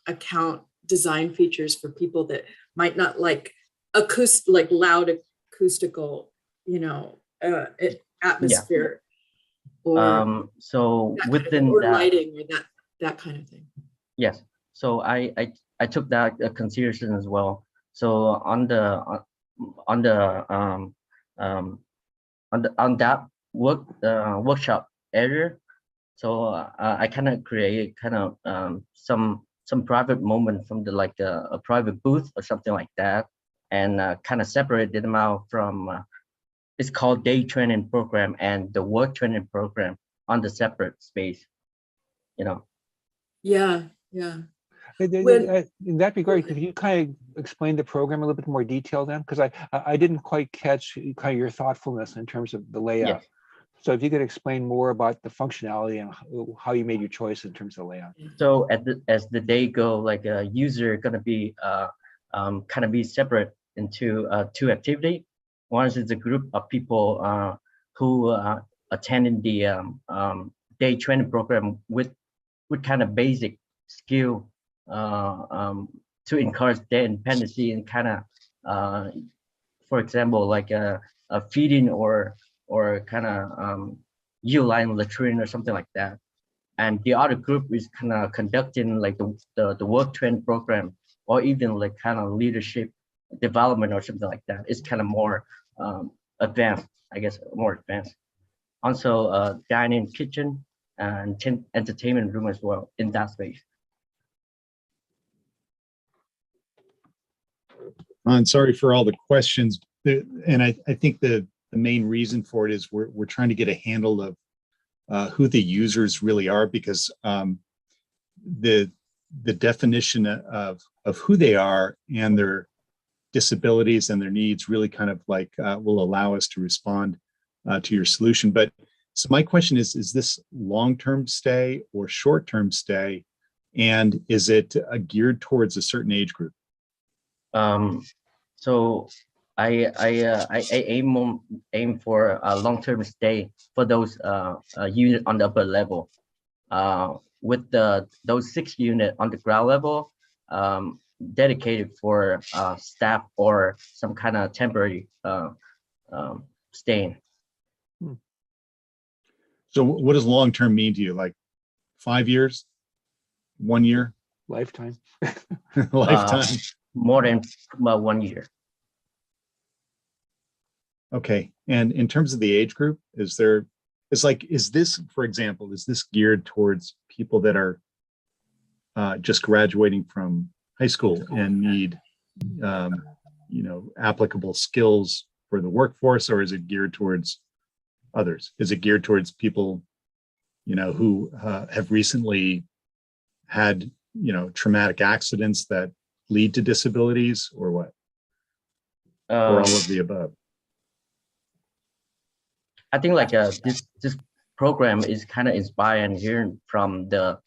account design features for people that might not like loud acoustical, atmosphere, or so within or that, lighting, or that kind of thing. yes, so I took that consideration as well. So on that workshop area, so I kind of created some private moment from a private booth or something like that, and kind of separated them out from it's called day training program and the work training program on the separate space, Yeah. In that regard, could you kind of explain the program a little bit more detail then? Because I didn't quite catch kind of your thoughtfulness in terms of the layout. Yes. So if you could explain more about the functionality and how you made your choice in terms of layout. So as the day go, like a user gonna be kind of be separate into two activity. One is a group of people who attending the day training program with kind of basic skill to encourage their independency and kind of for example, like a feeding or kind of uline latrine or something like that. And the other group is kind of conducting like the work training program, or even like kind of leadership development or something like that. It's kind of more advanced, I guess, more advanced. Also, dining kitchen and entertainment room as well in that space. And sorry for all the questions, and I think the main reason for it is we're trying to get a handle of who the users really are, because the definition of who they are and their disabilities and their needs really kind of like will allow us to respond to your solution. But so my question is this long-term stay or short-term stay, and is it geared towards a certain age group? So I aim for a long-term stay for those unit on the upper level. With those 6 units on the ground level, dedicated for staff or some kind of temporary staying. So what does long-term mean to you? Like 5 years, 1 year, Lifetime. lifetime. More than about 1 year. Okay. And in terms of the age group, is this, for example, is this geared towards people that are just graduating from high school and need, applicable skills for the workforce, or is it geared towards others? Is it geared towards people, who have recently had, traumatic accidents that lead to disabilities, or what? Or all of the above? I think this program is kind of inspired and hearing from the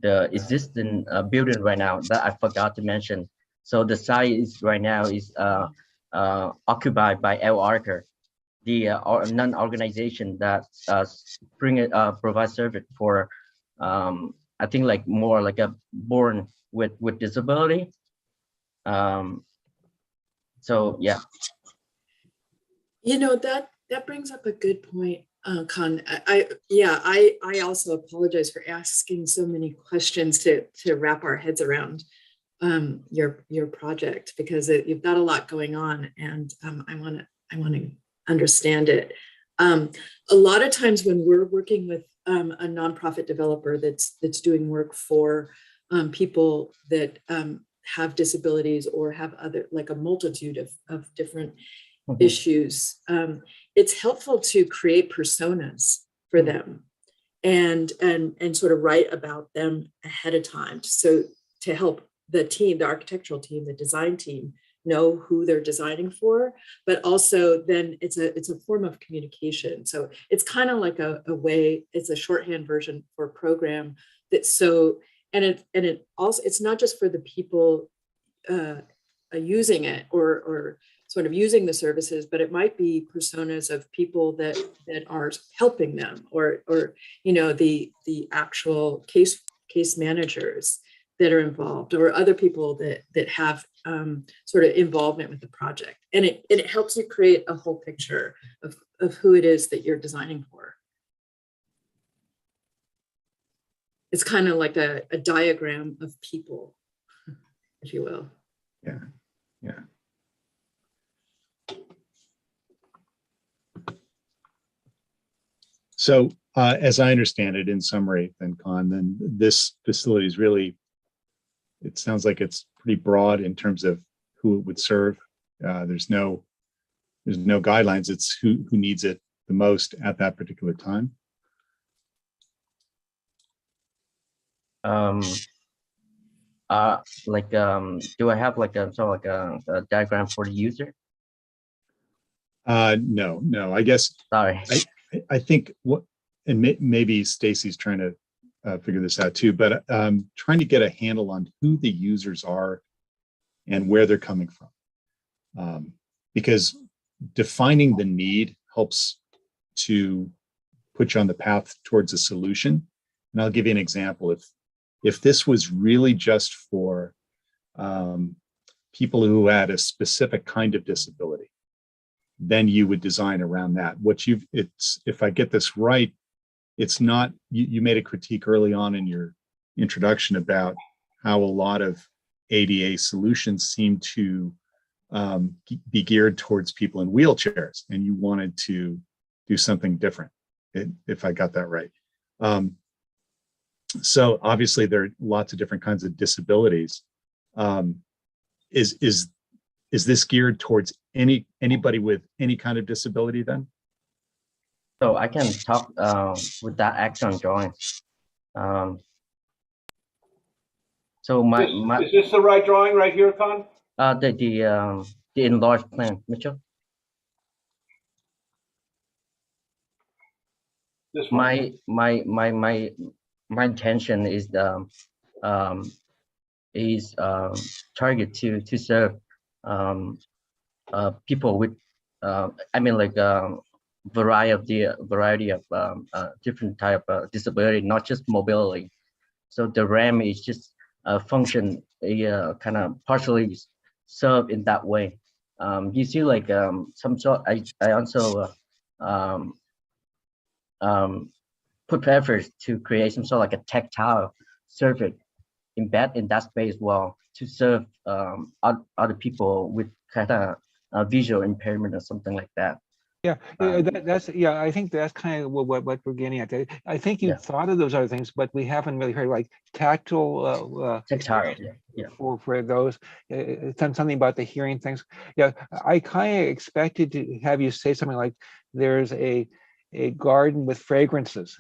existing building right now that I forgot to mention. So the site is right now is occupied by El Arca, the non-organization that provide service for I think more like a born with disability. So yeah. That brings up a good point, Khan. I also apologize for asking so many questions to wrap our heads around your project, because you've got a lot going on, and I want to understand it. A lot of times when we're working with a nonprofit developer that's doing work for people that have disabilities or have other, like a multitude of different issues, it's helpful to create personas for them and sort of write about them ahead of time, so to help the team, the architectural team, the design team, know who they're designing for, but also then it's a form of communication. So it's kind of like a way, it's a shorthand version for a program that's so, and it also, it's not just for the people using it or sort of using the services, but it might be personas of people that are helping them, or the actual case managers that are involved, or other people that have sort of involvement with the project. And it helps you create a whole picture of who it is that you're designing for. It's kind of like a diagram of people, if you will. Yeah, yeah. So as I understand it, in summary, then Khan, then this facility is really, it sounds like it's pretty broad in terms of who it would serve. There's no guidelines. It's who needs it the most at that particular time. Do I have a diagram for the user? No. I guess. Sorry. I think maybe Stacy's trying to figure this out too, but trying to get a handle on who the users are and where they're coming from, because defining the need helps to put you on the path towards a solution. And I'll give you an example. If this was really just for people who had a specific kind of disability, then you would design around that. If I get this right, it's not, you made a critique early on in your introduction about how a lot of ADA solutions seem to be geared towards people in wheelchairs, and you wanted to do something different, if I got that right. So obviously there are lots of different kinds of disabilities. Is this geared towards anybody with any kind of disability then? So I can talk with that action drawing. So is this the right drawing right here, Khan? The enlarged plan, Mitchell. This one? My intention is target to serve people with variety of different type of disability, not just mobility. So the RAM is just a function, kind of partially served in that way. You see, some sort. I also put efforts to create some sort of like a tactile surface embed in that space as well to serve other people with kind of visual impairment or something like that. Yeah, that's yeah. I think that's kind of what we're getting at. I think you thought of those other things, but we haven't really heard like tactile. Tactile, yeah. For those, something about the hearing things. Yeah, I kind of expected to have you say something like, "There's a garden with fragrances."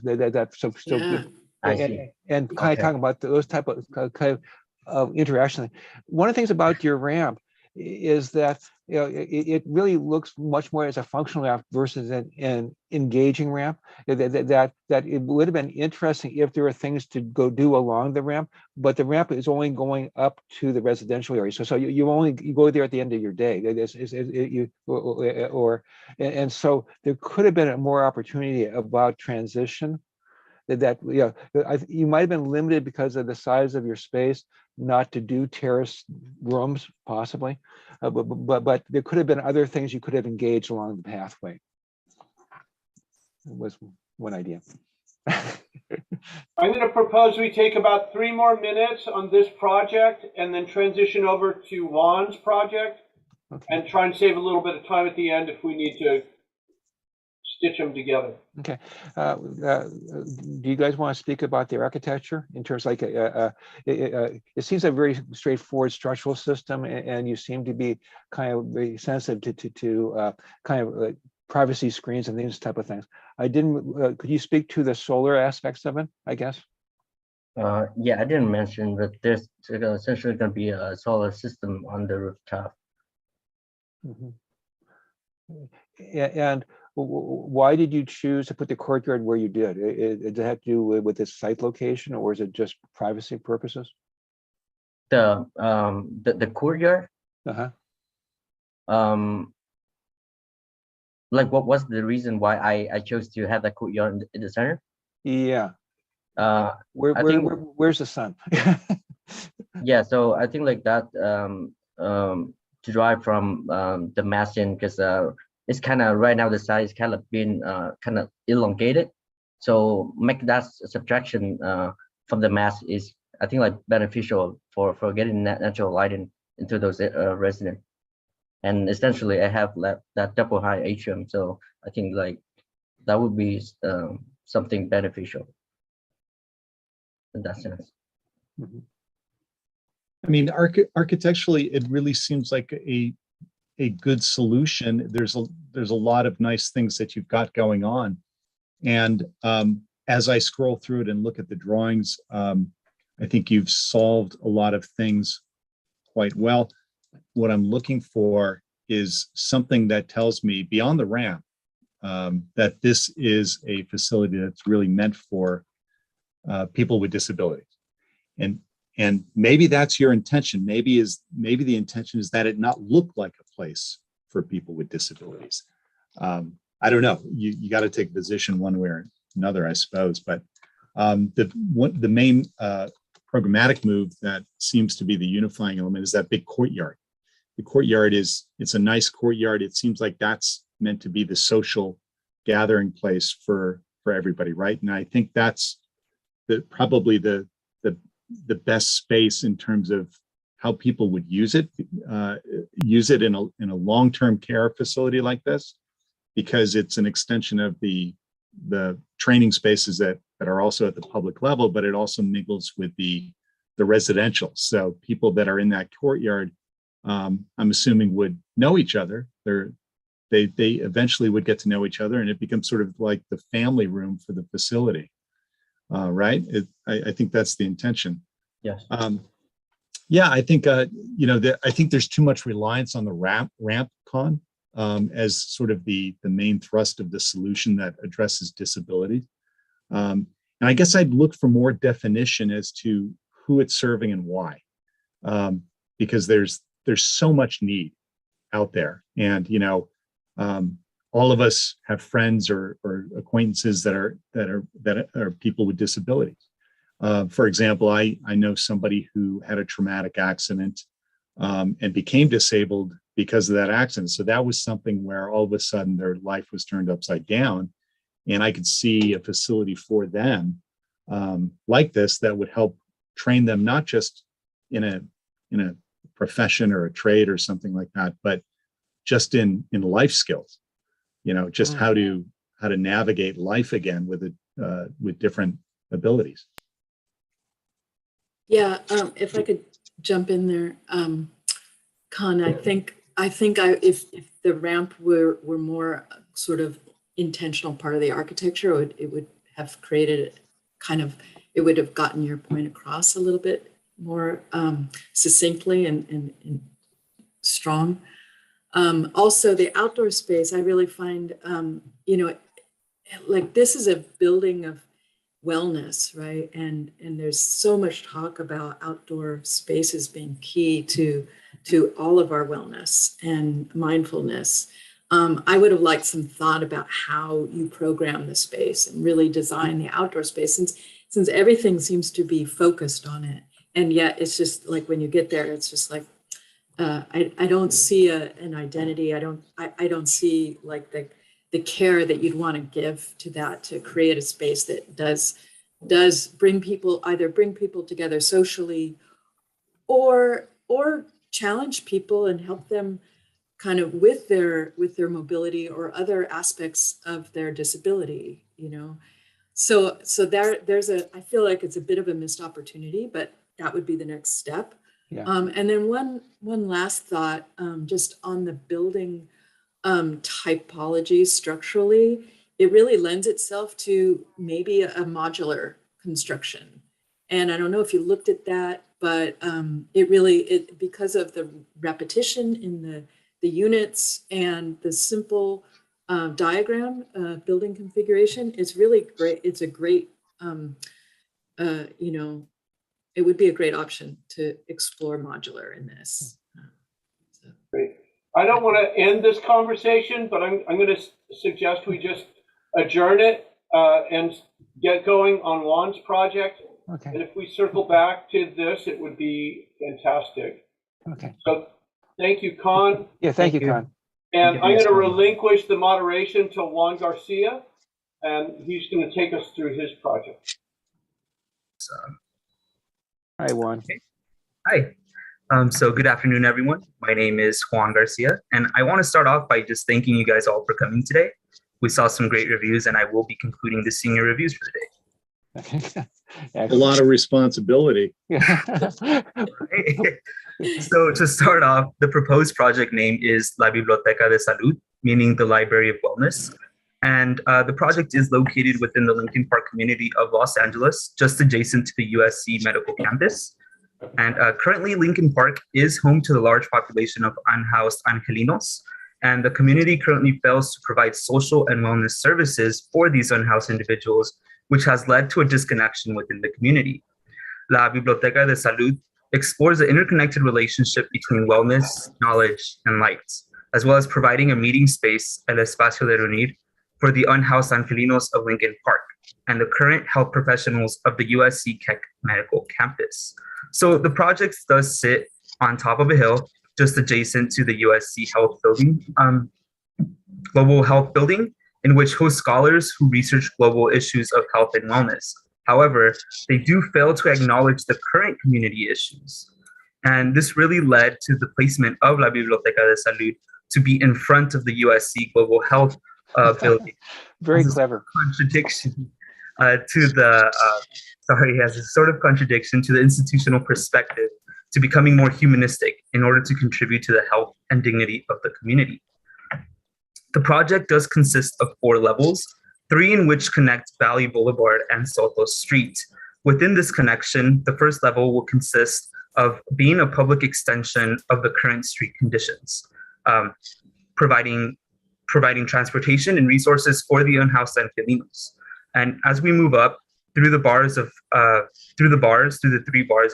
I see. And kind of talking about those type of interaction. One of the things about your ramp is that it really looks much more as a functional ramp versus an engaging ramp. That it would have been interesting if there were things to go do along the ramp, but the ramp is only going up to the residential area. So you go there at the end of your day. And so there could have been more opportunity about transition. You might have been limited because of the size of your space not to do terrace rooms possibly, but there could have been other things you could have engaged along the pathway. It was one idea. I'm going to propose we take about 3 more minutes on this project and then transition over to Juan's project, and try and save a little bit of time at the end if we need to stitch them together. Okay. Do you guys want to speak about the architecture in terms like it seems a very straightforward structural system, and you seem to be kind of very sensitive to kind of like privacy screens and these type of things. I didn't. Could you speak to the solar aspects of it? I guess. Yeah, I didn't mention, but there's essentially going to be a solar system on the rooftop. And why did you choose to put the courtyard where you did? Did it have to do with its site location, or is it just privacy purposes? The courtyard. Like what was the reason why I chose to have that courtyard in the center? Yeah. Where's the sun? Yeah, so I think like that to drive from the mass in, because it's kind of right now the size kind of been kind of elongated, so make that subtraction from the mass is, I think, like beneficial for getting natural lighting into those residents. And essentially I have that double high atrium, so I think like that would be something beneficial in that sense. I mean, architecturally, it really seems like a good solution. There's a lot of nice things that you've got going on, and as I scroll through it and look at the drawings, I think you've solved a lot of things quite well. What I'm looking for is something that tells me beyond the ramp that this is a facility that's really meant for people with disabilities, and maybe that's your intention. Maybe the intention is that it not look like a place for people with disabilities. I don't know. You got to take a position one way or another, I suppose. But the main programmatic move that seems to be the unifying element is that big courtyard. The courtyard it's a nice courtyard. It seems like that's meant to be the social gathering place for everybody, right? And I think that's probably the best space in terms of how people would use it in a long-term care facility like this, because it's an extension of the training spaces that are also at the public level, but it also mingles with the residential. So people that are in that courtyard, I'm assuming, would know each other. They eventually would get to know each other, and it becomes sort of like the family room for the facility, right? I think that's the intention. Yes. Yeah, I think I think there's too much reliance on the ramp con as sort of the main thrust of the solution that addresses disability. And I guess I'd look for more definition as to who it's serving and why, because there's so much need out there, and all of us have friends or acquaintances that are people with disabilities. For example, I know somebody who had a traumatic accident and became disabled because of that accident. So that was something where all of a sudden their life was turned upside down, And I could see a facility for them like this that would help train them not just in a profession or a trade or something like that, but just in life skills. Just how to navigate life again with different abilities. Yeah, if I could jump in there, Con, I think if the ramp were more sort of intentional part of the architecture, it would have created it would have gotten your point across a little bit more succinctly and strong. Also, the outdoor space, I really find, like this is a building of wellness, right? And there's so much talk about outdoor spaces being key to all of our wellness and mindfulness. I would have liked some thought about how you program the space and really design the outdoor space, since everything seems to be focused on it. And yet it's just like when you get there, it's just like, I don't see an identity. I don't see like the care that you'd want to give to that, to create a space that does bring people together socially, or challenge people and help them kind of with their mobility or other aspects of their disability, So I feel like it's a bit of a missed opportunity, but that would be the next step. Yeah. And then one last thought, just on the building typology structurally, it really lends itself to maybe a modular construction. And I don't know if you looked at that, but it because of the repetition in the units and the simple diagram building configuration, it's really great. It's a great, it would be a great option to explore modular in this. Great. I don't want to end this conversation, but I'm going to suggest we just adjourn it and get going on Juan's project. Okay. And if we circle back to this, it would be fantastic. Okay. So thank you, Con. Yeah, thank you, Con. And I'm going to relinquish the moderation to Juan Garcia, and he's going to take us through his project. Hi, Juan. Hi. So good afternoon, everyone. My name is Juan Garcia, and I want to start off by just thanking you guys all for coming today. We saw some great reviews, and I will be concluding the senior reviews for today. A lot of responsibility. So to start off, the proposed project name is La Biblioteca de Salud, meaning the Library of Wellness. And the project is located within the Lincoln Park community of Los Angeles, just adjacent to the USC Medical Campus. And currently, Lincoln Park is home to the large population of unhoused Angelinos. And the community currently fails to provide social and wellness services for these unhoused individuals, which has led to a disconnection within the community. La Biblioteca de Salud explores the interconnected relationship between wellness, knowledge, and light, as well as providing a meeting space, El Espacio de Reunir, for the unhoused Angelinos of Lincoln Park and the current health professionals of the USC Keck Medical Campus. So the project does sit on top of a hill, just adjacent to the USC Health Building, Global Health Building, in which host scholars who research global issues of health and wellness. However, they do fail to acknowledge the current community issues. And this really led to the placement of La Biblioteca de Salud to be in front of the USC Global Health Building. Very clever. Contradiction to the, has a sort of contradiction to the institutional perspective to becoming more humanistic in order to contribute to the health and dignity of the community. The project does consist of 4 levels, 3 in which connect Valley Boulevard and Soto Street. Within this connection, the first level will consist of being a public extension of the current street conditions, providing transportation and resources for the unhoused Angelinos. And as we move up through the 3 bars that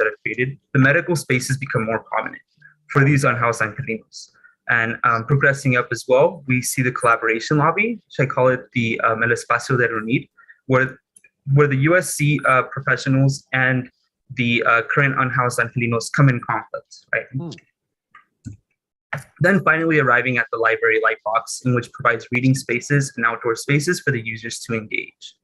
I've created, the medical spaces become more prominent for these unhoused Angelinos. And progressing up as well, we see the collaboration lobby, which I call it the El Espacio de Reunir, where the USC professionals and the current unhoused Angelinos come in conflict, right? Then finally arriving at the library lightbox, in which provides reading spaces and outdoor spaces for the users to engage.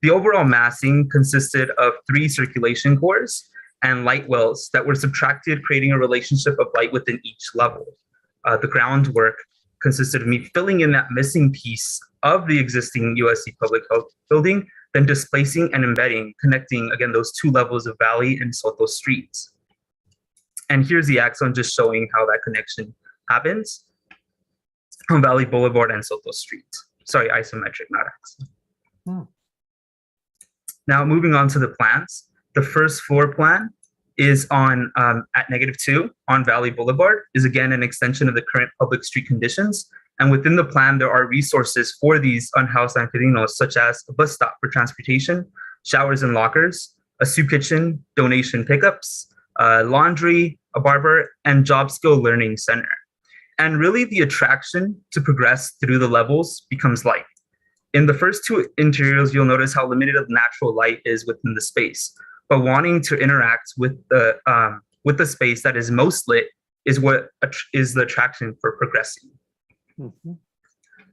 The overall massing consisted of 3 circulation cores and light wells that were subtracted, creating a relationship of light within each level. The groundwork consisted of me filling in that missing piece of the existing USC Public Health building, then displacing and embedding, connecting, again, those 2 levels of Valley and Soto streets. And here's the axon just showing how that connection happens on Valley Boulevard and Soto Street. Sorry, isometric, not axon. Now moving on to the plans. The first floor plan is on at -2 on Valley Boulevard, is again an extension of the current public street conditions. And within the plan, there are resources for these unhoused Angelinos, such as a bus stop for transportation, showers and lockers, a soup kitchen, donation pickups, laundry, a barber, and job skill learning center. And really the attraction to progress through the levels becomes light. In the first 2 interiors, you'll notice how limited of natural light is within the space. But wanting to interact with the space that is most lit is what is the attraction for progressing.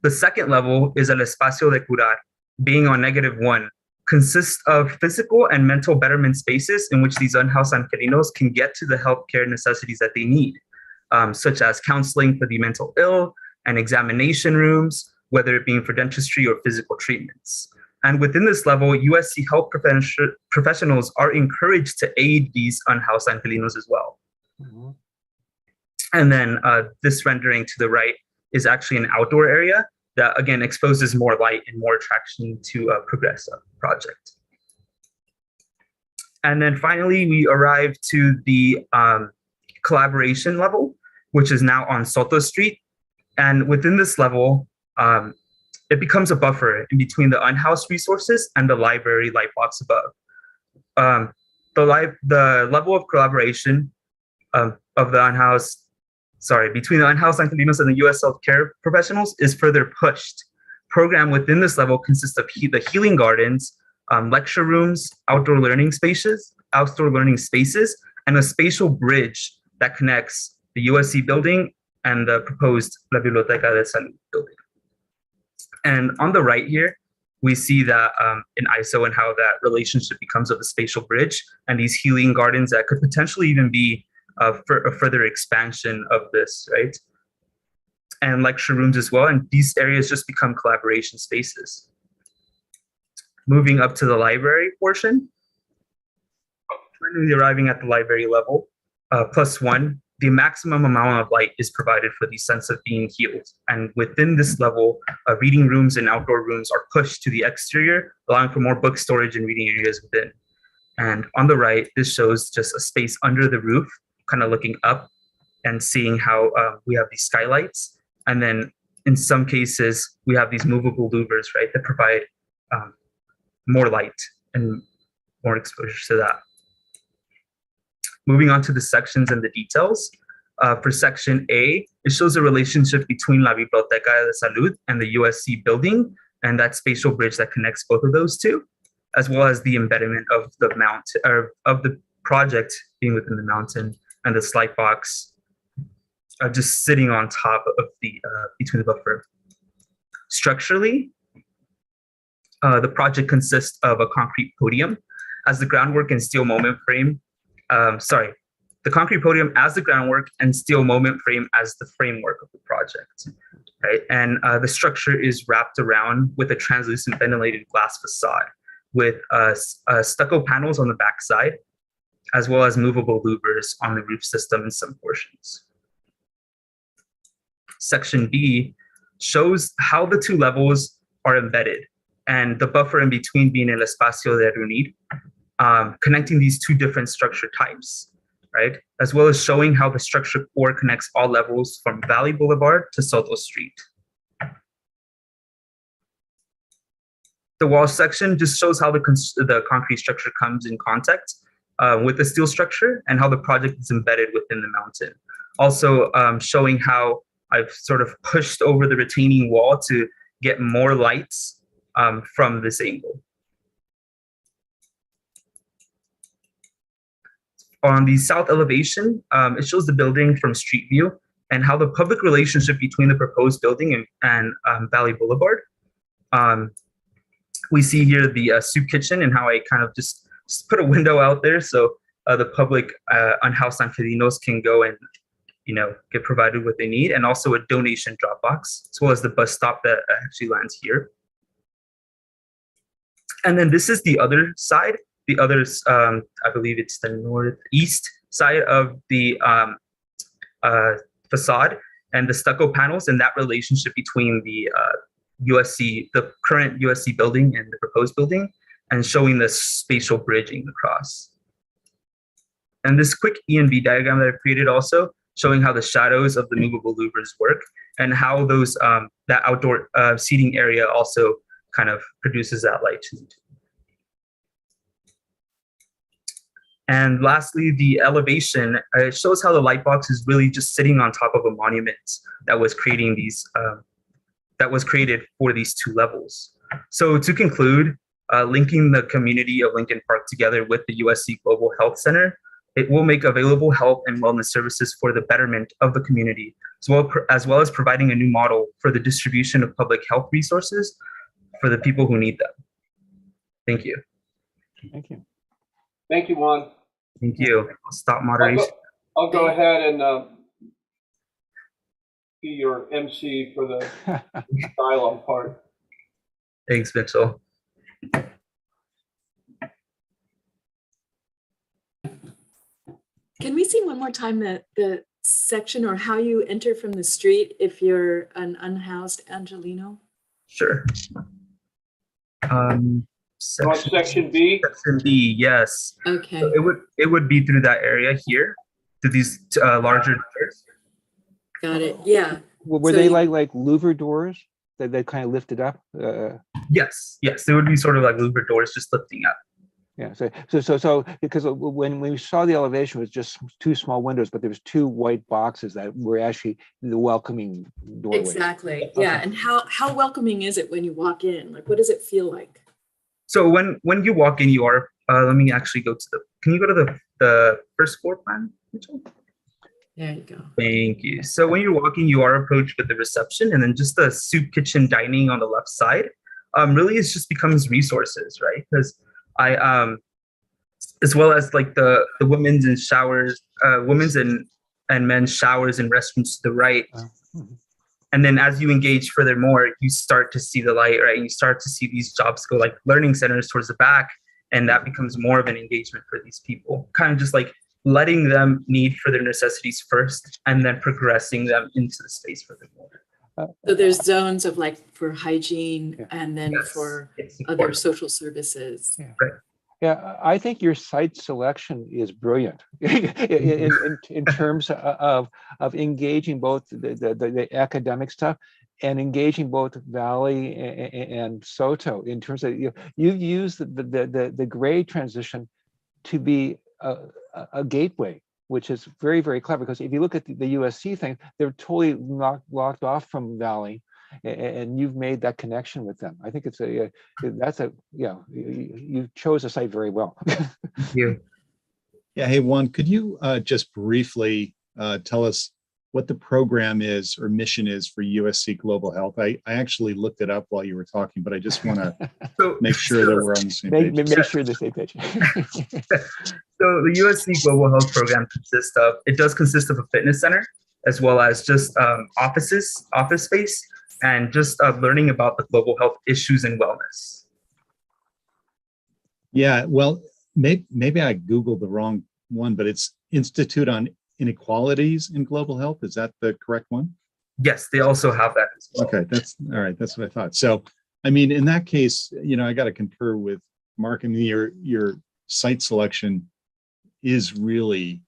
The second level is El Espacio de Curar, being on -1, consists of physical and mental betterment spaces in which these unhoused Angelinos can get to the healthcare necessities that they need, such as counseling for the mental ill and examination rooms, whether it being for dentistry or physical treatments. And within this level, USC health professionals are encouraged to aid these unhoused Angelinos as well. And then this rendering to the right is actually an outdoor area that, again, exposes more light and more attraction to progress a project. And then finally, we arrive to the collaboration level, which is now on Soto Street. And within this level, it becomes a buffer in between the unhoused resources and the library light box above. The level of collaboration of the unhoused, between the unhoused Angelinos and the US healthcare professionals is further pushed. Program within this level consists of the healing gardens, lecture rooms, outdoor learning spaces, and a spatial bridge that connects the USC building and the proposed La Biblioteca de Salud building. And on the right here, we see that in ISO and how that relationship becomes of a spatial bridge and these healing gardens that could potentially even be for a further expansion of this, right? And lecture rooms as well. And these areas just become collaboration spaces. Moving up to the library portion, finally arriving at the library level, +1, the maximum amount of light is provided for the sense of being healed. And within this level, reading rooms and outdoor rooms are pushed to the exterior, allowing for more book storage and reading areas within. And on the right, this shows just a space under the roof, kind of looking up and seeing how we have these skylights. And then in some cases, we have these movable louvers, right, that provide more light and more exposure to that. Moving on to the sections and the details. For section A, it shows a relationship between La Biblioteca de Salud and the USC building and that spatial bridge that connects both of those two, as well as the embedment of the of the project being within the mountain and the slide box just sitting on top of the between the buffer. Structurally, the project consists of a concrete podium as the groundwork and steel moment frame. The concrete podium as the groundwork and steel moment frame as the framework of the project, right? And the structure is wrapped around with a translucent ventilated glass facade with stucco panels on the backside, as well as movable louvers on the roof system in some portions. Section B shows how the 2 levels are embedded and the buffer in between being El Espacio de Reunir, connecting these 2 different structure types, right? As well as showing how the structure core connects all levels from Valley Boulevard to Soto Street. The wall section just shows how the concrete structure comes in contact with the steel structure and how the project is embedded within the mountain. Also showing how I've sort of pushed over the retaining wall to get more lights from this angle. On the south elevation, it shows the building from street view and how the public relationship between the proposed building and Valley Boulevard. We see here the soup kitchen and how I kind of just put a window out there so the public unhoused Sanquilinos can go and get provided what they need, and also a donation drop box, as well as the bus stop that actually lands here. And then this is the other side, the others, I believe it's the northeast side of the facade and the stucco panels, and that relationship between the the current USC building and the proposed building, and showing the spatial bridging across. And this quick ENV diagram that I created also, showing how the shadows of the movable louvers work, and how those that outdoor seating area also kind of produces that light too. And lastly, the elevation, it shows how the light box is really just sitting on top of a monument that was creating these, that was created for these two levels. So to conclude, linking the community of Lincoln Park together with the USC Global Health Center, it will make available health and wellness services for the betterment of the community, as well as providing a new model for the distribution of public health resources for the people who need them. Thank you. Thank you. Thank you, Juan. Thank you. I'll stop moderation. I'll go ahead and be your MC for the dialogue part. Thanks, Mitchell. Can we see one more time the section or how you enter from the street if you're an unhoused Angelino? Sure. Section B? Section B, yes. Okay. So it would be through that area here, to these larger doors. Got it. Yeah. Were So they you- like louver doors that they kind of lifted up? Yes, it would be sort of like louver doors just lifting up. Yeah. So because when we saw the elevation, it was just two small windows, but there was two white boxes that were actually the welcoming doorways. Exactly. Okay. Yeah. And how welcoming is it when you walk in? Like, what does it feel like? So when you walk in, you are, let me actually go to can you go to the first floor plan, Mitchell? There you go. Thank you. So when you're walking, you are approached with the reception, and then just the soup kitchen dining on the left side. Really, it just becomes resources, right? Because as well as like the women's and showers, women's and men's showers and restrooms to the right. And then as you engage furthermore, you start to see the light, right? And you start to see these jobs go like learning centers towards the back, and that becomes more of an engagement for these people. Kind of just like letting them need for their necessities first, and then progressing them into the space furthermore. So there's zones of like for hygiene and then for other social services. Right. Yeah, I think your site selection is brilliant in terms of engaging both the academic stuff and engaging both Valley and Soto in terms of you've used the grade transition to be a gateway, which is very, very clever, because if you look at the USC thing, they're totally locked off from Valley, and you've made that connection with them. I think it's you chose a site very well. Thank you. Yeah. Hey, Juan, could you just briefly tell us what the program is or mission is for USC Global Health? I actually looked it up while you were talking, but I just want to make sure that we're on the same page. Make sure the same page. So the USC Global Health Program does consist of a fitness center, as well as just office space, and just learning about the global health issues and wellness. Yeah, well, maybe I Googled the wrong one, but it's Institute on Inequalities in Global Health. Is that the correct one? Yes, they also have that as well. Okay, that's all right. That's what I thought. So, I mean, in that case, I got to concur with Mark. I mean, your site selection is really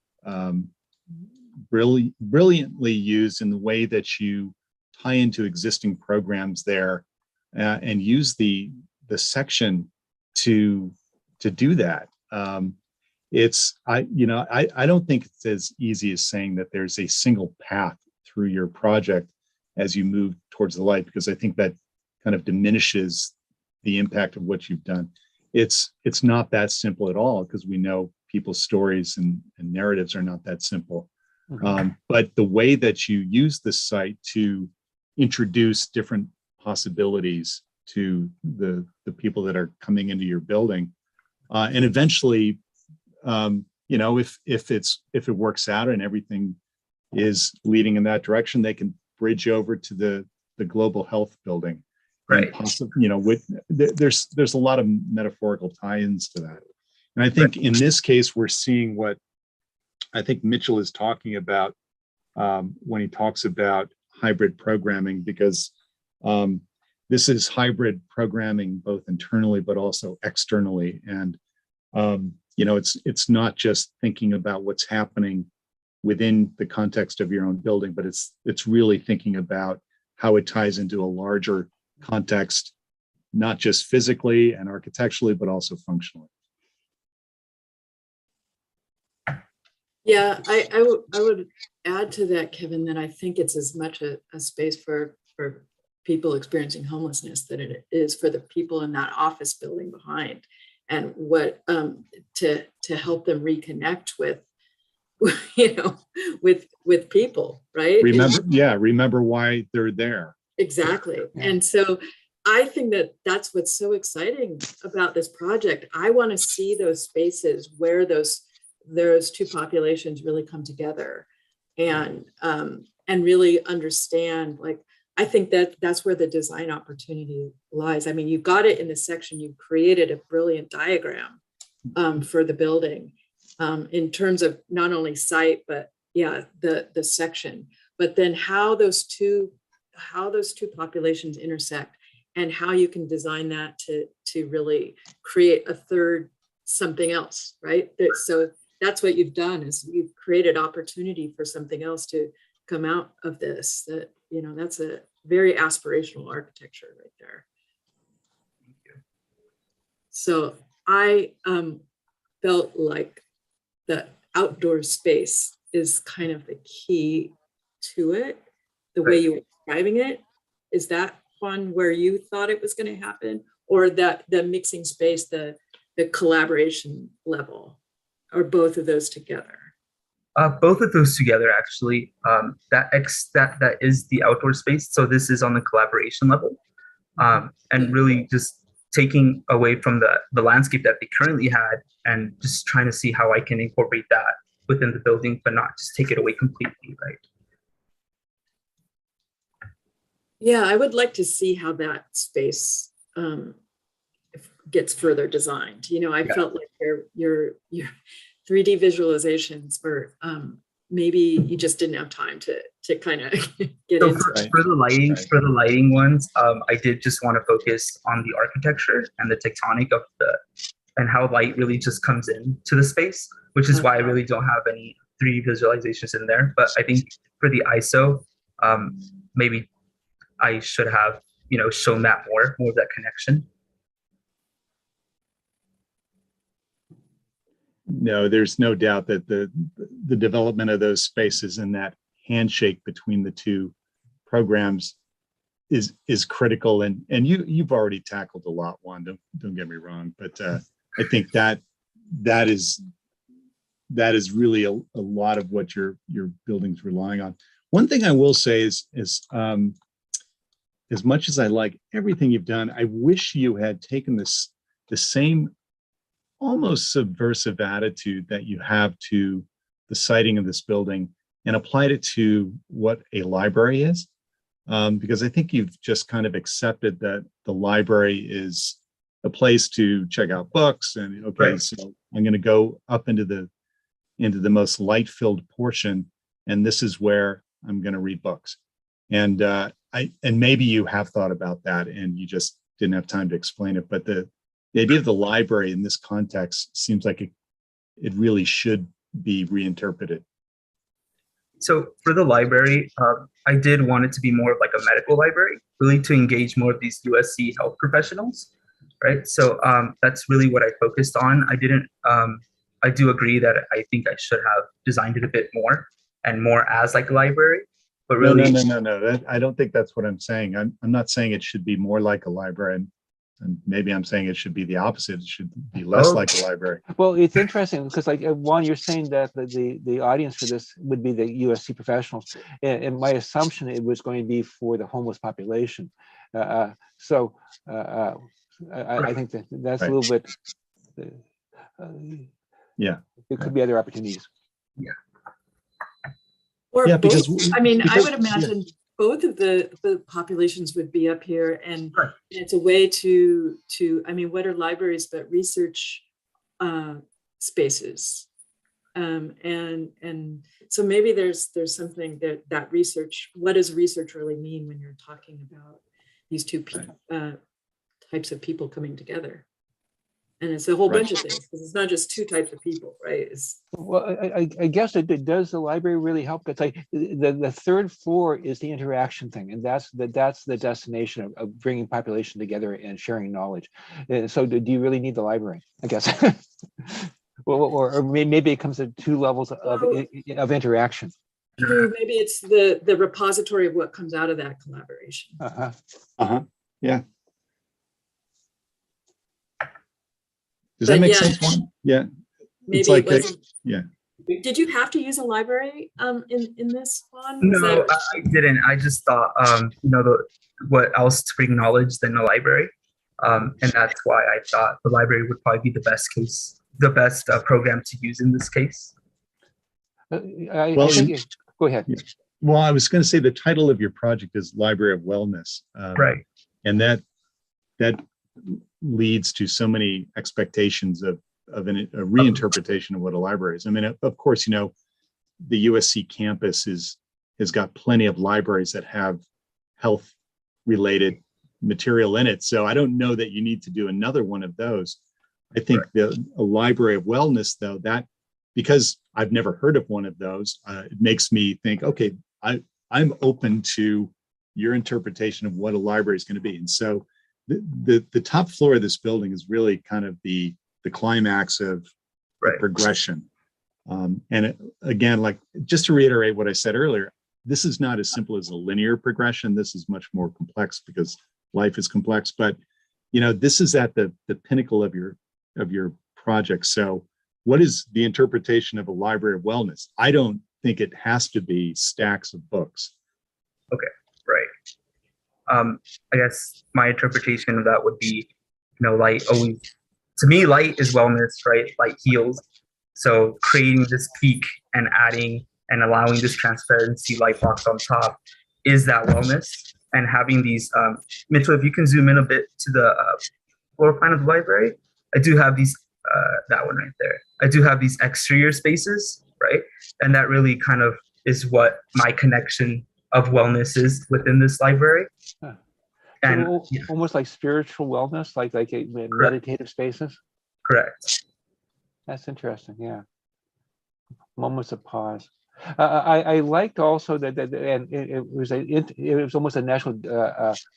brilliantly used in the way that you tie into existing programs there and use the section to do that. I don't think it's as easy as saying that there's a single path through your project as you move towards the light, because I think that kind of diminishes the impact of what you've done. It's not that simple at all, because we know people's stories and narratives are not that simple. But the way that you use the site to introduce different possibilities to the people that are coming into your building, and eventually, you know, if it works out and everything is leading in that direction, they can bridge over to the global health building. Right. You know, there's a lot of metaphorical tie-ins to that. And I think in this case, we're seeing what I think Mitchell is talking about when he talks about hybrid programming, because this is hybrid programming both internally but also externally. And you know, it's not just thinking about what's happening within the context of your own building, but it's really thinking about how it ties into a larger context, not just physically and architecturally, but also functionally. Yeah, I would add to that, Kevin, that I think it's as much a space for people experiencing homelessness that it is for the people in that office building behind, and what to help them reconnect with, you know, with people, right? Remember why they're there. Exactly. And so I think that that's what's so exciting about this project. I want to see those spaces where those two populations really come together and really understand, like, I think that's where the design opportunity lies. I mean, you got it in the section, you created a brilliant diagram for the building in terms of not only site, but yeah, the section, but then how those two populations intersect and how you can design that to really create a third something else, right? So that's what you've done, is you've created opportunity for something else to come out of this. That, you know, that's a very aspirational architecture right there. So I felt like the outdoor space is kind of the key to it. The way you were describing it, is that one where you thought it was going to happen, or that the mixing space, the collaboration level, or both of those together? Both of those together, actually. That is the outdoor space. So this is on the collaboration level, and really just taking away from the landscape that they currently had, and just trying to see how I can incorporate that within the building, but not just take it away completely, right? Yeah, I would like to see how that space gets further designed. You know, I felt like your 3D visualizations were maybe you just didn't have time to kind of get so into. For the lighting ones, I did just want to focus on the architecture and the tectonic of and how light really just comes into the space, which is why I really don't have any 3D visualizations in there. But I think for the ISO, maybe I should have, you know, shown that more of that connection. No, there's no doubt that the development of those spaces and that handshake between the two programs is critical. And you've already tackled a lot, Juan, don't get me wrong, but I think that is really a lot of what your building's relying on. One thing I will say is as much as I like everything you've done, I wish you had taken the same almost subversive attitude that you have to the siting of this building and applied it to what a library is. Because I think you've just kind of accepted that the library is a place to check out books, and so I'm going to go up into the most light-filled portion, and this is where I'm going to read books. And and maybe you have thought about that and you just didn't have time to explain it, but the idea of the library in this context seems like it really should be reinterpreted. So for the library, I did want it to be more of like a medical library, really to engage more of these USC health professionals, right? So that's really what I focused on. I do agree that I think I should have designed it a bit more and more as like a library, but really. No. I don't think that's what I'm saying. I'm not saying it should be more like a library. And maybe I'm saying it should be the opposite. It should be less like a library. Well, it's interesting because, like, Juan, you're saying that the audience for this would be the USC professionals, and my assumption it was going to be for the homeless population. I think that's a little bit. Yeah, it could be other opportunities. Yeah. Or Yeah, both. because I mean, I because- would imagine both of the populations would be up here, and it's a way to I mean, what are libraries but research spaces? And so maybe there's something that research. What does research really mean when you're talking about these two types of people coming together? And it's a whole bunch of things, because it's not just two types of people, right? Well, I guess it does the library really help? It's like the third floor is the interaction thing, and that's the destination of bringing population together and sharing knowledge. And so do you really need the library, I guess? or maybe it comes at two levels of interaction. True, maybe it's the repository of what comes out of that collaboration. Yeah. Does that make sense? Juan? Yeah. Maybe it's like it wasn't. yeah. Did you have to use a library in this one? No, I didn't. I just thought, what else to bring knowledge than a library, and that's why I thought the library would probably be the best program to use in this case. Go ahead. Yeah. Well, I was going to say the title of your project is Library of Wellness, right? And that leads to so many expectations of a reinterpretation of what a library is. I mean, of course, the USC campus has got plenty of libraries that have health related material in it. So I don't know that you need to do another one of those. I think a Library of Wellness, though, that because I've never heard of one of those, it makes me think, okay, I'm open to your interpretation of what a library is going to be. And so the top floor of this building is really kind of the climax of progression. Again, like just to reiterate what I said earlier, this is not as simple as a linear progression. This is much more complex because life is complex. But this is at the pinnacle of your project. So what is the interpretation of a library of wellness? I don't think it has to be stacks of books. Okay, right. I guess my interpretation of that would be, light always, to me, light is wellness, right? Light heals. So creating this peak and adding and allowing this transparency light box on top is that wellness. And having these, Mitchell, if you can zoom in a bit to the floor plan of the library, I do have these, that one right there. I do have these exterior spaces, right? And that really kind of is what my connection of wellness is within this library. Huh. And So almost like spiritual wellness, like a meditative spaces. Correct. That's interesting. Yeah. Moments of pause. I liked also that, and it was almost a natural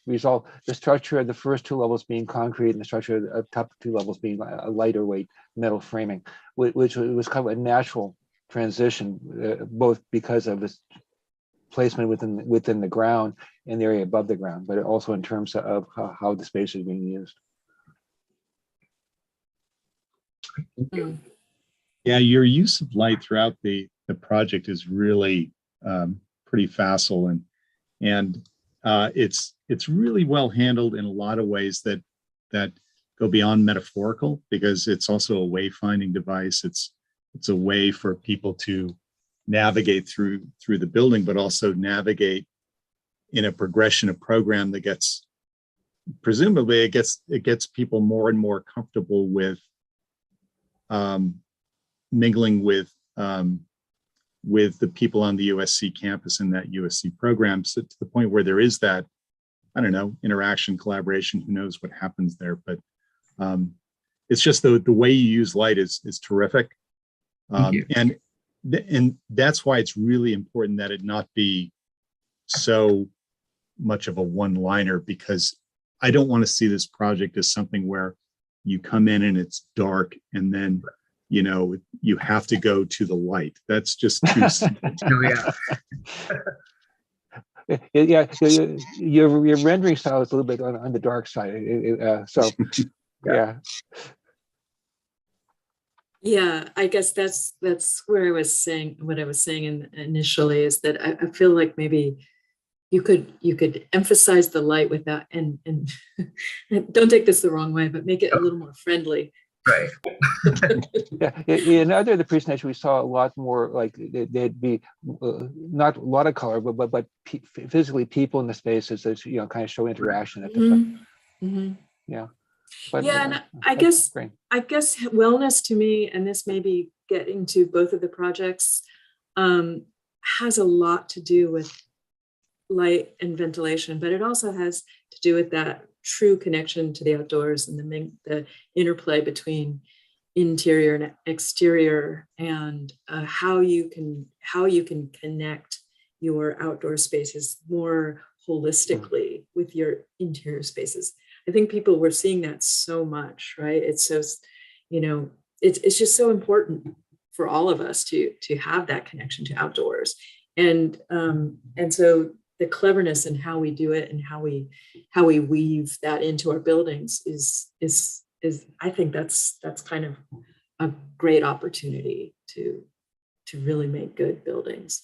result. The structure of the first two levels being concrete, and the structure of the top two levels being a lighter weight metal framing, which was kind of a natural transition, both because of its placement within the ground and the area above the ground, but also in terms of how the space is being used. Yeah, your use of light throughout the project is really pretty facile, and it's really well handled in a lot of ways that go beyond metaphorical, because it's also a wayfinding device. It's a way for people to navigate through the building, but also navigate in a progression of program that gets, presumably it gets people more and more comfortable with mingling with the people on the USC campus and that USC program, so to the point where there is that, I don't know, interaction, collaboration, who knows what happens there. But it's just the way you use light is terrific. And that's why it's really important that it not be so much of a one-liner, because I don't want to see this project as something where you come in and it's dark and then you have to go to the light. That's just too simple. Yeah. Yeah, your rendering style is a little bit on the dark side. So, yeah. Yeah, I guess that's where I was saying what I was saying initially is that I feel like maybe you could emphasize the light without and don't take this the wrong way, but make it a little more friendly. Right. Yeah. In other the presentation, we saw a lot more like there'd be not a lot of color, but physically people in the spaces that kind of show interaction at the front. Mm-hmm. Yeah. But, yeah, and I guess wellness to me, and this may be getting to both of the projects, has a lot to do with light and ventilation, but it also has to do with that true connection to the outdoors and the interplay between interior and exterior, and how you can connect your outdoor spaces more holistically with your interior spaces. I think people were seeing that so much, right? It's so, it's just so important for all of us to have that connection to outdoors, and so the cleverness in how we do it and how we weave that into our buildings is I think that's kind of a great opportunity to really make good buildings.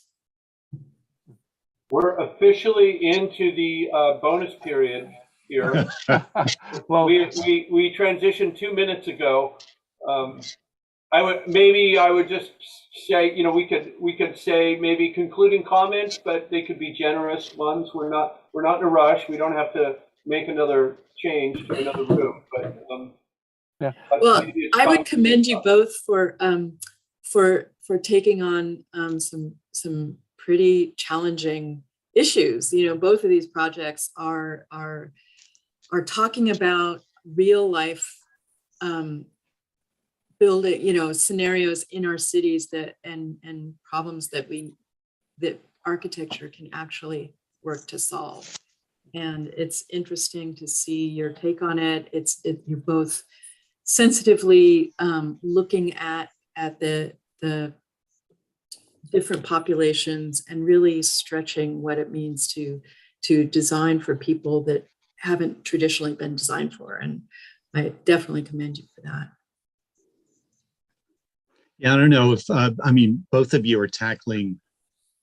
We're officially into the bonus period here. Well, we transitioned 2 minutes ago. I would just say, we could say maybe concluding comments, but they could be generous ones. We're not in a rush. We don't have to make another change to another room. But yeah. Well, I would commend you both for taking on some pretty challenging issues. Both of these projects are talking about real life building, scenarios in our cities and problems that architecture can actually work to solve. And it's interesting to see your take on it. You're both sensitively looking at the different populations and really stretching what it means to design for people that haven't traditionally been designed for. And I definitely commend you for that. Yeah, I don't know if, both of you are tackling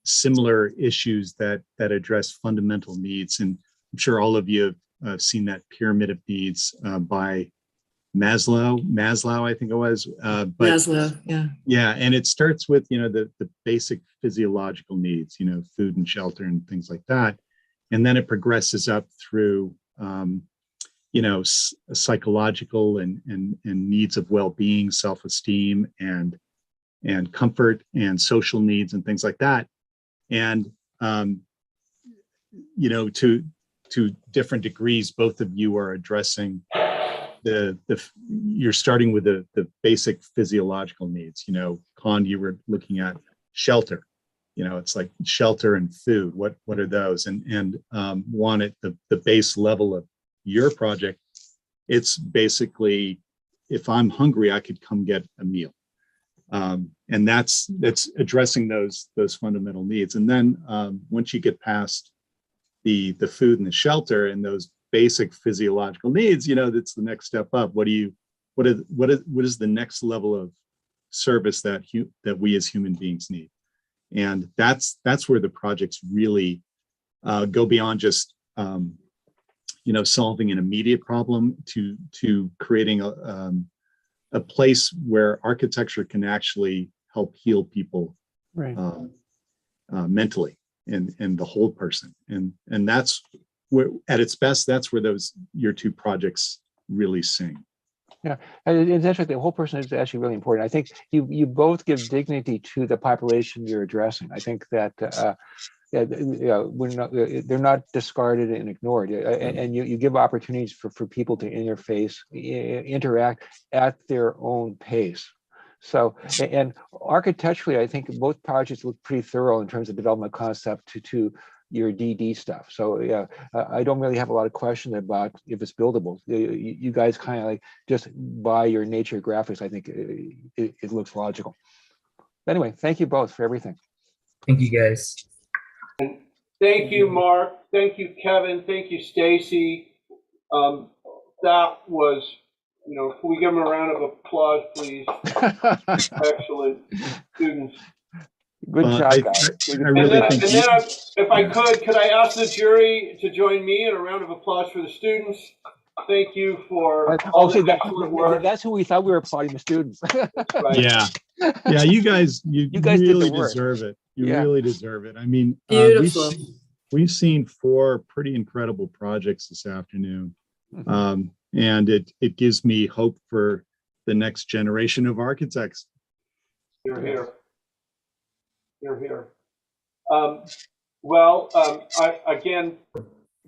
similar issues that address fundamental needs. And I'm sure all of you have seen that pyramid of needs by Maslow, I think it was. Maslow, yeah. Yeah, and it starts with, the basic physiological needs, food and shelter and things like that. And then it progresses up through, psychological and needs of well-being, self-esteem, and comfort and social needs and things like that. And, to different degrees, both of you are addressing you're starting with the basic physiological needs. Con, you were looking at shelter. It's like shelter and food. What are those? And Juan, at the base level of your project, it's basically, if I'm hungry, I could come get a meal. And that's addressing those fundamental needs. And then once you get past the food and the shelter and those basic physiological needs, that's the next step up. What is the next level of service that we as human beings need? And that's where the projects really go beyond just solving an immediate problem to creating a place where architecture can actually help heal people, right, mentally and the whole person. And that's where, at its best, that's where your two projects really sing. Yeah, and it's interesting. The whole person is actually really important. I think you both give dignity to the population you're addressing. I think that they're not discarded and ignored, and you give opportunities for people to interface, interact at their own pace. So, and architecturally, I think both projects look pretty thorough in terms of development concept to your DD stuff. So yeah, I don't really have a lot of question about if it's buildable. You guys kind of like just by your nature graphics, I think it looks logical. But anyway, thank you both for everything. Thank you guys. Thank you, Mark. Thank you, Kevin. Thank you, Stacy. That was, can we give them a round of applause, please? Excellent students. Good job, guys. If I could I ask the jury to join me in a round of applause for the students? Thank you for all the excellent work. That's who we thought we were applauding, the students. Right. Yeah, you guys did the really work. deserve it. You Yeah. really deserve it. I mean, Beautiful. we've seen 4 pretty incredible projects this afternoon. And it gives me hope for the next generation of architects. You're here. You're here. Again,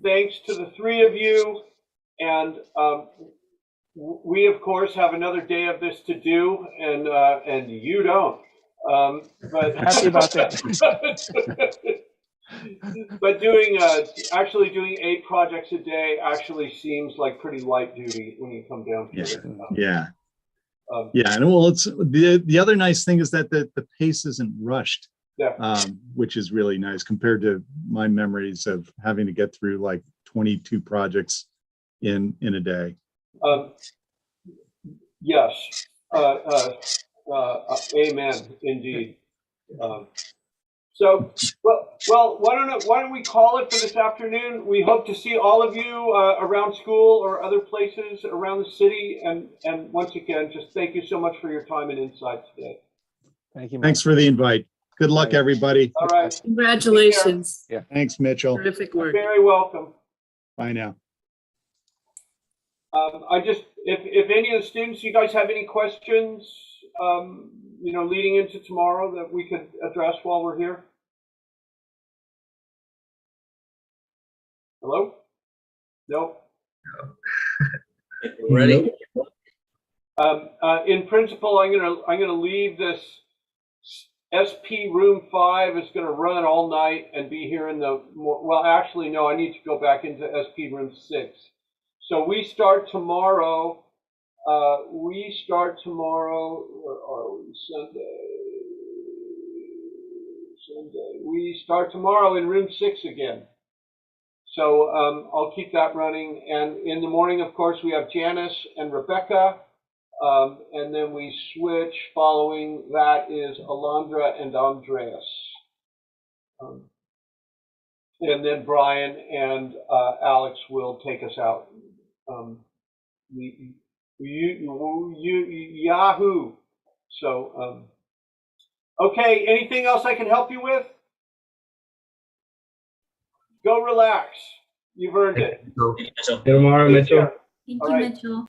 thanks to the 3 of you. And we, of course, have another day of this to do, and you don't. But Happy about that. But actually doing 8 projects a day actually seems like pretty light duty when you come down to it. Yeah. And well, it's the other nice thing is that the pace isn't rushed, which is really nice compared to my memories of having to get through like 22 projects in a day. Yes. Amen. Indeed. So, well, why don't we call it for this afternoon? We hope to see all of you around school or other places around the city. And once again, just thank you so much for your time and insight today. Thank you. Thanks for the invite. Good luck, everybody. All right. Congratulations. Yeah. Thanks, Mitchell. Terrific work. Very welcome. Bye now. If any of the students, you guys have any questions, leading into tomorrow that we could address while we're here? Hello? No. Ready? In principle, I'm gonna leave this. SP room 5 is gonna run all night and be here in the well. Actually, no. I need to go back into SP room 6. So we start tomorrow. Where are we? Sunday. We start tomorrow in room 6 again. So I'll keep that running. And in the morning, of course, we have Janice and Rebecca. And then we switch. Following that is Alondra and Andreas. And then Brian and Alex will take us out. Yahoo. So, okay. Anything else I can help you with? Go relax. You've earned it. Tomorrow, Mitchell. Thank you, Mitchell.